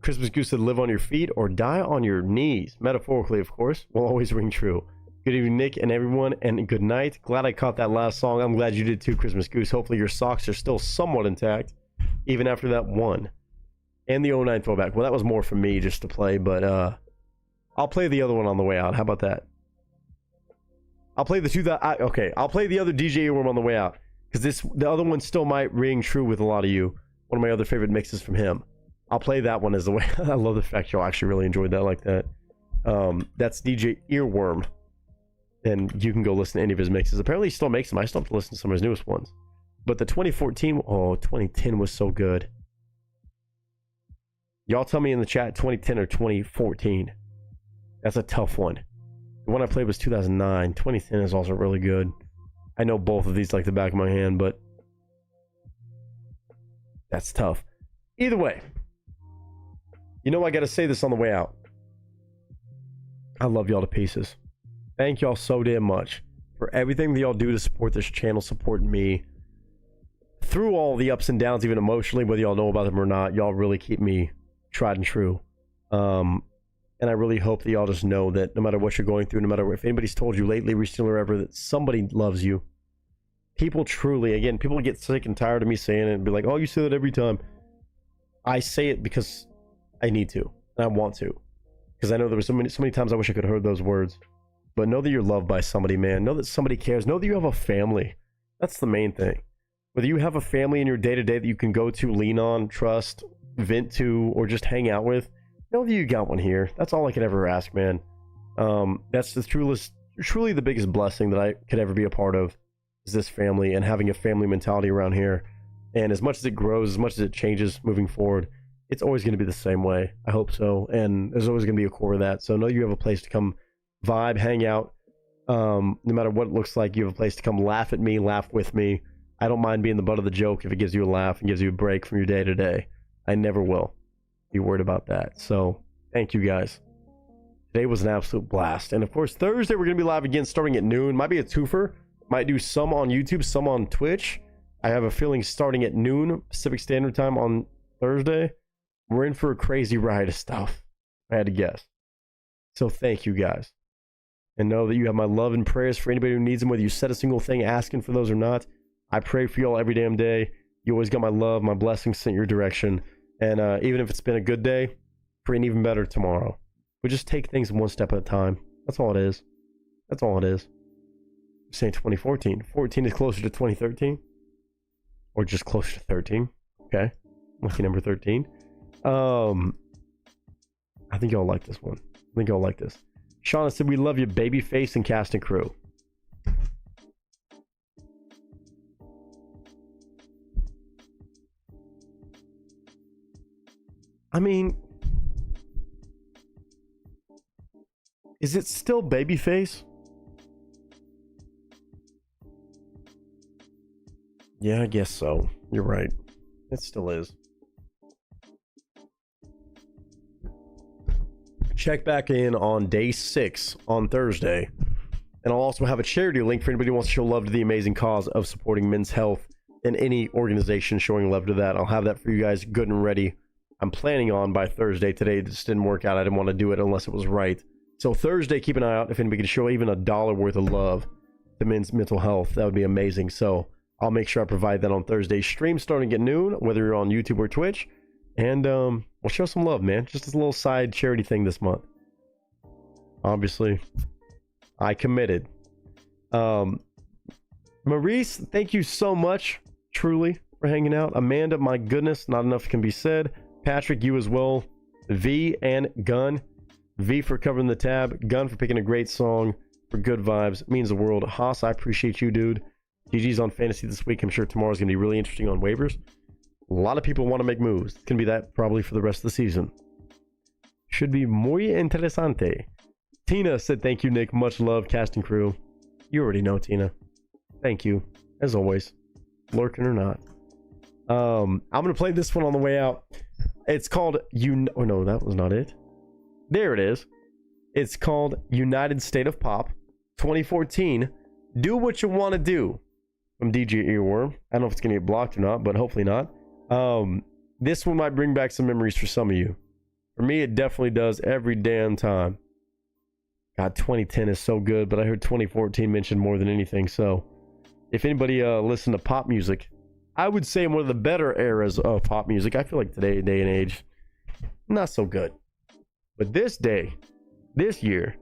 Christmas Goose said, live on your feet or die on your knees. Metaphorically, of course. Will always ring true. Good evening, Nick and everyone, and good night. Glad I caught that last song. I'm glad you did too, Christmas Goose. Hopefully your socks are still somewhat intact, even after that one. And the 09 throwback. Well, that was more for me just to play, but I'll play the other one on the way out. How about that? I'll play the two that I'll play the other DJ Earworm on the way out, because the other one still might ring true with a lot of you. One of my other favorite mixes from him. I'll play that one as the way. I love the fact y'all actually really enjoyed that like that. That's DJ Earworm, and you can go listen to any of his mixes. Apparently he still makes them. I still have to listen to some of his newest ones. But the 2014, 2010 was so good. Y'all tell me in the chat 2010 or 2014. That's a tough one. The one I played was 2009. 2010 is also really good. I know both of these like the back of my hand, but that's tough. Either way, you know I gotta say this on the way out. I love y'all to pieces. Thank y'all so damn much for everything that y'all do to support this channel, support me. Through all the ups and downs, even emotionally, whether y'all know about them or not, y'all really keep me tried and true. And I really hope that y'all just know that no matter what you're going through, no matter if anybody's told you lately, recently, or ever, that somebody loves you. People truly, again, people get sick and tired of me saying it and be like, oh, you say that every time. I say it because I need to, and I want to. Because I know there was so many times I wish I could have heard those words. But know that you're loved by somebody, man. Know that somebody cares. Know that you have a family. That's the main thing. Whether you have a family in your day-to-day that you can go to, lean on, trust, vent to, or just hang out with, know that you got one here. That's all I could ever ask, man. That's the truly the biggest blessing that I could ever be a part of, is this family and having a family mentality around here. And as much as it grows, as much as it changes moving forward, it's always going to be the same way. I hope so. And there's always going to be a core of that. So know you have a place to come vibe, hang out. No matter what it looks like, you have a place to come laugh at me, laugh with me. I don't mind being the butt of the joke if it gives you a laugh and gives you a break from your day to day. I never will be worried about that. So thank you guys. Today was an absolute blast. And of course, Thursday we're going to be live again starting at noon. Might be a twofer. Might do some on YouTube, some on Twitch. I have a feeling starting at noon Pacific Standard Time on Thursday, we're in for a crazy ride of stuff. I had to guess. So thank you guys. And know that you have my love and prayers for anybody who needs them, whether you said a single thing asking for those or not. I pray for y'all every damn day. You always got my love, my blessings sent your direction. And even if it's been a good day, pray an even better tomorrow. We just take things one step at a time. That's all it is. That's all it is. I'm saying 2014. 14 is closer to 2013. Or just closer to 13. Okay. Lucky number 13. I think y'all like this one. I think y'all like this. Shauna said, we love you, babyface and cast and crew. I mean, is it still babyface? Yeah, I guess so. You're right. It still is. Check back in on day 6 on Thursday. And I'll also have a charity link for anybody who wants to show love to the amazing cause of supporting men's health and any organization showing love to that. I'll have that for you guys good and ready I'm planning on by Thursday. Today it just didn't work out. I didn't want to do it unless it was right. So Thursday, keep an eye out if anybody can show even $1 worth of love to men's mental health. That would be amazing. So I'll make sure I provide that on Thursday. Stream starting at noon, whether you're on YouTube or Twitch. And we'll show some love, man. Just a little side charity thing this month. Obviously, I committed. Maurice, thank you so much, truly, for hanging out. Amanda, my goodness, not enough can be said. Patrick, you as well. V and Gun. V for covering the tab. Gun for picking a great song. For good vibes. It means the world. Haas, I appreciate you, dude. GG's on fantasy this week. I'm sure tomorrow's going to be really interesting on waivers. A lot of people want to make moves. It's going to be that probably for the rest of the season. Should be muy interesante. Tina said, thank you, Nick. Much love, cast and crew. You already know, Tina. Thank you, as always. Lurking or not. I'm going to play this one on the way out. It's called... Oh, no, that was not it. There it is. It's called United State of Pop 2014. Do What You Want to Do. From DJ Earworm. I don't know if it's going to get blocked or not, but hopefully not. This one might bring back some memories for some of you. For me, it definitely does every damn time. God, 2010 is so good, but I heard 2014 mentioned more than anything. So, if anybody listened to pop music, I would say one of the better eras of pop music. I feel like today, day and age, not so good. But this day, this year,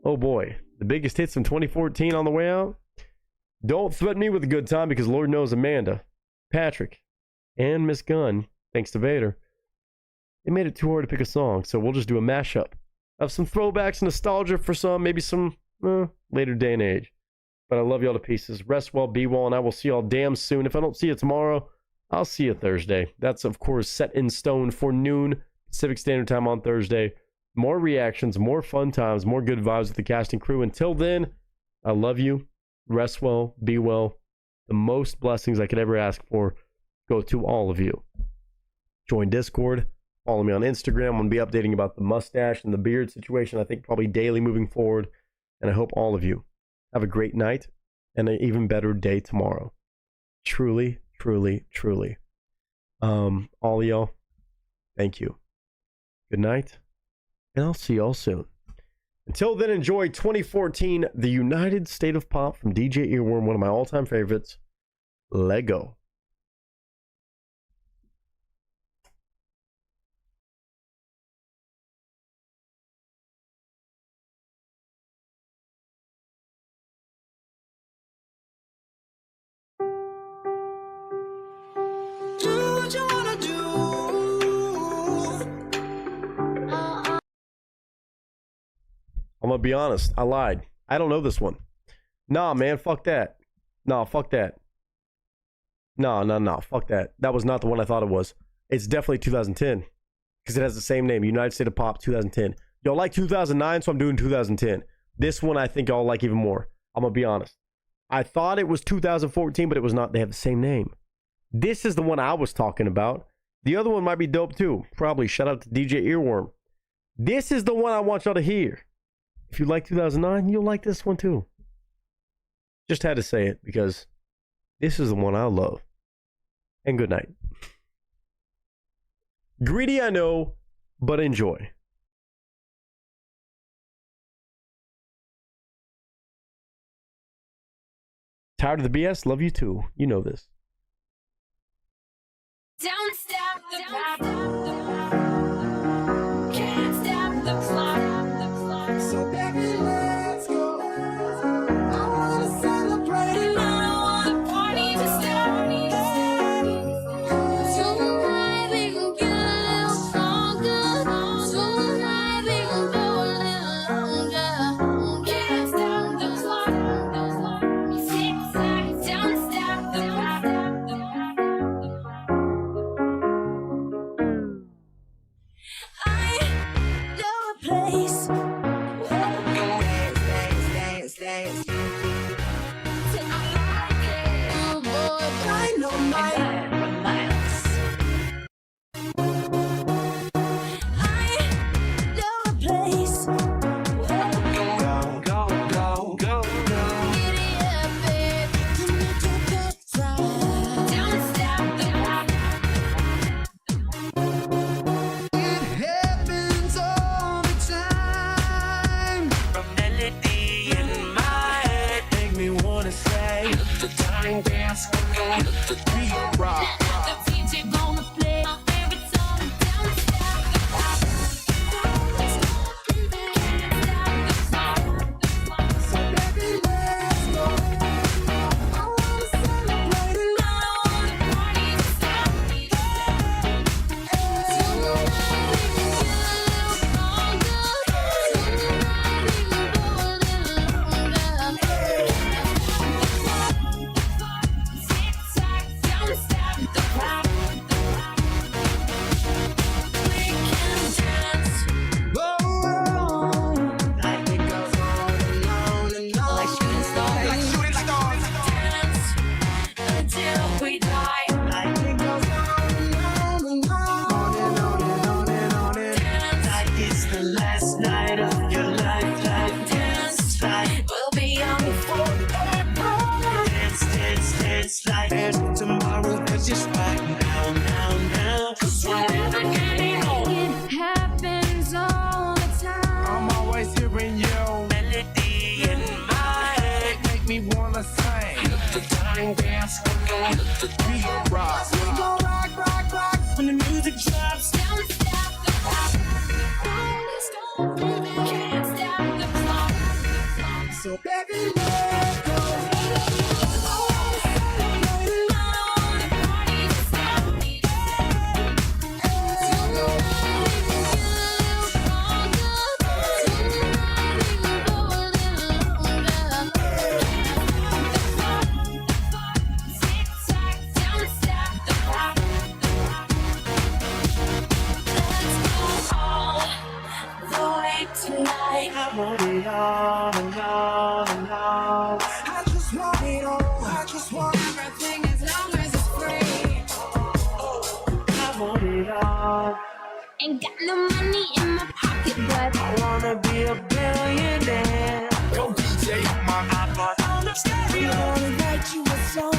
oh boy, the biggest hits from 2014 on the way out. Don't threaten me with a good time because Lord knows Amanda, Patrick, and Miss Gunn, thanks to Vader, it made it too hard to pick a song. So we'll just do a mashup of some throwbacks, nostalgia for some, maybe some later day and age. But I love y'all to pieces. Rest well, be well, and I will see y'all damn soon. If I don't see you tomorrow, I'll see you Thursday. That's, of course, set in stone for noon Pacific Standard Time on Thursday. More reactions, more fun times, more good vibes with the casting crew. Until then, I love you. Rest well, be well. The most blessings I could ever ask for go to all of you. Join Discord. Follow me on Instagram. I'm going to be updating about the mustache and the beard situation, I think probably daily moving forward. And I hope all of you have a great night and an even better day tomorrow. Truly, truly, truly. All of y'all, thank you. Good night, and I'll see y'all soon. Until then, enjoy 2014, The United State of Pop from DJ Earworm, one of my all-time favorites. Lego. Do what you wanna do. I'm gonna be honest, I lied. I don't know this one. Nah, man, fuck that. Nah, fuck that. Nah, fuck that. That was not the one I thought it was. It's definitely 2010. Because it has the same name, United State of Pop 2010. Y'all like 2009, so I'm doing 2010. This one I think y'all like even more. I'm gonna be honest. I thought it was 2014, but it was not. They have the same name. This is the one I was talking about. The other one might be dope too. Probably. Shout out to DJ Earworm. This is the one I want y'all to hear. If you like 2009, you'll like this one too. Just had to say it because this is the one I love. And good night. Greedy, I know, but enjoy. Tired of the BS? Love you too. You know this. Don't stop the clock. Can't stop the clock. So baby, let's go. I wanna celebrate. And I don't want the party to stop. Tonight we gon' get a little stronger. Tonight we gon' go a little longer. Can't stop the clock. Tick tock, don't stop the clock. Place where we can stay. Oh boy, dynamite. I know a place where we can go. Giddy up, babe. You need to get right. Don't stop the clock. the time dance, let the beat rock. The DJ gonna play my favorite song. Don't stop the clock. Can't stop the clock. So baby, let's go. I wanna celebrate it. I wanna party to stop. Like it goes on and on and on. Like shooting stars. Like shooting stars. Dance until we die. Like it goes on and on and on. On and on and on and on and like it's the last night of your life. Dance like We'll be young forever. dance, dance, dance like there's tomorrow. That's just right now, now, now. 'Cause Whatever can hold. It happens all the time. I'm always hearing your melody in my head. Make me wanna sing. Let the time dance, let the beat rock. We gon' rock, rock, rock when the music drops. Don't stop the clock. Can't stop the clock. So baby, let's go. I wanna celebrate it. I wanna party to stop. Don't stop the clock. Let's go all the way tonight. I want it all and all and all. I just want it all. I just want Everything as long as it's free. I want it all. Ain't got no money in my pocket, but I wanna be a billionaire. Go DJ on my iPod. On the stereo. I wanna write you a song.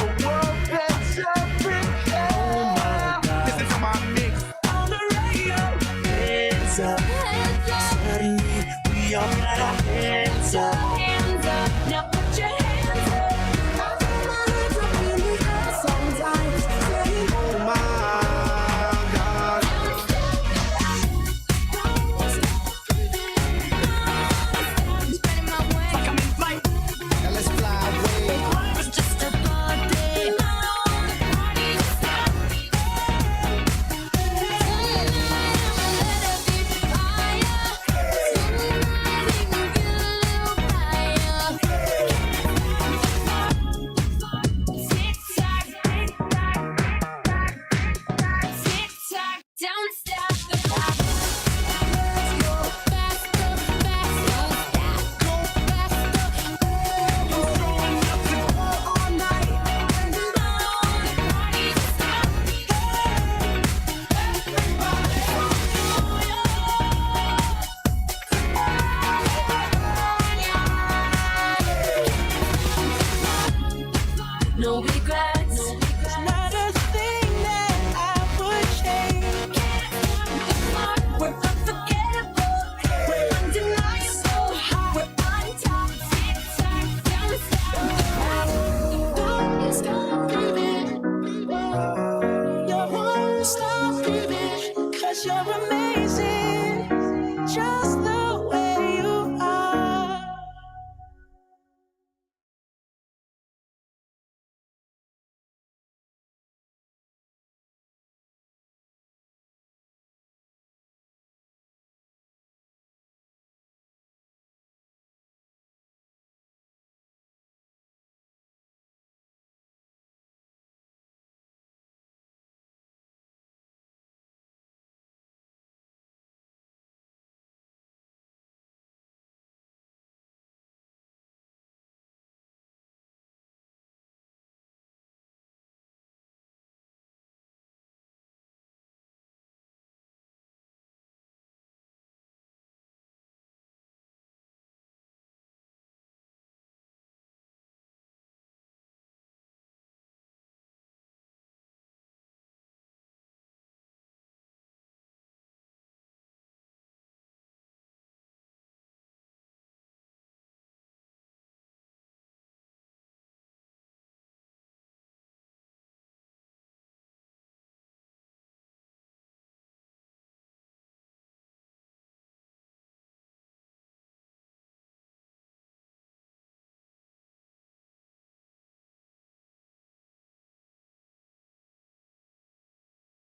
A world that's Africa. Oh my God. Listen to my mix. On the radio. Hands up. heads up, Suddenly we all got our hands up. hands up. Now